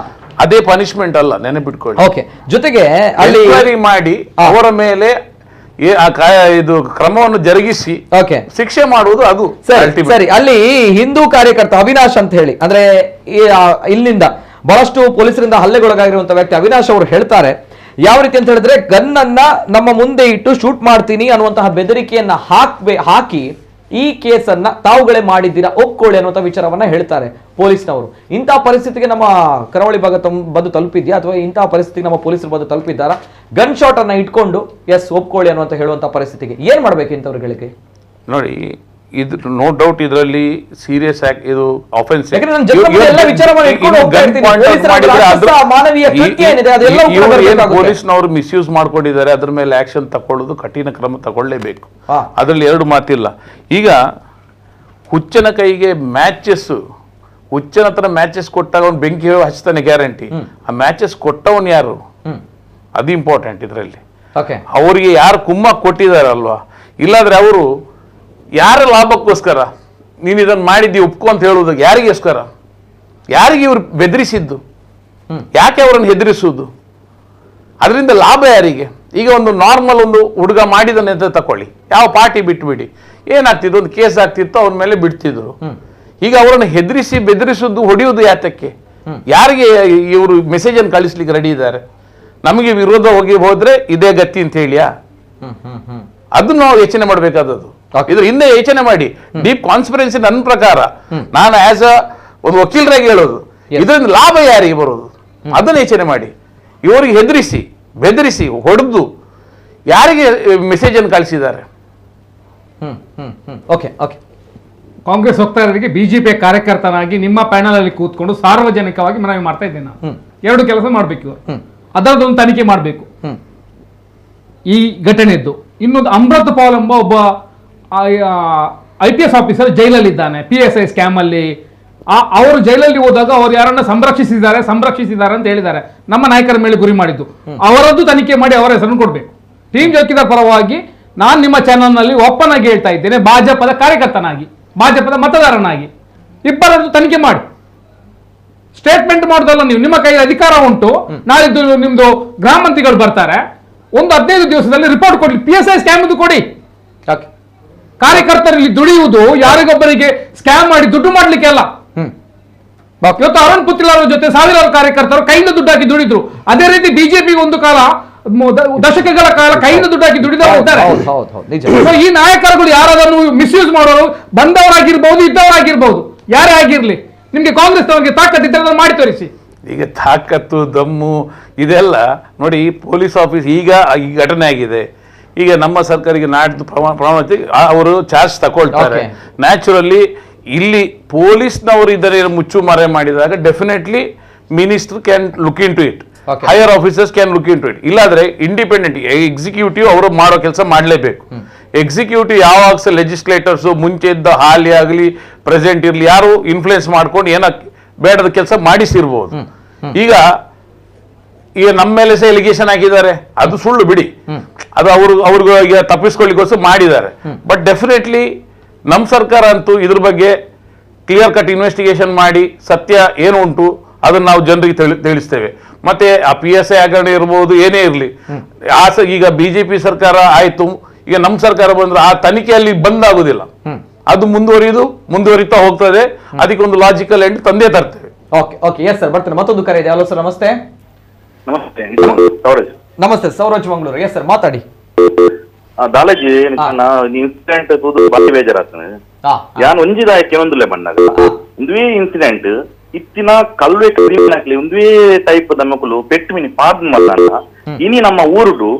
ಅದೇ ಪನಿಷ್ಮೆಂಟ್ ಅಲ್ಲ ನೆನಪಿಟ್ಕೊಳ್ಳಿ ಜೊತೆಗೆ ಅಲ್ಲಿ ಮಾಡಿ ಅವರ ಮೇಲೆ ಇದು ಕ್ರಮವನ್ನು ಜರುಗಿಸಿ ಶಿಕ್ಷೆ ಮಾಡುವುದು ಅದು ಸರಿ ಅಲ್ಲಿ ಹಿಂದೂ ಕಾರ್ಯಕರ್ತ ಅವಿನಾಶ್ ಅಂತ ಹೇಳಿ ಅಂದ್ರೆ ಇಲ್ಲಿಂದ ಬಹಳಷ್ಟು ಪೊಲೀಸರಿಂದ ಹಲ್ಲೆಗೊಳಗಾಗಿರುವಂತಹ ವ್ಯಕ್ತಿ ಅವಿನಾಶ್ ಅವರು ಹೇಳ್ತಾರೆ ಯಾವ ರೀತಿ ಅಂತ ಹೇಳಿದ್ರೆ ಗನ್ ಅನ್ನ ನಮ್ಮ ಮುಂದೆ ಇಟ್ಟು ಶೂಟ್ ಮಾಡ್ತೀನಿ ಅನ್ನುವಂತಹ ಬೆದರಿಕೆಯನ್ನ ಹಾಕಿ ಈ ಕೇಸನ್ನ ತಾವುಗಳೇ ಮಾಡಿದ್ದೀರಾ ಒಪ್ಕೊಳ್ಳಿ ಅನ್ನುವಂಥ ವಿಚಾರವನ್ನ ಹೇಳ್ತಾರೆ ಪೊಲೀಸ್ನವರು. ಇಂತಹ ಪರಿಸ್ಥಿತಿಗೆ ನಮ್ಮ ಕರಾವಳಿ ಭಾಗ ಬಂದು ತಲುಪಿದ್ಯಾ ಅಥವಾ ಇಂತಹ ಪರಿಸ್ಥಿತಿಗೆ ನಮ್ಮ ಪೊಲೀಸರು ಬಂದು ತಲುಪಿದ್ದಾರಾ? ಗನ್ ಶಾಟ್ ಅನ್ನ ಇಟ್ಕೊಂಡು ಎಸ್ ಒಪ್ಕೊಳ್ಳಿ ಅನ್ನುವಂತ ಹೇಳುವಂತ ಪರಿಸ್ಥಿತಿಗೆ ಏನ್ ಮಾಡ್ಬೇಕು ಇಂಥವ್ರಿಗೆ? ನೋಡಿ, ಇದು ನೋ ಡೌಟ್ ಇದರಲ್ಲಿ ಸೀರಿಯಸ್ ಆಕ್ಟ್, ಇದು ಆಫೆನ್ಸ್. ಪೊಲೀಸ್ನವರು ಮಿಸ್ಯೂಸ್ ಮಾಡ್ಕೊಂಡಿದ್ದಾರೆ, ಅದ್ರ ಮೇಲೆ ಆಕ್ಷನ್ ತಕೊಳ್ಳೋದು, ಕಠಿಣ ಕ್ರಮ ತಗೊಳ್ಳೇಬೇಕು, ಅದರಲ್ಲಿ ಎರಡು ಮಾತಿಲ್ಲ. ಈಗ ಹುಚ್ಚನ ಕೈಗೆ ಮ್ಯಾಚಸ್, ಹುಚ್ಚನ ಹತ್ರ ಮ್ಯಾಚಸ್ ಕೊಟ್ಟಾಗ ಅವ್ನು ಬೆಂಕಿ ಹಚ್ತಾನೆ ಗ್ಯಾರಂಟಿ. ಆ ಮ್ಯಾಚಸ್ ಕೊಟ್ಟವನು ಯಾರು, ಅದು ಇಂಪಾರ್ಟೆಂಟ್ ಇದರಲ್ಲಿ. ಅವರಿಗೆ ಯಾರು ಕುಮ್ಮ ಕೊಟ್ಟಿದಾರಲ್ವಾ, ಇಲ್ಲಾಂದ್ರೆ ಅವರು ಯಾರ ಲಾಭಕ್ಕೋಸ್ಕರ ನೀನು ಇದನ್ನು ಮಾಡಿದ್ದಿ ಒಪ್ಕೊ ಅಂತ ಹೇಳುವುದು ಯಾರಿಗೋಸ್ಕರ, ಯಾರಿಗೆ ಇವ್ರು ಬೆದರಿಸಿದ್ದು, ಯಾಕೆ ಅವರನ್ನು ಹೆದರಿಸುವುದು, ಅದರಿಂದ ಲಾಭ ಯಾರಿಗೆ? ಈಗ ಒಂದು ನಾರ್ಮಲ್ ಒಂದು ಹುಡುಗ ಮಾಡಿದನೆ ಅಂತ ತಕೊಳ್ಳಿ, ಯಾವ ಪಾರ್ಟಿ ಬಿಟ್ಬಿಡಿ, ಏನಾಗ್ತಿದ್ದು ಒಂದು ಕೇಸ್ ಆಗ್ತಿತ್ತು, ಅವ್ರ ಮೇಲೆ ಬಿಡ್ತಿದ್ರು. ಈಗ ಅವರನ್ನು ಹೆದರಿಸಿ ಬೆದರಿಸುವುದು, ಹೊಡೆಯುವುದು ಯಾತಕ್ಕೆ? ಯಾರಿಗೆ ಇವರು ಮೆಸೇಜ್ ಅನ್ನು ಕಳಿಸ್ಲಿಕ್ಕೆ ರೆಡಿ ಇದ್ದಾರೆ? ನಮಗೆ ವಿರೋಧ ಹೋದ್ರೆ ಇದೇ ಗತಿ ಅಂತ ಹೇಳಿಯಾ? ಅದನ್ನು ನಾವು ಯೋಚನೆ ಮಾಡಬೇಕಾದದ್ದು. ಇದ್ರ ಹಿಂದೆ ಯೋಚನೆ ಮಾಡಿ, ಡೀಪ್ ಕಾನ್ಸ್ಪಿರೆನ್ಸಿ ನನ್ನ ಪ್ರಕಾರ, ನಾನು ಆಸ್ ಅ ಒಂದು ವಕೀಲರಾಗಿ ಹೇಳೋದು, ಇದರಿಂದ ಲಾಭ ಯಾರಿಗೆ ಬರೋದು ಅದನ್ನು ಯೋಚನೆ ಮಾಡಿ. ಇವರಿಗೆ ಹೆದರಿಸಿ ಬೆದರಿಸಿ ಹೊಡೆದು ಯಾರಿಗೆ ಮೆಸೇಜ್ ಅನ್ನು ಕಳಿಸಿದ್ದಾರೆ? ಕಾಂಗ್ರೆಸ್ ವಕ್ತಾರರಿಗೆ ಬಿಜೆಪಿ ಕಾರ್ಯಕರ್ತನಾಗಿ ನಿಮ್ಮ ಪ್ಯಾನಲ್ ಅಲ್ಲಿ ಕೂತ್ಕೊಂಡು ಸಾರ್ವಜನಿಕವಾಗಿ ಮನವಿ ಮಾಡ್ತಾ ಇದ್ದೇನೆ ನಾನು. ಎರಡು ಕೆಲಸ ಮಾಡ್ಬೇಕು ಇವರು, ಅದರದೊಂದು ತನಿಖೆ ಮಾಡಬೇಕು ಈ ಘಟನೆದ್ದು. ಇನ್ನೊಂದು ಅಮೃತ್ ಪಾಲ್ ಎಂಬ ಒಬ್ಬ IPS ಆಫೀಸರ್ ಜೈಲಲ್ಲಿದ್ದಾನೆ PSI ಸ್ಕ್ಯಾಮ್ ಅಲ್ಲಿ. ಅವರು ಜೈಲಲ್ಲಿ ಹೋದಾಗ ಅವರು ಯಾರನ್ನ ಸಂರಕ್ಷಿಸಿದ್ದಾರೆ ಅಂತ ಹೇಳಿದ್ದಾರೆ, ನಮ್ಮ ನಾಯಕರ ಮೇಲೆ ಗುರಿ ಮಾಡಿದ್ದು. ಅವರದ್ದು ತನಿಖೆ ಮಾಡಿ ಅವರ ಹೆಸರನ್ನು ಕೊಡಬೇಕು. ಟೀಮ್ ಜೋಕಿದಾರ್ ಪರವಾಗಿ ನಾನು ನಿಮ್ಮ ಚಾನಲ್ನಲ್ಲಿ ಓಪನ್ ಆಗಿ ಹೇಳ್ತಾ ಇದ್ದೇನೆ, ಭಾಜಪದ ಕಾರ್ಯಕರ್ತನಾಗಿ, ಭಾಜಪದ ಮತದಾರನಾಗಿ ಇಬ್ಬರದ್ದು ತನಿಖೆ ಮಾಡಿ. ಸ್ಟೇಟ್ಮೆಂಟ್ ಮಾಡೋದಲ್ಲ ನೀವು, ನಿಮ್ಮ ಕೈ ಅಧಿಕಾರ ಉಂಟು. ನಾಳಿದ್ದು ನಿಮ್ದು ಗೃಹ ಮಂತ್ರಿಗಳು ಬರ್ತಾರೆ, ಒಂದು 15 ದಿವಸದಲ್ಲಿ ರಿಪೋರ್ಟ್ ಕೊಡ್ಲಿ. PSI ಸ್ಕ್ಯಾಮ್ ಕೊಡಿ. ಕಾರ್ಯಕರ್ತರಲ್ಲಿ ದುಡಿಯುವುದು ಯಾರಿಗೊಬ್ಬರಿಗೆ ಸ್ಕ್ಯಾಮ್ ಮಾಡಿ ದುಡ್ಡು ಮಾಡ್ಲಿಕ್ಕೆ ಅಲ್ಲ. ಇವತ್ತು ಅರುಣ್ ಪುತ್ರಿಯವರ ಜೊತೆ ಸಾವಿರಾರು ಕಾರ್ಯಕರ್ತರು ಕೈಯಿಂದ ದುಡ್ಡು ಹಾಕಿ ದುಡಿದ್ರು. ಅದೇ ರೀತಿ ಬಿಜೆಪಿ ಒಂದು ಕಾಲ ದಶಕಗಳ ಕಾಲ ಕೈಯಿಂದ ದುಡ್ಡು ಹಾಕಿ ದುಡಿದವರು ಇದ್ದಾರೆ. ಈ ನಾಯಕರುಗಳು ಯಾರಾದನ್ನು ಮಿಸ್ಯೂಸ್ ಮಾಡೋರು ಬಂದವರಾಗಿರ್ಬಹುದು, ಇದ್ದವರಾಗಿರ್ಬಹುದು, ಯಾರೇ ಆಗಿರ್ಲಿ, ನಿಮ್ಗೆ ಕಾಂಗ್ರೆಸ್ ಅವರಿಗೆ ತಾಕತ್ತಿದ್ದರೆ ಮಾಡಿ ತೋರಿಸಿ. ಈಗ ತಾಕತ್ತು ದಮ್ಮು ಇದೆಲ್ಲ ನೋಡಿ. ಪೊಲೀಸ್ ಆಫೀಸ್ ಈಗ ಈ ಘಟನೆ ಆಗಿದೆ, ಈಗ ನಮ್ಮ ಸರ್ಕಾರಿಗೆ ನಾಡ್ದು ಪ್ರಮಾಣ ಅವರು ಚಾರ್ಜ್ ತಗೊಳ್ತಾರೆ. ನ್ಯಾಚುರಲಿ ಇಲ್ಲಿ ಪೊಲೀಸ್ನವರು ಇದರ ಮುಚ್ಚು ಮರೆ ಮಾಡಿದಾಗ definitely minister can look into it, higher officers can look into it. ಇಲ್ಲಾಂದ್ರೆ ಇಂಡಿಪೆಂಡೆಂಟ್ ಎಕ್ಸಿಕ್ಯೂಟಿವ್ ಅವರು ಮಾಡೋ ಕೆಲಸ ಮಾಡಲೇಬೇಕು. ಎಕ್ಸಿಕ್ಯೂಟಿವ್ ಯಾವಾಗ ಸಹ ಲೆಜಿಸ್ಲೇಟರ್ಸ್ ಮುಂಚೆ ಇದ್ದ ಹಾಲಿ ಆಗಲಿ ಪ್ರೆಸೆಂಟ್ ಇರಲಿ ಯಾರು ಇನ್ಫ್ಲುಯೆನ್ಸ್ ಮಾಡ್ಕೊಂಡು ಏನೋ ಬೇಡದ ಕೆಲಸ ಮಾಡಿಸಿರ್ಬೋದು. ಈಗ ನಮ್ಮ ಮೇಲೆ ಸಹ ಎಲಿಗೇಷನ್ ಹಾಕಿದ್ದಾರೆ, ಅದು ಸುಳ್ಳು ಬಿಡಿ, ಅದು ಅವ್ರಿಗೆ ಈಗ ತಪ್ಪಿಸ್ಕೊಳ್ಳಿಕ್ಕೋಸ್ಕರ ಮಾಡಿದ್ದಾರೆ. ಬಟ್ ಡೆಫಿನೆಟ್ಲಿ ನಮ್ಮ ಸರ್ಕಾರ ಅಂತೂ ಇದ್ರ ಬಗ್ಗೆ ಕ್ಲಿಯರ್ ಕಟ್ ಇನ್ವೆಸ್ಟಿಗೇಷನ್ ಮಾಡಿ ಸತ್ಯ ಏನು ಉಂಟು ಅದನ್ನು ನಾವು ಜನರಿಗೆ ತಿಳಿಸ್ತೇವೆ. ಮತ್ತೆ ಆ PSI ಹಗರಣ ಇರ್ಬೋದು, ಏನೇ ಇರಲಿ, ಈಗ ಬಿಜೆಪಿ ಸರ್ಕಾರ ಆಯ್ತು, ಈಗ ನಮ್ಮ ಸರ್ಕಾರ ಬಂದ್ರೆ ಆ ತನಿಖೆಯಲ್ಲಿ ಬಂದಾಗುದಿಲ್ಲ, ಅದು ಮುಂದುವರಿತಾ ಹೋಗ್ತದೆ. ಅದಕ್ಕೆ ಒಂದು ಲಾಜಿಕಲ್ ಎಂಡ್ ತಂದೆ ತರ್ತೇವೆ. ಎಸ್ ಸರ್, ಬರ್ತೀನಿ. ಮತ್ತೊಂದು ಕರೆ ಇದೆ. ಹಲೋ ಸರ್, ನಮಸ್ತೆ. ನಮಸ್ತೆ ಸೌರಾಜ್ ಮಂಗಳೂರು. ಎಸ್ ಸರ್, ಮಾತಾಡಿ. ದಾಲಜಿ ಇನ್ಸಿಡೆಂಟ್ ಬಾರಿ ಬೇಜಾರಾಗ್ತದೆ. ಯಾನ್ ಒಂಜಿದಾಯಕ್ಕೆ ಒಂದುಲೆ ಬಣ್ಣಾಗ ಒಂದುವೇ ಇನ್ಸಿಡೆಂಟ್ ಇತ್ತಿನ ಕಲ್ವೆ ಕಡಿಮೆ ಒಂದುವೇ ಟೈಪ್ ನಮ್ಮಕುಲು ಪೆಟ್ಟು ಮಿನಿ ಪಾದ್ ಮಲ್ಲ ಇನಿ ನಮ್ಮ ಊರುಡು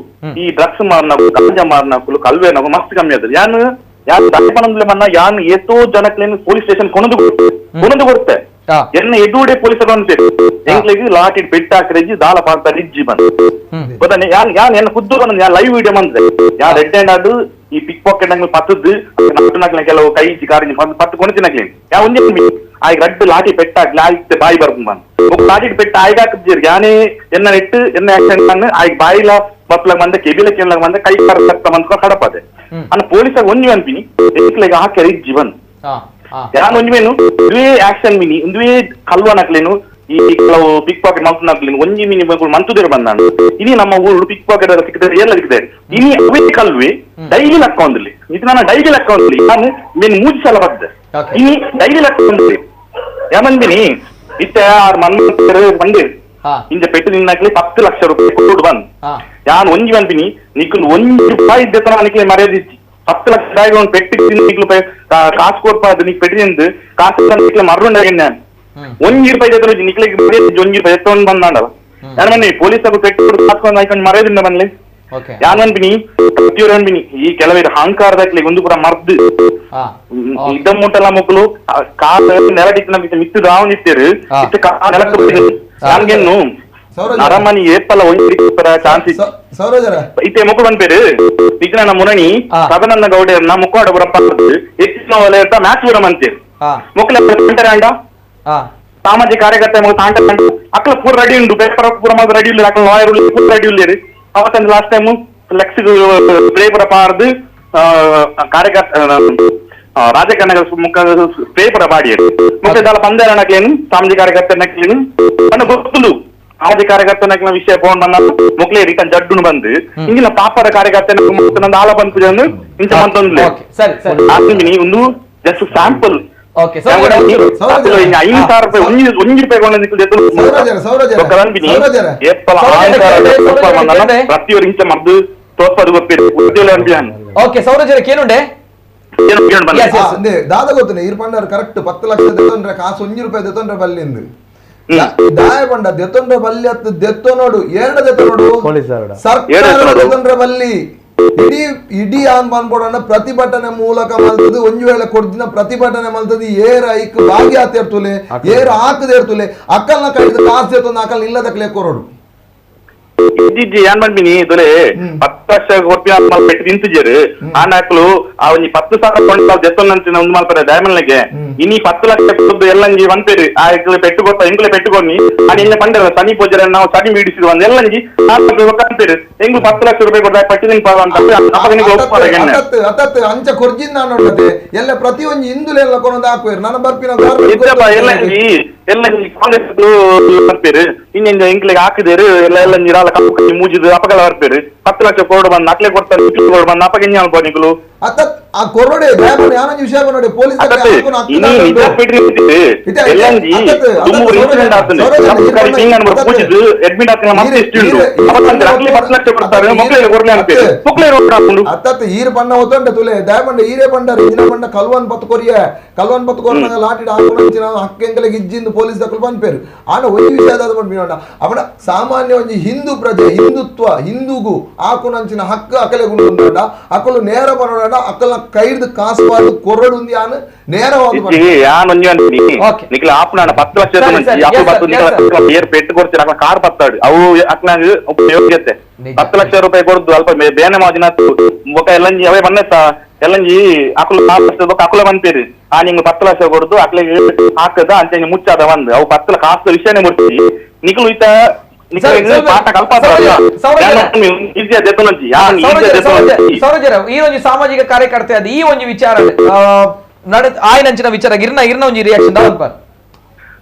ಈ ಡ್ರಗ್ಸ್ ಮಾರ್ನಕು ಗಾಂಜಾ ಮಾರ್ನಕುಲು ಕಲ್ವೆ ನಗು ಮಸ್ತ್ ಕಮ್ಮಿ ಆದ್ರೆ ಯಾನ್ ದಾಯಪನಂದ್ಲೆ ಮನ್ನ ಯಾನ್ ಎಷ್ಟೋ ಜನಕ್ಲೇನು ಪೊಲೀಸ್ ಸ್ಟೇಷನ್ ಕೊನದು ಕೊಡುತ್ತೆ ಎನ್ನ ಎಡ್ಡೂಡೆ ಪೊಲೀಸರು ಅಂತೀರಿ ಎಂಕ್ಲೆಗೆ ಲಾಟಿಡ್ ಪೆಟ್ಟಾಕ್ರೆಜಿ ದಾಲ ಪಾಡ್ತಾ ರಿಜ್ಜಿ ಬಂದು ಗೊತ್ತಾನೆ ಯಾನ್ ಎನ್ನ ಖುದ್ದು ಬಂದ ಯಾ ಲೈವ್ ವಿಡಿಯೋ ಬಂದ್ರೆ ಯಾ ರೆಡ್ ಹ್ಯಾಂಡ್ ಆಡು ಈ ಪಿಕ್ ಪಾಕೆಟ್ ನಂಗೆ ಪತ್ತದ್ದು ನಾಲ್ಕು ಕೆಲವು ಕೈ ಕಾರಿ ಪತ್ತು ಕೊಣತಿನಾಗ್ಲಿ ಯಾ ಒಂದೇ ಆಯ್ಕೆ ರಡ್ಡು ಲಾಟಿ ಪೆಟ್ಟಾಗ್ಲಿ ಆಯ್ತು ಬಾಯಿ ಬರ್ಕೊಂಡು ಬಂದು ಲಾಟಿ ಪೆಟ್ಟ ಆಯ್ಗಾಕಿದ್ದೀರಿ ಯಾನೇ ಎನ್ನ ನೆಟ್ಟು ಎನ್ನ ಆಕ್ಸಿಡೆಂಟ್ ಅನ್ನು ಆಯ್ಕೆ ಬಾಯಿಲ ಮಕ್ಳಗ್ ಬಂದ ಕೆಬಿಲಕ್ಕೆ ಎಲ್ಲ ಬಂದ ಕೈ ಕರ್ತ ಬಂದ್ಕೊಂಡು ಕಡಪದೆ ಅನ್ನ ಪೊಲೀಸಾಗ ಒಂದ್ ಅನ್ಪಿನಿ ಎಂಕ್ಲೆಗೆ ಹಾಕಿ ರಿಜ್ಜಿ ಬಂದು ಯಾನ್ ಒಂದ್ಮೇನು ಒಂದುವೇ ಆಕ್ಷನ್ ಮಿನಿ ಒಂದುವೇ ಕಲ್ವನಕ್ಲೇನು ಈ ಕೆಲವು ಪಿಕ್ ಪಾಕೆಟ್ ಮಲ್ತನಕ್ಲೇನು ಒಂಜಿ ಮಿನಿ ಮಂತುದೇರು ಬಂದಾನು ಇನಿ ನಮ್ಮ ಊರು ಪಿಕ್ ಪಾಕೆಟ್ ಸಿಕ್ಕಿದ್ದಾರೆ ಎಲ್ಲ ಸಿಕ್ಕಿದ್ದಾರೆ ಇನಿ ಅವೇ ಕಲ್ವಿ ಡೈಲಿ ಲೆಕ್ಕ ಒಂದಿಲ್ಲ ಇದು ನಾನು ಡೈಲಿ ಲೆಕ್ಕ ಒಂದಿಲ್ಲ ನಾನು ಮೇನ್ 3 ಸಲ ಬದ್ದೆ ಇನಿ ಡೈಲಿ ಲೆಕ್ಕ ಒಂದಿಲ್ಲ ಯಾಮಂದಿನಿ ಇತ್ತ ಬಂದಿರಿ ಇಂಜ ಪೆಟ್ಟು ನಿನ್ನಕ್ಲಿ 10 ಲಕ್ಷ ರೂಪಾಯಿ ಕೊಟ್ಟು ಬಂದ್ ಯಾನ್ ಒಂಜಿ ಬಂದಿನಿ ನಿಕ್ಕಲು 1 ರೂಪಾಯಿ ಇದ್ದ ನನಗೆ ಮರ್ಯಾದಿಚ್ಚಿ 10 ಲಕ್ಷ ರೂಪಾಯಿ ಒಂದು ಪೆಟ್ಟು ಕಾಸು ಕೊಡ್ಪಾದು ನೀಕ್ ಪೆಟ್ಟಿನಿಂದ ಕಾಸು ಮರುಂಡ ನಾನು 1 ರೂಪಾಯಿ ಜೊತೆ ನಿಕ್ಲಿಗೆ 1 ರೂಪಾಯಿ ಎತ್ತೊಂದು ಬಂದಾಡಲ್ಲ ಯಾರು ಬನ್ನಿ ಪೊಲೀಸರು ಪೆಟ್ಟು ಕಾಸ್ಕೊಂಡು ಹಾಕೊಂಡು ಮರ್ಯಾದಿಂದ ಬನ್ನಿ ಯಾನ್ ಅನ್ಬಿನಿ ಪ್ರತಿಯೊರು ಅನ್ಬಿನಿ ಈ ಕೆಲವರು ಅಹಂಕಾರದಾಗ್ಲಿ ಒಂದು ಕೂಡ ಮರ್ದು ಇದ್ದ ಮುಟ್ಟಲ್ಲ ಮಕ್ಕಳು ಕಾಲ ನೆಲಡಿತ್ತು ನಮಗೆ ಮಿತ್ತು ರಾವ್ ನಿಂತಿರು ನೆಲಕ್ಕೆ ನನ್ಗೇನು ನರಮನಿ ಏಪಲ ಒಂಜಿ ಚಾನ್ಸ್ ಇತ್ತೆ ಮುಖ ಬಂದ್ಪೇರು ಇಜ್ನ ಮುರಣಿ ಸದನನ್ನ ಗೌಡರ್ನ ಮುಖವಾಡ ಬರಪ್ಪ ಹೆಚ್ಚಿನ ವಲಯದ ಮ್ಯಾಚ್ ಬರ ಮಂತೀರು ಮುಕ್ಲ ಅಂಡ ಸಾಮಾಜಿಕ ಕಾರ್ಯಕರ್ತ ತಾಂಟ ಅಕ್ಲ ಪೂರ ರೆಡಿ ಉಂಟು ಪೇಪರ್ ಪೂರ ಮಾತ್ರ ರೆಡಿ ಇಲ್ಲ ಅಕ್ಲ ಲಾಯರ್ ಪೂರ ರೆಡಿ ಇಲ್ಲ ಅವತ್ತೊಂದು ಲಾಸ್ಟ್ ಟೈಮ್ ಫ್ಲೆಕ್ಸ್ ಸ್ಪ್ರೇ ಬರ ಪಾರ್ದು ಕಾರ್ಯಕರ್ತ ರಾಜಕಾರಣಿಗಳ ಮುಖ ಸ್ಪ್ರೇ ಬರ ಬಾಡಿಯರು ಮುಖ್ಯ ದಾಲ ಪಂದೇರನಕ್ಲೇನು ಸಾಮಾಜಿಕ ಕಾರ್ಯಕರ್ತನಕ್ಲೇನು ನನ್ನ ಗೊತ್ತುಂಡು ಸಾಮಾಜಿಕ ಕಾರ್ಯಕರ್ತನ ವಿಷಯ ಫೋನ್ ಬಂದ ಮುಕ್ಲೆ ರಿಟರ್ನ್ ಜಡ್ಡುನು ಬಂದು ಇಂಗಿನ ಪಾಪರ ಕಾರ್ಯಕರ್ತನ ಆಲ ಬಂತು ಇಂಚ ಮಂತೊಂದು ಒಂದು ಜಸ್ಟ್ ಸ್ಯಾಂಪಲ್ ಪ್ರತಿಯೊರು ಇಂಚ ಮದ್ದು ತೋರ್ಪದು ಗೊತ್ತಿದೆ ಓಕೆ ಸೌರಜರ ಕೇನುಂಡೆ ದಾದ ಗೊತ್ತಿನ ಈರ್ ಪಂಡರ್ ಕರೆಕ್ಟ್ 10 ಲಕ್ಷ ದೆತ್ತೊಂಡ್ರೆ ಕಾಸು 1 ರೂಪಾಯಿ ದೆತ್ತೊಂಡ್ರೆ ಬಲ್ಲಿಂದು ದಾಯ ಪಂಡ ದೆತ್ತೊಂಡ್ರೆ ಬಲ್ಲಿ ಹತ್ತು ದೆತ್ತೋ ನೋಡು ಎರಡು ದೆತ್ತೋ ನೋಡು ಸರ್ಕಾರ ದೆತ್ತೊಂಡ್ರೆ ಬಲ್ಲಿ ಇಡೀ ಆನ್ ಬಂದ್ಬೋಡನ್ನ ಪ್ರತಿಭಟನೆ ಮೂಲಕ ಮಲ್ತದ್ದು ಒಂಜು ವೇಳೆ ಕೊಡ್ದಿನ ಪ್ರತಿಭಟನೆ ಮಲ್ತದ್ದು ಏರ್ ಐಕ್ ಭಾಗಿ ಆತಿರ್ತುಲೆ ಏರ್ ಹಾಕದೇ ಇರ್ತುಲೆ ಅಕ್ಕಲ್ನ ಕೈದ ಕಾಸು ದೆತ್ತೊಂದು ಅಕ್ಕಲ್ ಇಲ್ಲದಕ್ಲೆ ಕೊರೋಡು ಏನ್ ಮಾಡ್ಬಿನಿ ಇದ್ರೆ 10 ಲಕ್ಷ ರೂಪಾಯಿ ಪೆಟ್ಟು ನಿಂತಿದ್ದೀರಿ ಆ ನಾಲ್ಕು ಆ ಒಂದು 10,000 ದೆತ್ತೊಂದು ಒಂದು ಮಾಡ್ತಾರೆ ಡೈಮಂಡ್ಗೆ ಇನಿ 10 ಲಕ್ಷ ಎಲ್ಲಂಜಿ ಒಂದ್ಪೇರಿ ಆ ಪೆಟ್ಟು ಗೊತ್ತ ಎಂಗ್ಲೆ ಪೆಟ್ಟುಕೊನಿ ನಾನು ಇನ್ನ ಪಂಡ ಸನಿ ಪೂಜೆ ನಾವು ಸನಿ ಮೀಡಿಸಿದ್ವಿ ಒಂದ್ ಎಲ್ಲಂಜಿ ಅಂತೀರಿ ಎಂಗ್ಲು 10 ಲಕ್ಷ ರೂಪಾಯಿ ಕೊಡ್ತಾರೆ ಪಟ್ಟಿನ ಅಂಚ ಕೊರ್ಜಿನ್ ನಾನು ನೋಡ್ತದೆ ಎಲ್ಲ ಪ್ರತಿಯೊಂದು ಹಿಂದುಲೆಲ್ಲ ಕೊನೊಂದು ಹಾಕುವೇರು ನಾನು ಬರ್ಪಿನ ಎಲ್ಲಂಜಿ ಕಾಂಗ್ರೆಸ್ ಬರ್ಪೇರು ಇನ್ನೊಂದು ಎಂಕ್ಲೆಗೆ ಹಾಕಿದೇರು ಎಲ್ಲ ನೀರಾಲ ಕಪ್ಪು ಮೂಜಿದು ಅಪಗಳ ಬರ್ಪೇರು 10 ಲಕ್ಷ ಕೋಡ್ ಬಂದು ನಕ್ಲೆ ಕೊಡ್ತಾರೆ ಬಂದು ಅಪಗೆಂಜ ಅನ್ಬೋನಿಗಳು ಆ ಕೊರಡೆ ಯಾನೊಂದು ವಿಷಯ ನೋಡಿ ಪೊಲೀಸ್ ಈರ್ ಪಣ್ಣ ಹೋತಂಡೆ ತುಲೆ ದಯಪಂಡ ಈರೇ ಪಂಡರ್ ಇಂಜಿನ ಪಂಡ ಕಲ್ವನ್ ಪತ್ತು ಕೊರಿಯ ಲಾಟಿಡ್ ಹಾಕೊಂಡು ಹಕ್ಕೆಂಗಲೆ ಗಿಜ್ಜಿಂದು ಪೊಲೀಸ್ ದಕ್ಕಲು ಬಂದ್ಪೇರು ಆನ ಒಂದು ವಿಷಯದ ಬಂದ್ಬಿಡೋಣ ಅವನ ಸಾಮಾನ್ಯ ಒಂದು ಹಿಂದೂ ಪ್ರಜೆ ಹಿಂದುತ್ವ ಹಿಂದೂಗು ಆಕುನಂಚಿನ ಹಕ್ಕು ಅಕಲೆ ಗುಂಡ ಅಕಲು ನೇರ ಬರೋಣ ಅಕ್ಕಲ್ನ ಕೈದು ಕಾಸು ಬಾರ್ದು ಕೊರಡು ఉంది ಆನ ನೇರವಾಗಿ ನಿಖಿಲ ಆಪಣ 10 ಲಕ್ಷ ಏರ್ ಪೆಟ್ಟು ಕೊಡ್ತೀರ ಅಕ್ಕ ಕಾರ್ ಬತ್ತಾಡು ಅವು ಅಕ್ನಾಗ ಉಪಯೋಗತೆ 10 ಲಕ್ಷ ರೂಪಾಯಿ ಕೊಡ್ದು ಅಲ್ಪ ಬೇನೆ ಮಾದಿನ ಬೊಕ ಎಲ್ಲಂಜಿ ಅವೇ ಬನ್ನೆತ್ತ ಎಲ್ಲಂಜಿ ಅಕಲು ಅಕುಲ ಬಂತೀರಿ ಆ ನಿಂಗೆ 10 ಲಕ್ಷ ಕೊಡ್ದು ಅಕ್ಲೆಗೆ ಹಾಕದ ಅಂತ ಮುಚ್ಚಾದ ಒಂದು ಅವು 10 ಕಾಸು ವಿಷಯನೇ ಮುಟ್ಟಿ ನಿಖಿಲು ಈತ ಪಾಠ ಕಲ್ಪಾತ್ರ ಈ ಒಂದು ಸಾಮಾಜಿಕ ಕಾರ್ಯಕರ್ತೆ ಅದು ಈ ಒಂದು ವಿಚಾರ ಆಯ್ನಂಚಿನ ವಿಚಾರ ಗಿರ್ನ ಒಂಜಿ ರಿಯಾಕ್ಷನ್ ದಾವಲ್ಪಾರ್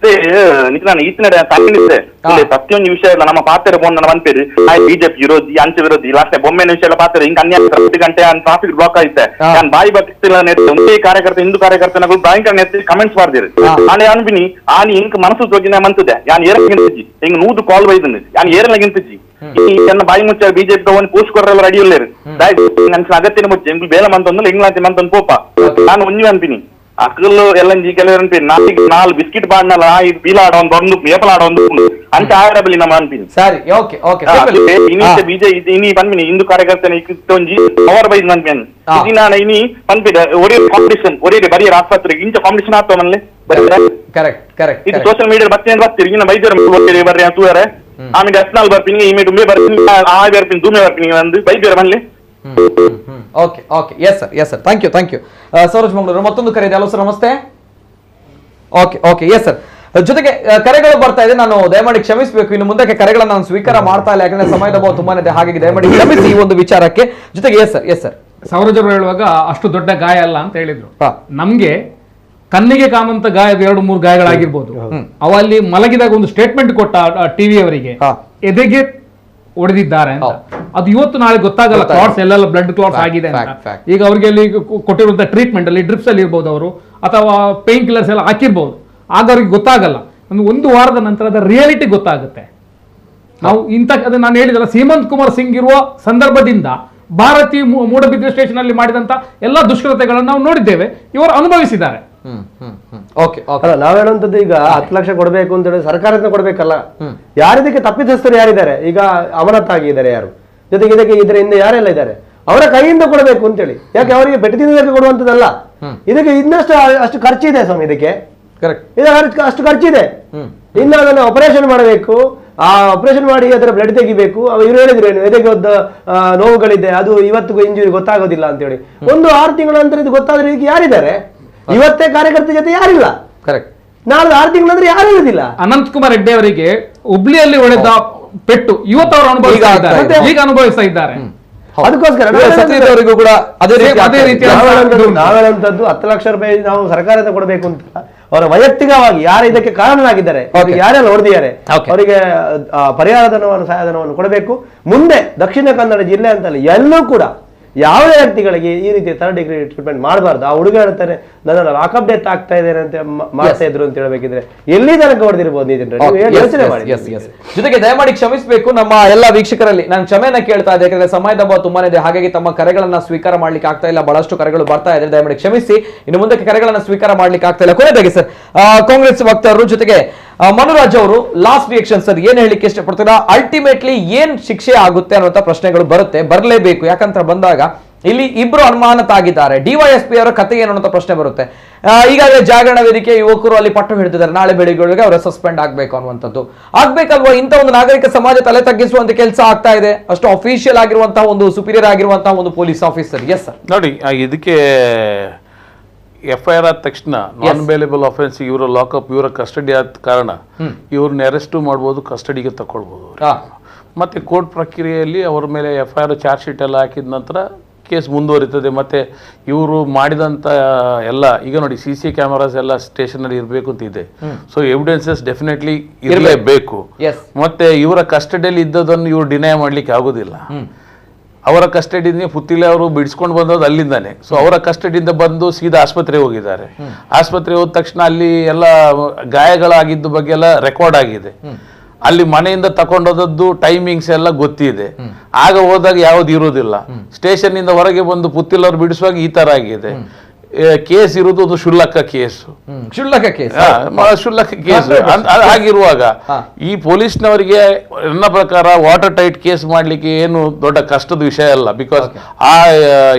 ನಾನು ಈತನಡೆ ಸಾಕಿನಿದ್ದೆ ಪ್ರತಿಯೊಂದು ವಿಷಯ ನಮ್ಮ ಪಾತ್ರ ಬಂದು ನಾನು ಬಂತೇರಿ ಬಿಜೆಪಿ ವಿರೋಧಿ ಅಂಚೆ ವಿರೋಧಿ ಲಾಸ್ಟ್ ಬೊಮ್ಮೆನ ವಿಷಯ ಎಲ್ಲ ಪಾತ್ರ ಹಿಂಗ ಅನ್ಯಾಯ 10 ಗಂಟೆ ಟ್ರಾಫಿಕ್ ಬ್ಲಾಕ್ ಆಯ್ತೆ ನಾನು ಬಾಯಿ ಬರ್ತಿಲ್ಲ ಒಂದೇ ಕಾರ್ಯಕರ್ತ ಹಿಂದೂ ಕಾರ್ಯಕರ್ತನಗಳು ಭಯಂಕರ ನೆತ್ತಿ ಕಮೆಂಟ್ಸ್ ಮಾಡ್ದಿರಿ ನಾನು ಅನ್ಬಿನಿ ಆನಿ ಹಿಂಗ್ ಮನಸ್ಸು ಜೋಗಿನ ಮಂತದೆ ಯಾನ್ ಏರ ಗಿಂತಿಜಿ ಹಿಂಗ್ 100 ಕಾಲ್ ಬೈದನ್ ಯಾನ್ ಏರಲ್ಲ ಗಿಂತಿಜಿ ನನ್ನ ಬಾಯಿ ಮುಚ್ಚ ಬಿಜೆಪಿ ಒಂದು ಪೋಸ್ಟ್ ಕೊಡ್ರಲ್ಲ ರೆಡಿ ಇಲ್ಲ ನನ್ ಅಗತ್ಯನ ಮುಚ್ಚಿ ಹಿಂಗ್ ಬೇಲ ಮಂತಂದ್ರೆ ಹಿಂಗ್ಲಾಂತಿ ಮಂತಂದ್ ಪೋಪ ನಾನು ಒಂಜಿ ಅನ್ಬಿನಿ ಅಕ್ಕಲು ಎಲ್ಲಂಜಿ ಕೆಲವರಂಪಿ ನಾಲ್ ಬಿಸ್ಕಿಟ್ ಬಾಡ್ನಲ್ಲ ಇದು ಬೀಲಾಡ ಒಂದು ಮೇಪಲಾಡ ಒಂದು ಅಂತ ಆಡಬಲಿ ನಮ್ಮ ಅನ್ಪಿನಿ ಸರಿ ಓಕೆ ಓಕೆ ಇನಿ ಬಂದ್ಬಿನಿ ಹಿಂದೂ ಕಾರ್ಯಕರ್ತನ ಒಂಜಿ ಪವರ್ ಬೈದ್ ಅನ್ಪೇನು ಇದು ನಾನು ಇನಿ ಬಂದ್ಬಿಡ ಒರೇ ಕಾಂಪಿಟೇಷನ್ ಒರೇ ಬರೀ ಆಸ್ಪತ್ರೆಗೆ ಇಂಚ ಕಾಂಪಿಟೇಷನ್ ಆಗ್ತಾವ ಮನೇಲಿ ಕರೆಕ್ಟ್ ಕರೆಕ್ಟ್ ಇದು ಸೋಷಿಯಲ್ ಮೀಡಿಯಾ ಬರ್ತೀನಿ ಬರ್ತೀರಿ ಇನ್ನು ವೈದ್ಯರು ಬರ್ರಿ ತೂಯಾರೆ ಆಮೇಲೆ ಅಸ್ನಾಲ್ ಬರ್ತೀನಿ ಇಮೇಲೆ ದುಮ್ಮೆ ಬರ್ತೀನಿ ಆ ಬರ್ತೀನಿ ದುಮ್ಮೆ ಬರ್ತೀನಿ ಒಂದು ವೈದ್ಯರ ಮನೇಲಿ okay okay yes sir thank you Saroj Mangaluru ಮತ್ತೊಂದು ಕರೆ ಇದೆ. ಹಲೋ ಸರ್ ನಮಸ್ತೆ. ಓಕೆ ಓಕೆ ಎಸ್ ಸರ್ ಜೊತೆಗೆ ಕರೆಗಳು ಬರ್ತಾ ಇದೆ, ನಾನು ದಯಮಾಡಿ ಕ್ಷಮಿಸಬೇಕು, ಇನ್ನು ಮುಂದಕ್ಕೆ ಕರೆಗಳನ್ನು ನಾನು ಸ್ವೀಕಾರ ಮಾಡ್ತಾ ಇಲ್ಲ, ಯಾಕಂದ್ರೆ ಸಮಯದ ಅಭಾವ ತುಂಬಾನೇ ಇದೆ, ಹಾಗಾಗಿ ದಯಮಾಡಿ ಕ್ಷಮಿಸಿ ಈ ಒಂದು ವಿಚಾರಕ್ಕೆ. ಜೊತೆಗೆ ಎಸ್ ಸರ್ ಸೌರಜರು ಹೇಳುವಾಗ ಅಷ್ಟು ದೊಡ್ಡ ಗಾಯ ಅಲ್ಲ ಅಂತ ಹೇಳಿದ್ರು. ನಮ್ಗೆ ಕಣ್ಣಿಗೆ ಕಾಣುವಂತ ಗಾಯದ 2-3 ಗಾಯಗಳಾಗಿರ್ಬೋದು. ಅವಲ್ಲಿ ಮಲಗಿದಾಗ ಒಂದು ಸ್ಟೇಟ್ಮೆಂಟ್ ಕೊಟ್ಟ ಟಿವಿ ಅವರಿಗೆ ಎದೆಗೆ ಹೊಡೆದಿದ್ದಾರೆ ಅಂತ. ಅದು ಇವತ್ತು ನಾಳೆ ಗೊತ್ತಾಗಲ್ಲ, ಕ್ಲಾಟ್ಸ್ ಎಲ್ಲೆಲ್ಲ ಬ್ಲಡ್ ಕ್ಲಾಟ್ಸ್ ಆಗಿದೆ ಅಂತ. ಈಗ ಅವ್ರಿಗೆ ಅಲ್ಲಿ ಕೊಟ್ಟಿರುವಂತ ಟ್ರೀಟ್ಮೆಂಟ್ ಅಲ್ಲಿ ಡ್ರಿಪ್ಸ್ ಅಲ್ಲಿ ಇರ್ಬೋದು ಅವರು, ಅಥವಾ ಪೇನ್ ಕಿಲ್ಲರ್ಸ್ ಎಲ್ಲ ಹಾಕಿರ್ಬೋದು. ಆಗ ಅವ್ರಿಗೆ ಗೊತ್ತಾಗಲ್ಲ. ಒಂದು ವಾರದ ನಂತರ ಅದರ ರಿಯಾಲಿಟಿ ಗೊತ್ತಾಗುತ್ತೆ. ನಾವು ಅದು ನಾನು ಹೇಳಿದಲ್ಲ, ಸೀಮಂತ್ ಕುಮಾರ್ ಸಿಂಗ್ ಇರುವ ಸಂದರ್ಭದಿಂದ ಭಾರತಿ ಮೂಡಬಿದ್ರೆ ಸ್ಟೇಷನ್ ಅಲ್ಲಿ ಮಾಡಿದಂತ ಎಲ್ಲ ದುಷ್ಕೃತ್ಯಗಳನ್ನು ನಾವು ನೋಡಿದ್ದೇವೆ, ಇವರು ಅನುಭವಿಸಿದ್ದಾರೆ. ನಾವ್ ಹೇಳುವಂತದ್ದು ಈಗ 10 ಲಕ್ಷ ಕೊಡ್ಬೇಕು ಅಂತ ಹೇಳಿ ಸರ್ಕಾರದಿಂದ ಕೊಡ್ಬೇಕಲ್ಲ, ಯಾರಿದಕ್ಕೆ ತಪ್ಪಿತಸ್ಥರು ಯಾರಿದ್ದಾರೆ? ಈಗ ಅಮನತ್ ಆಗಿದ್ದಾರೆ ಯಾರು, ಜೊತೆಗೆ ಇದರಿಂದ ಯಾರೆಲ್ಲ ಇದ್ದಾರೆ ಅವರ ಕೈಯಿಂದ ಕೊಡಬೇಕು ಅಂತೇಳಿ. ಯಾಕೆ ಅವರಿಗೆ ಪೆಟ್ಟು ತಿನ್ನೋದಕ್ಕೆ ಕೊಡುವಂತದ್ದಲ್ಲ, ಇದಕ್ಕೆ ಇನ್ನಷ್ಟು ಅಷ್ಟು ಖರ್ಚಿದೆ ಸ್ವಾಮಿ, ಇದಕ್ಕೆ ಅಷ್ಟು ಖರ್ಚಿದೆ. ಇನ್ನು ಅದನ್ನ ಆಪರೇಷನ್ ಮಾಡಬೇಕು, ಆ ಆಪರೇಷನ್ ಮಾಡಿ ಅದರ ಬ್ಲಡ್ ತೆಗಿಬೇಕು. ಇವ್ರು ಹೇಳಿದ್ರೇನು, ಎದೆಗೆ ಒದ್ದ ನೋವುಗಳಿದೆ, ಅದು ಇವತ್ತಿಗೂ ಇಂಜುರಿ ಗೊತ್ತಾಗೋದಿಲ್ಲ ಅಂತ ಹೇಳಿ. 1-6 ತಿಂಗಳ ನಂತರ ಇದು ಗೊತ್ತಾದ್ರೆ ಇದಕ್ಕೆ ಯಾರಿದ್ದಾರೆ? ಇವತ್ತೇ ಕಾರ್ಯಕರ್ತರ ಜೊತೆ ಯಾರಿಲ್ಲ. ಕರೆಕ್ಟ್. ನಾಳೆ 6 ತಿಂಗಳ ನಂತರ ಯಾರು ಇರುವುದಿಲ್ಲ. ಅನಂತಕುಮಾರ್ ರೆಡ್ಡಿ ಅವರಿಗೆ ಹುಬ್ಳಿಯಲ್ಲಿ ಹೊಡೆದ ಪೆಟ್ಟು ಇವತ್ತು ಅವರು ಅನುಭವಿಸ್ತಾ ಇದ್ದಾರೆ. ಅದಕ್ಕೋಸ್ಕರ ಸಚಿವರಿಗೂ ಕೂಡ ಅದೇ ರೀತಿ ನಾವೇನಂತದ್ದು 10 ಲಕ್ಷ ರೂಪಾಯಿ ನಾವು ಸರ್ಕಾರದ ಕೊಡಬೇಕು ಅಂತ ಅವರ ವೈಯಕ್ತಿಕವಾಗಿ ಯಾರು ಇದಕ್ಕೆ ಕಾರಣರಾಗಿದ್ದಾರೆ, ಯಾರೆಲ್ಲ ಹೊಡೆದಿದ್ದಾರೆ ಅವರಿಗೆ ಪರಿಹಾರ ಧನವನ್ನು, ಸಹಾಯಧನವನ್ನು ಕೊಡಬೇಕು. ಮುಂದೆ ದಕ್ಷಿಣ ಕನ್ನಡ ಜಿಲ್ಲೆ ಅಂತಲ್ಲ ಎಲ್ಲೂ ಕೂಡ ಯಾವುದೇ ವ್ಯಕ್ತಿಗಳಿಗೆ ಈ ರೀತಿ 3rd ಡಿಗ್ರಿ ಟ್ರೀಟ್ಮೆಂಟ್ ಮಾಡಬಾರ್ದು. ಆ ಹುಡುಗ ಹೇಳ್ತಾರೆ ನನ್ನ ಲಾಕಪ್ ಡೆತ್ ಆಗ್ತಾ ಇದ್ದೇನೆ ಅಂತ ಮಾಡ್ತಾ ಇದ್ರು ಅಂತ ಹೇಳ್ಬೇಕಿದ್ರೆ ಎಲ್ಲಿ ತನಕ ಹೊಡೆದಿರ್ಬೋದು ಯೋಚನೆ ಮಾಡಿ. ಜೊತೆಗೆ ದಯಮಾಡಿ ಕ್ಷಮಿಸಬೇಕು ನಮ್ಮ ಎಲ್ಲ ವೀಕ್ಷಕರಲ್ಲಿ, ನಾನು ಕ್ಷಮೆಯನ್ನ ಕೇಳ್ತಾ ಇದ್ದೆ, ಯಾಕಂದ್ರೆ ಸಮಯದ ಅಭಾವ ತುಂಬಾನೇ ಇದೆ, ಹಾಗಾಗಿ ತಮ್ಮ ಕರೆಗಳನ್ನ ಸ್ವೀಕಾರ ಮಾಡ್ಲಿಕ್ಕೆ ಆಗ್ತಾ ಇಲ್ಲ, ಬಹಳಷ್ಟು ಕರೆಗಳು ಬರ್ತಾ ಇದೆ, ದಯಮಾಡಿ ಕ್ಷಮಿಸಿ. ಇನ್ನು ಮುಂದಕ್ಕೆ ಕರೆಗಳನ್ನ ಸ್ವೀಕಾರ ಮಾಡ್ಲಿಕ್ಕೆ ಆಗ್ತಾ ಇಲ್ಲ. ಕೊನೆಯದಾಗಿ ಸರ್, ಕಾಂಗ್ರೆಸ್ ವಕ್ತಾರರು ಜೊತೆಗೆ ಮನುರಾಜ್ ಅವರು ಲಾಸ್ಟ್ ರಿಯಾಕ್ಷನ್ ಸರ್, ಏನ್ ಹೇಳಿಕ್ಕೆ ಇಷ್ಟಪಡ್ತೀರಾ? ಅಲ್ಟಿಮೇಟ್ಲಿ ಏನ್ ಶಿಕ್ಷೆ ಆಗುತ್ತೆ ಅನ್ನುವಂತ ಪ್ರಶ್ನೆಗಳು ಬರಲೇಬೇಕು. ಯಾಕಂತ ಬಂದಾಗ ಇಲ್ಲಿ ಇಬ್ರು ಅನುಮಾನಿತರಾಗಿದ್ದಾರೆ. ಡಿವೈಎಸ್ಪಿ ಅವರ ಕತೆ ಏನು ಅನ್ನೋ ಪ್ರಶ್ನೆ ಬರುತ್ತೆ. ಈಗಾಗಲೇ ಜಾಗರಣ ವೇದಿಕೆ ಯುವಕರು ಅಲ್ಲಿ ಪಟ್ಟು ಹಿಡಿದಿದ್ದಾರೆ, ನಾಳೆ ಬೆಳಿಗ್ಗೆ ಅವರ ಸಸ್ಪೆಂಡ್ ಆಗ್ಬೇಕು ಅನ್ನುವಂಥದ್ದು. ಆಗ್ಬೇಕಲ್ವಾ? ಇಂಥ ಒಂದು ನಾಗರಿಕ ಸಮಾಜ ತಲೆ ತಗ್ಗಿಸುವಂತ ಕೆಲಸ ಆಗ್ತಾ ಇದೆ, ಅಷ್ಟು ಅಫಿಷಿಯಲ್ ಆಗಿರುವಂತಹ ಒಂದು ಸುಪೀರಿಯರ್ ಆಗಿರುವಂತಹ ಒಂದು ಪೊಲೀಸ್ ಆಫೀಸರ್. ಎಸ್ ಸರ್, ನೋಡಿ ಇದಕ್ಕೆ FIR ಆದ ತಕ್ಷಣ ನಾನ್ ಬೇಲೇಬಲ್ ಅಫೆನ್ಸ್, ಇವರ ಲಾಕಪ್, ಇವರ ಕಸ್ಟಡಿ ಆದ ಕಾರಣ ಇವ್ರನ್ನ ಅರೆಸ್ಟು ಮಾಡ್ಬೋದು, ಕಸ್ಟಡಿಗೆ ತಗೊಳ್ಬೋದು. ಮತ್ತೆ ಕೋರ್ಟ್ ಪ್ರಕ್ರಿಯೆಯಲ್ಲಿ ಅವರ ಮೇಲೆ FIR ಚಾರ್ಜ್ ಶೀಟ್ ಎಲ್ಲ ಹಾಕಿದ ನಂತರ ಕೇಸ್ ಮುಂದುವರಿತದೆ. ಮತ್ತೆ ಇವರು ಮಾಡಿದಂತ ಎಲ್ಲ, ಈಗ ನೋಡಿ CC ಕ್ಯಾಮರಾಸ್ ಎಲ್ಲ ಸ್ಟೇಷನ್ ಇರಬೇಕು ಅಂತ ಇದೆ. ಸೊ ಎವಿಡೆನ್ಸಸ್ ಡೆಫಿನೆಟ್ಲಿ ಇರಲೇಬೇಕು. ಮತ್ತೆ ಇವರ ಕಸ್ಟಡಿಯಲ್ಲಿ ಇದ್ದದನ್ನು ಇವರು ಡಿನೈ ಮಾಡ್ಲಿಕ್ಕೆ ಆಗೋದಿಲ್ಲ. ಅವರ ಕಸ್ಟಡಿಯಿಂದ ಪುತ್ತಿಲೆ ಅವರು ಬಿಡಿಸ್ಕೊಂಡು ಬಂದದ್ದು ಅಲ್ಲಿಂದಾನೆ. ಸೊ ಅವರ ಕಸ್ಟಡಿಯಿಂದ ಬಂದು ಸೀದಾ ಆಸ್ಪತ್ರೆಗೆ ಹೋಗಿದ್ದಾರೆ. ಆಸ್ಪತ್ರೆಗೆ ಹೋದ ತಕ್ಷಣ ಅಲ್ಲಿ ಎಲ್ಲ ಗಾಯಗಳಾಗಿದ್ದ ಬಗ್ಗೆ ಎಲ್ಲ ರೆಕಾರ್ಡ್ ಆಗಿದೆ. ಅಲ್ಲಿ ಮನೆಯಿಂದ ತಗೊಂಡೋದದ್ದು ಟೈಮಿಂಗ್ಸ್ ಎಲ್ಲ ಗೊತ್ತಿದೆ. ಆಗ ಹೋದಾಗ ಯಾವ್ದು ಇರೋದಿಲ್ಲ. ಸ್ಟೇಷನ್ ಇಂದ ಹೊರಗೆ ಬಂದು ಪುತ್ತಿಲವ್ರು ಬಿಡಿಸುವಾಗ ಈ ತರ ಆಗಿದೆ. ಕೇಸ್ ಇರುವುದು ಒಂದು ಕ್ಷುಲ್ಲಕ ಕೇಸು, ಕ್ಷುಲ್ಲಕ ಕೇಸು. ಹಾಗಿರುವಾಗ ಈ ಪೊಲೀಸ್ನವರಿಗೆ ನನ್ನ ಪ್ರಕಾರ ವಾಟರ್ ಟೈಟ್ ಕೇಸ್ ಮಾಡ್ಲಿಕ್ಕೆ ಏನು ದೊಡ್ಡ ಕಷ್ಟದ ವಿಷಯ ಅಲ್ಲ. ಬಿಕಾಸ್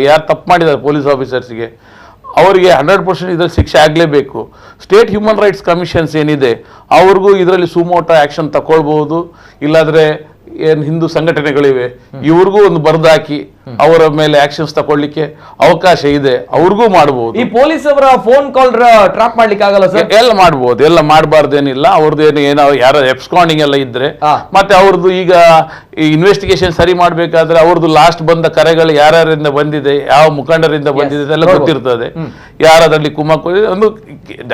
ಯಾರು ತಪ್ಪು ಮಾಡಿದ್ದಾರೆ ಪೊಲೀಸ್ ಆಫೀಸರ್ಸ್ಗೆ ಅವರಿಗೆ 100% ಇದರಲ್ಲಿ ಶಿಕ್ಷೆ ಆಗಲೇಬೇಕು. ಸ್ಟೇಟ್ ಹ್ಯೂಮನ್ ರೈಟ್ಸ್ ಕಮಿಷನ್ಸ್ ಏನಿದೆ ಅವ್ರಿಗೂ ಇದರಲ್ಲಿ ಸುಮೋಟೋ ಆಕ್ಷನ್ ತಗೊಳ್ಬಹುದು. ಇಲ್ಲಾಂದ್ರೆ ಏನ್ ಹಿಂದೂ ಸಂಘಟನೆಗಳಿವೆ ಇವ್ರಿಗೂ ಒಂದು ಬರ್ದಾಕಿ ಅವರ ಮೇಲೆ ಆಕ್ಷನ್ಸ್ ತಗೊಳ್ಳಿಕ್ಕೆ ಅವಕಾಶ ಇದೆ, ಅವ್ರಿಗೂ ಮಾಡಬಹುದು. ಈ ಪೊಲೀಸ್ ಅವರ ಫೋನ್ ಕಾಲ್ ಟ್ರಾಪ್ ಮಾಡ್ಲಿಕ್ಕೆ ಆಗಲ್ಲ ಸರ್? ಎಲ್ಲ ಮಾಡಬಹುದು, ಎಲ್ಲ ಮಾಡಬಾರ್ದೇನಿಲ್ಲ. ಅವ್ರದ್ದು ಏನೋ ಯಾರ ಎಬ್ಸ್ಕಾಂಡಿಂಗ್ ಎಲ್ಲ ಇದ್ರೆ, ಮತ್ತೆ ಅವ್ರದ್ದು ಈಗ ಇನ್ವೆಸ್ಟಿಗೇಷನ್ ಸರಿ ಮಾಡ್ಬೇಕಾದ್ರೆ ಅವ್ರದ್ದು ಲಾಸ್ಟ್ ಬಂದ ಕರೆಗಳು ಯಾರ್ಯಾರಿಂದ ಬಂದಿದೆ, ಯಾವ ಮುಖಂಡರಿಂದ ಬಂದಿದೆ ಎಲ್ಲ ಗೊತ್ತಿರ್ತದೆ. ಯಾರದ್ರಲ್ಲಿ ಕುಮ್ಮಕ್ಕು ಒಂದು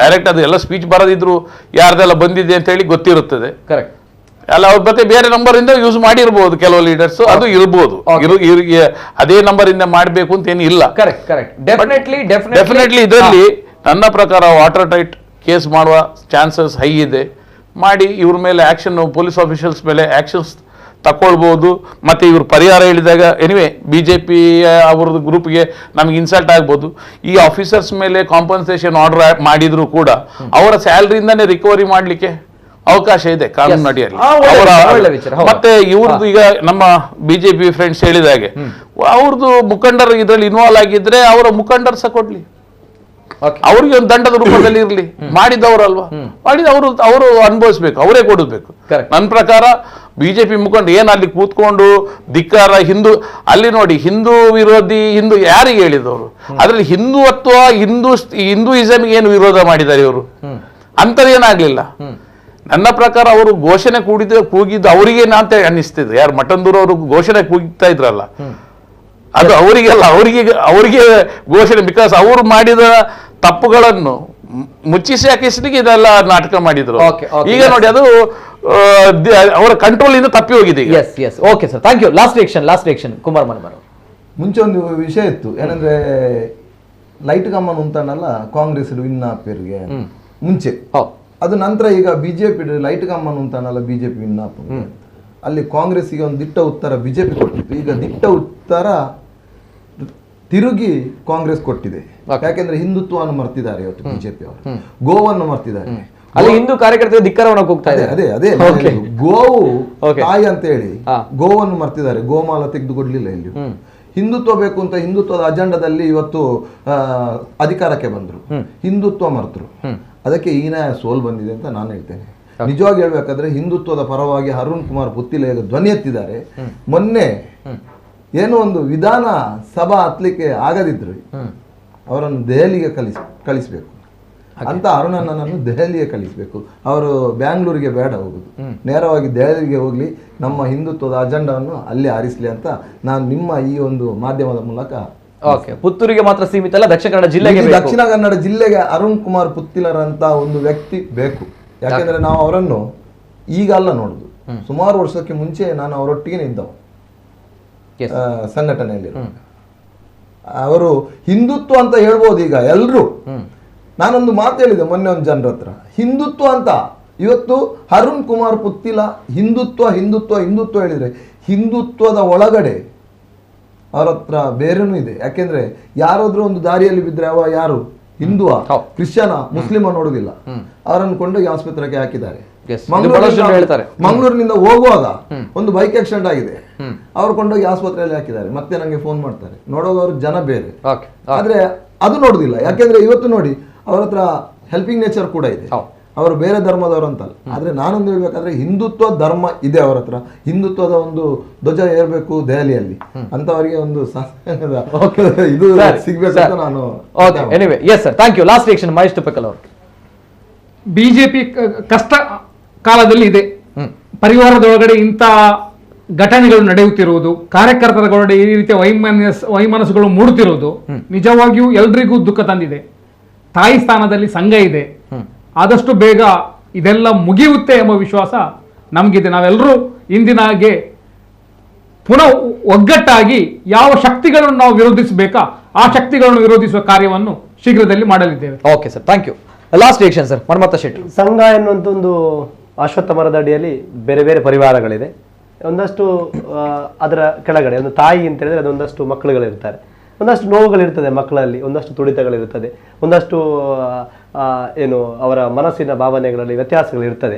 ಡೈರೆಕ್ಟ್ ಅದು ಎಲ್ಲ ಸ್ಪೀಚ್ ಬರೋದಿದ್ರು ಯಾರ್ದೆಲ್ಲ ಬಂದಿದೆ ಅಂತ ಹೇಳಿ ಗೊತ್ತಿರುತ್ತದೆ. ಕರೆಕ್ಟ್ ಅಲ್ಲ, ಅವ್ರ ಮತ್ತೆ ಬೇರೆ ನಂಬರ್ ಇಂದ ಯೂಸ್ ಮಾಡಿರ್ಬೋದು ಕೆಲವು ಲೀಡರ್ಸ್, ಅದು ಇರ್ಬೋದು. ಅದೇ ನಂಬರ್ ಇಂದ ಮಾಡಬೇಕು ಅಂತ ಏನಿಲ್ಲ. ಡೆಫಿನೆಟ್ಲಿ ಇದರಲ್ಲಿ ನನ್ನ ಪ್ರಕಾರ ವಾಟರ್ ಟೈಟ್ ಕೇಸ್ ಮಾಡುವ ಚಾನ್ಸಸ್ ಹೈ ಇದೆ. ಮಾಡಿ ಇವ್ರ ಮೇಲೆ ಆಕ್ಷನ್, ಪೊಲೀಸ್ ಆಫೀಷಿಯಲ್ಸ್ ಮೇಲೆ ಆಕ್ಷನ್ಸ್ ತಕೊಳ್ಬಹುದು. ಮತ್ತೆ ಇವ್ರು ಪರಿಹಾರ ಹೇಳಿದಾಗ ಎನಿವೆ BJP ಅವ್ರದ್ದು ಗ್ರೂಪ್ಗೆ ನಮ್ಗೆ ಇನ್ಸಲ್ಟ್ ಆಗ್ಬೋದು. ಈ ಆಫೀಸರ್ಸ್ ಮೇಲೆ ಕಾಂಪನ್ಸೇಷನ್ ಆರ್ಡರ್ ಮಾಡಿದ್ರು ಕೂಡ ಅವರ ಸ್ಯಾಲರಿಯಿಂದಾನೇ ರಿಕವರಿ ಮಾಡ್ಲಿಕ್ಕೆ ಅವಕಾಶ ಇದೆ ಕಾನೂನು ಅಡಿಯಲ್ಲಿ. ಮತ್ತೆ ಇವ್ರದ್ದು ಈಗ ನಮ್ಮ BJP ಫ್ರೆಂಡ್ಸ್ ಹೇಳಿದಾಗೆ ಅವ್ರದ್ದು ಮುಖಂಡರು ಇದರಲ್ಲಿ ಇನ್ವಾಲ್ವ್ ಆಗಿದ್ರೆ ಅವರ ಮುಖಂಡರು ಸಹ ಕೊಡ್ಲಿ, ಅವ್ರಿಗೆ ಒಂದು ದಂಡದ ರೂಪದಲ್ಲಿ ಇರ್ಲಿ. ಮಾಡಿದವರಲ್ವಾ, ಅವರು ಅನುಭವಿಸ್ಬೇಕು, ಅವರೇ ಕೊಡಬೇಕು. ನನ್ನ ಪ್ರಕಾರ BJP ಮುಖಂಡ ಏನ್ ಅಲ್ಲಿ ಕೂತ್ಕೊಂಡು ಧಿಕ್ಕಾರ ಹಿಂದೂ, ಅಲ್ಲಿ ನೋಡಿ ಹಿಂದೂ ವಿರೋಧಿ, ಹಿಂದೂ ಯಾರಿಗೆ ಹೇಳಿದವರು? ಅದ್ರಲ್ಲಿ ಹಿಂದುತ್ವ, ಹಿಂದೂಯಿಸಮ್ಗೆ ಏನು ವಿರೋಧ ಮಾಡಿದ್ದಾರೆ ಇವರು? ಅಂತದೇನಾಗ್ಲಿಲ್ಲ. ನನ್ನ ಪ್ರಕಾರ ಅವರು ಘೋಷಣೆ ಕೂಗಿದ್ದು ಅವರಿಗೇನ ಅಂತ ಅನ್ನಿಸ್ತಿದ್ರು. ಯಾರು ಮಠಂದೂರು ಅವರು ಘೋಷಣೆ ಕೂಗ್ತಾ ಇದ್ರಲ್ಲ, ಅದು ಅವರಿಗೆಲ್ಲ, ಅವರಿಗೆ ಘೋಷಣೆ. ಬಿಕಾಸ್ ಅವರು ಮಾಡಿದ ತಪ್ಪುಗಳನ್ನು ಮುಚ್ಚಿಸಿ ಹಾಕಿಸ್ಲಿಕ್ಕೆ ಇದೆಲ್ಲ ನಾಟಕ ಮಾಡಿದ್ರು. ಈಗ ನೋಡಿ ಅದು ಅವರ ಕಂಟ್ರೋಲ್ ಇಂದ ತಪ್ಪಿ ಹೋಗಿದೆ. Okay sir, thank you. Last reaction Kumar ಮನಮರ್. ಮುಂಚೆ ಒಂದು ವಿಷಯ ಇತ್ತು, ಏನಂದ್ರೆ ಲೈಟ್ ಕಮ್ಮನ್ ಉಂಟನಲ್ಲ ಕಾಂಗ್ರೆಸ್ ವಿನ್ ಆಪೇರಿಗೆ ಮುಂಚೆ, ಅದು ನಂತರ ಈಗ ಬಿಜೆಪಿ ಲೈಟ್ ಕಮ್ಮನ್ ಉಂಟನಲ್ಲ BJP ವಿನ್ ಆಪ್, ಅಲ್ಲಿ ಕಾಂಗ್ರೆಸ್ಗೆ ಒಂದು ದಿಟ್ಟ ಉತ್ತರ BJP ಕೊಟ್ಟಿತ್ತು. ಈಗ ದಿಟ್ಟ ಉತ್ತರ ತಿರುಗಿ ಕಾಂಗ್ರೆಸ್ ಕೊಟ್ಟಿದೆ. ಯಾಕೆಂದ್ರೆ ಹಿಂದುತ್ವವನ್ನು ಮರ್ತಿದ್ದಾರೆ ಇವತ್ತು BJP ಅವರು, ಗೋವನ್ನು ಮರ್ತಿದ್ದಾರೆ. ಅಲ್ಲಿ ಹಿಂದೂ ಕಾರ್ಯಕರ್ತರು ಧಿಕ್ಕಾರವನ್ನು ಹೋಗ್ತಾ ಇದೆ. ಅದೇ ಗೋವು ತಾಯಿ ಅಂತ ಹೇಳಿ ಗೋವನ್ನು ಮರ್ತಿದ್ದಾರೆ, ಗೋಮಾಲ ತೆಗೆದು ಕೊಡ್ಲಿಲ್ಲ ಇಲ್ಲಿ. ಹಿಂದುತ್ವ ಬೇಕು ಅಂತ ಹಿಂದುತ್ವದ ಅಜೆಂಡಾದಲ್ಲಿ ಇವತ್ತು ಅಧಿಕಾರಕ್ಕೆ ಬಂದ್ರು, ಹಿಂದುತ್ವ ಮರ್ತರು. ಅದಕ್ಕೆ ಹೀನಾಯ ಸೋಲ್ ಬಂದಿದೆ ಅಂತ ನಾನು ಹೇಳ್ತೇನೆ. ನಿಜವಾಗಿ ಹೇಳ್ಬೇಕಾದ್ರೆ ಹಿಂದುತ್ವದ ಪರವಾಗಿ ಅರುಣ್ ಕುಮಾರ್ ಪುತ್ತಿಲ ಧ್ವನಿ ಎತ್ತಿದ್ದಾರೆ. ಮೊನ್ನೆ ಏನೋ ಒಂದು ವಿಧಾನ ಸಭಾ ಹತ್ಲಿಕ್ಕೆ ಆಗದಿದ್ರು ಅವರನ್ನು ದೆಹಲಿಗೆ ಕಳಿಸ್ಬೇಕು ಅಂತ ಅರುಣಣ್ಣನನ್ನು ದೆಹಲಿಗೆ ಕಳಿಸ್ಬೇಕು. ಅವರು ಬ್ಯಾಂಗ್ಳೂರಿಗೆ ಬೇಡ ಹೋಗುದು, ನೇರವಾಗಿ ದೆಹಲಿಗೆ ಹೋಗ್ಲಿ, ನಮ್ಮ ಹಿಂದುತ್ವದ ಅಜೆಂಡಾವನ್ನು ಅಲ್ಲಿ ಆರಿಸ್ಲಿ ಅಂತ ನಾನು ನಿಮ್ಮ ಈ ಒಂದು ಮಾಧ್ಯಮದ ಮೂಲಕ. ಪುತ್ತೂರಿಗೆ ಮಾತ್ರ ಸೀಮಿತ ಅಲ್ಲ, ದಕ್ಷಿಣ ಕನ್ನಡ ಜಿಲ್ಲೆಗೆ ಅರುಣ್ ಕುಮಾರ್ ಪುತ್ತಿಲರಂತ ಒಂದು ವ್ಯಕ್ತಿ ಬೇಕು. ಯಾಕೆಂದ್ರೆ ನಾವು ಅವರನ್ನು ಈಗ ಅಲ್ಲ ನೋಡುದು, ಸುಮಾರು ವರ್ಷಕ್ಕೆ ಮುಂಚೆ ನಾನು ಅವರೊಟ್ಟಿಗೆ ನಿಂತವ ಸಂಘಟನೆಯಲ್ಲಿ. ಅವರು ಹಿಂದುತ್ವ ಅಂತ ಹೇಳ್ಬೋದು ಈಗ ಎಲ್ರು. ನಾನೊಂದು ಮಾತು ಹೇಳಿದೆ ಮೊನ್ನೆ ಒಂದು ಜನರ ಹತ್ರ, ಹಿಂದುತ್ವ ಅಂತ. ಇವತ್ತು ಅರುಣ್ ಕುಮಾರ್ ಪುತ್ತಿಲ ಹಿಂದುತ್ವ ಹಿಂದುತ್ವ ಹಿಂದುತ್ವ ಹೇಳಿದ್ರೆ ಹಿಂದುತ್ವದ ಒಳಗಡೆ ಅವ್ರ ಹತ್ರ ಬೇರೆನೂ ಇದೆ. ಯಾಕೆಂದ್ರೆ ಯಾರಾದ್ರೂ ಒಂದು ದಾರಿಯಲ್ಲಿ ಬಿದ್ರೆ ಅವ ಯಾರು ಹಿಂದುವ ಕ್ರಿಶ್ಚಿಯನ ಮುಸ್ಲಿಮ ನೋಡುದಿಲ್ಲ, ಅವರನ್ನು ಕೊಂಡೋಗಿ ಆಸ್ಪತ್ರೆಗೆ ಹಾಕಿದ್ದಾರೆ. ಮಂಗಳೂರಿನಿಂದ ಹೋಗುವಾಗ ಒಂದು ಬೈಕ್ ಆಕ್ಸಿಡೆಂಟ್ ಆಗಿದೆ, ಅವ್ರು ಕೊಂಡೋಗಿ ಆಸ್ಪತ್ರೆಯಲ್ಲಿ ಹಾಕಿದ್ದಾರೆ. ಮತ್ತೆ ನಂಗೆ ಫೋನ್ ಮಾಡ್ತಾರೆ, ನೋಡೋದವ್ರು ಜನ ಬೇರೆ, ಆದ್ರೆ ಅದು ನೋಡುದಿಲ್ಲ. ಯಾಕೆಂದ್ರೆ ಇವತ್ತು ನೋಡಿ ಅವ್ರ ಹತ್ರ ಹೆಲ್ಪಿಂಗ್ ನೇಚರ್ ಕೂಡ ಇದೆ, ಅವರು ಬೇರೆ ಧರ್ಮದವರು ಅಂತಲ್ಲ. ಆದ್ರೆ ನಾನೊಂದು ಹೇಳ್ಬೇಕಾದ್ರೆ ಹಿಂದುತ್ವ ಧರ್ಮ ಇದೆ ಅವರ ಹತ್ರ, ಹಿಂದುತ್ವದ ಒಂದು ಧ್ವಜ ಏರ್ಬೇಕು ದೆಹಲಿಯಲ್ಲಿ ಅಂತವರಿಗೆ ಒಂದು ಇದು ಸಿಗ್ಬೇಕಂತ ನಾನು. ಬಿಜೆಪಿ ಕಷ್ಟ ಕಾಲದಲ್ಲಿ ಇದೆ, ಪರಿವಾರದೊಳಗಡೆ ಇಂಥ ಘಟನೆಗಳು ನಡೆಯುತ್ತಿರುವುದು, ಕಾರ್ಯಕರ್ತರೊಳಗಡೆ ಈ ರೀತಿಯ ವೈಮನಸ್ಸುಗಳು ಮೂಡುತ್ತಿರುವುದು ನಿಜವಾಗಿಯೂ ಎಲ್ರಿಗೂ ದುಃಖ ತಂದಿದೆ. ತಾಯಿ ಸ್ಥಾನದಲ್ಲಿ ಸಂಘ ಇದೆ, ಆದಷ್ಟು ಬೇಗ ಇದೆಲ್ಲ ಮುಗಿಯುತ್ತೆ ಎಂಬ ವಿಶ್ವಾಸ ನಮಗಿದೆ. ನಾವೆಲ್ಲರೂ ಇಂದಿನ ಹಾಗೆ ಪುನಃ ಒಗ್ಗಟ್ಟಾಗಿ ಯಾವ ಶಕ್ತಿಗಳನ್ನು ನಾವು ವಿರೋಧಿಸಬೇಕಾ ಆ ಶಕ್ತಿಗಳನ್ನು ವಿರೋಧಿಸುವ ಕಾರ್ಯವನ್ನು ಶೀಘ್ರದಲ್ಲಿ ಮಾಡಲಿದ್ದೇವೆ. Okay sir, thank you. Last reaction sir, Manmatha Shetty. ಸಂಘ ಎನ್ನುವಂಥ ಒಂದು ಅಶ್ವತ್ಥ ಮರದ ಅಡಿಯಲ್ಲಿ ಬೇರೆ ಬೇರೆ ಪರಿವಾರಗಳಿದೆ. ಒಂದಷ್ಟು ಅದರ ಕೆಳಗಡೆ ಒಂದು ತಾಯಿ ಅಂತ ಹೇಳಿದ್ರೆ ಅದೊಂದಷ್ಟು ಮಕ್ಕಳುಗಳಿರ್ತಾರೆ, ಒಂದಷ್ಟು ನೋವುಗಳಿರ್ತದೆ ಮಕ್ಕಳಲ್ಲಿ, ಒಂದಷ್ಟು ತುಡಿತಗಳಿರ್ತದೆ, ಒಂದಷ್ಟು ಏನು ಅವರ ಮನಸ್ಸಿನ ಭಾವನೆಗಳಲ್ಲಿ ವ್ಯತ್ಯಾಸಗಳಿರ್ತದೆ.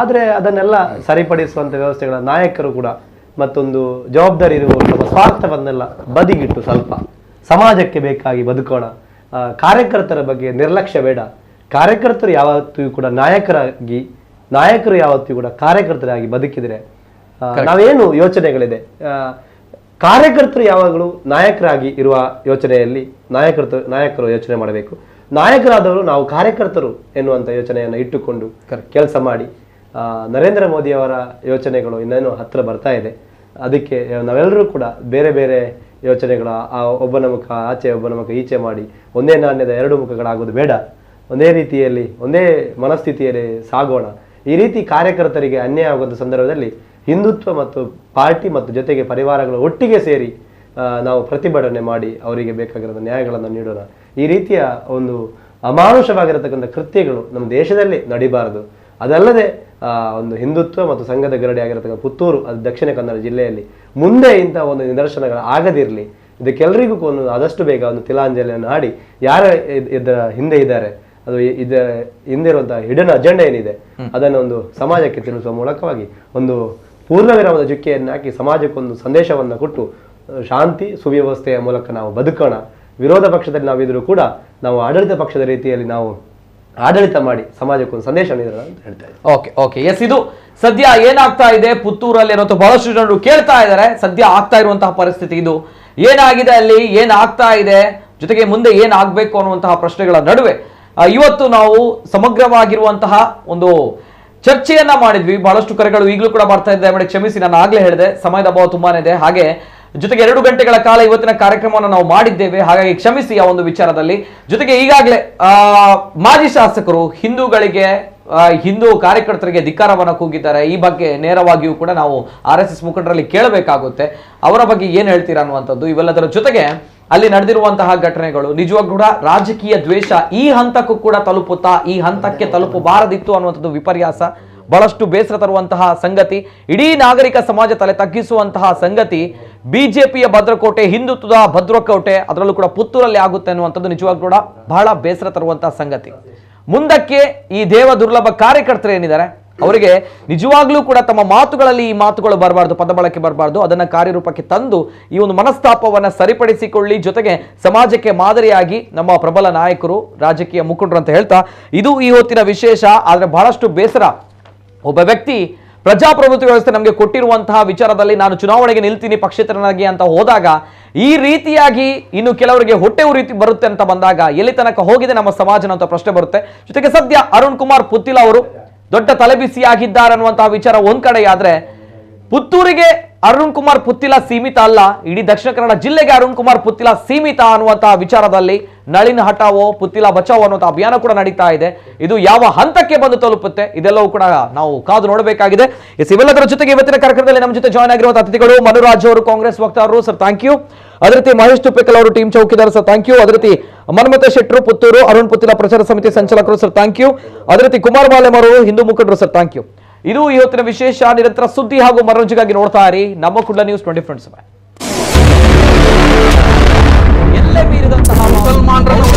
ಆದರೆ ಅದನ್ನೆಲ್ಲ ಸರಿಪಡಿಸುವಂಥ ವ್ಯವಸ್ಥೆಗಳ ನಾಯಕರು ಕೂಡ ಮತ್ತೊಂದು ಜವಾಬ್ದಾರಿ ಇರುವವರು ನಮ್ಮ ಸ್ವಾರ್ಥವನ್ನೆಲ್ಲ ಬದಿಗಿಟ್ಟು ಸ್ವಲ್ಪ ಸಮಾಜಕ್ಕೆ ಬೇಕಾಗಿ ಬದುಕೋಣ. ಕಾರ್ಯಕರ್ತರ ಬಗ್ಗೆ ನಿರ್ಲಕ್ಷ್ಯ ಬೇಡ. ಕಾರ್ಯಕರ್ತರು ಯಾವತ್ತೂ ಕೂಡ ನಾಯಕರು ಯಾವತ್ತೂ ಕೂಡ ಕಾರ್ಯಕರ್ತರಾಗಿ ಬದುಕಿದರೆ ನಾವೇನು ಯೋಚನೆಗಳಿದೆ, ಕಾರ್ಯಕರ್ತರು ಯಾವಾಗಲೂ ನಾಯಕರಾಗಿ ಇರುವ ಯೋಚನೆಯಲ್ಲಿ ನಾಯಕರು ಯೋಚನೆ ಮಾಡಬೇಕು. ನಾಯಕರಾದವರು ನಾವು ಕಾರ್ಯಕರ್ತರು ಎನ್ನುವಂಥ ಯೋಚನೆಯನ್ನು ಇಟ್ಟುಕೊಂಡು ಕೆಲಸ ಮಾಡಿ. ನರೇಂದ್ರ ಮೋದಿಯವರ ಯೋಚನೆಗಳು ಇನ್ನೇನು ಹತ್ರ ಬರ್ತಾ ಇದೆ, ಅದಕ್ಕೆ ನಾವೆಲ್ಲರೂ ಕೂಡ ಬೇರೆ ಬೇರೆ ಯೋಚನೆಗಳು, ಒಬ್ಬನ ಮುಖ ಆಚೆ ಒಬ್ಬನ ಮುಖ ಈಚೆ ಮಾಡಿ ಒಂದೇ ನಾಣ್ಯದ ಎರಡು ಮುಖಗಳಾಗೋದು ಬೇಡ. ಒಂದೇ ರೀತಿಯಲ್ಲಿ ಒಂದೇ ಮನಸ್ಥಿತಿಯಲ್ಲಿ ಸಾಗೋಣ. ಈ ರೀತಿ ಕಾರ್ಯಕರ್ತರಿಗೆ ಅನ್ಯಾಯ ಆಗುವಂಥ ಸಂದರ್ಭದಲ್ಲಿ ಹಿಂದುತ್ವ ಮತ್ತು ಪಾರ್ಟಿ ಮತ್ತು ಜೊತೆಗೆ ಪರಿವಾರಗಳು ಒಟ್ಟಿಗೆ ಸೇರಿ ನಾವು ಪ್ರತಿಭಟನೆ ಮಾಡಿ ಅವರಿಗೆ ಬೇಕಾಗಿರೋ ನ್ಯಾಯಗಳನ್ನು ನೀಡೋಣ. ಈ ರೀತಿಯ ಒಂದು ಅಮಾನುಷವಾಗಿರತಕ್ಕಂಥ ಕೃತ್ಯಗಳು ನಮ್ಮ ದೇಶದಲ್ಲಿ ನಡಿಬಾರದು. ಅದಲ್ಲದೆ ಒಂದು ಹಿಂದುತ್ವ ಮತ್ತು ಸಂಘದ ಗರಡಿ ಆಗಿರತಕ್ಕಂಥ ಪುತ್ತೂರು, ಅದು ದಕ್ಷಿಣ ಕನ್ನಡ ಜಿಲ್ಲೆಯಲ್ಲಿ ಮುಂದೆ ಇಂಥ ಒಂದು ನಿದರ್ಶನಗಳು ಆಗದಿರಲಿ. ಇದಕ್ಕೆಲ್ಲರಿಗೂ ಒಂದು ಆದಷ್ಟು ಬೇಗ ಒಂದು ತಿಲಾಂಜಲಿಯನ್ನು ಹಾಡಿ ಯಾರ ಇದರ ಹಿಂದೆ ಇದ್ದಾರೆ, ಅದು ಹಿಂದೆ ಇರುವಂತಹ ಹಿಡನ್ ಅಜೆಂಡಾ ಏನಿದೆ ಅದನ್ನು ಒಂದು ಸಮಾಜಕ್ಕೆ ತಿಳಿಸುವ ಮೂಲಕವಾಗಿ ಒಂದು ಪೂರ್ಣ ವಿರಾಮದ ಚುಕ್ಕೆಯನ್ನು ಹಾಕಿ ಸಮಾಜಕ್ಕೊಂದು ಸಂದೇಶವನ್ನು ಕೊಟ್ಟು ಶಾಂತಿ ಸುವ್ಯವಸ್ಥೆಯ ಮೂಲಕ ನಾವು ಬದುಕೋಣ. ವಿರೋಧ ಪಕ್ಷದಲ್ಲಿ ನಾವಿದ್ರೂ ಕೂಡ ನಾವು ಆಡಳಿತ ಪಕ್ಷದ ರೀತಿಯಲ್ಲಿ ನಾವು ಆಡಳಿತ ಮಾಡಿ ಸಮಾಜಕ್ಕೊಂದು ಸಂದೇಶ ನೀಡೋಣ ಅಂತ ಹೇಳ್ತಾ ಇದ್ದಾರೆ. ಓಕೆ ಎಸ್, ಇದು ಸದ್ಯ ಏನಾಗ್ತಾ ಇದೆ ಪುತ್ತೂರಲ್ಲಿ ಅನ್ನೋ ಬಹಳಷ್ಟು ಜನರು ಕೇಳ್ತಾ ಇದ್ದಾರೆ. ಸದ್ಯ ಆಗ್ತಾ ಇರುವಂತಹ ಪರಿಸ್ಥಿತಿ ಇದು, ಏನಾಗಿದೆ ಅಲ್ಲಿ, ಏನಾಗ್ತಾ ಇದೆ, ಜೊತೆಗೆ ಮುಂದೆ ಏನಾಗಬೇಕು ಅನ್ನುವಂತಹ ಪ್ರಶ್ನೆಗಳ ನಡುವೆ ಇವತ್ತು ನಾವು ಸಮಗ್ರವಾಗಿರುವಂತಹ ಒಂದು ಚರ್ಚೆಯನ್ನ ಮಾಡಿದ್ವಿ. ಬಹಳಷ್ಟು ಕರೆಗಳು ಈಗಲೂ ಕೂಡ ಬರ್ತಾ ಇದ್ದೆ, ಕ್ಷಮಿಸಿ, ನಾನು ಆಗ್ಲೇ ಹೇಳಿದೆ ಸಮಯದ ಅಭಾವ ತುಂಬಾನೇ ಇದೆ. ಹಾಗೆ ಜೊತೆಗೆ 2 ಗಂಟೆಗಳ ಕಾಲ ಇವತ್ತಿನ ಕಾರ್ಯಕ್ರಮವನ್ನು ನಾವು ಮಾಡಿದ್ದೇವೆ, ಹಾಗಾಗಿ ಕ್ಷಮಿಸಿ ಆ ಒಂದು ವಿಚಾರದಲ್ಲಿ. ಜೊತೆಗೆ ಈಗಾಗಲೇ ಮಾಜಿ ಶಾಸಕರು ಹಿಂದೂಗಳಿಗೆ ಹಿಂದೂ ಕಾರ್ಯಕರ್ತರಿಗೆ ಧಿಕ್ಕಾರವನ್ನು ಕೂಗಿದ್ದಾರೆ. ಈ ಬಗ್ಗೆ ನೇರವಾಗಿಯೂ ಕೂಡ ನಾವು RSS ಮುಖಂಡರಲ್ಲಿ ಕೇಳಬೇಕಾಗುತ್ತೆ, ಅವರ ಬಗ್ಗೆ ಏನ್ ಹೇಳ್ತೀರಾ ಅನ್ನುವಂಥದ್ದು. ಇವೆಲ್ಲದರ ಜೊತೆಗೆ ಅಲ್ಲಿ ನಡೆದಿರುವಂತಹ ಘಟನೆಗಳು ನಿಜವಾಗ್ಲೂ ಕೂಡ ರಾಜಕೀಯ ದ್ವೇಷ ಈ ಹಂತಕ್ಕೂ ಕೂಡ ತಲುಪುತ್ತಾ, ಈ ಹಂತಕ್ಕೆ ತಲುಪಬಾರದಿತ್ತು ಅನ್ನುವಂಥದ್ದು ವಿಪರ್ಯಾಸ, ಬಹಳಷ್ಟು ಬೇಸರ ತರುವಂತಹ ಸಂಗತಿ. ಇಡೀ ನಾಗರಿಕ ಸಮಾಜ ತಲೆ ತಗ್ಗಿಸುವಂತಹ ಸಂಗತಿ. ಬಿಜೆಪಿಯ ಭದ್ರಕೋಟೆ, ಹಿಂದುತ್ವದ ಭದ್ರಕೋಟೆ, ಅದರಲ್ಲೂ ಕೂಡ ಪುತ್ತೂರಲ್ಲಿ ಆಗುತ್ತೆ ಅನ್ನುವಂಥದ್ದು ನಿಜವಾಗ್ಲೂ ಕೂಡ ಬಹಳ ಬೇಸರ ತರುವಂತಹ ಸಂಗತಿ. ಮುಂದಕ್ಕೆ ಈ ದೇವ ದುರ್ಲಭ ಕಾರ್ಯಕರ್ತರು ಏನಿದ್ದಾರೆ ಅವರಿಗೆ ನಿಜವಾಗ್ಲೂ ಕೂಡ ತಮ್ಮ ಮಾತುಗಳಲ್ಲಿ ಈ ಮಾತುಗಳು ಬರಬಾರ್ದು, ಪದ ಬಳಕೆ ಬರಬಾರ್ದು. ಅದನ್ನ ಕಾರ್ಯರೂಪಕ್ಕೆ ತಂದು ಈ ಒಂದು ಮನಸ್ತಾಪವನ್ನ ಸರಿಪಡಿಸಿಕೊಳ್ಳಿ. ಜೊತೆಗೆ ಸಮಾಜಕ್ಕೆ ಮಾದರಿಯಾಗಿ ನಮ್ಮ ಪ್ರಬಲ ನಾಯಕರು, ರಾಜಕೀಯ ಮುಖಂಡರು ಅಂತ ಹೇಳ್ತಾ ಇದು ಈ ಹೊತ್ತಿನ ವಿಶೇಷ. ಆದ್ರೆ ಬಹಳಷ್ಟು ಬೇಸರ ಒಬ್ಬ ವ್ಯಕ್ತಿ ಪ್ರಜಾಪ್ರಭುತ್ವ ವ್ಯವಸ್ಥೆ ನಮಗೆ ಕೊಟ್ಟಿರುವಂತಹ ವಿಚಾರದಲ್ಲಿ ನಾನು ಚುನಾವಣೆಗೆ ನಿಲ್ತೀನಿ ಪಕ್ಷೇತರನಾಗಿ ಅಂತ ಹೋದಾಗ ಈ ರೀತಿಯಾಗಿ ಇನ್ನು ಕೆಲವರಿಗೆ ಹೊಟ್ಟೆ ಉರಿತಿ ಬರುತ್ತೆ ಅಂತ ಬಂದಾಗ ಎಲ್ಲಿ ತನಕ ಹೋಗಿದೆ ನಮ್ಮ ಸಮಾಜ ಅಂತ ಪ್ರಶ್ನೆ ಬರುತ್ತೆ. ಜೊತೆಗೆ ಸದ್ಯ ಅರುಣ್ ಕುಮಾರ್ ಪುತ್ತಿಲ ಅವರು ದೊಡ್ಡ ತಲೆಬಿಸಿಯಾಗಿದ್ದಾರೆ ಅನ್ನುವಂತಹ ವಿಚಾರ ಒಂದ್ ಕಡೆ ಆದ್ರೆ, ಪುತ್ತೂರಿಗೆ ಅರುಣ್ ಕುಮಾರ್ ಪುತ್ತಿಲ ಸೀಮಿತ ಅಲ್ಲ, ಇಡೀ ದಕ್ಷಿಣ ಕನ್ನಡ ಜಿಲ್ಲೆಗೆ ಅರುಣ್ ಕುಮಾರ್ ಪುತ್ತಿಲ ಸೀಮಿತ ಅನ್ನುವಂತಹ ವಿಚಾರದಲ್ಲಿ ನಳಿನ್ ಹಟಾವೋ ಪುತ್ತಿಲ ಬಚಾವೋ ಅನ್ನುವಂಥ ಅಭಿಯಾನ ಕೂಡ ನಡೀತಾ ಇದೆ. ಇದು ಯಾವ ಹಂತಕ್ಕೆ ಬಂದು ತಲುಪುತ್ತೆ ಇದೆಲ್ಲವೂ ಕೂಡ ನಾವು ಕಾದು ನೋಡಬೇಕಾಗಿದೆ. ಇವೆಲ್ಲದರ ಜೊತೆಗೆ ಇವತ್ತಿನ ಕಾರ್ಯಕ್ರಮದಲ್ಲಿ ನಮ್ಮ ಜೊತೆ ಜಾಯ್ನ್ ಆಗಿರುವಂತಹ ಅತಿಥಿಗಳು ಮನುರಾಜ್ ಅವರು, ಕಾಂಗ್ರೆಸ್ ವಕ್ತಾರರು, ಸರ್ ಥ್ಯಾಂಕ್ ಯು. ಅದೇ ರೀತಿ ಮಹೇಶ್ ತುಪ್ಪೇಕಲ್ ಅವರು, team Chowkidar, sir thank you. ಅದೇ ರೀತಿ ಮನ್ಮಥ ಶೆಟ್ರು, ಪುತ್ತೂರು, ಅರುಣ್ ಪುತ್ತಿಲ ಪ್ರಚಾರ ಸಮಿತಿ ಸಂಚಾಲಕರು, ಸರ್ ಥ್ಯಾಂಕ್ ಯು. ಅದೇ ರೀತಿ ಕುಮಾರ್ ಮಾಲೆಮ್ ಅವರು, ಹಿಂದೂ ಮುಖಂಡರು, ಸರ್ ಥ್ಯಾಂಕ್ ಯು. ಇದು ಇವತ್ತಿನ ವಿಶೇಷ. ನಿರಂತರ ಸುದ್ದಿ ಹಾಗೂ ಮನೋರಂಜನೆಗಾಗಿ ನೋಡ್ತಾ ಇರಿ ನಮ್ಮ ಕುಡ್ಲ ನ್ಯೂಸ್ 24/7. ಎಲ್ಲೇ ಮೀರಿದಂತಹ ಮುಸಲ್ಮಾನರನ್ನು